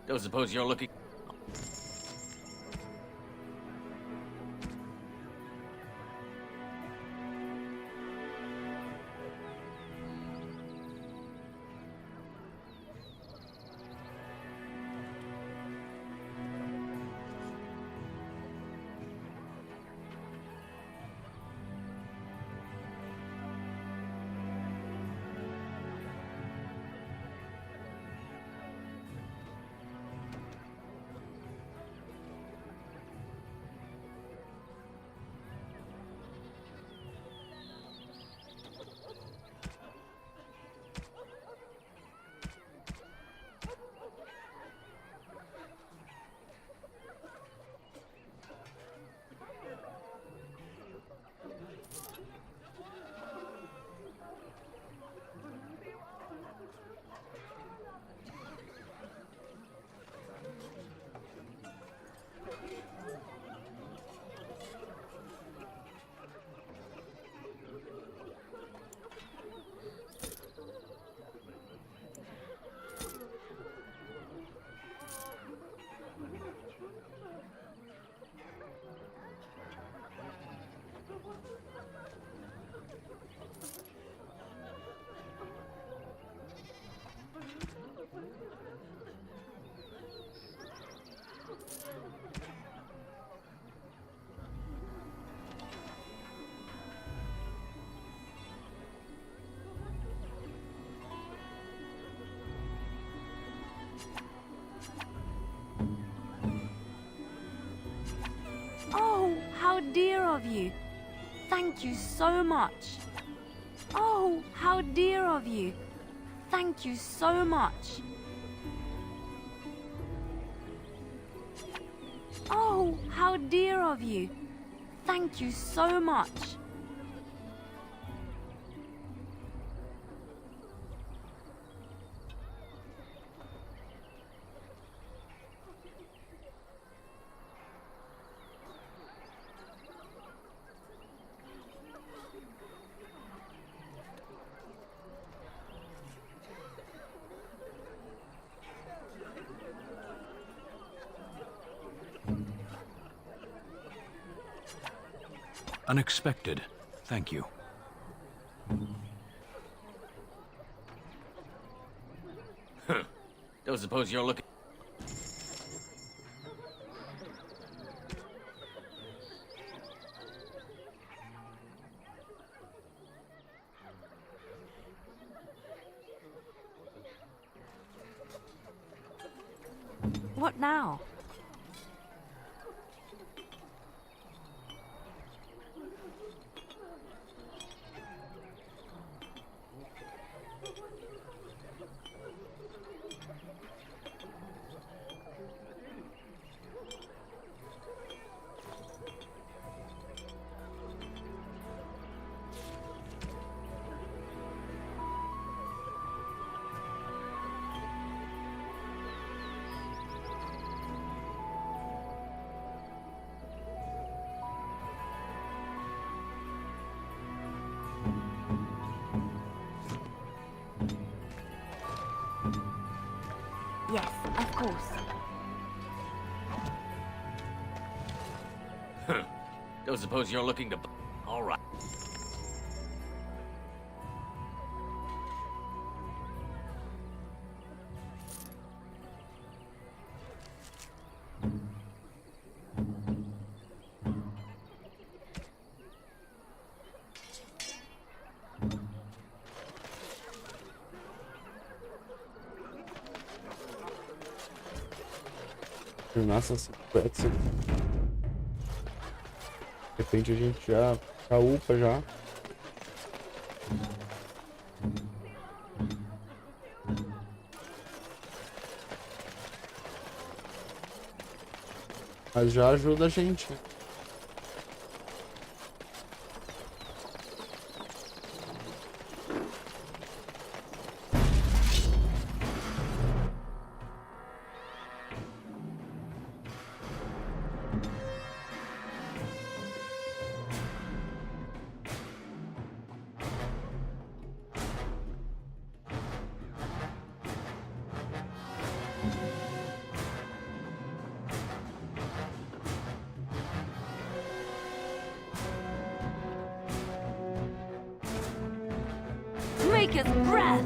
Don't suppose you're looking... Oh, how dear of you. Thank you so much. Oh, how dear of you. Thank you so much. Oh, how dear of you. Thank you so much. Unexpected. Thank you. Don't suppose you're looking... What now? Yes, of course. Don't suppose you're looking to... All right. Nossa, 50 segundos. De repente a gente já upa já. Mas já ajuda a gente. Breaker's breath!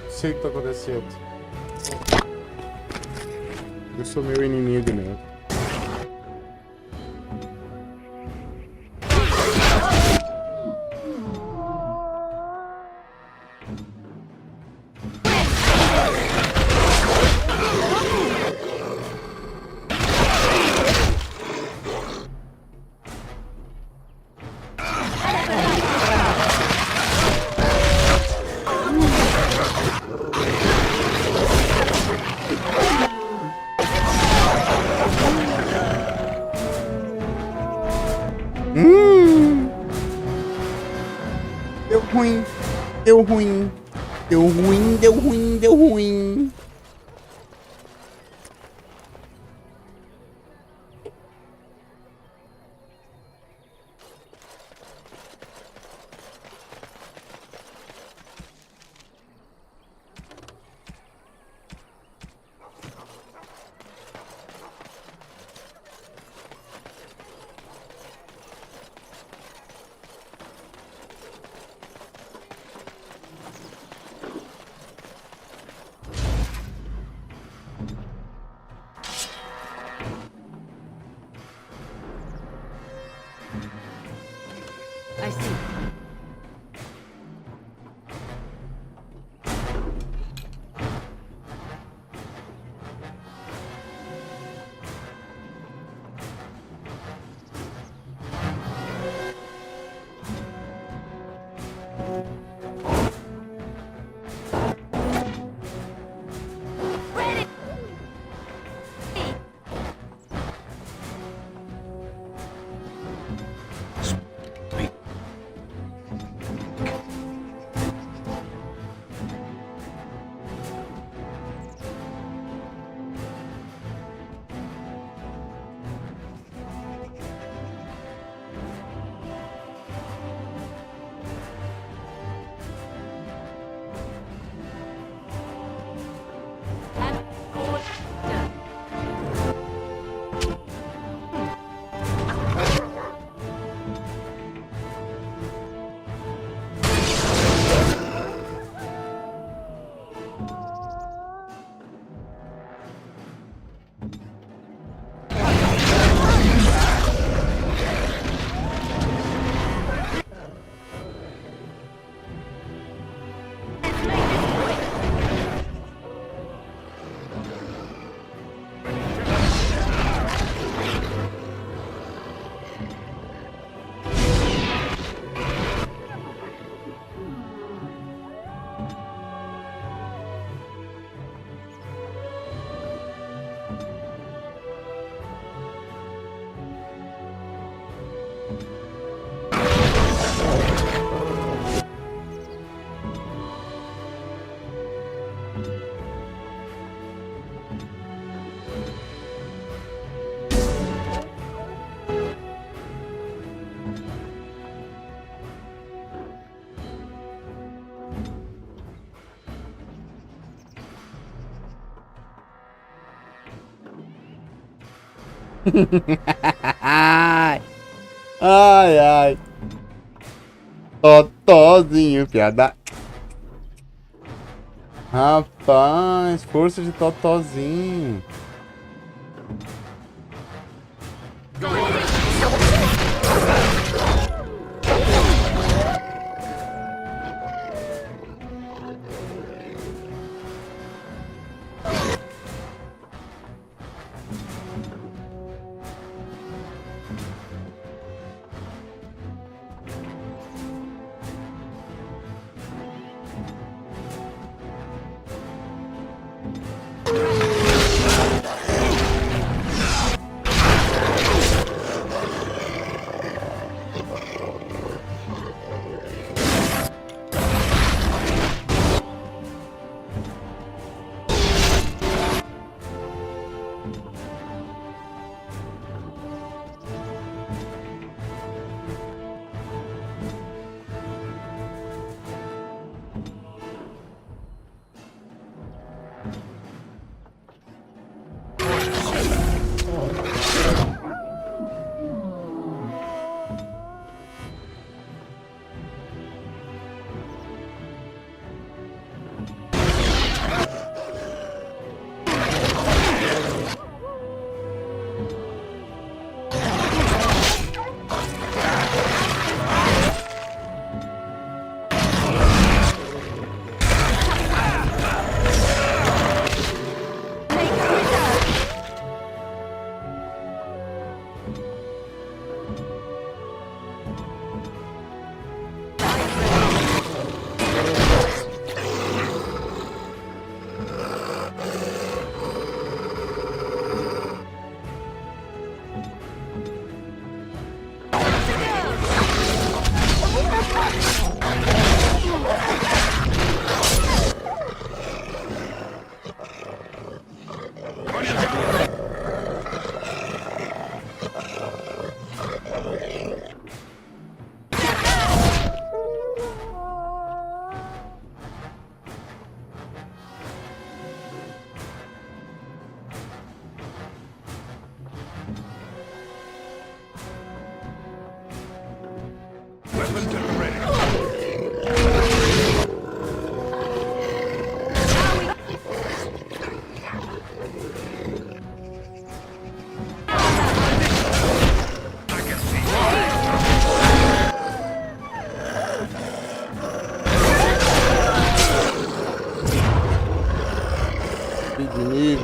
Sei o que tá acontecendo. Eu sou meu inimigo, né? Deu ruim. Deu ruim. Deu ruim, deu ruim, deu ruim. Ai, ai. Totozinho, piada. Rapaz, força de totozinho.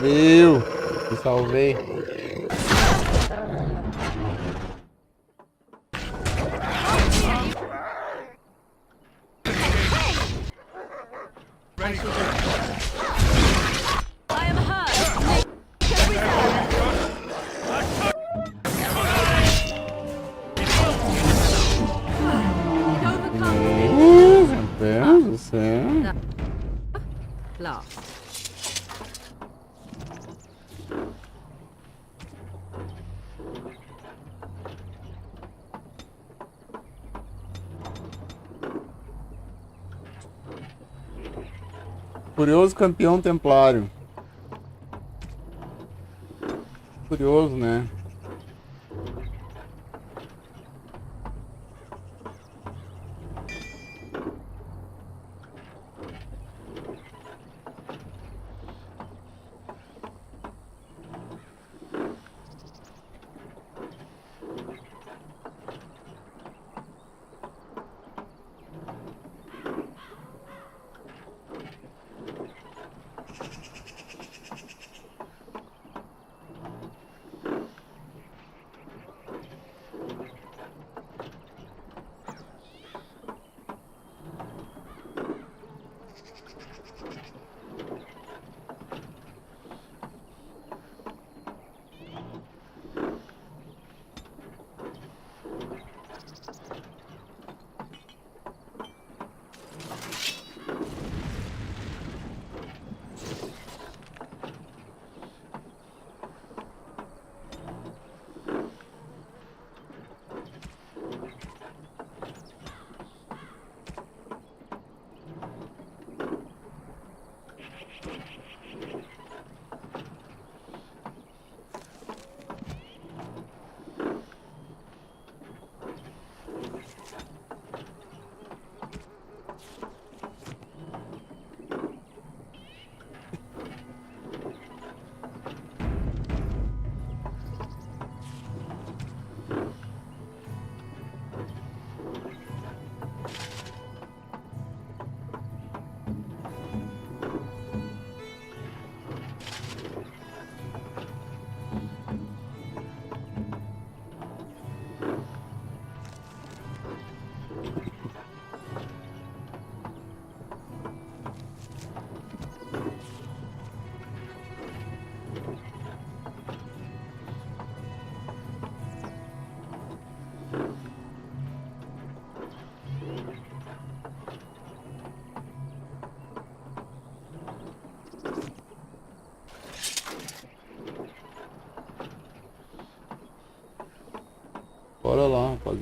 Viu? Me salvei. Meu Deus do céu. Curioso campeão templário. Curioso, né?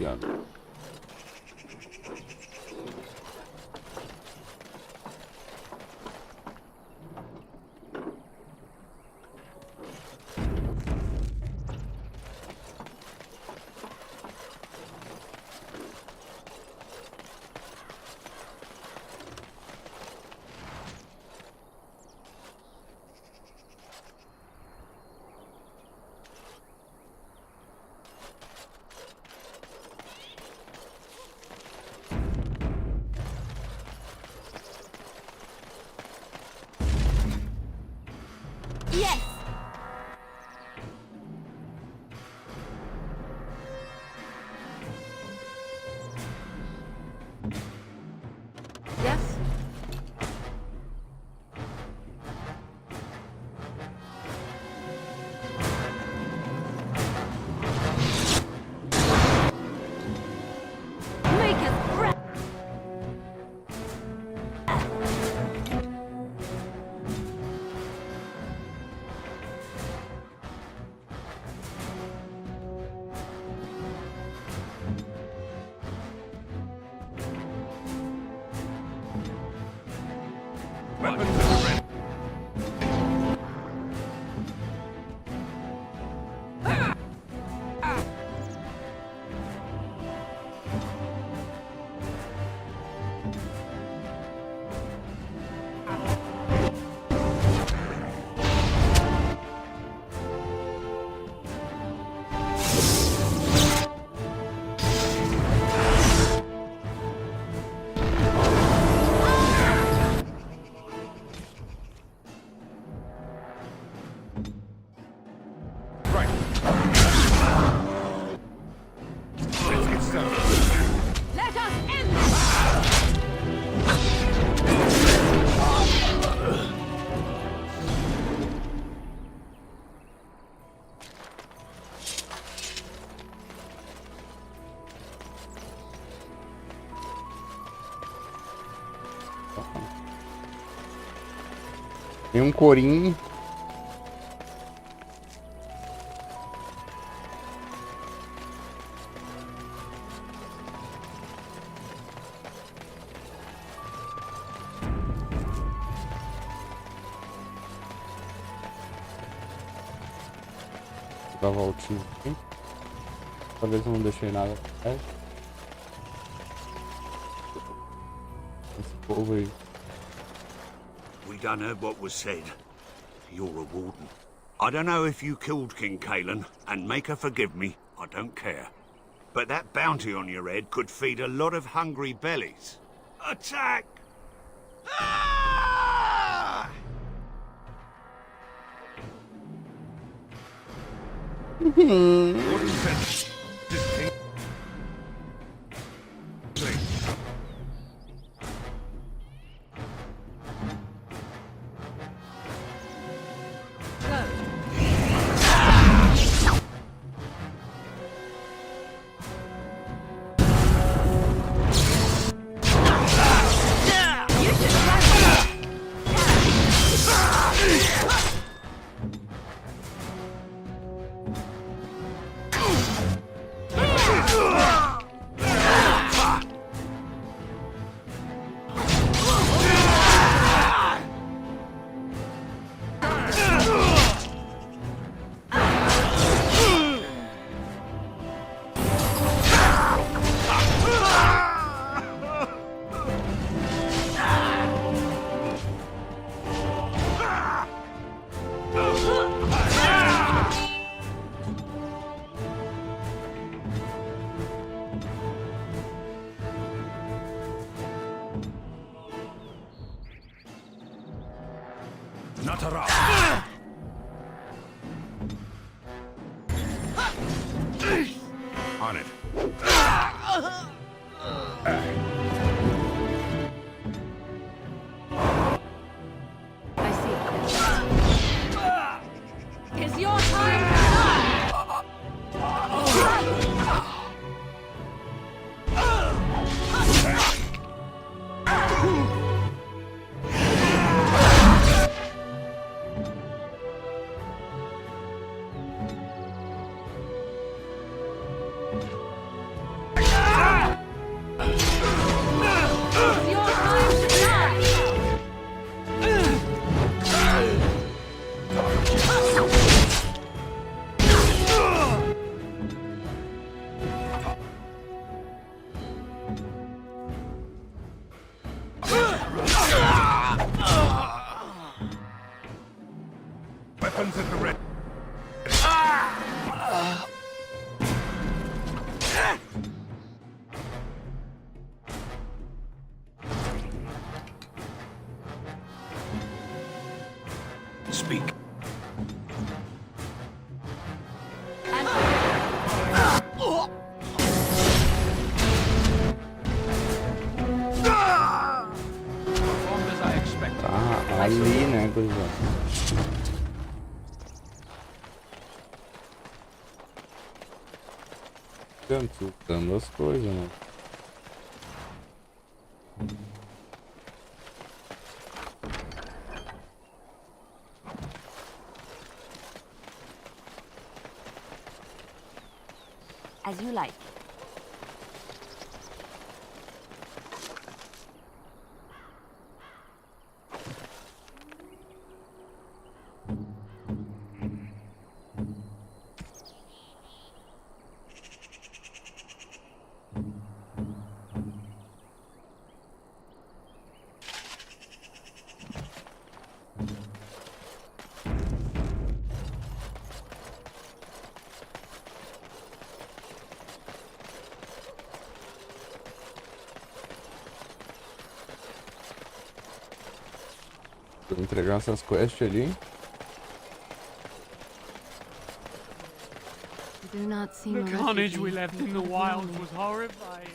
ligado. Yes! Yes? Make us breath! Let us end this! Tem um corinho. Dar uma voltinha aqui. Talvez eu não deixei nada. Esse povo aí. We done heard what was said. You're a warden. I don't know if you killed King Kalen, and make her forgive me, I don't care. But that bounty on your head could feed a lot of hungry bellies. Attack! Ah! Not a rock. On it. I see. Is your time Speak. Tá ali, né, gurizada? Consultando as coisas, né? As you like. Vou entregar essas quests ali. Do not seem The carnage we left in the wild was horrifying.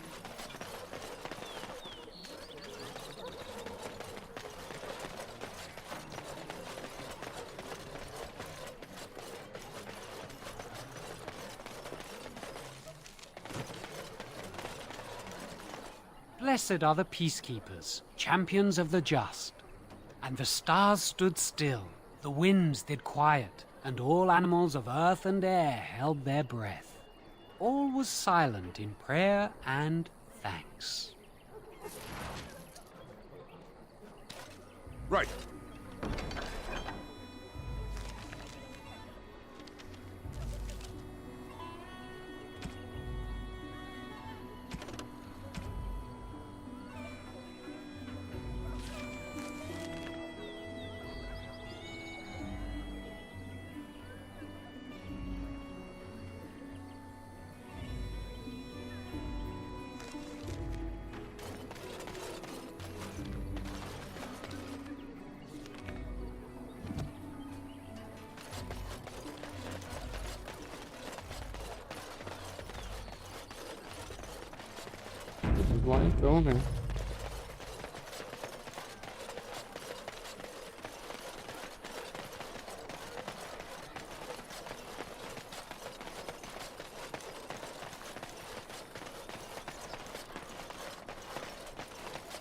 Blessed are the peacekeepers, champions of the just. And the stars stood still, the winds did quiet, and all animals of earth and air held their breath. All was silent in prayer and thanks. Right. Vamos lá então, né?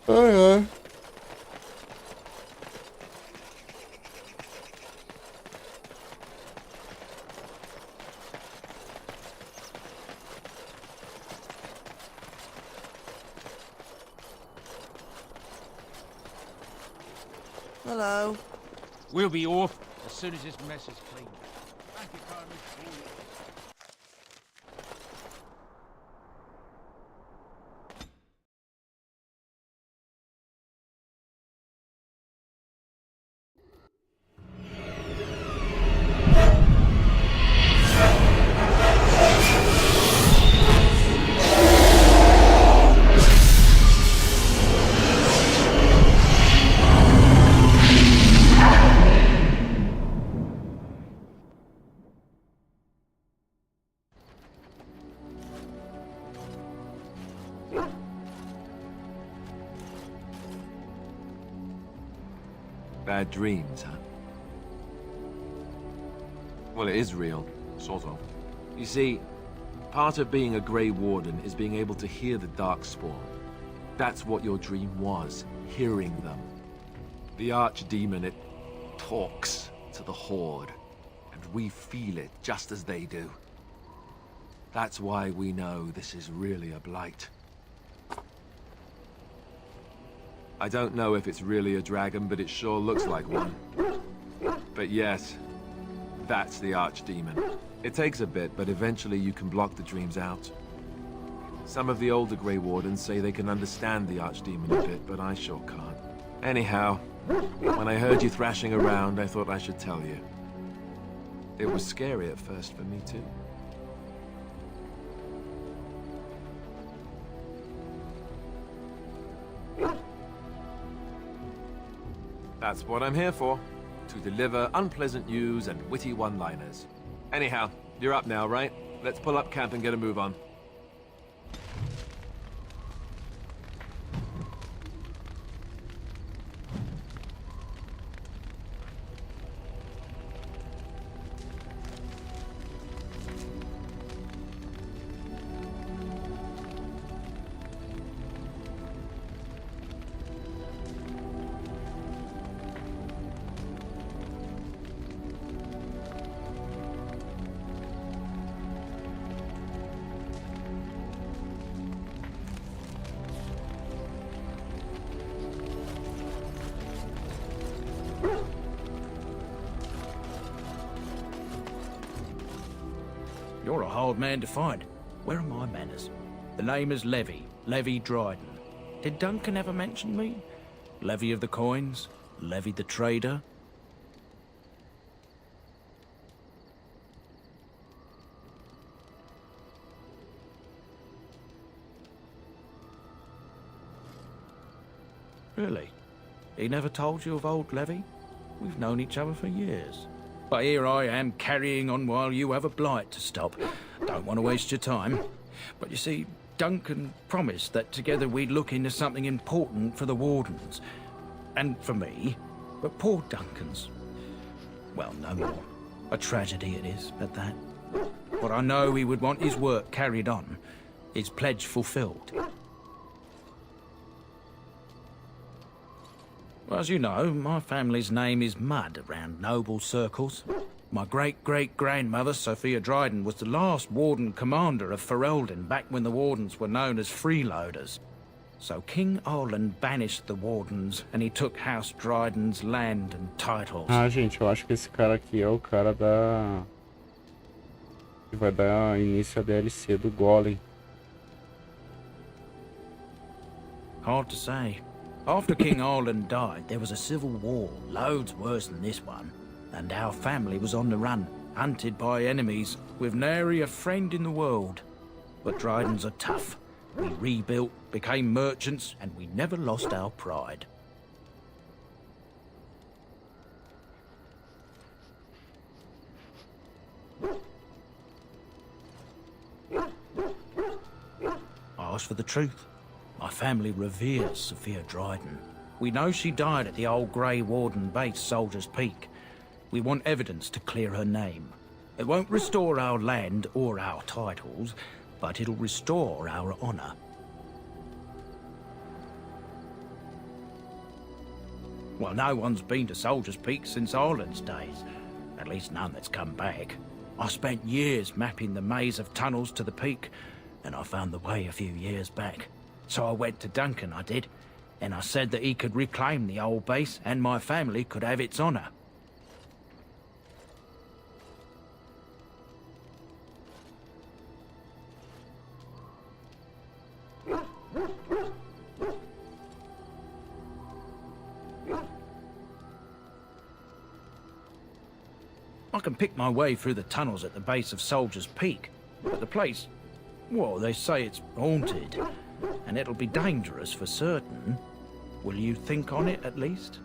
Ai, ai. Hello. We'll be off as soon as this mess is clean. Thank you, Carnage. Bad dreams, huh? Well, it is real, sort of. You see, part of being a Grey Warden is being able to hear the Darkspawn. That's what your dream was, hearing them. The Archdemon, it talks to the Horde, and we feel it just as they do. That's why we know this is really a blight. I don't know if it's really a dragon, but it sure looks like one. But yes, that's the Archdemon. It takes a bit, but eventually you can block the dreams out. Some of the older Grey Wardens say they can understand the Archdemon a bit, but I sure can't. Anyhow, when I heard you thrashing around, I thought I should tell you. It was scary at first for me too. That's what I'm here for. to deliver unpleasant news and witty one-liners. Anyhow, you're up now, right? Let's pull up camp and get a move on. You're a hard man to find. Where are my manners? The name is Levy. Levy Dryden. Did Duncan ever mention me? Levy of the coins? Levy the trader? Really? He never told you of old Levy? We've known each other for years. But here I am carrying on while you have a blight to stop. Don't want to waste your time. But you see, Duncan promised that together we'd look into something important for the Wardens. And for me. But poor Duncan's... well, no more. A tragedy it is, at that. But I know he would want his work carried on. His pledge fulfilled. Well, as you know, my family's name is mud around noble circles. My great-great-grandmother, Sophia Dryden, was the last Warden commander of Ferelden back when the Wardens were known as freeloaders. So King Orland banished the Wardens, and he took House Dryden's land and titles. Ah, gente, eu acho que esse cara aqui é o cara da... que vai dar início à DLC do Golem. Hard to say. After King Orland died, there was a civil war, loads worse than this one. And our family was on the run, hunted by enemies, with nary a friend in the world. But Drydens are tough. We rebuilt, became merchants, and we never lost our pride. Ask for the truth. My family reveres Sophia Dryden. We know she died at the old Grey Warden base, Soldier's Peak. We want evidence to clear her name. It won't restore our land or our titles, but it'll restore our honor. Well, no one's been to Soldier's Peak since Ireland's days. At least none that's come back. I spent years mapping the maze of tunnels to the peak, and I found the way a few years back. So I went to Duncan, I did, and I said that he could reclaim the old base and my family could have its honor. I can pick my way through the tunnels at the base of Soldier's Peak, but the place, well, they say it's haunted. And it'll be dangerous for certain. Will you think on it, at least?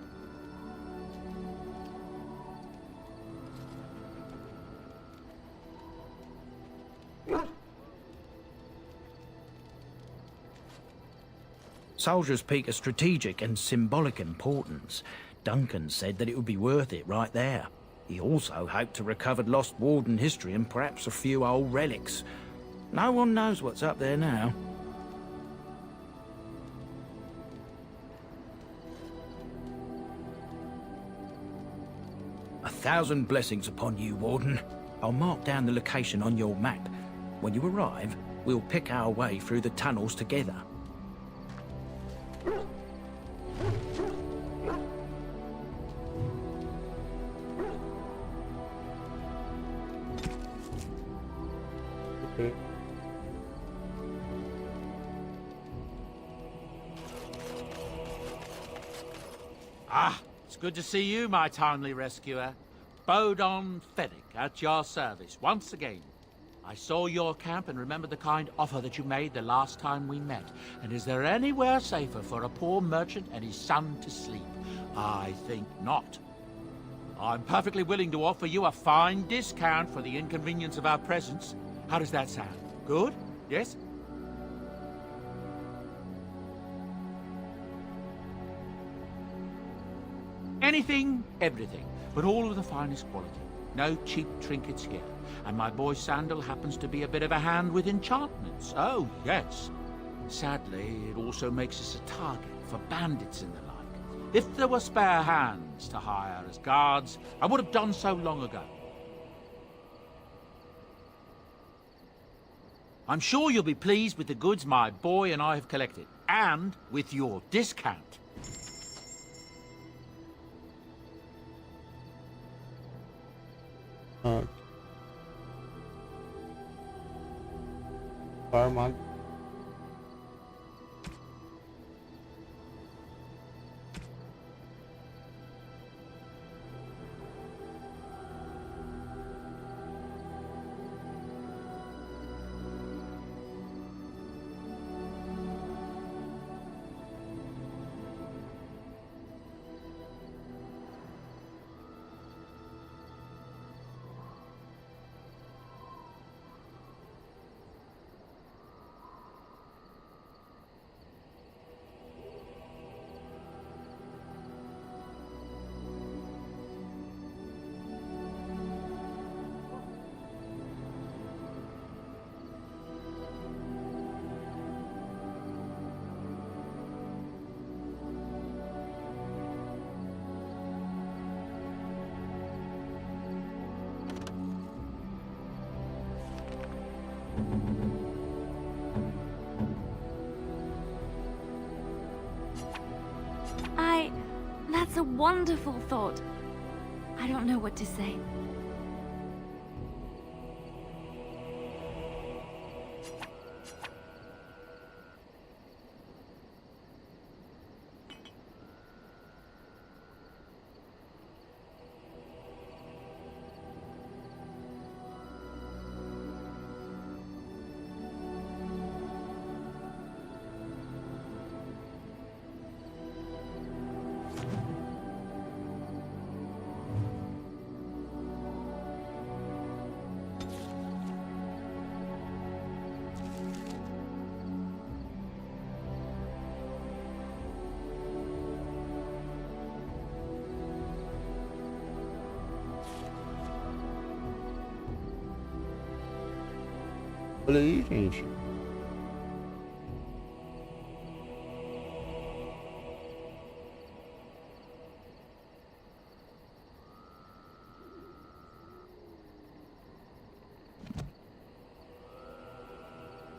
Soldier's Peak is strategic and symbolic importance. Duncan said that it would be worth it right there. He also hoped to recover lost Warden history and perhaps a few old relics. No one knows what's up there now. A thousand blessings upon you, Warden. I'll mark down the location on your map. When you arrive, we'll pick our way through the tunnels together. Okay. Ah, it's good to see you, my timely rescuer. Bodon Fennick, at your service, once again. I saw your camp and remember the kind offer that you made the last time we met. And is there anywhere safer for a poor merchant and his son to sleep? I think not. I'm perfectly willing to offer you a fine discount for the inconvenience of our presence. How does that sound? Good? Yes? Anything, everything, but all of the finest quality. No cheap trinkets here. And my boy Sandal happens to be a bit of a hand with enchantments. Oh, yes. Sadly, it also makes us a target for bandits and the like. If there were spare hands to hire as guards, I would have done so long ago. I'm sure you'll be pleased with the goods my boy and I have collected, and with your discount. Armado. That's a wonderful thought. I don't know what to say. Olha aí, gente.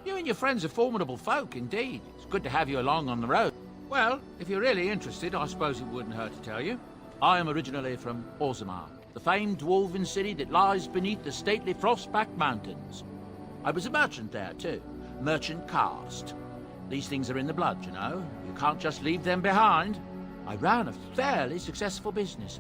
You and your friends are formidable folk, indeed. It's good to have you along on the road. Well, if you're really interested, I suppose it wouldn't hurt to tell you. I am originally from Orzammar, the famed dwarven city that lies beneath the stately Frostback Mountains. I was a merchant there, too. Merchant caste. These things are in the blood, you know. You can't just leave them behind. I ran a fairly successful business.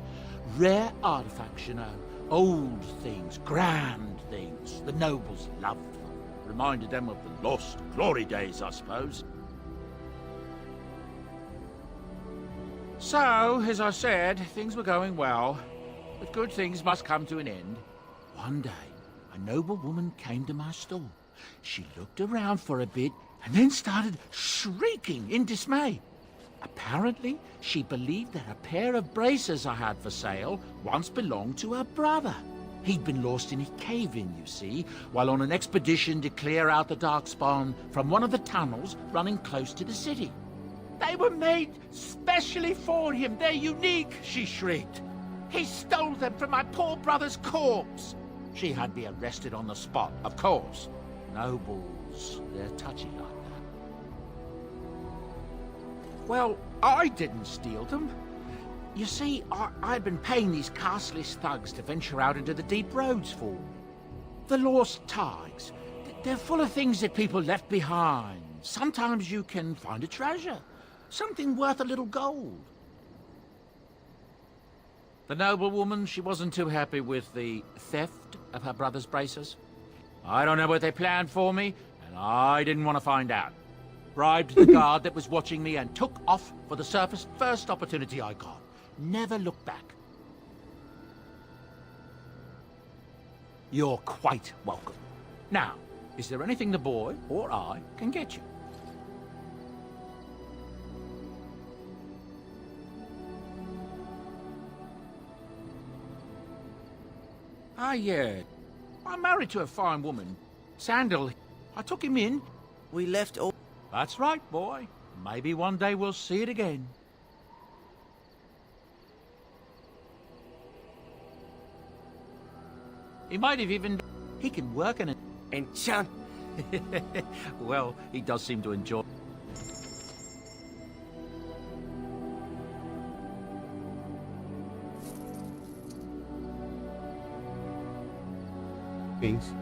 Rare artifacts, you know. Old things, grand things. The nobles loved them. Reminded them of the lost glory days, I suppose. So, as I said, things were going well. But good things must come to an end. One day, a noble woman came to my store. She looked around for a bit and then started shrieking in dismay. Apparently, she believed that a pair of bracers I had for sale once belonged to her brother. He'd been lost in a cave-in, you see, while on an expedition to clear out the Darkspawn from one of the tunnels running close to the city. They were made specially for him. They're unique, she shrieked. He stole them from my poor brother's corpse. She had me arrested on the spot, of course. Nobles, they're touchy like that. Well, I didn't steal them. You see, I'd been paying these castless thugs to venture out into the deep roads for. The lost tigers. They're full of things that people left behind. Sometimes you can find a treasure. Something worth a little gold. The noblewoman, she wasn't too happy with the theft of her brother's bracers. I don't know what they planned for me, and I didn't want to find out. Bribed the guard that was watching me and took off for the surface first opportunity I got. Never looked back. You're quite welcome. Now, is there anything the boy or I can get you? I'm married to a fine woman. Sandal, I took him in. We left all... That's right, boy. Maybe one day we'll see it again. He might have even... He can work in an... Enchant... Well, he does seem to enjoy... Things.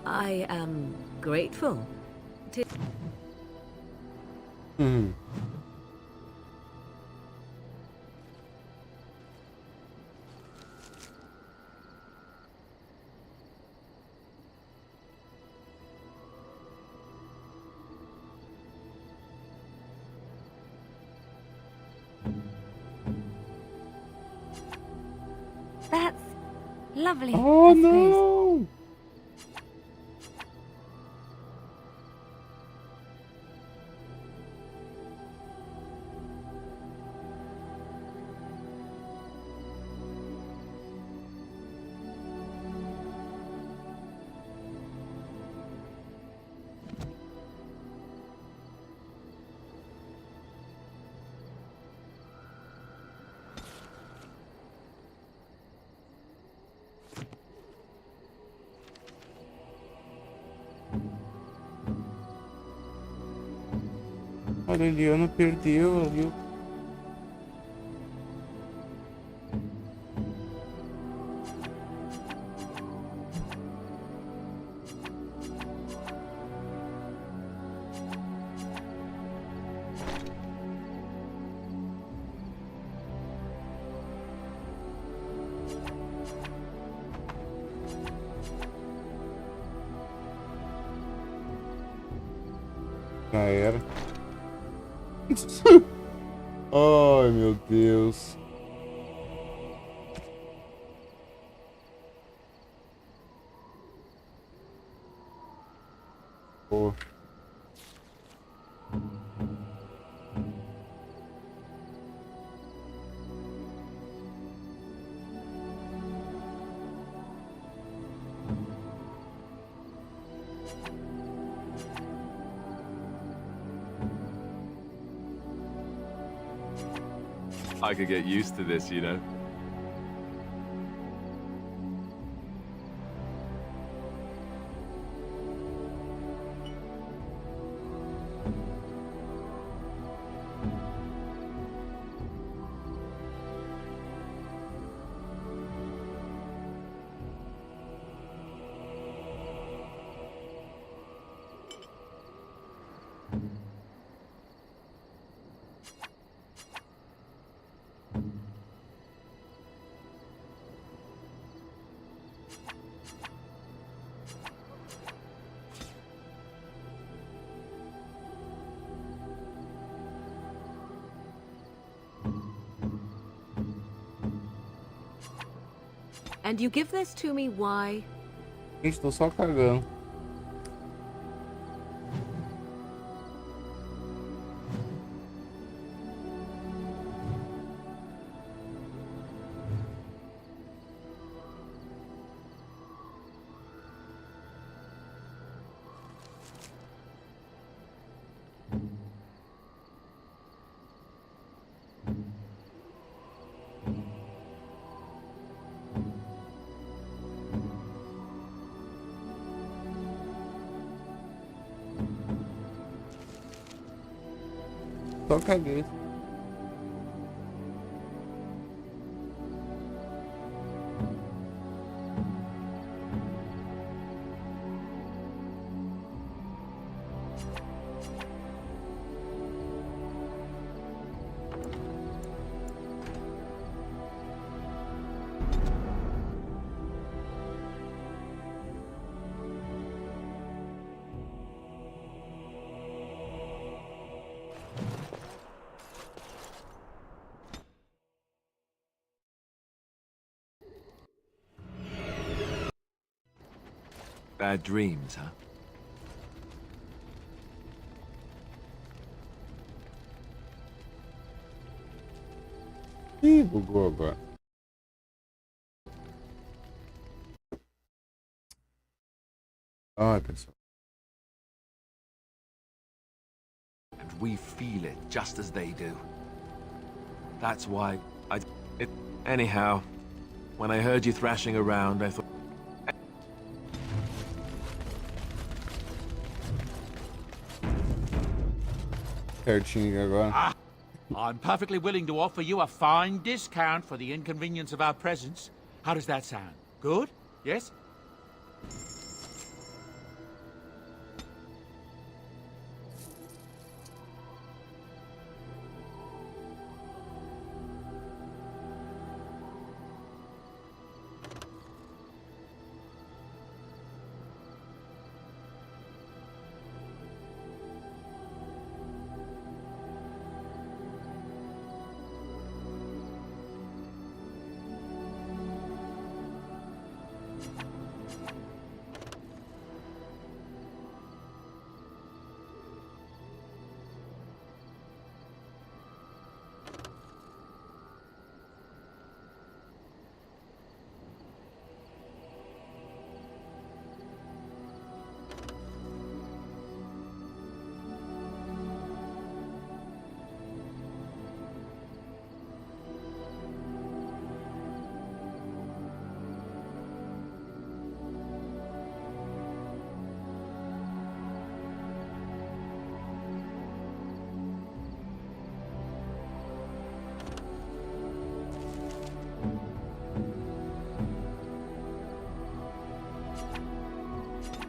I am grateful to... That's lovely. Oh I suppose. no! A Liliana perdeu ali o... Já era. Ai, meu Deus. Pô. I could get used to this, you know. And you give this to me, why? Gente, tô só cagando. Só caguei. Bad dreams, huh? Ih, bugou agora. Ai, pessoal. And we feel it just as they do. That's why Anyhow, when I heard you thrashing around, I thought... Certinho agora. I'm perfectly willing to offer you a fine discount for the inconvenience of our presence. How does that sound? Good? Yes?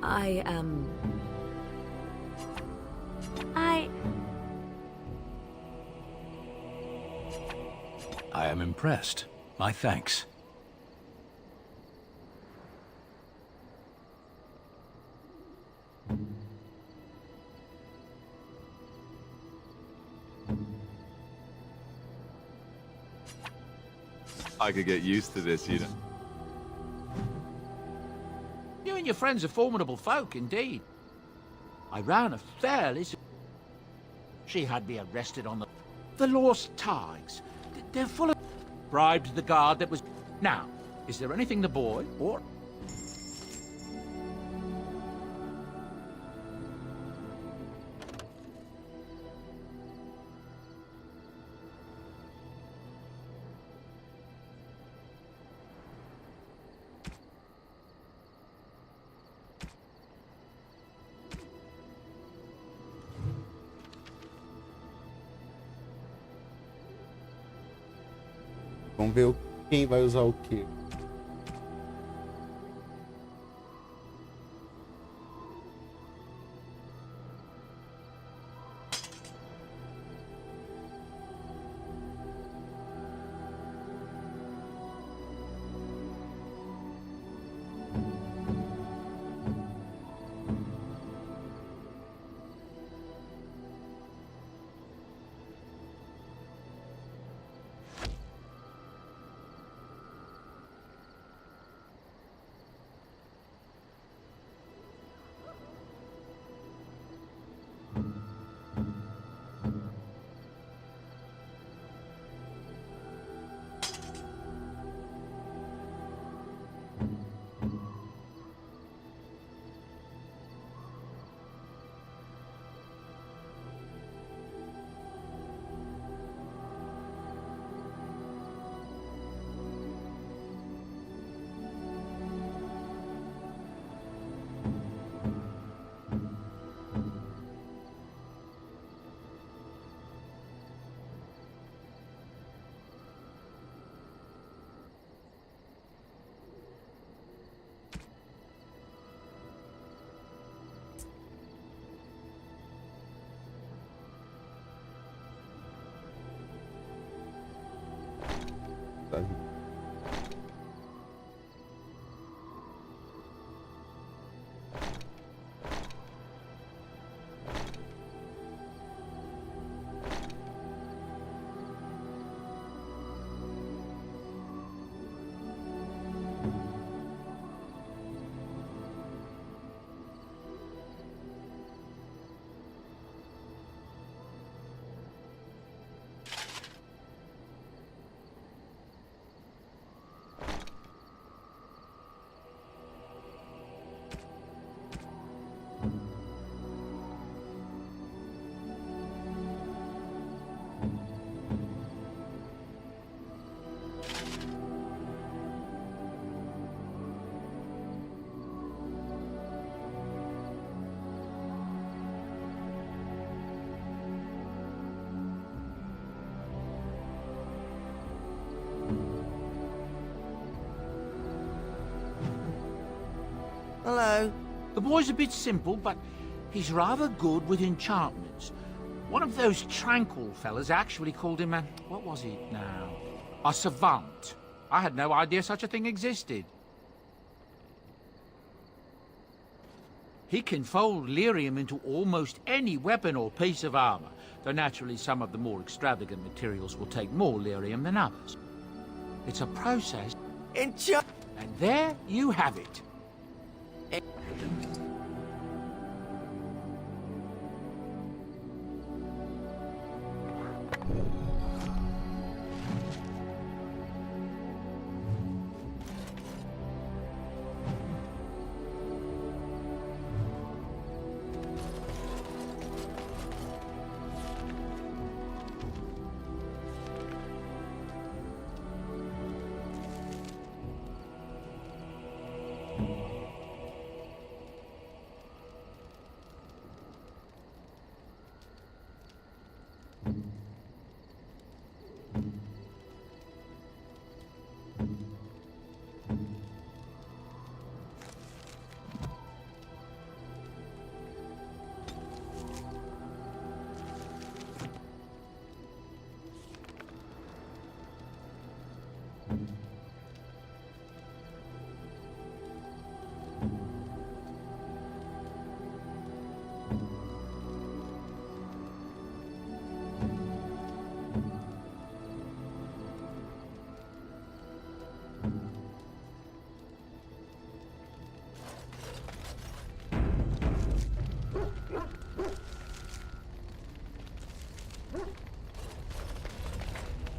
I am impressed. My thanks. I could get used to this, you know. You and your friends are formidable folk, indeed. I ran a fairly... She had me arrested on the lost tigers. They're full of... Bribed the guard that was... Now, is there anything the boy, or... Vamos ver quem vai usar o quê. Hello. The boy's a bit simple, but he's rather good with enchantments. One of those tranquil fellas actually called him a... what was it now? A savant. I had no idea such a thing existed. He can fold lyrium into almost any weapon or piece of armor, though naturally some of the more extravagant materials will take more lyrium than others. It's a process. And there you have it.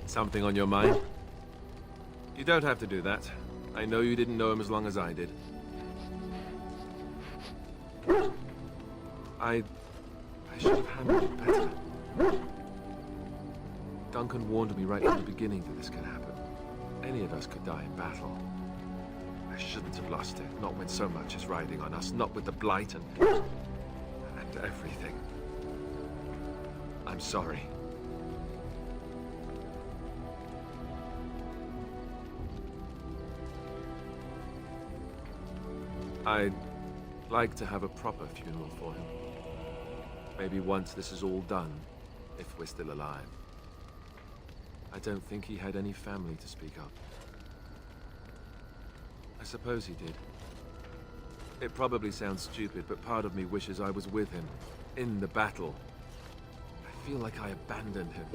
Something on your mind? You don't have to do that. I know you didn't know him as long as I did. I should have handled it better. Duncan warned me right from the beginning that this could happen. Any of us could die in battle. I shouldn't have lost it, not when so much is riding on us, not with the blight and everything. I'm sorry. I'd like to have a proper funeral for him. Maybe once this is all done, if we're still alive. I don't think he had any family to speak of. I suppose he did. It probably sounds stupid, but part of me wishes I was with him, in the battle. I feel like I abandoned him.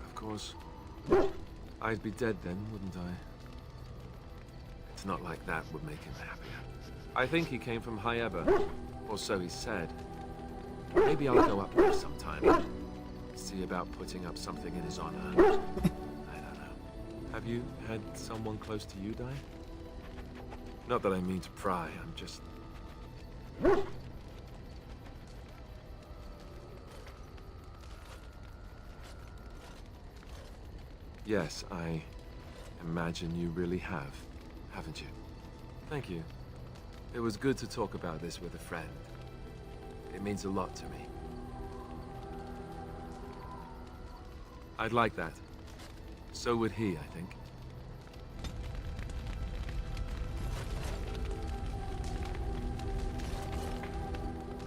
Of course, I'd be dead then, wouldn't I? It's not like that would make him happier. I think he came from High Ever, or so he said. Maybe I'll go up there sometime. See about putting up something in his honor. I don't know. Have you had someone close to you die? Not that I mean to pry, I'm just... Yes, I imagine you really have, haven't you? Thank you. It was good to talk about this with a friend. It means a lot to me. I'd like that. So would he, I think.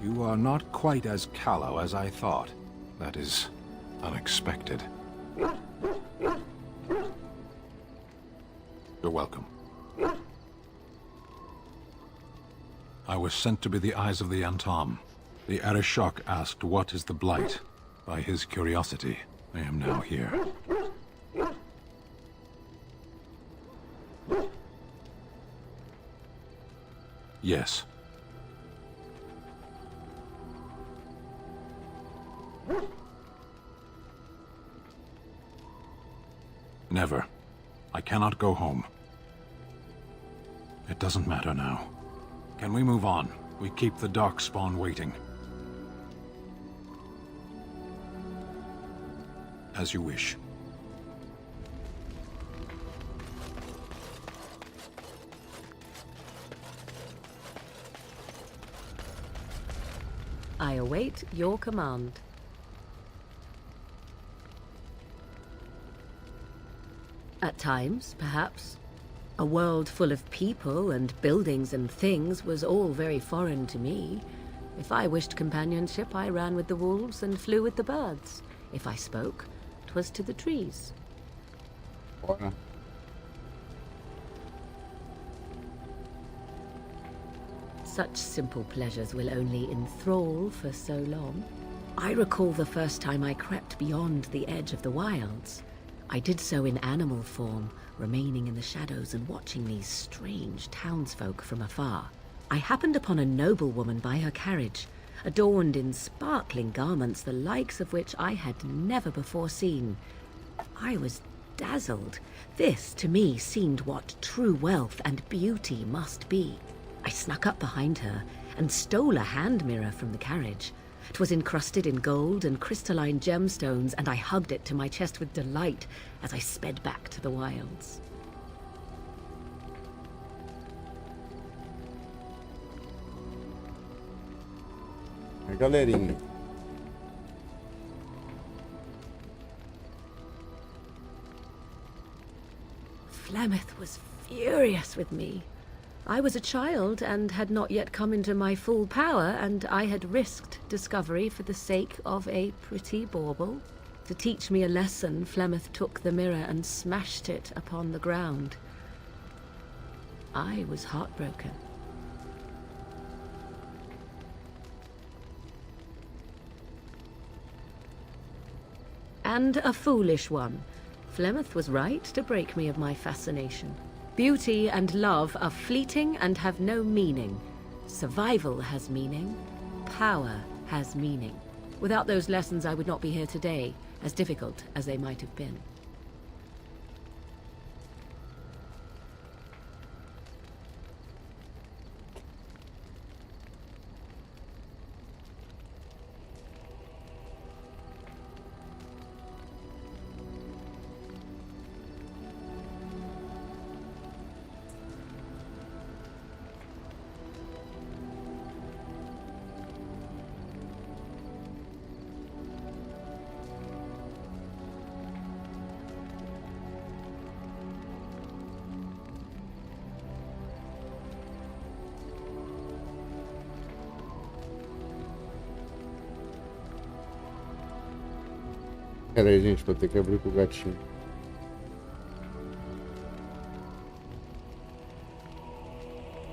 You are not quite as callow as I thought. That is unexpected. You're welcome. I was sent to be the eyes of the Antom. The Arishok asked what is the Blight. By his curiosity, I am now here. Yes. Never. I cannot go home. It doesn't matter now. Can we move on? We keep the Darkspawn waiting. As you wish. I await your command. At times, perhaps, A world full of people and buildings and things was all very foreign to me. If I wished companionship, I ran with the wolves and flew with the birds. If I spoke, 'twas to the trees. Bora. Such simple pleasures will only enthrall for so long. I recall the first time I crept beyond the edge of the wilds. I did so in animal form, remaining in the shadows and watching these strange townsfolk from afar. I happened upon a noblewoman by her carriage, adorned in sparkling garments the likes of which I had never before seen. I was dazzled. This, to me, seemed what true wealth and beauty must be. I snuck up behind her and stole a hand mirror from the carriage. 'Twas encrusted in gold and crystalline gemstones, and I hugged it to my chest with delight as I sped back to the wilds. Galerinha. Flemeth was furious with me. I was a child and had not yet come into my full power, and I had risked discovery for the sake of a pretty bauble. To teach me a lesson, Flemeth took the mirror and smashed it upon the ground. I was heartbroken. And a foolish one. Flemeth was right to break me of my fascination. Beauty and love are fleeting and have no meaning. Survival has meaning. Power has meaning. Without those lessons, I would not be here today, as difficult as they might have been. Pera aí, gente, vou ter que abrir com o gatinho.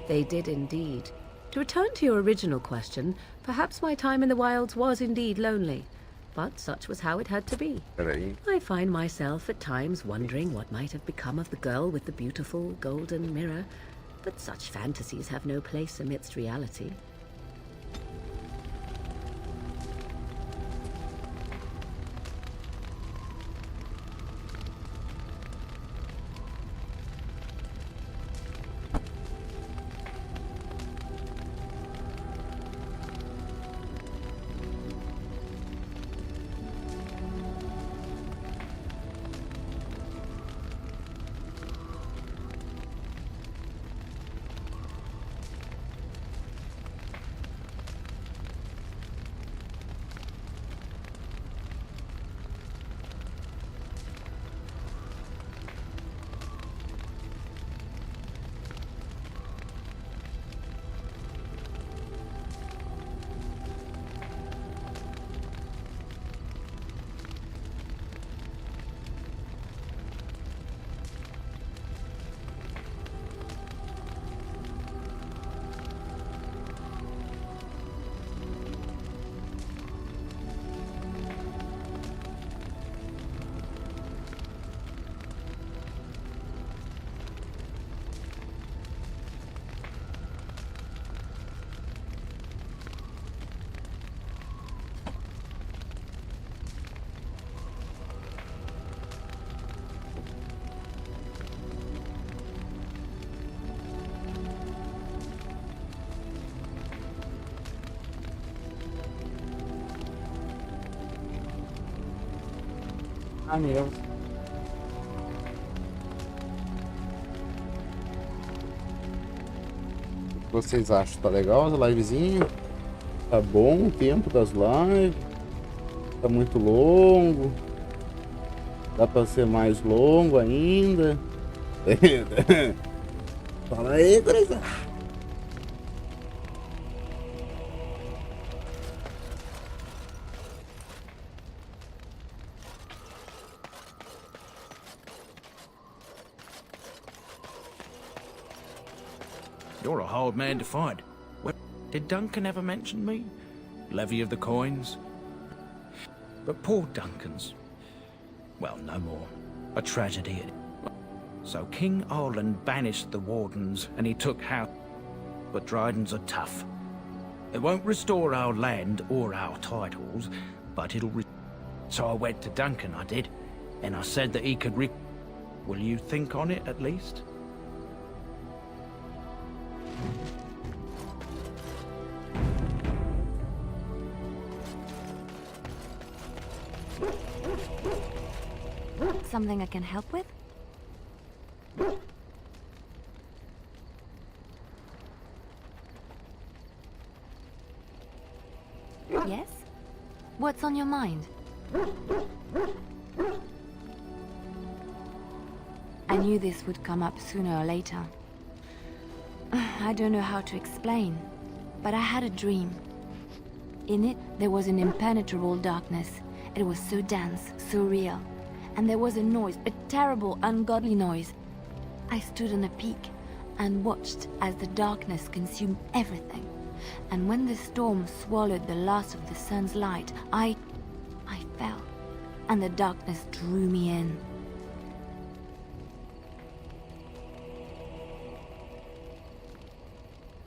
They did indeed. To return to your original question, perhaps my time in the wilds was indeed lonely, but such was how it had to be. I find myself at times wondering what might have become of the girl with the beautiful golden mirror, but such fantasies have no place amidst reality. Meu. O que vocês acham? Tá legal a livezinha? Tá bom o tempo das lives? Tá muito longo? Dá pra ser mais longo ainda? Fala aí, coração. You're a hard man to find. Did Duncan ever mention me? Levy of the coins? But poor Duncan's, well, no more. A tragedy. So King Arlen banished the wardens and he took house. But Drydens are tough. It won't restore our land or our titles, but it'll So I went to Duncan, I did, and I said that he could Will you think on it at least? Something I can help with? Yes? What's on your mind? I knew this would come up sooner or later. I don't know how to explain, but I had a dream. In it, there was an impenetrable darkness. It was so dense, so real. And there was a noise, a terrible, ungodly noise. I stood on a peak and watched as the darkness consumed everything. And when the storm swallowed the last of the sun's light, I fell, and the darkness drew me in.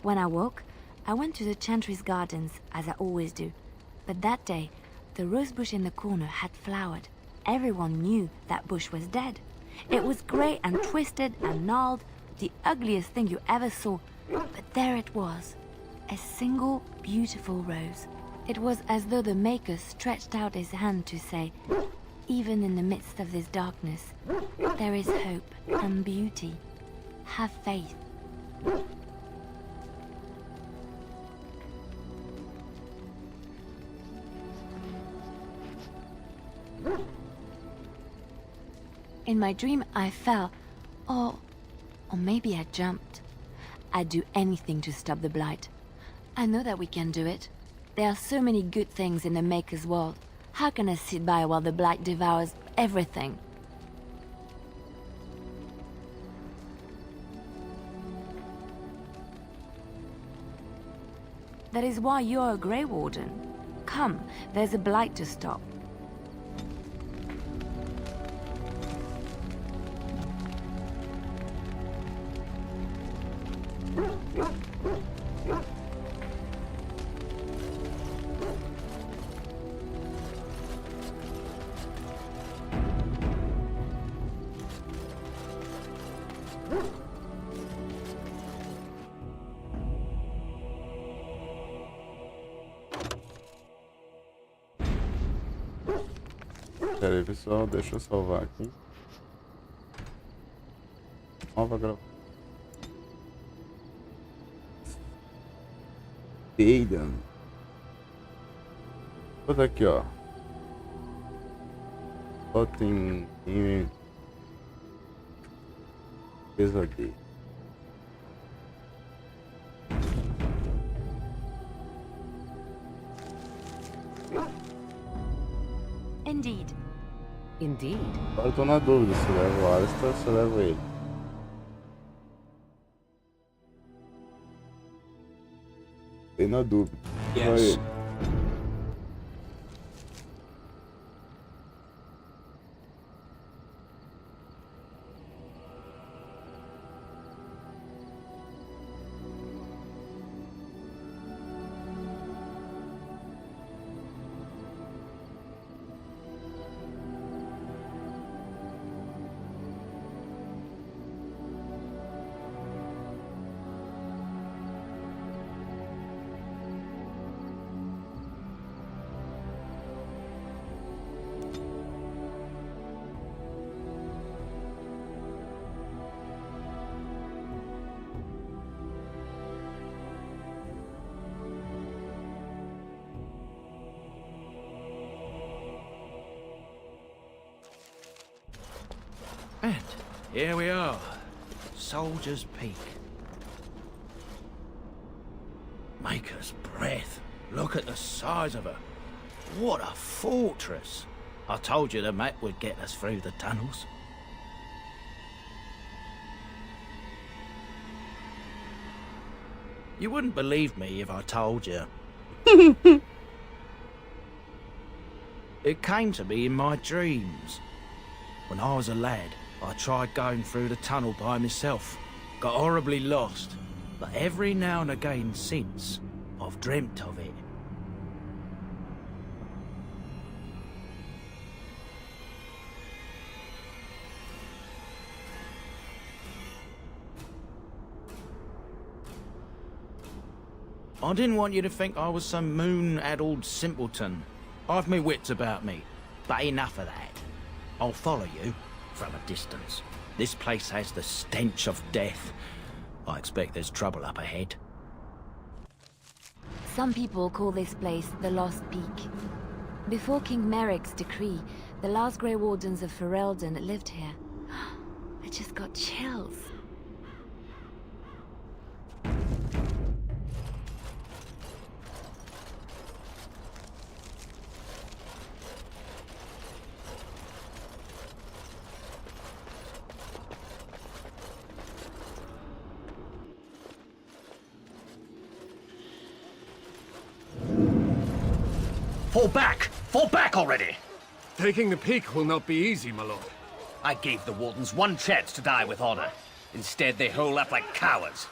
When I woke, I went to the Chantry's gardens, as I always do. But that day, the rosebush in the corner had flowered. Everyone knew that bush was dead. It was grey and twisted and gnarled, the ugliest thing you ever saw. But there it was, a single beautiful rose. It was as though the Maker stretched out his hand to say, even in the midst of this darkness, there is hope and beauty. Have faith. In my dream, I fell, or maybe I jumped. I'd do anything to stop the blight. I know that we can do it. There are so many good things in the Maker's world. How can I sit by while the blight devours everything? That is why you're a Grey Warden. Come, there's a blight to stop. Pera aí, pessoal, deixa eu salvar aqui. Nova gravação. Aiden. Vou botar aqui, ó. Lothen em pesadelo. Indeed. Indeed. Agora eu tô na dúvida se levo o Alistair ou se eu levo ele. Tem na dúvida. Yes. Ele. And here we are, Soldier's Peak. Maker's breath. Look at the size of her. What a fortress. I told you the map would get us through the tunnels. You wouldn't believe me if I told you. It came to me in my dreams. When I was a lad, I tried going through the tunnel by myself. Got horribly lost. But every now and again since, I've dreamt of it. I didn't want you to think I was some moon-addled simpleton. I've me wits about me, but enough of that. I'll follow you from a distance. This place has the stench of death. I expect there's trouble up ahead. Some people call this place the Lost Peak. Before King Merrick's decree, the last Grey Wardens of Ferelden lived here. I just got chills. Fall back! Fall back already! Taking the peak will not be easy, my lord. I gave the Wardens one chance to die with honor. Instead, they hole up like cowards.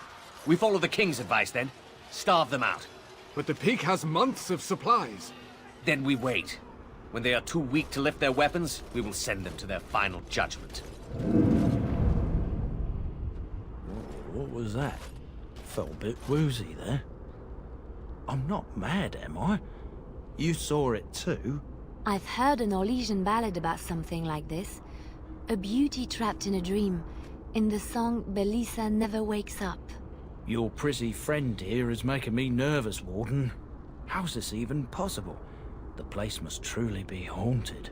We follow the King's advice, then. Starve them out. But the peak has months of supplies. Then we wait. When they are too weak to lift their weapons, we will send them to their final judgment. What was that? Felt a bit woozy there. I'm not mad, am I? You saw it too? I've heard an Orlesian ballad about something like this. A beauty trapped in a dream. In the song, Belisa never wakes up. Your prissy friend here is making me nervous, Warden. How's this even possible? The place must truly be haunted.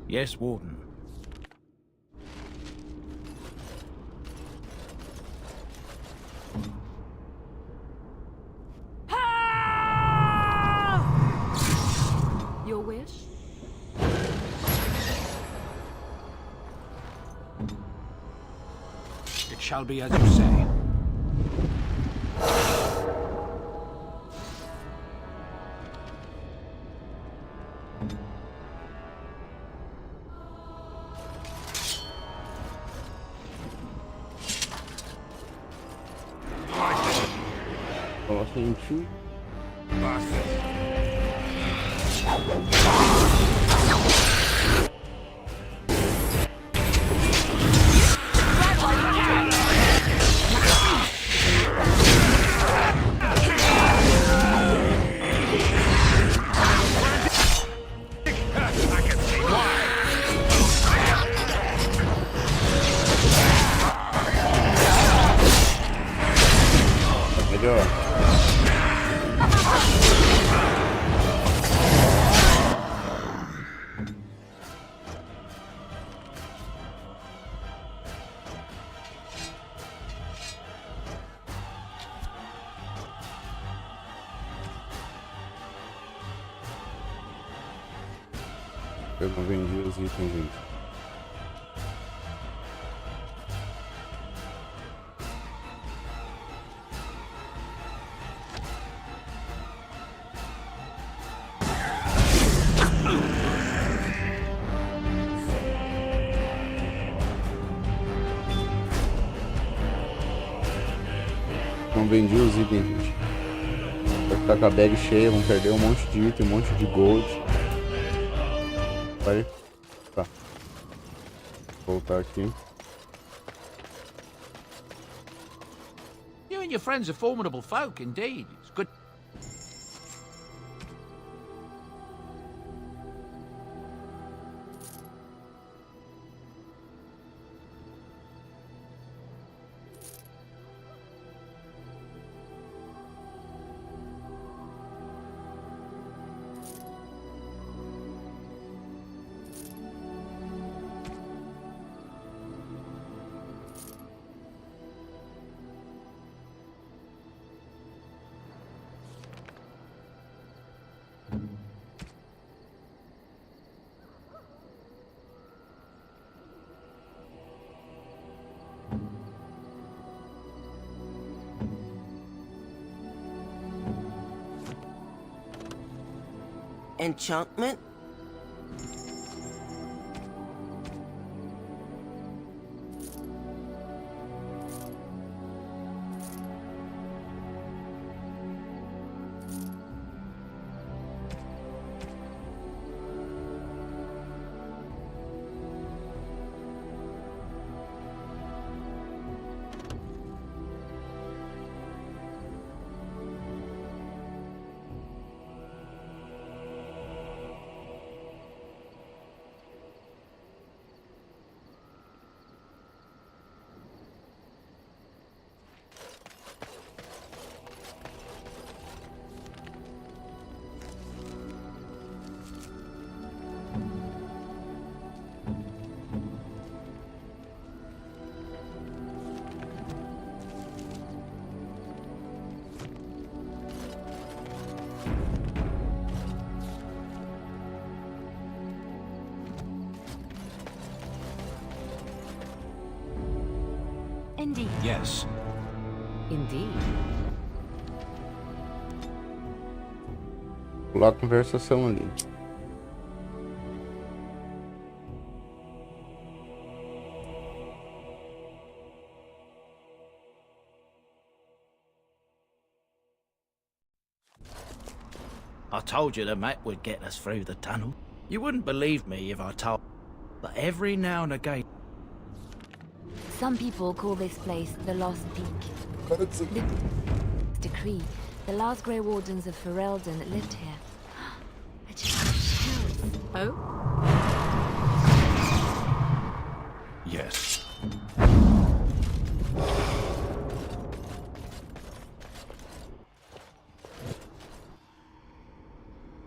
Yes, Warden. Your wish? It shall be as you say. Lothen 2. Eu não vendi os itens, gente. Não vendi os itens, gente. Vai ficar com a bag cheia, vão perder um monte de item, um monte de gold. Vai. Tá. Vou voltar aqui. You and your friends are formidable folk, indeed. It's good. enchantment? Indeed. Yes. Indeed. Pular a conversação ali. I told you the map would get us through the tunnel. You wouldn't believe me if I told, but every now and again... Some people call this place the Lost Peak. The decree. The last Grey Wardens of Ferelden that lived here. I just got chills. Oh? Yes.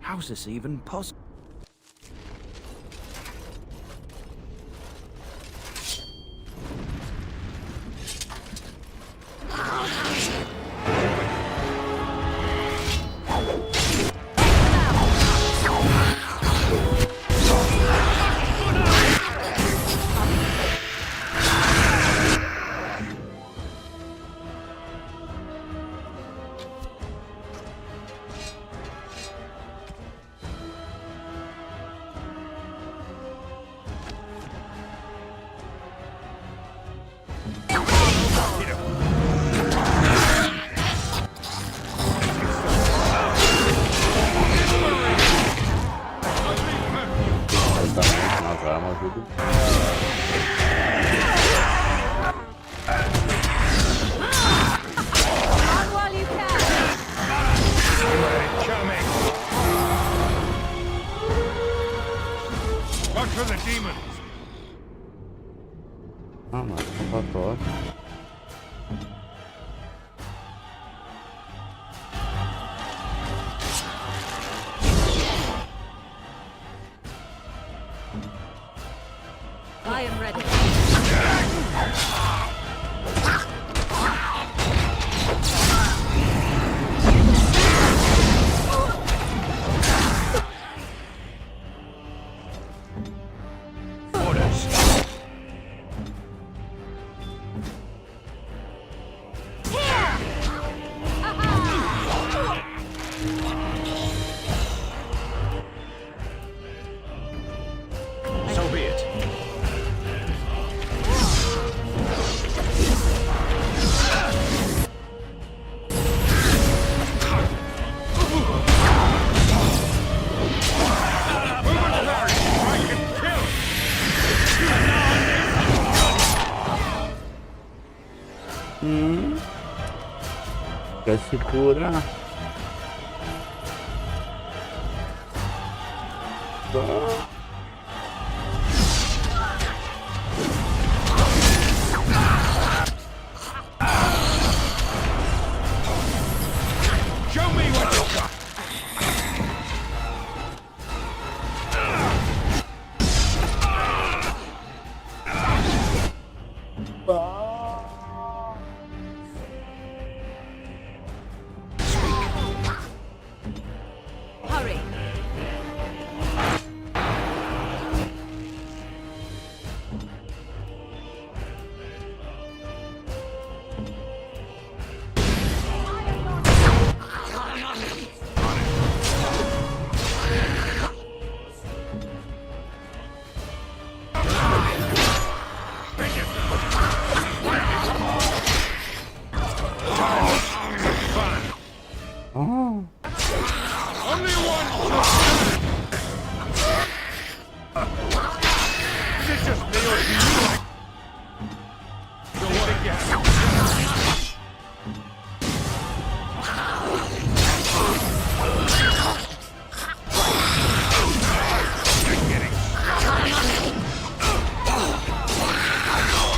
How's this even possible? I am ready. So be it. Quer se curar? Show me what you got! Hurry.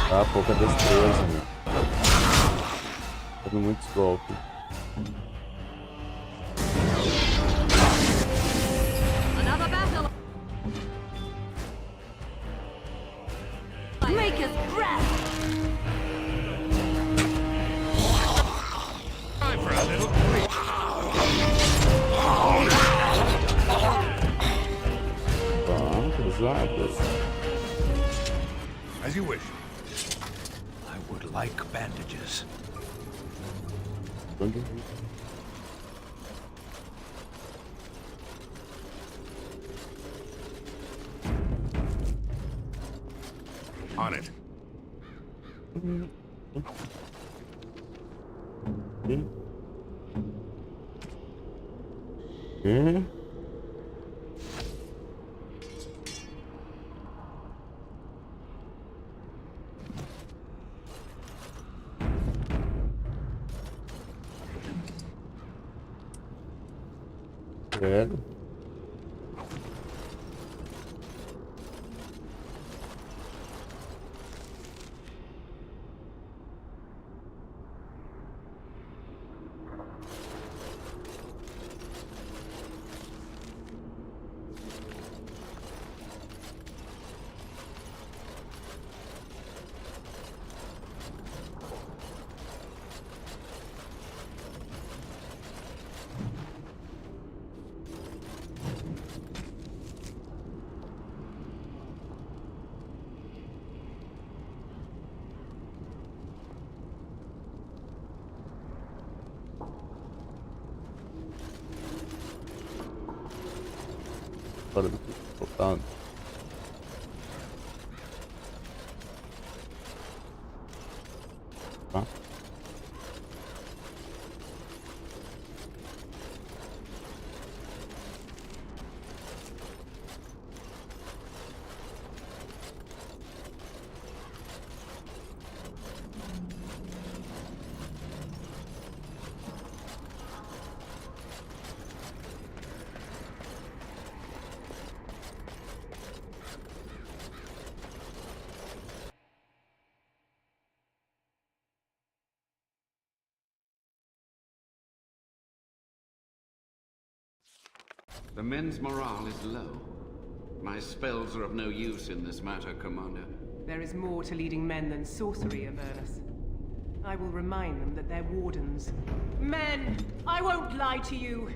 Tá, pouca destreza, né? Tendo muitos golpes. Another battle. Make us breath. Time for a little creep. As you wish. I would like bandages. On it. Velho. Fora do voltando. Tá. The men's morale is low. My spells are of no use in this matter, Commander. There is more to leading men than sorcery, Avernus. I will remind them that they're wardens. Men! I won't lie to you!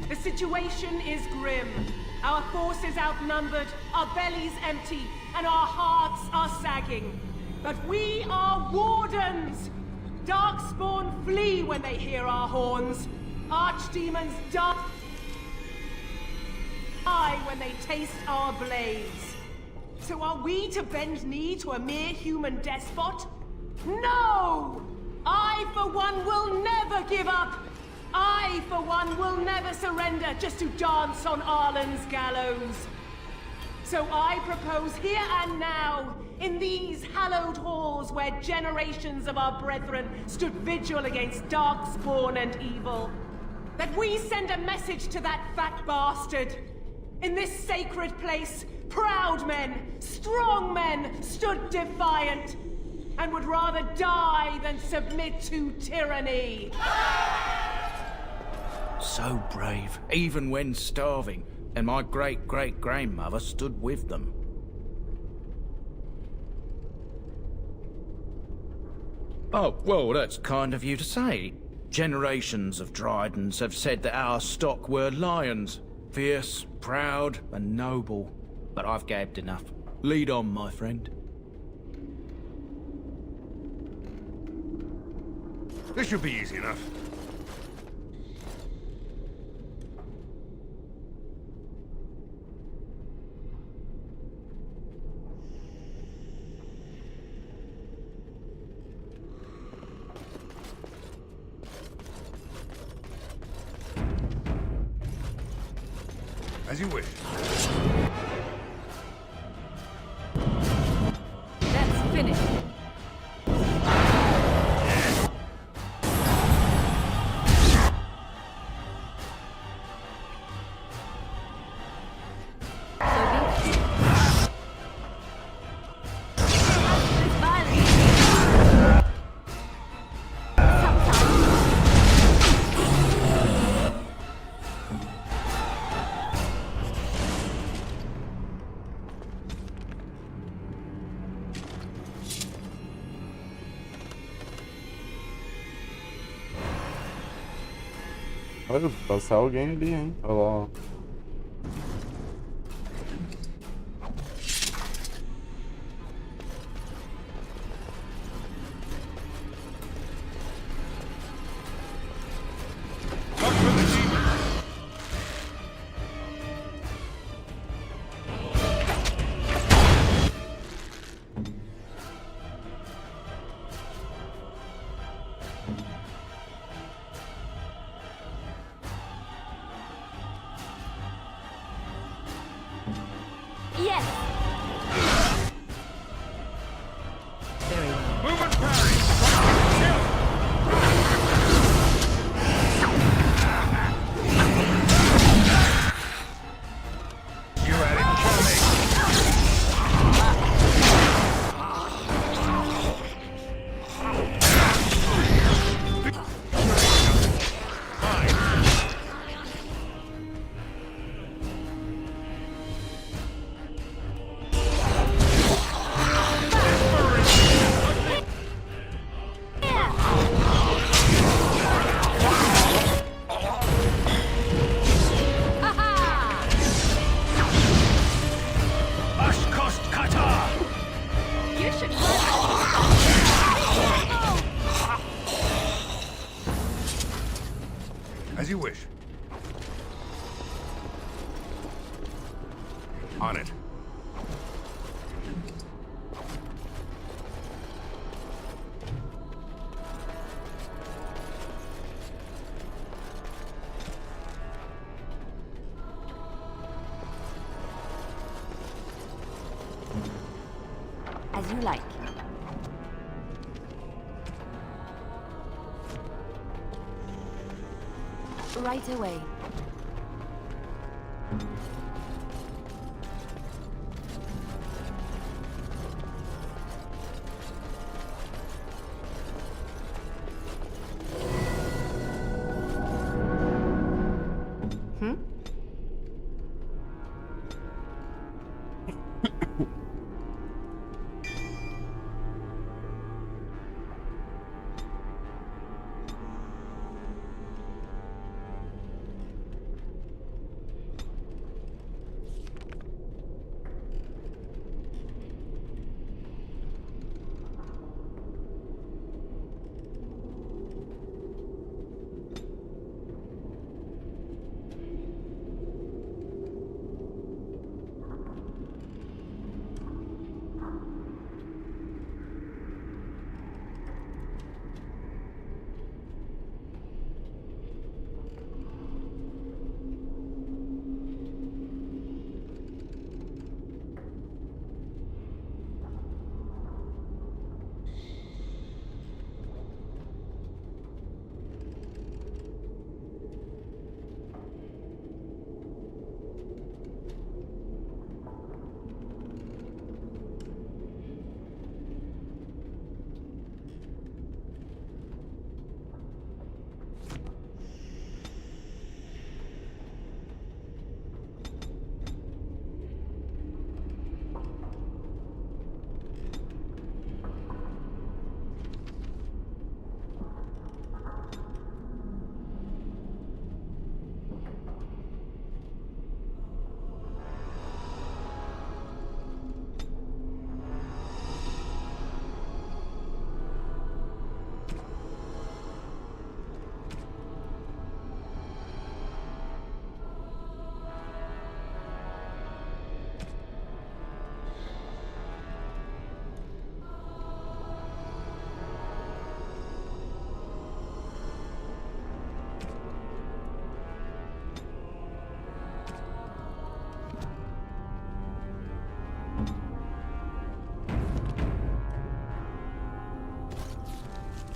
The situation is grim. Our forces outnumbered, our bellies empty, and our hearts are sagging. But we are wardens! Darkspawn flee when they hear our horns. Archdemons die when they taste our blades. So are we to bend knee to a mere human despot? No! I, for one, will never give up! I, for one, will never surrender just to dance on Arlen's gallows. So I propose here and now, in these hallowed halls where generations of our brethren stood vigil against darkspawn and evil, that we send a message to that fat bastard. In this sacred place, proud men, strong men stood defiant, and would rather die than submit to tyranny. So brave, even when starving, and my great-great-grandmother stood with them. Oh, well, that's kind of you to say. Generations of Dryadens have said that our stock were lions, fierce, proud, and noble. But I've gabbed enough. Lead on, my friend. This should be easy enough. As you wish. Let's finish. Olha, passar alguém ali, hein? Olha lá, ó. As you wish. On it. As you like. Right away.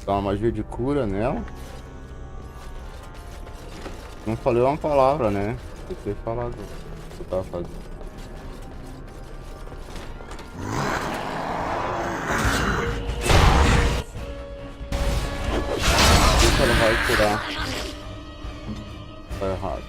Dá uma magia de cura nela. Não falei uma palavra, né? Tem que ter falado o que eu tava fazendo. Isso ela vai curar. Tá errado.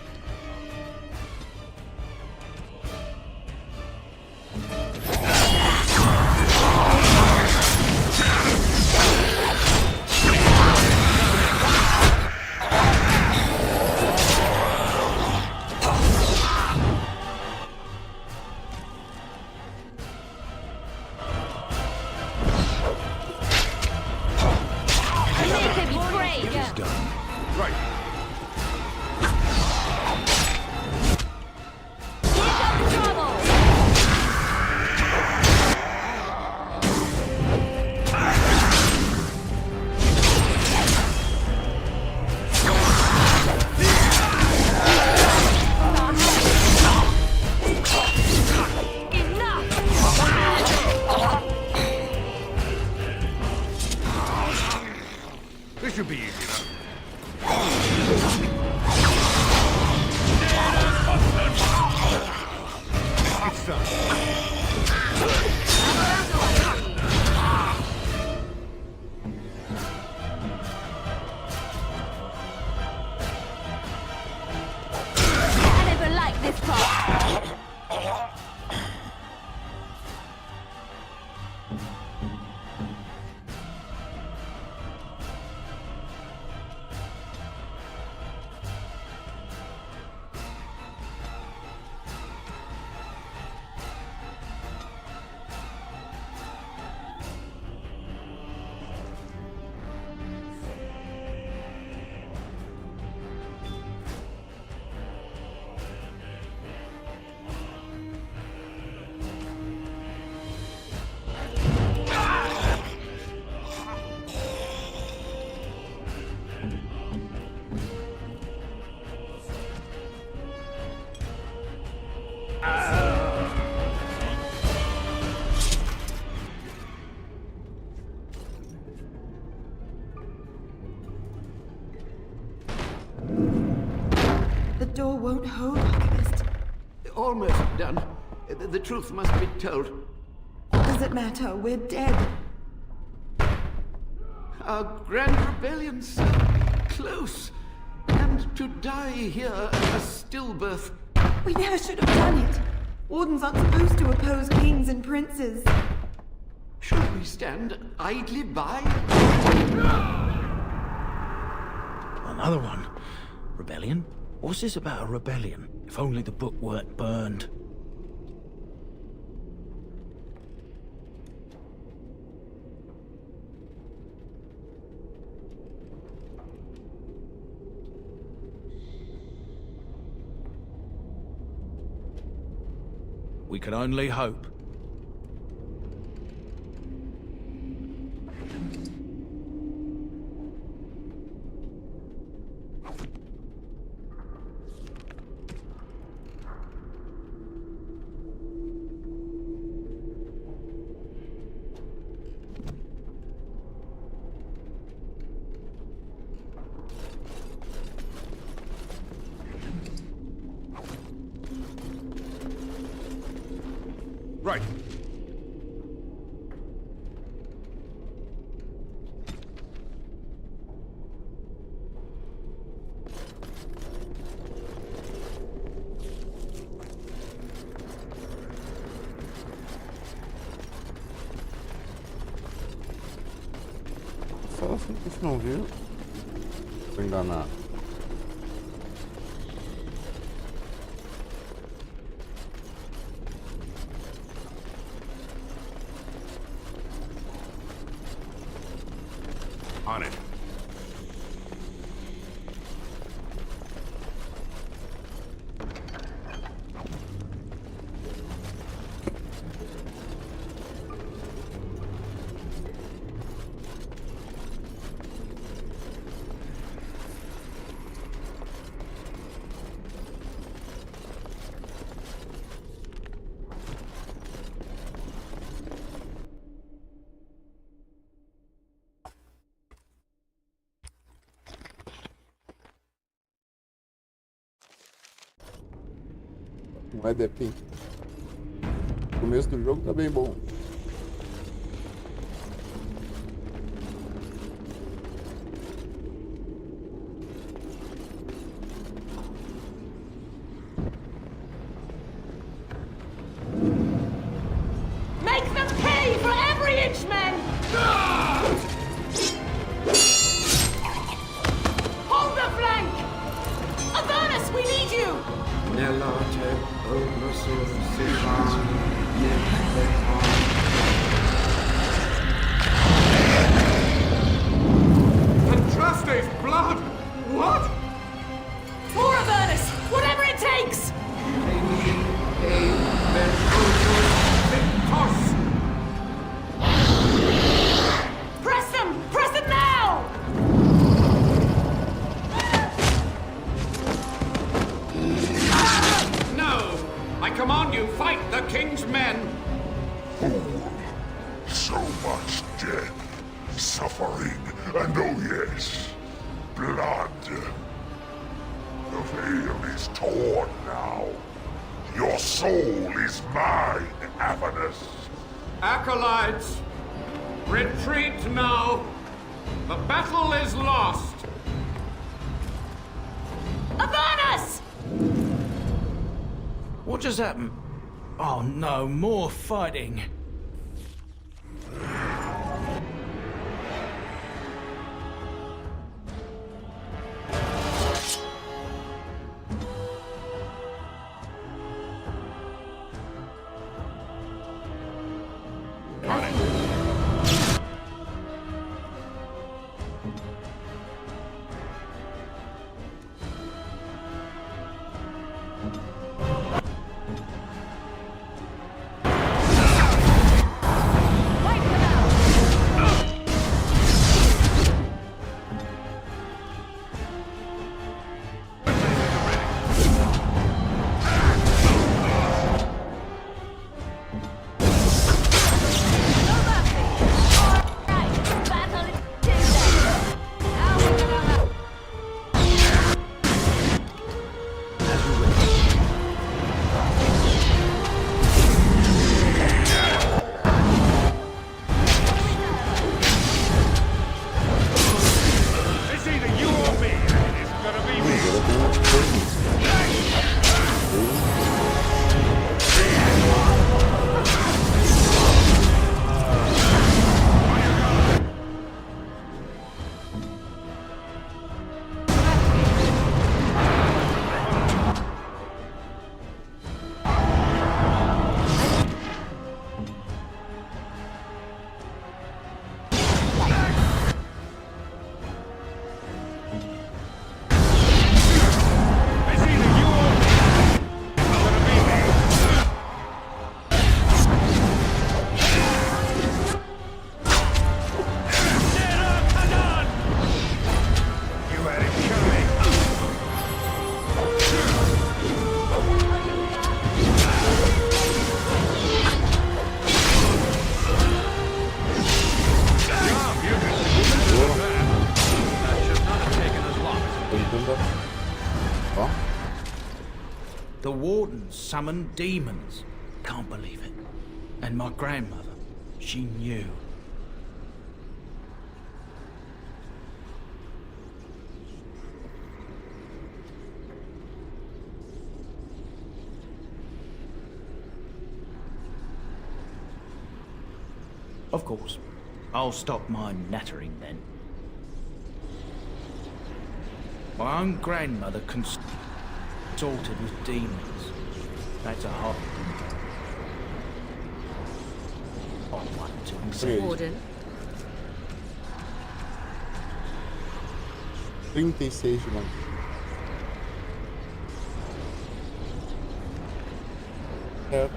This should be easy enough. It's done. I never liked this part. The door won't hold, Alchemist. Almost done. The truth must be told. Does it matter? We're dead. Our grand rebellion's so close. And to die here a stillbirth. We never should have done it. Wardens aren't supposed to oppose kings and princes. Should we stand idly by? Another one. Rebellion? What's this about a rebellion? If only the book weren't burned. We can only hope. Right. Só assim que a gente não viu. Tô enganado. On it. Não é depende. O começo do jogo tá bem bom. Make them pay for every inch, men! Hold the flank! Avernus, we need you! Andraste's blood! What? For Avernus, whatever it takes! Press them! Press them now! No! I command you, fight the king's men! So much death, suffering, and oh yes, blood. The veil is torn now. Your soul is mine, Avernus. Acolytes, retreat now! The battle is lost! Avernus! What just happened? Oh no, more fighting. The wardens summoned demons. Can't believe it. And my grandmother, she knew. Of course. I'll stop my nattering then. My own grandmother consulted with demons. That's a hot one to accept. Warden. 36 de mano. É.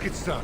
like it's done.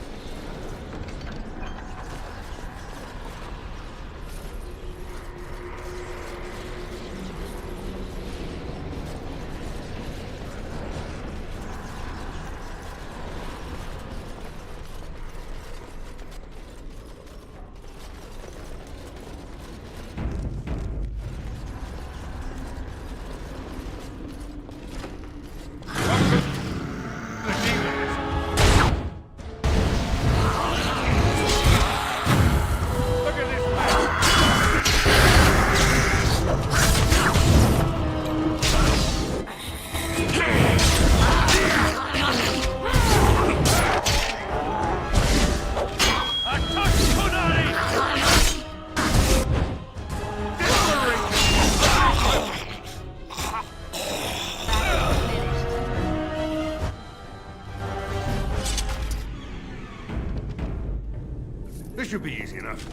This should be easy enough.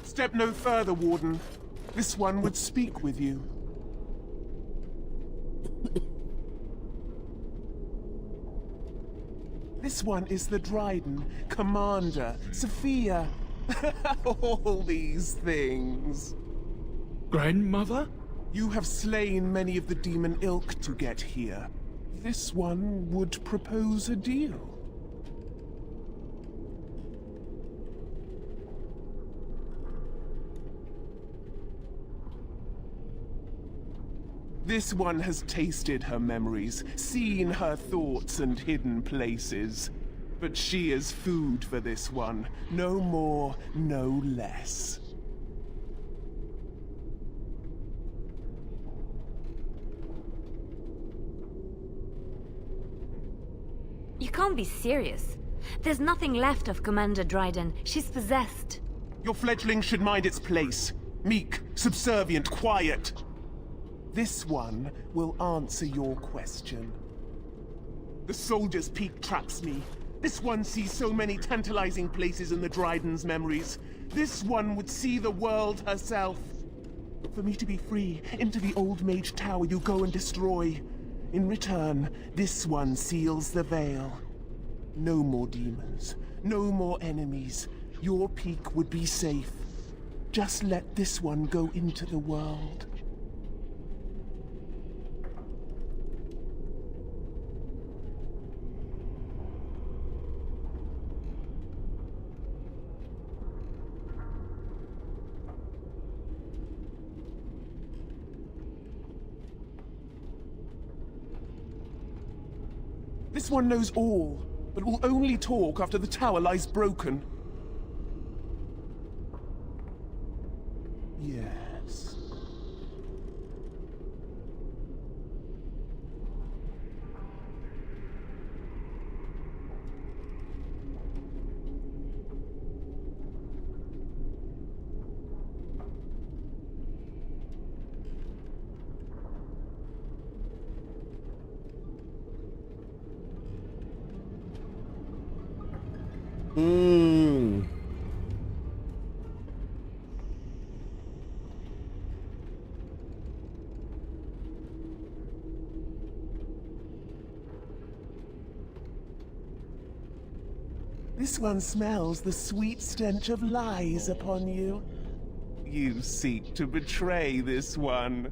Step no further, Warden. This one would speak with you. This one is the Dryden, Commander, Sophia. All these things. Grandmother? You have slain many of the demon ilk to get here. This one would propose a deal. This one has tasted her memories, seen her thoughts and hidden places. But she is food for this one. No more, no less. You can't be serious. There's nothing left of Commander Dryden. She's possessed. Your fledgling should mind its place. Meek, subservient, quiet. This one will answer your question. The soldier's peak traps me. This one sees so many tantalizing places in the Dryden's memories. This one would see the world herself. For me to be free, into the old mage tower you go and destroy. In return, this one seals the veil. No more demons, no more enemies. Your peak would be safe. Just let this one go into the world. This one knows all, but will only talk after the tower lies broken. Yes. This one smells the sweet stench of lies upon you. You seek to betray this one.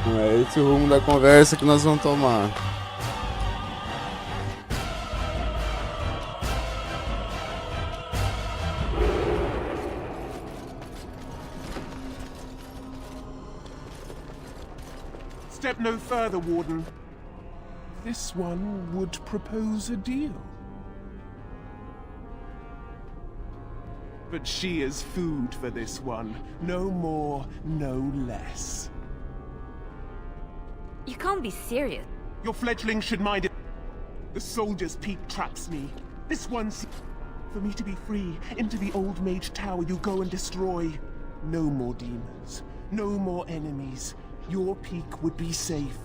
Não é esse o rumo da conversa que nós vamos tomar. Step no further, Warden. This one would propose a deal. But she is food for this one. No more, no less. You can't be serious. Your fledgling should mind it. The soldier's peak traps me. This one's... For me to be free, into the old mage tower you go and destroy. No more demons. No more enemies. Your peak would be safe.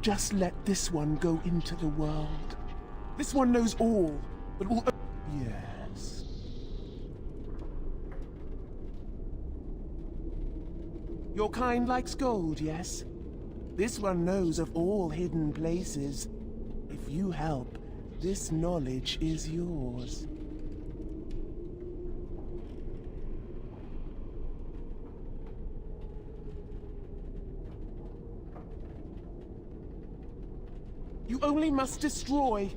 Just let this one go into the world. This one knows all, but will... Yes. Your kind likes gold, yes? This one knows of all hidden places. If you help, this knowledge is yours. You only must destroy.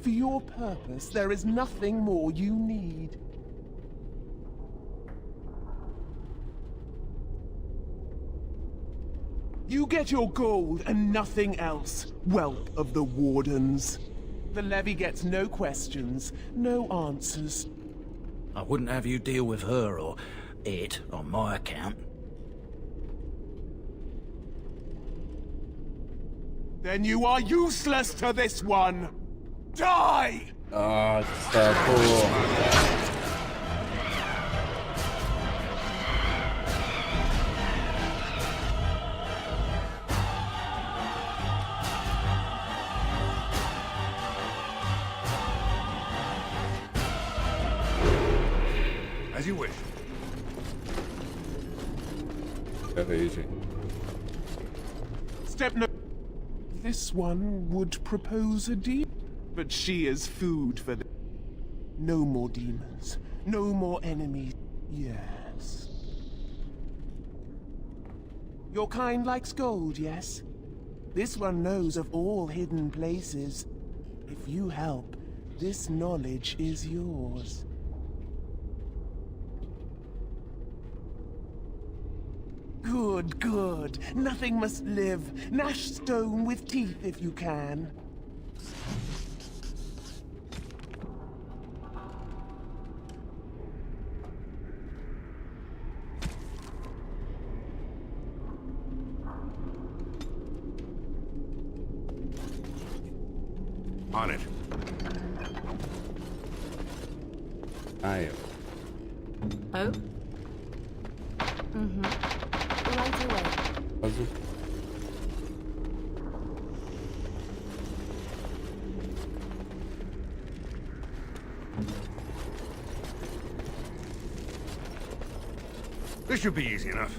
For your purpose, there is nothing more you need. You get your gold and nothing else, whelp of the Wardens. The levy gets no questions, no answers. I wouldn't have you deal with her or it on my account. Then you are useless to this one! Die! Ah, saco. As you wish. Age. Step no... This one would propose a deal, but she is food for the... No more demons, no more enemies. Yes. Your kind likes gold, yes? This one knows of all hidden places. If you help, this knowledge is yours. Good, good. Nothing must live. Gnash stone with teeth if you can. On it. I am. Oh? Mm-hmm. Right away. Azul. This should be easy enough.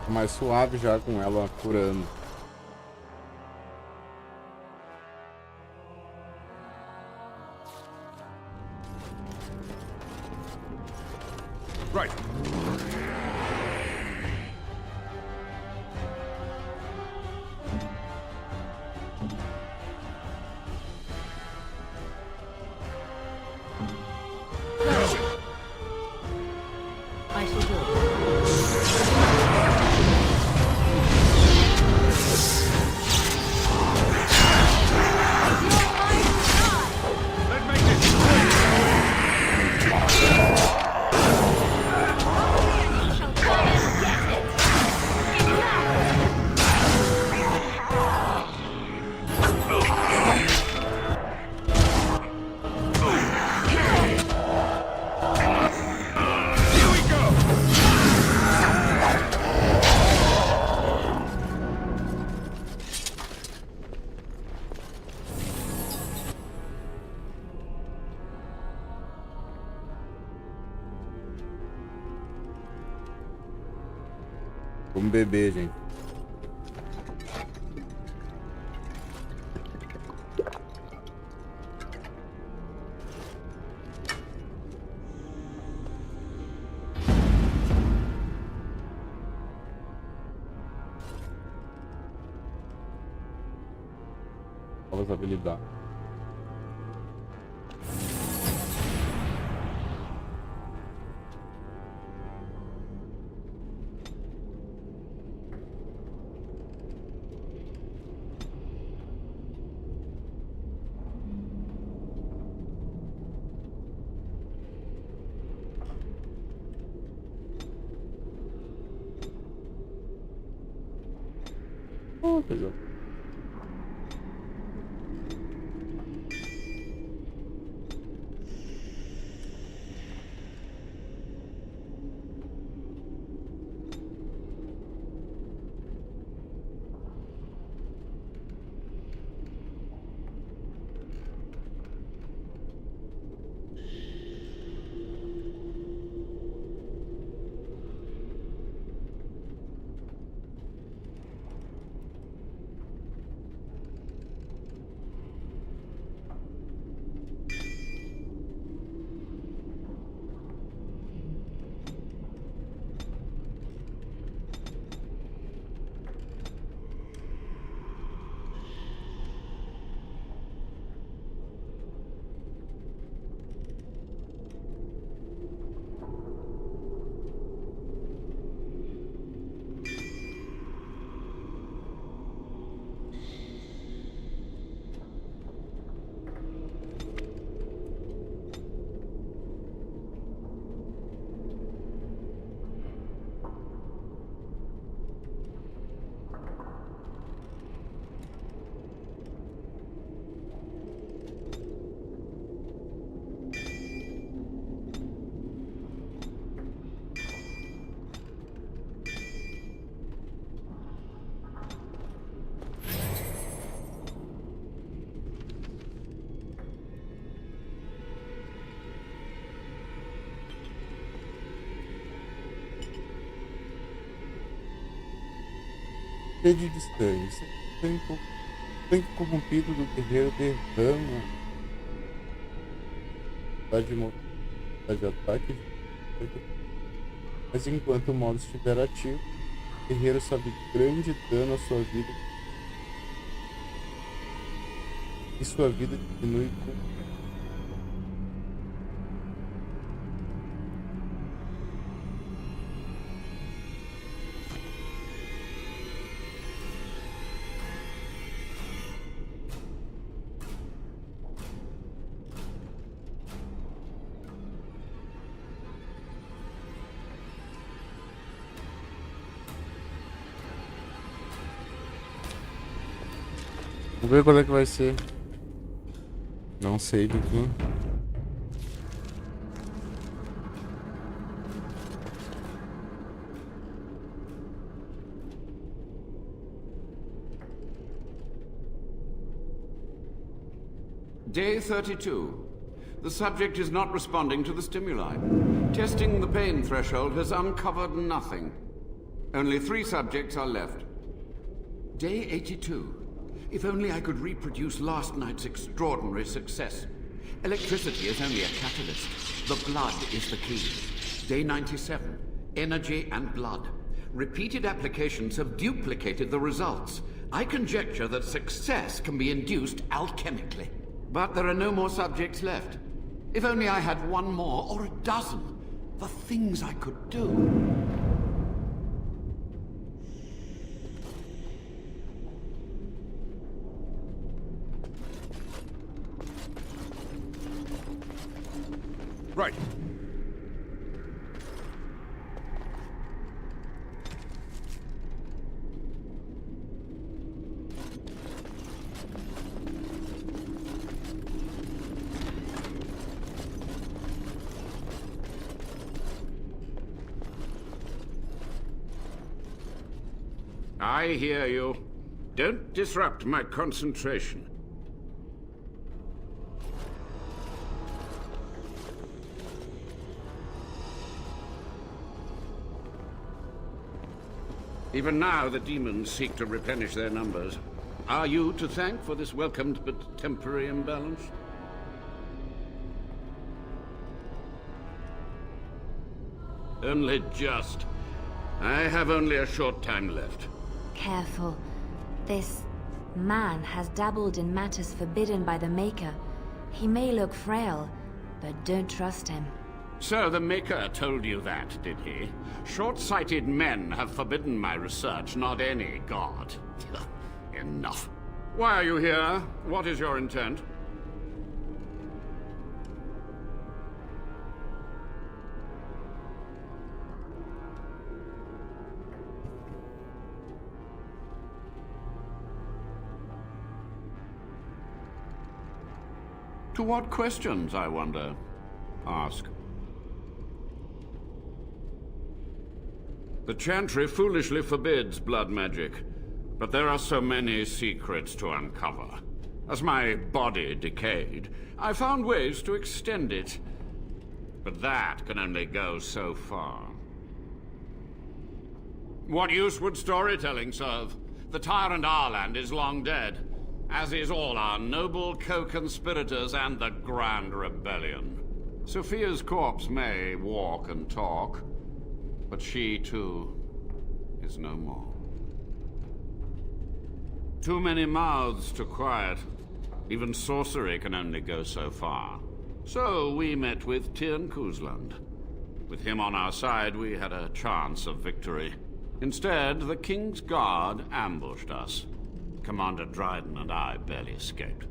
Mais suave já com ela curando. Right. Vamos beber, gente. Novas habilidades. Oh, legal. Sede de sangue. Sangue corrompido do guerreiro derrama de ataque. Mas enquanto o modo estiver ativo, o guerreiro sabe grande dano à sua vida. E sua vida diminui com Vamos ver qual é que vai ser. Não sei de quem. Day 32. The subject is not responding to the stimuli. Testing the pain threshold has uncovered nothing. Only 3 subjects are left. Day 82. If only I could reproduce last night's extraordinary success. Electricity is only a catalyst. The blood is the key. Day 97. Energy and blood. Repeated applications have duplicated the results. I conjecture that success can be induced alchemically. But there are no more subjects left. If only I had 1 more, or a dozen. The things I could do. Right. I hear you. Don't disrupt my concentration. Even now, the demons seek to replenish their numbers. Are you to thank for this welcomed but temporary imbalance? Only just. I have only a short time left. Careful. This man has dabbled in matters forbidden by the Maker. He may look frail, but don't trust him. So the Maker told you that, did he? Short-sighted men have forbidden my research, not any god. Enough. Why are you here? What is your intent? To what questions, I wonder? Ask. The Chantry foolishly forbids blood magic, but there are so many secrets to uncover. As my body decayed, I found ways to extend it. But that can only go so far. What use would storytelling serve? The tyrant Arland is long dead, as is all our noble co-conspirators and the Grand Rebellion. Sophia's corpse may walk and talk, but she, too, is no more. Too many mouths to quiet. Even sorcery can only go so far. So we met with Tirn Kuzland. With him on our side, we had a chance of victory. Instead, the King's Guard ambushed us. Commander Dryden and I barely escaped.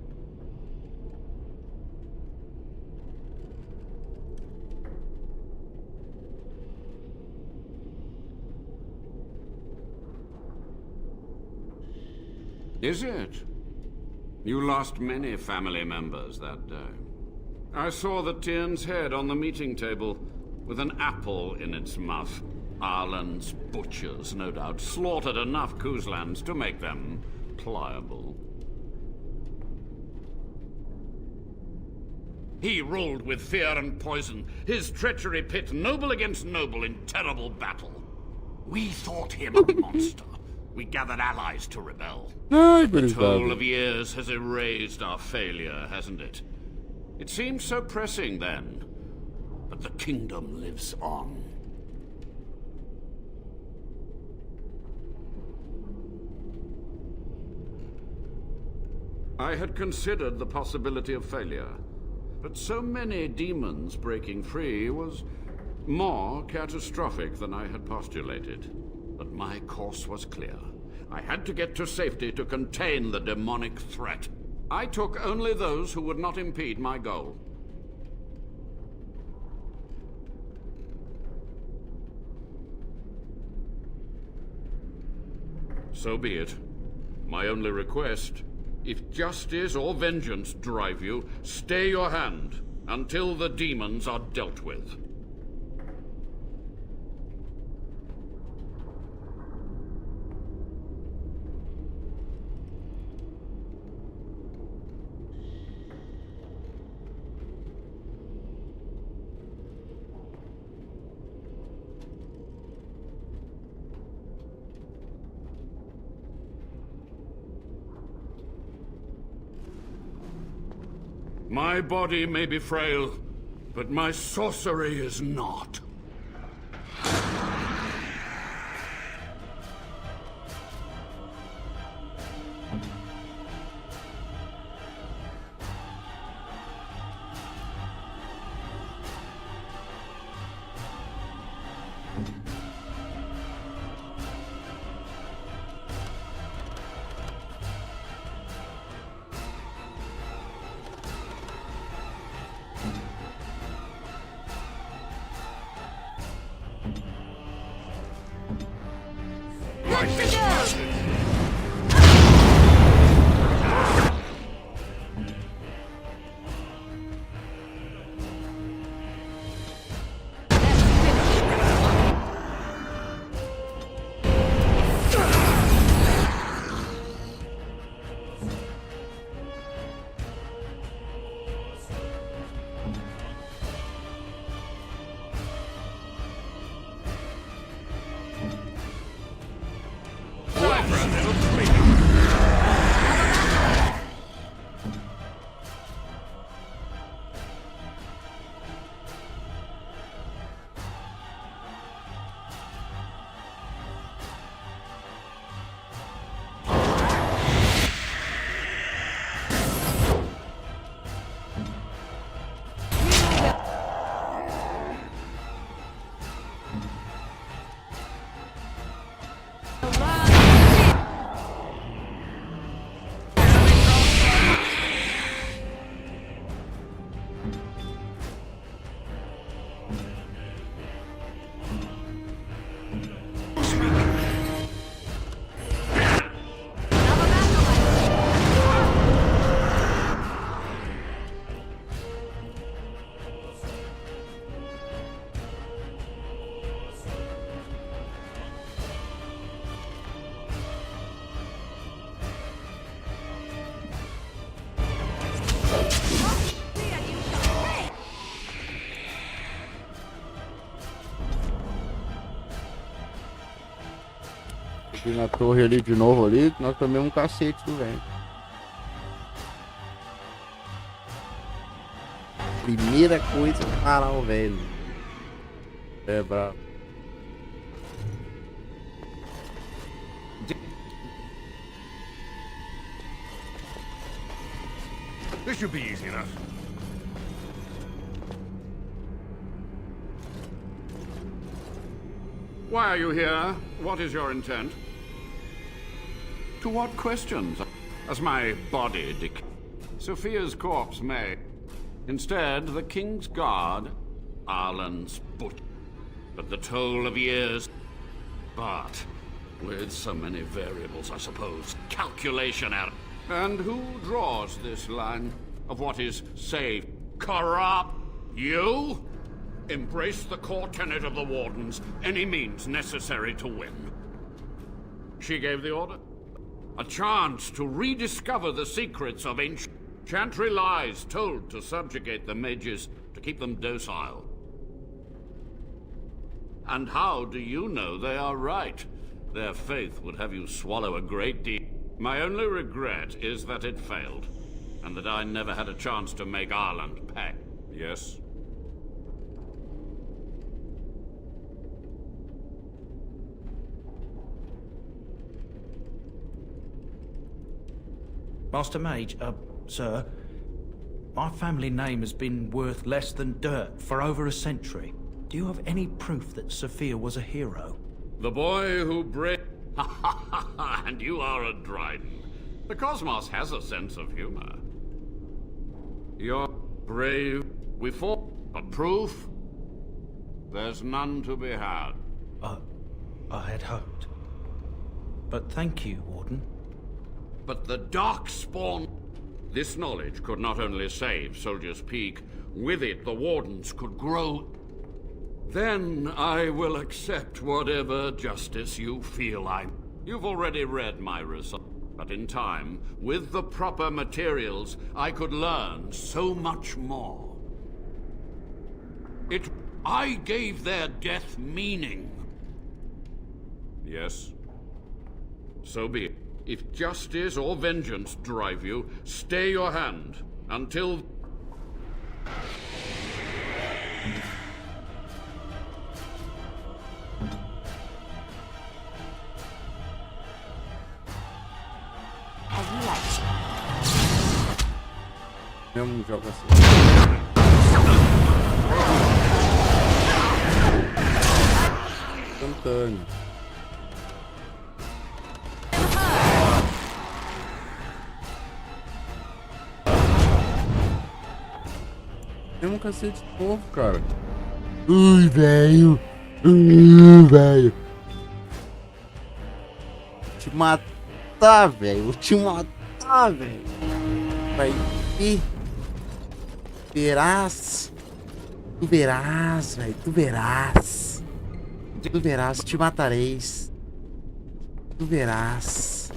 Is it? You lost many family members that day. I saw the Tyrn's head on the meeting table, with an apple in its mouth. Arland's butchers, no doubt, slaughtered enough Kuzlands to make them pliable. He ruled with fear and poison, his treachery pit noble against noble in terrible battle. We thought him a monster. We gathered allies to rebel. The toll of years has erased our failure, hasn't it? It seemed so pressing then, but the kingdom lives on. I had considered the possibility of failure, but so many demons breaking free was more catastrophic than I had postulated. But my course was clear. I had to get to safety to contain the demonic threat. I took only those who would not impede my goal. So be it. My only request, if justice or vengeance drive you, stay your hand until the demons are dealt with. My body may be frail, but my sorcery is not. aqui na torre ali de novo ali, nós tomamos um cacete do velho. Primeira coisa, parar o velho. É bravo. This should be easy enough. Why are you here? What is your intent? To what questions? As my body Sophia's corpse may. Instead, the King's Guard, Arlen's butcher. But the toll of years. But with so many variables, I suppose, calculation error. And who draws this line of what is safe? Corrupt? You? Embrace the core tenet of the Wardens, any means necessary to win. She gave the order. A chance to rediscover the secrets of ancient Chantry lies told to subjugate the mages, to keep them docile. And how do you know they are right? Their faith would have you swallow a great deal. My only regret is that it failed, and that I never had a chance to make Ireland pay. Yes? Master Mage, sir, my family name has been worth less than dirt for over a century. Do you have any proof that Sophia was a hero? The boy who and you are a Dryden. The cosmos has a sense of humor. You're brave. We fought, but proof? There's none to be had. I had hoped. But thank you, Warden. But the Darkspawn... This knowledge could not only save Soldier's Peak, with it the Wardens could grow. Then I will accept whatever justice you feel You've already read my result, but in time, with the proper materials, I could learn so much more. I gave their death meaning. Yes. So be it. If justice or vengeance drive you, stay your hand until... As you like. Mesmo jogo assim. Instantâneo. Mesmo cacete de povo, cara. Ui, velho. Velho. Te matar, velho. Te matar, velho. Vai ver. Verás. Tu verás, velho. Tu verás. Tu verás. Te matareis. Tu verás.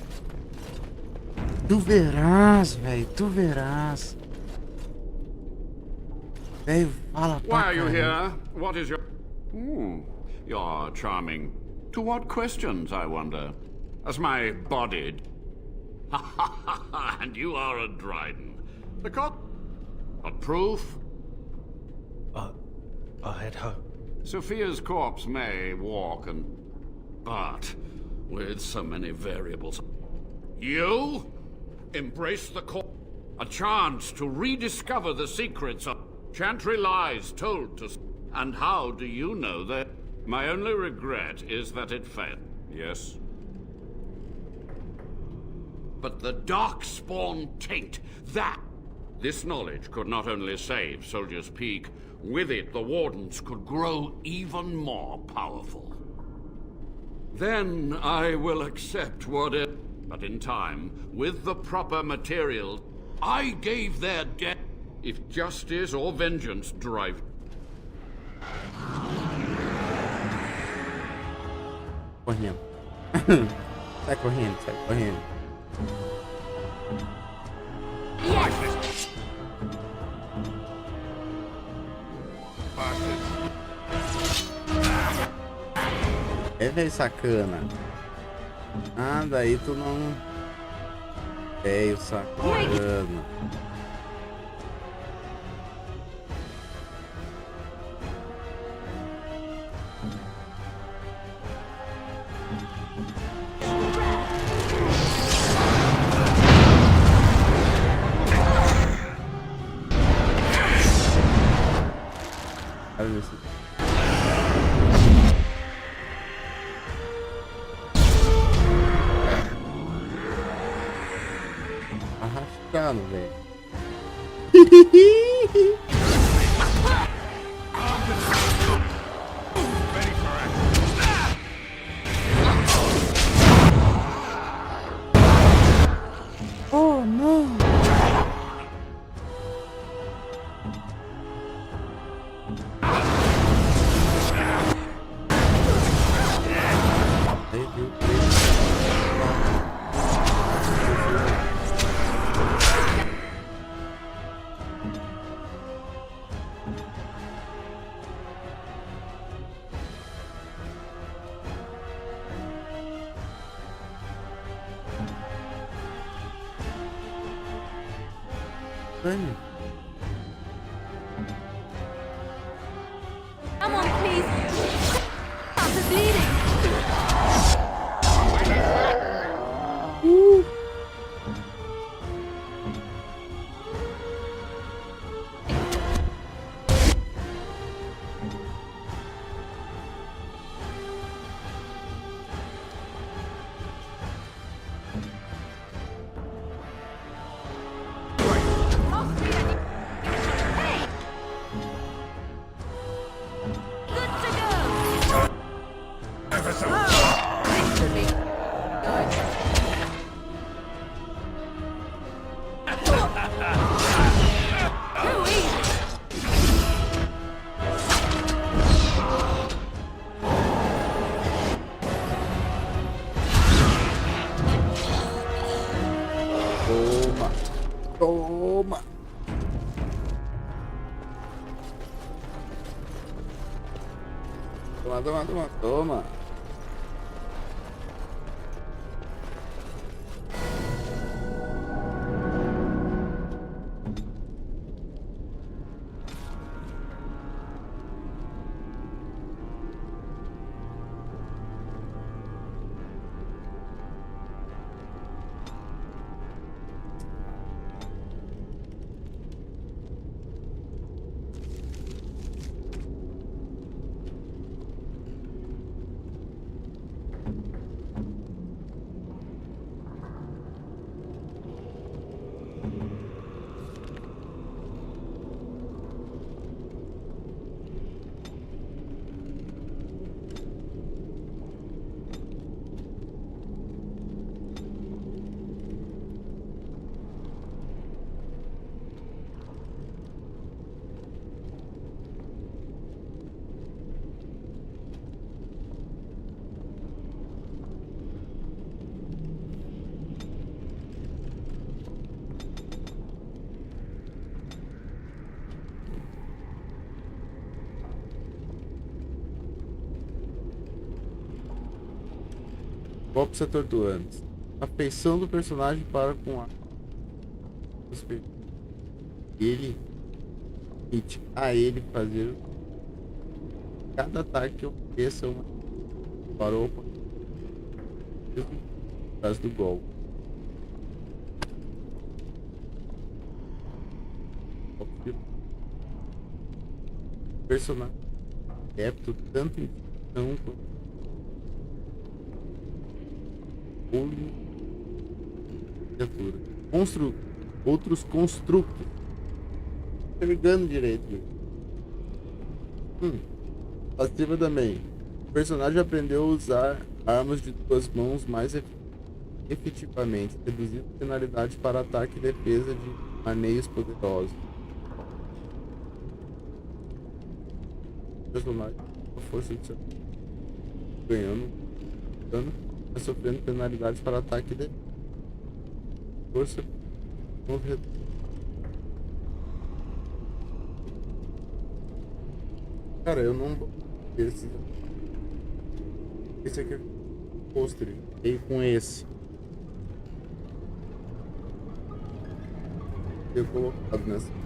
Tu verás, velho. Tu verás. Velho, fala pra Why are you caramba. here? What is your... You're charming. To what questions, I wonder? As my body... And you are a Dryden. The But proof? I had hoped. Sophia's corpse may walk and... But, with so many variables... You? Embrace the A chance to rediscover the secrets of... Chantry lies told to... And how do you know that? My only regret is that it failed. Yes? But the Darkspawn taint, This knowledge could not only save Soldier's Peak, with it the Wardens could grow even more powerful. Then I will accept whatever... But in time, with the proper materials, I gave their death. If justice or vengeance drive... Correndo. Sai correndo, sai correndo. É, velho, sacana. Ah, daí tu não... É, o sacano. Arrastando, velho. Oh, não. Come on, please. Stop the bleeding. Toma. Toma. Golpe setor do antes. A feição do personagem para com a ele a ele fazer cada ataque que ofereça uma parou por trás do golpe. Personagem adepto tanto em visão quanto outros construtos. Pegando direito. Passiva também. O personagem aprendeu a usar armas de duas mãos mais efetivamente, reduzindo penalidades para ataque e defesa de maneios poderosos. O personagem com a força de seu ganhando dano, mas sofrendo penalidades para ataque e defesa. Força cara, eu não esse aqui Postre. E com esse. Eu colocado nessa.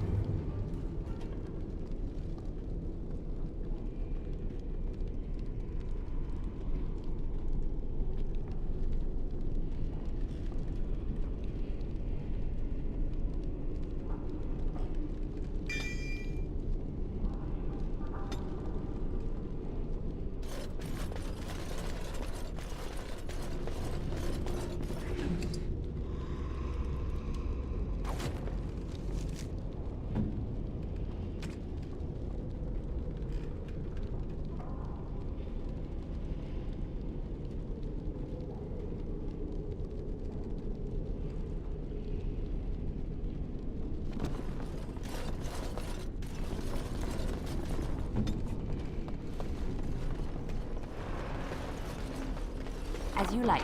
As you like.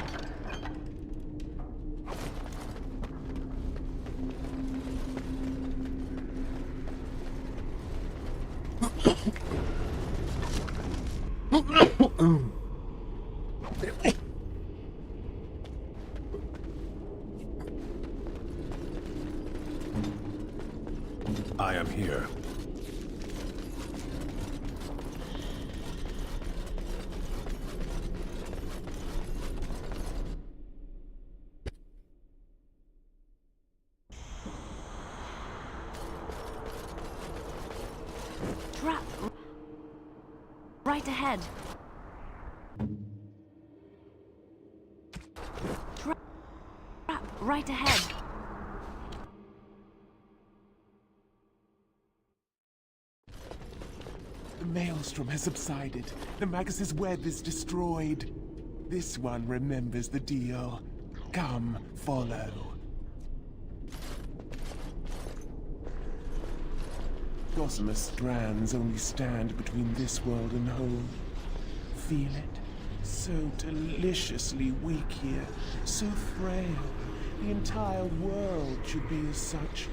I am here. Trap. Right ahead. Trap. Right ahead. The maelstrom has subsided. The Magus' web is destroyed. This one remembers the deal. Come, follow. Gossamer strands only stand between this world and home. Feel it? So deliciously weak here, so frail. The entire world should be as such.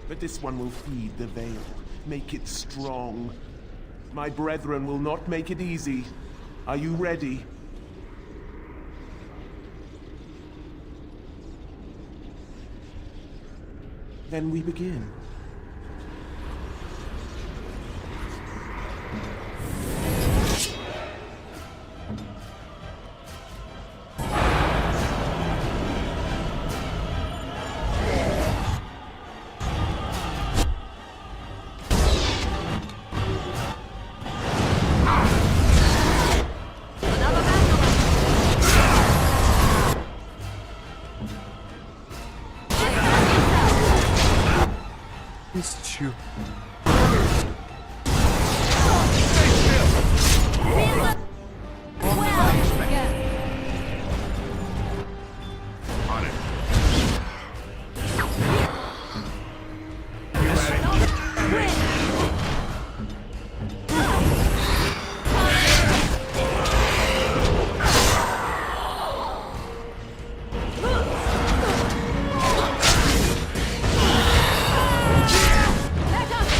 But this one will feed the veil, make it strong. My brethren will not make it easy. Are you ready? Then we begin. Existiu. Let us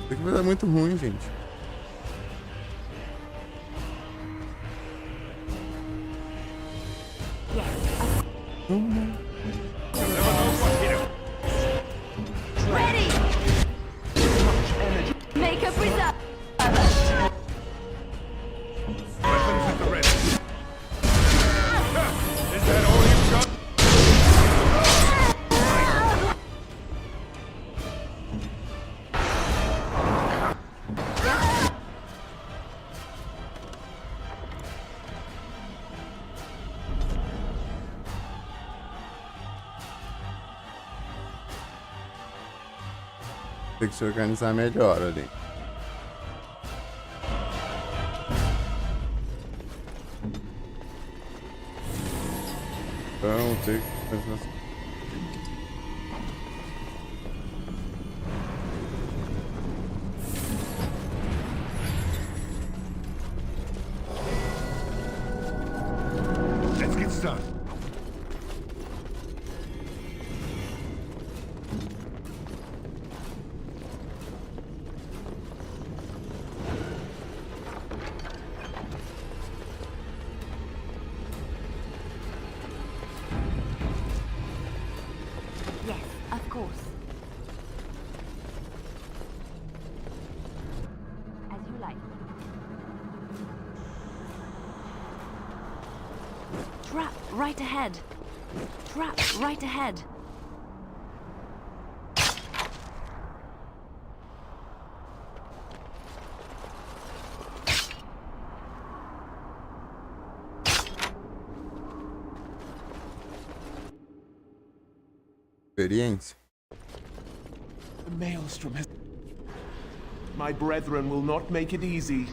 Isso aqui vai dar muito ruim, gente. Ready! Make a preserve! Weapons at the ready. Is that all you've got? Tem que se organizar melhor ali. Então, tem que... Let's get started. Yes, of course. As you like. Trap right ahead. Trap right ahead. Experiência. The maelstrom has... My brethren will not make it easy.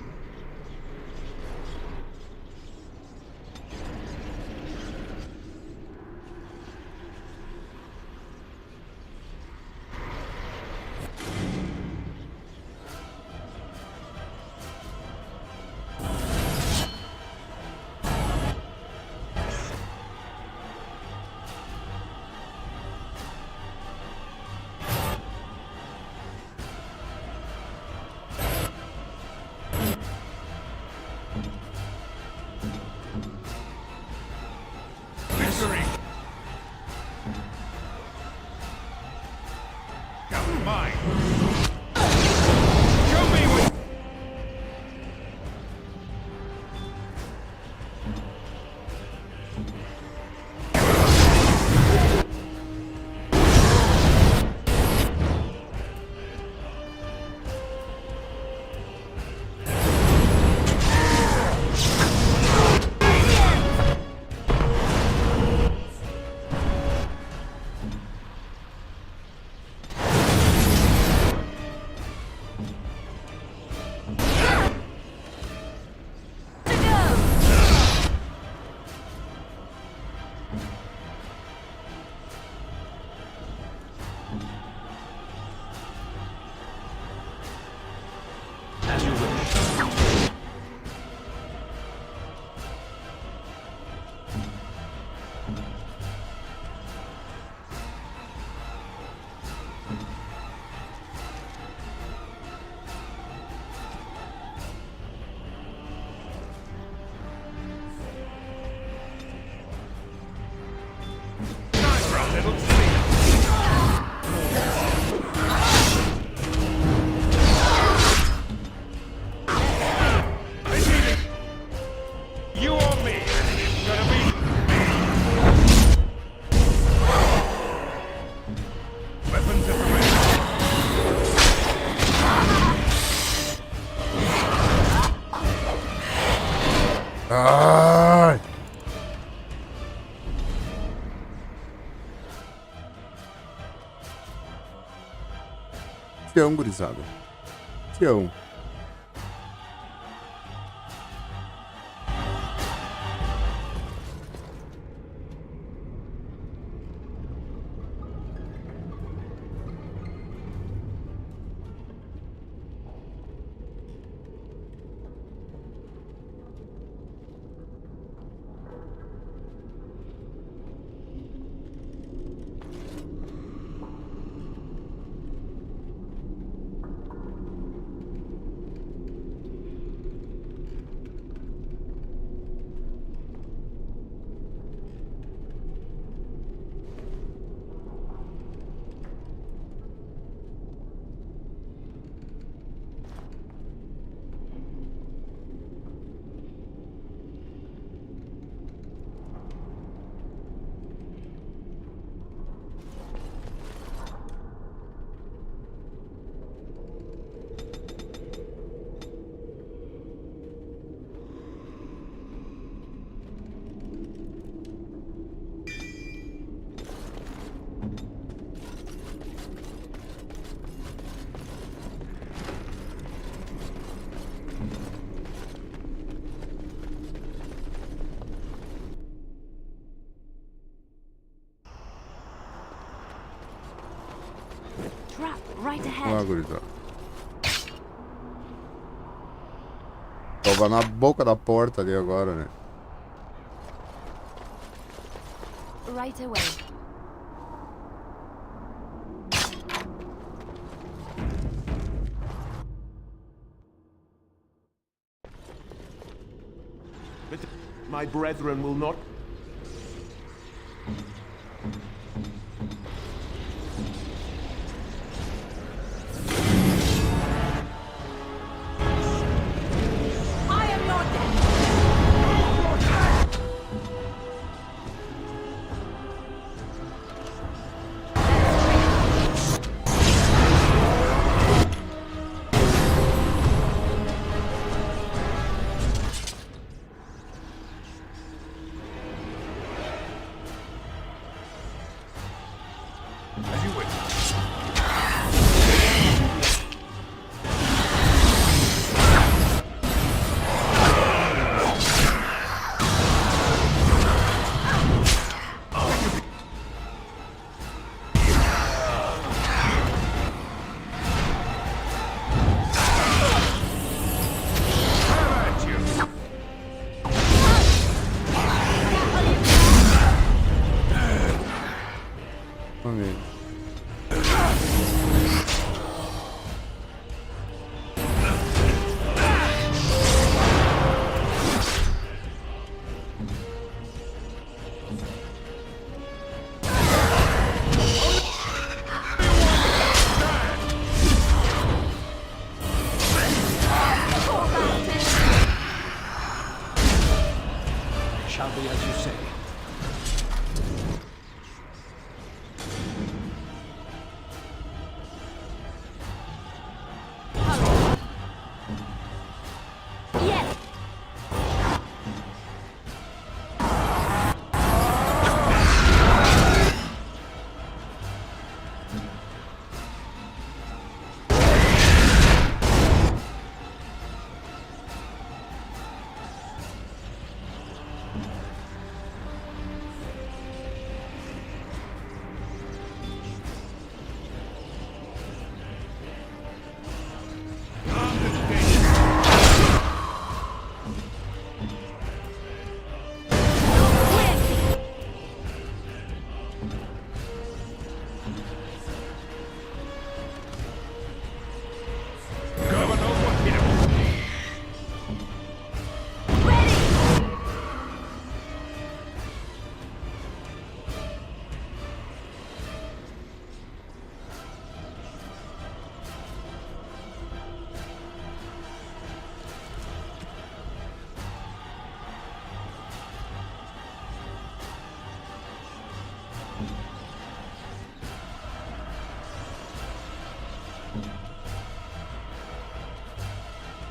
Victory! Got mine! Show me what... You or me? Gonna be... Weapons at the ready. Ai! Tião, gurizada. Tião. right Vamos lá, ahead. gurizada. Tava na boca da porta ali agora, né? Right away. But my brethren will not... I am your death. As you wish. Vamos ver. It shall be as you say. Yes.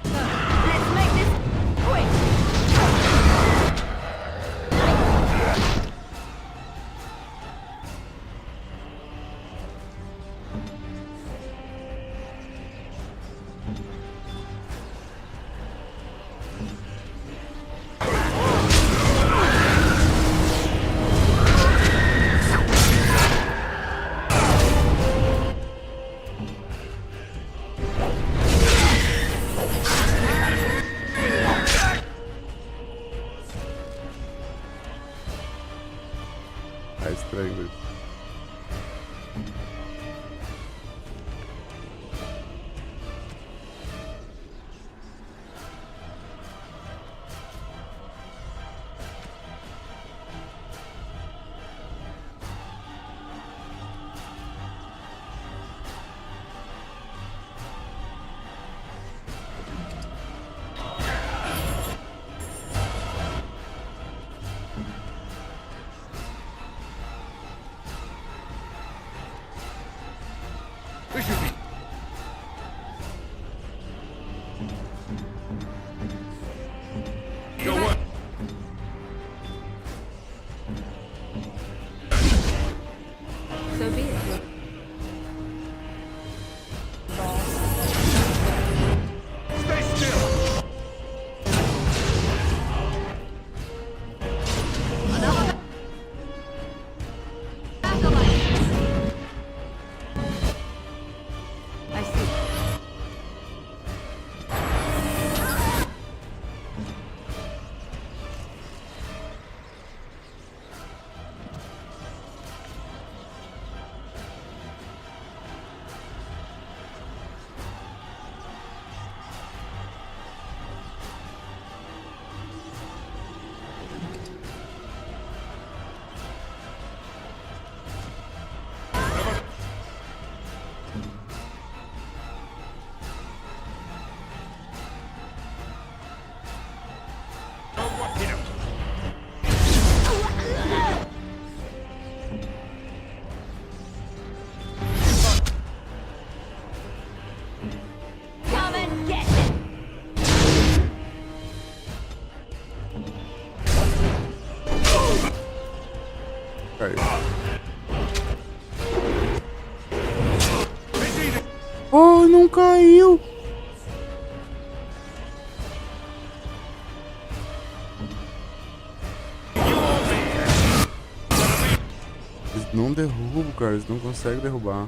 Let's make this quick. Tá estranho isso. caiu. Eles não derrubam, cara. Eles não conseguem derrubar.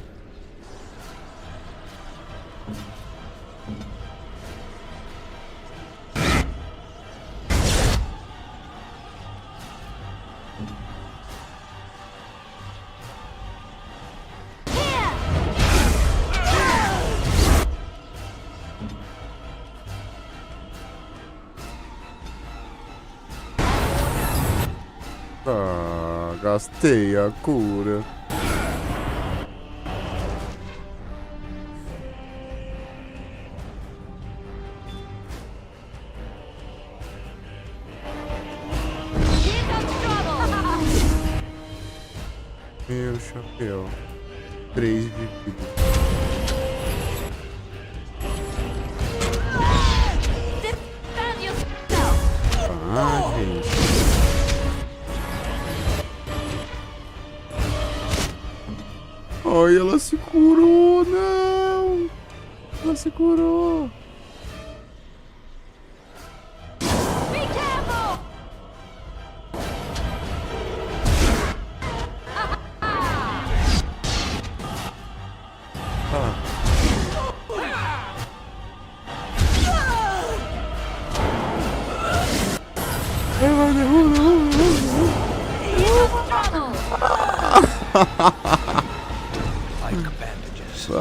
Ah, gastei a cura. Meu chapéu. 3 de vida. Ah, gente. Ai, ela se curou, não! Ela se curou!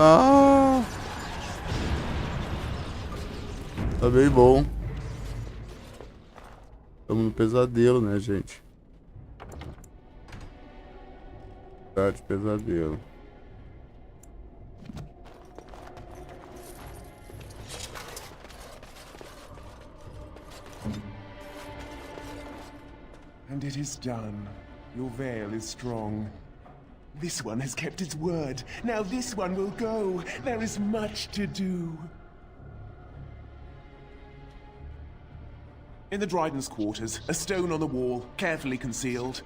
Ah, tá bem bom. Estamos no pesadelo, né, gente? Tá de pesadelo. And it is done. Your veil is strong. This one has kept its word. Now this one will go. There is much to do. In the Dryden's quarters, a stone on the wall, carefully concealed.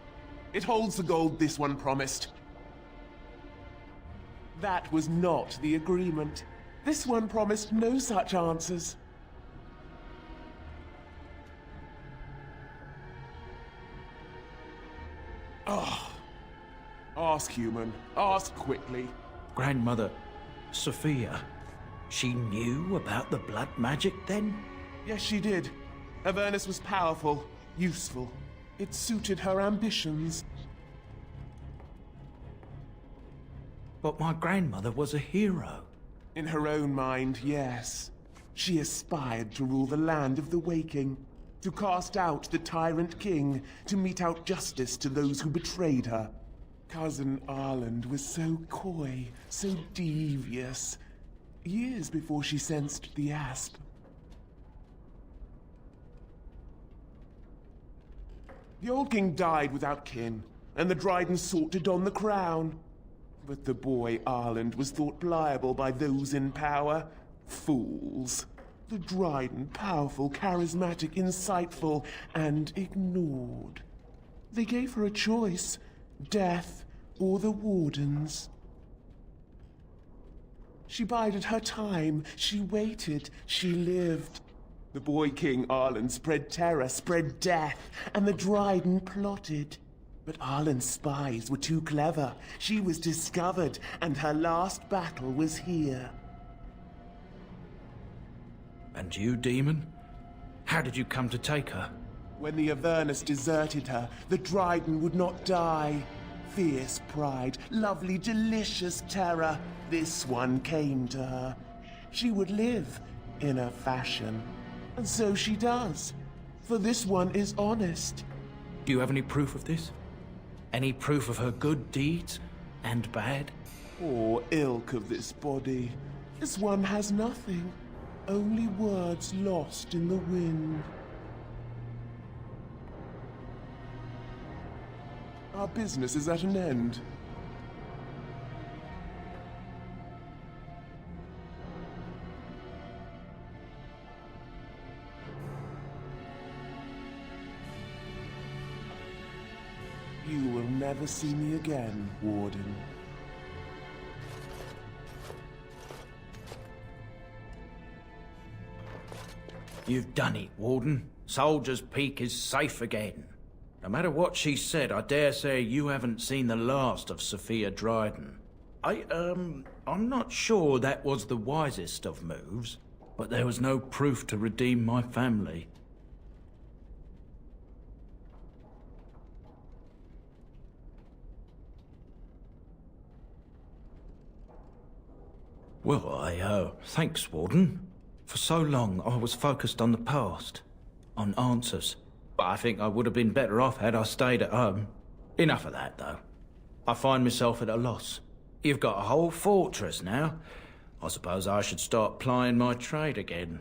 It holds the gold this one promised. That was not the agreement. This one promised no such answers. Oh. Ask, human. Ask quickly. Grandmother, Sophia, she knew about the blood magic then? Yes, she did. Avernus was powerful, useful. It suited her ambitions. But my grandmother was a hero. In her own mind, yes. She aspired to rule the land of the waking, to cast out the tyrant king, to mete out justice to those who betrayed her. Cousin Arland was so coy, so devious, years before she sensed the asp. The old king died without kin, and the Dryden sought to don the crown. But the boy Arland was thought pliable by those in power. Fools. The Dryden powerful, charismatic, insightful, and ignored. They gave her a choice. Death or the Wardens. She bided her time, she waited, she lived. The boy King Arland spread terror, spread death, and the Dryden plotted. But Arland's spies were too clever. She was discovered, and her last battle was here. And you, demon? How did you come to take her? When the Avernus deserted her, the Dryden would not die. Fierce pride, lovely, delicious terror, this one came to her. She would live, in a fashion. And so she does. For this one is honest. Do you have any proof of this? Any proof of her good deeds and bad? Or ilk of this body. This one has nothing. Only words lost in the wind. Our business is at an end. You will never see me again, Warden. You've done it, Warden. Soldier's Peak is safe again. No matter what she said, I dare say you haven't seen the last of Sophia Dryden. I'm not sure that was the wisest of moves, but there was no proof to redeem my family. Well, thanks, Warden. For so long, I was focused on the past, on answers. But I think I would have been better off had I stayed at home. Enough of that, though. I find myself at a loss. You've got a whole fortress now. I suppose I should start plying my trade again.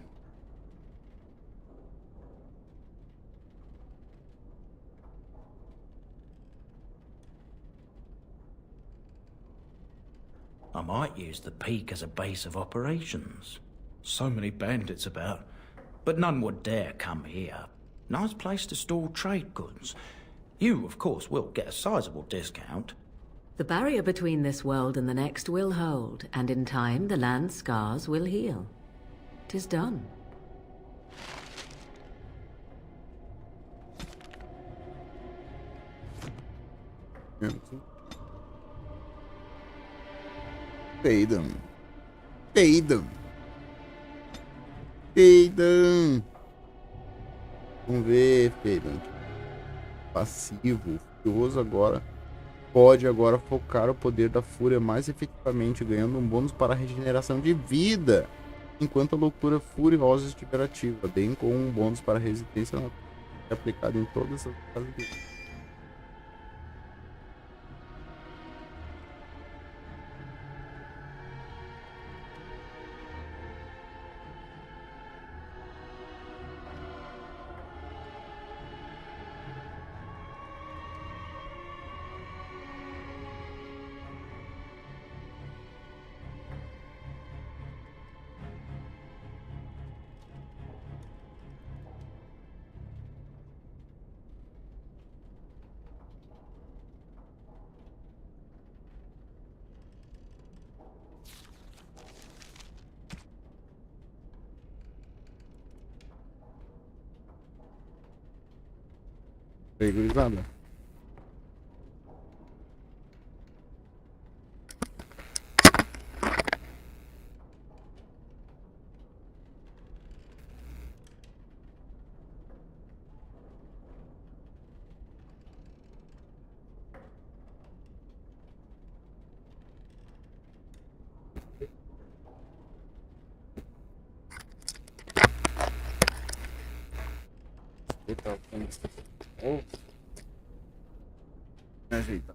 I might use the peak as a base of operations. So many bandits about, but none would dare come here. Nice place to store trade goods. You, of course, will get a sizable discount. The barrier between this world and the next will hold, and in time the land's scars will heal. 'Tis done. Peidam. Peidam. Peidam. Vamos ver, Peidam. Passivo. Furioso agora. Pode agora focar o poder da fúria mais efetivamente, ganhando um bônus para a regeneração de vida, enquanto a loucura furiosa estiver ativa, bem como um bônus para a resistência aplicado em todas as fases dele. Gurizada. Ajeita.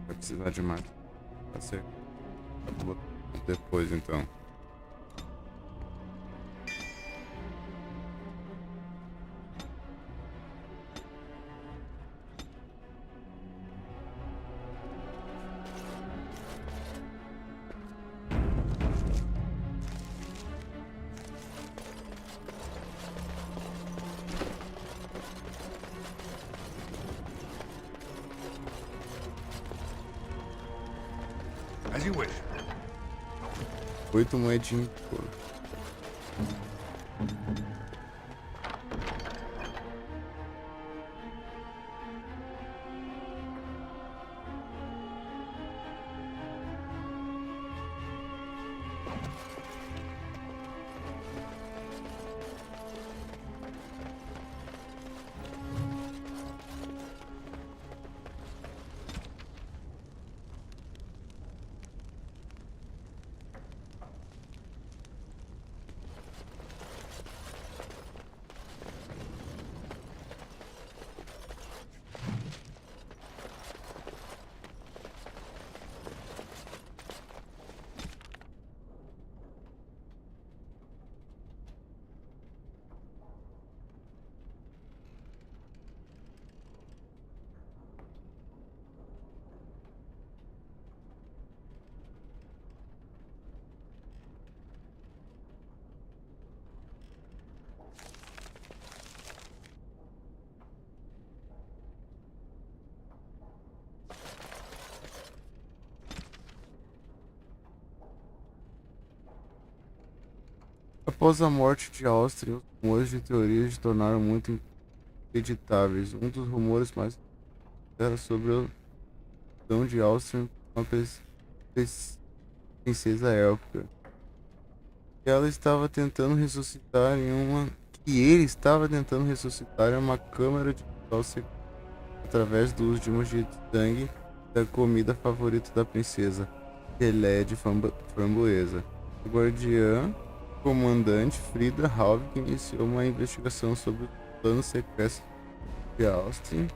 Vai precisar de mais. Tá certo. Depois então. As you wish. 8 moedinhas de couro. Após a morte de Áustria, os rumores de teorias se tornaram muito acreditáveis. Um dos rumores mais era sobre a união de Áustria com uma princesa élfica. Ela estava tentando ressuscitar em uma... Que ele estava tentando ressuscitar em uma câmara de ritual secreto através do uso de magia de sangue da comida favorita da princesa, gelé de framboesa. O guardiã comandante Frida Halvik iniciou uma investigação sobre os planos secretos de Austin.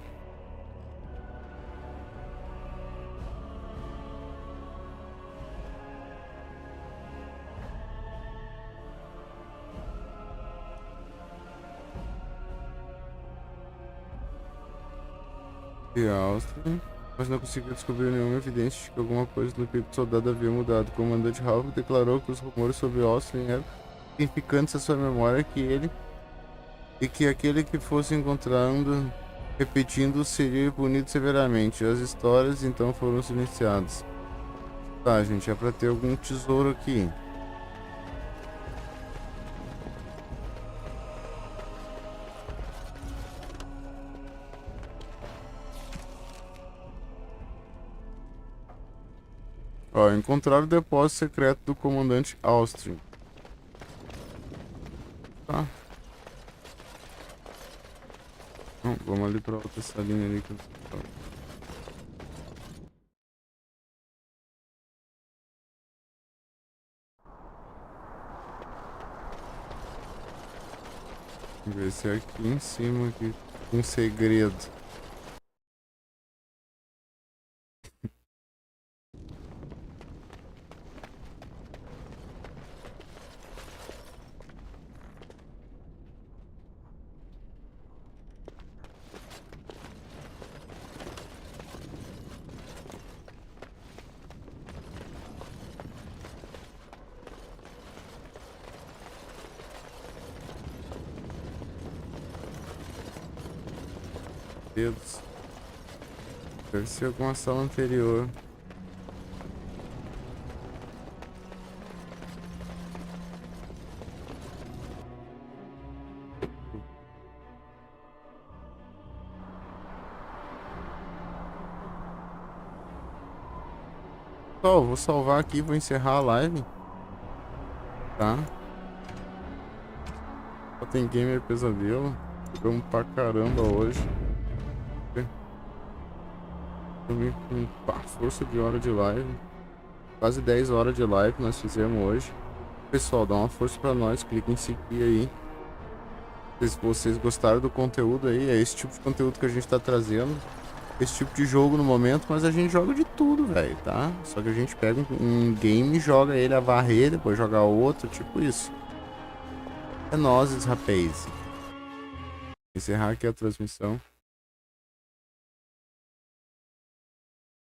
Mas não conseguiu descobrir nenhuma evidência de que alguma coisa no peito do soldado havia mudado. O comandante Halvik declarou que os rumores sobre Austin eram significantes à sua memória, que aquele que fosse encontrando repetindo seria punido severamente. As histórias então foram silenciadas. Tá, gente, é pra ter algum tesouro aqui. Ó, encontrar o depósito secreto do comandante Austin. Tá. Não, vamos ali pra outra salinha ali que eu tô. Vamos ver se é aqui em cima aqui um segredo. Deve ser alguma sala anterior. Pessoal, vou salvar aqui, vou encerrar a live. Tá? Só tem gamer pesadelo. Jogamos pra caramba hoje. Com força de hora de live. Quase 10 horas de live nós fizemos hoje. Pessoal, dá uma força pra nós. Clique em seguir aí. Se vocês gostaram do conteúdo aí, é esse tipo de conteúdo que a gente tá trazendo. Esse tipo de jogo no momento, mas a gente joga de tudo, velho, tá? Só que a gente pega um game e joga ele a varrer, depois joga outro, tipo isso. É nozes, rapaz. Encerrar aqui a transmissão.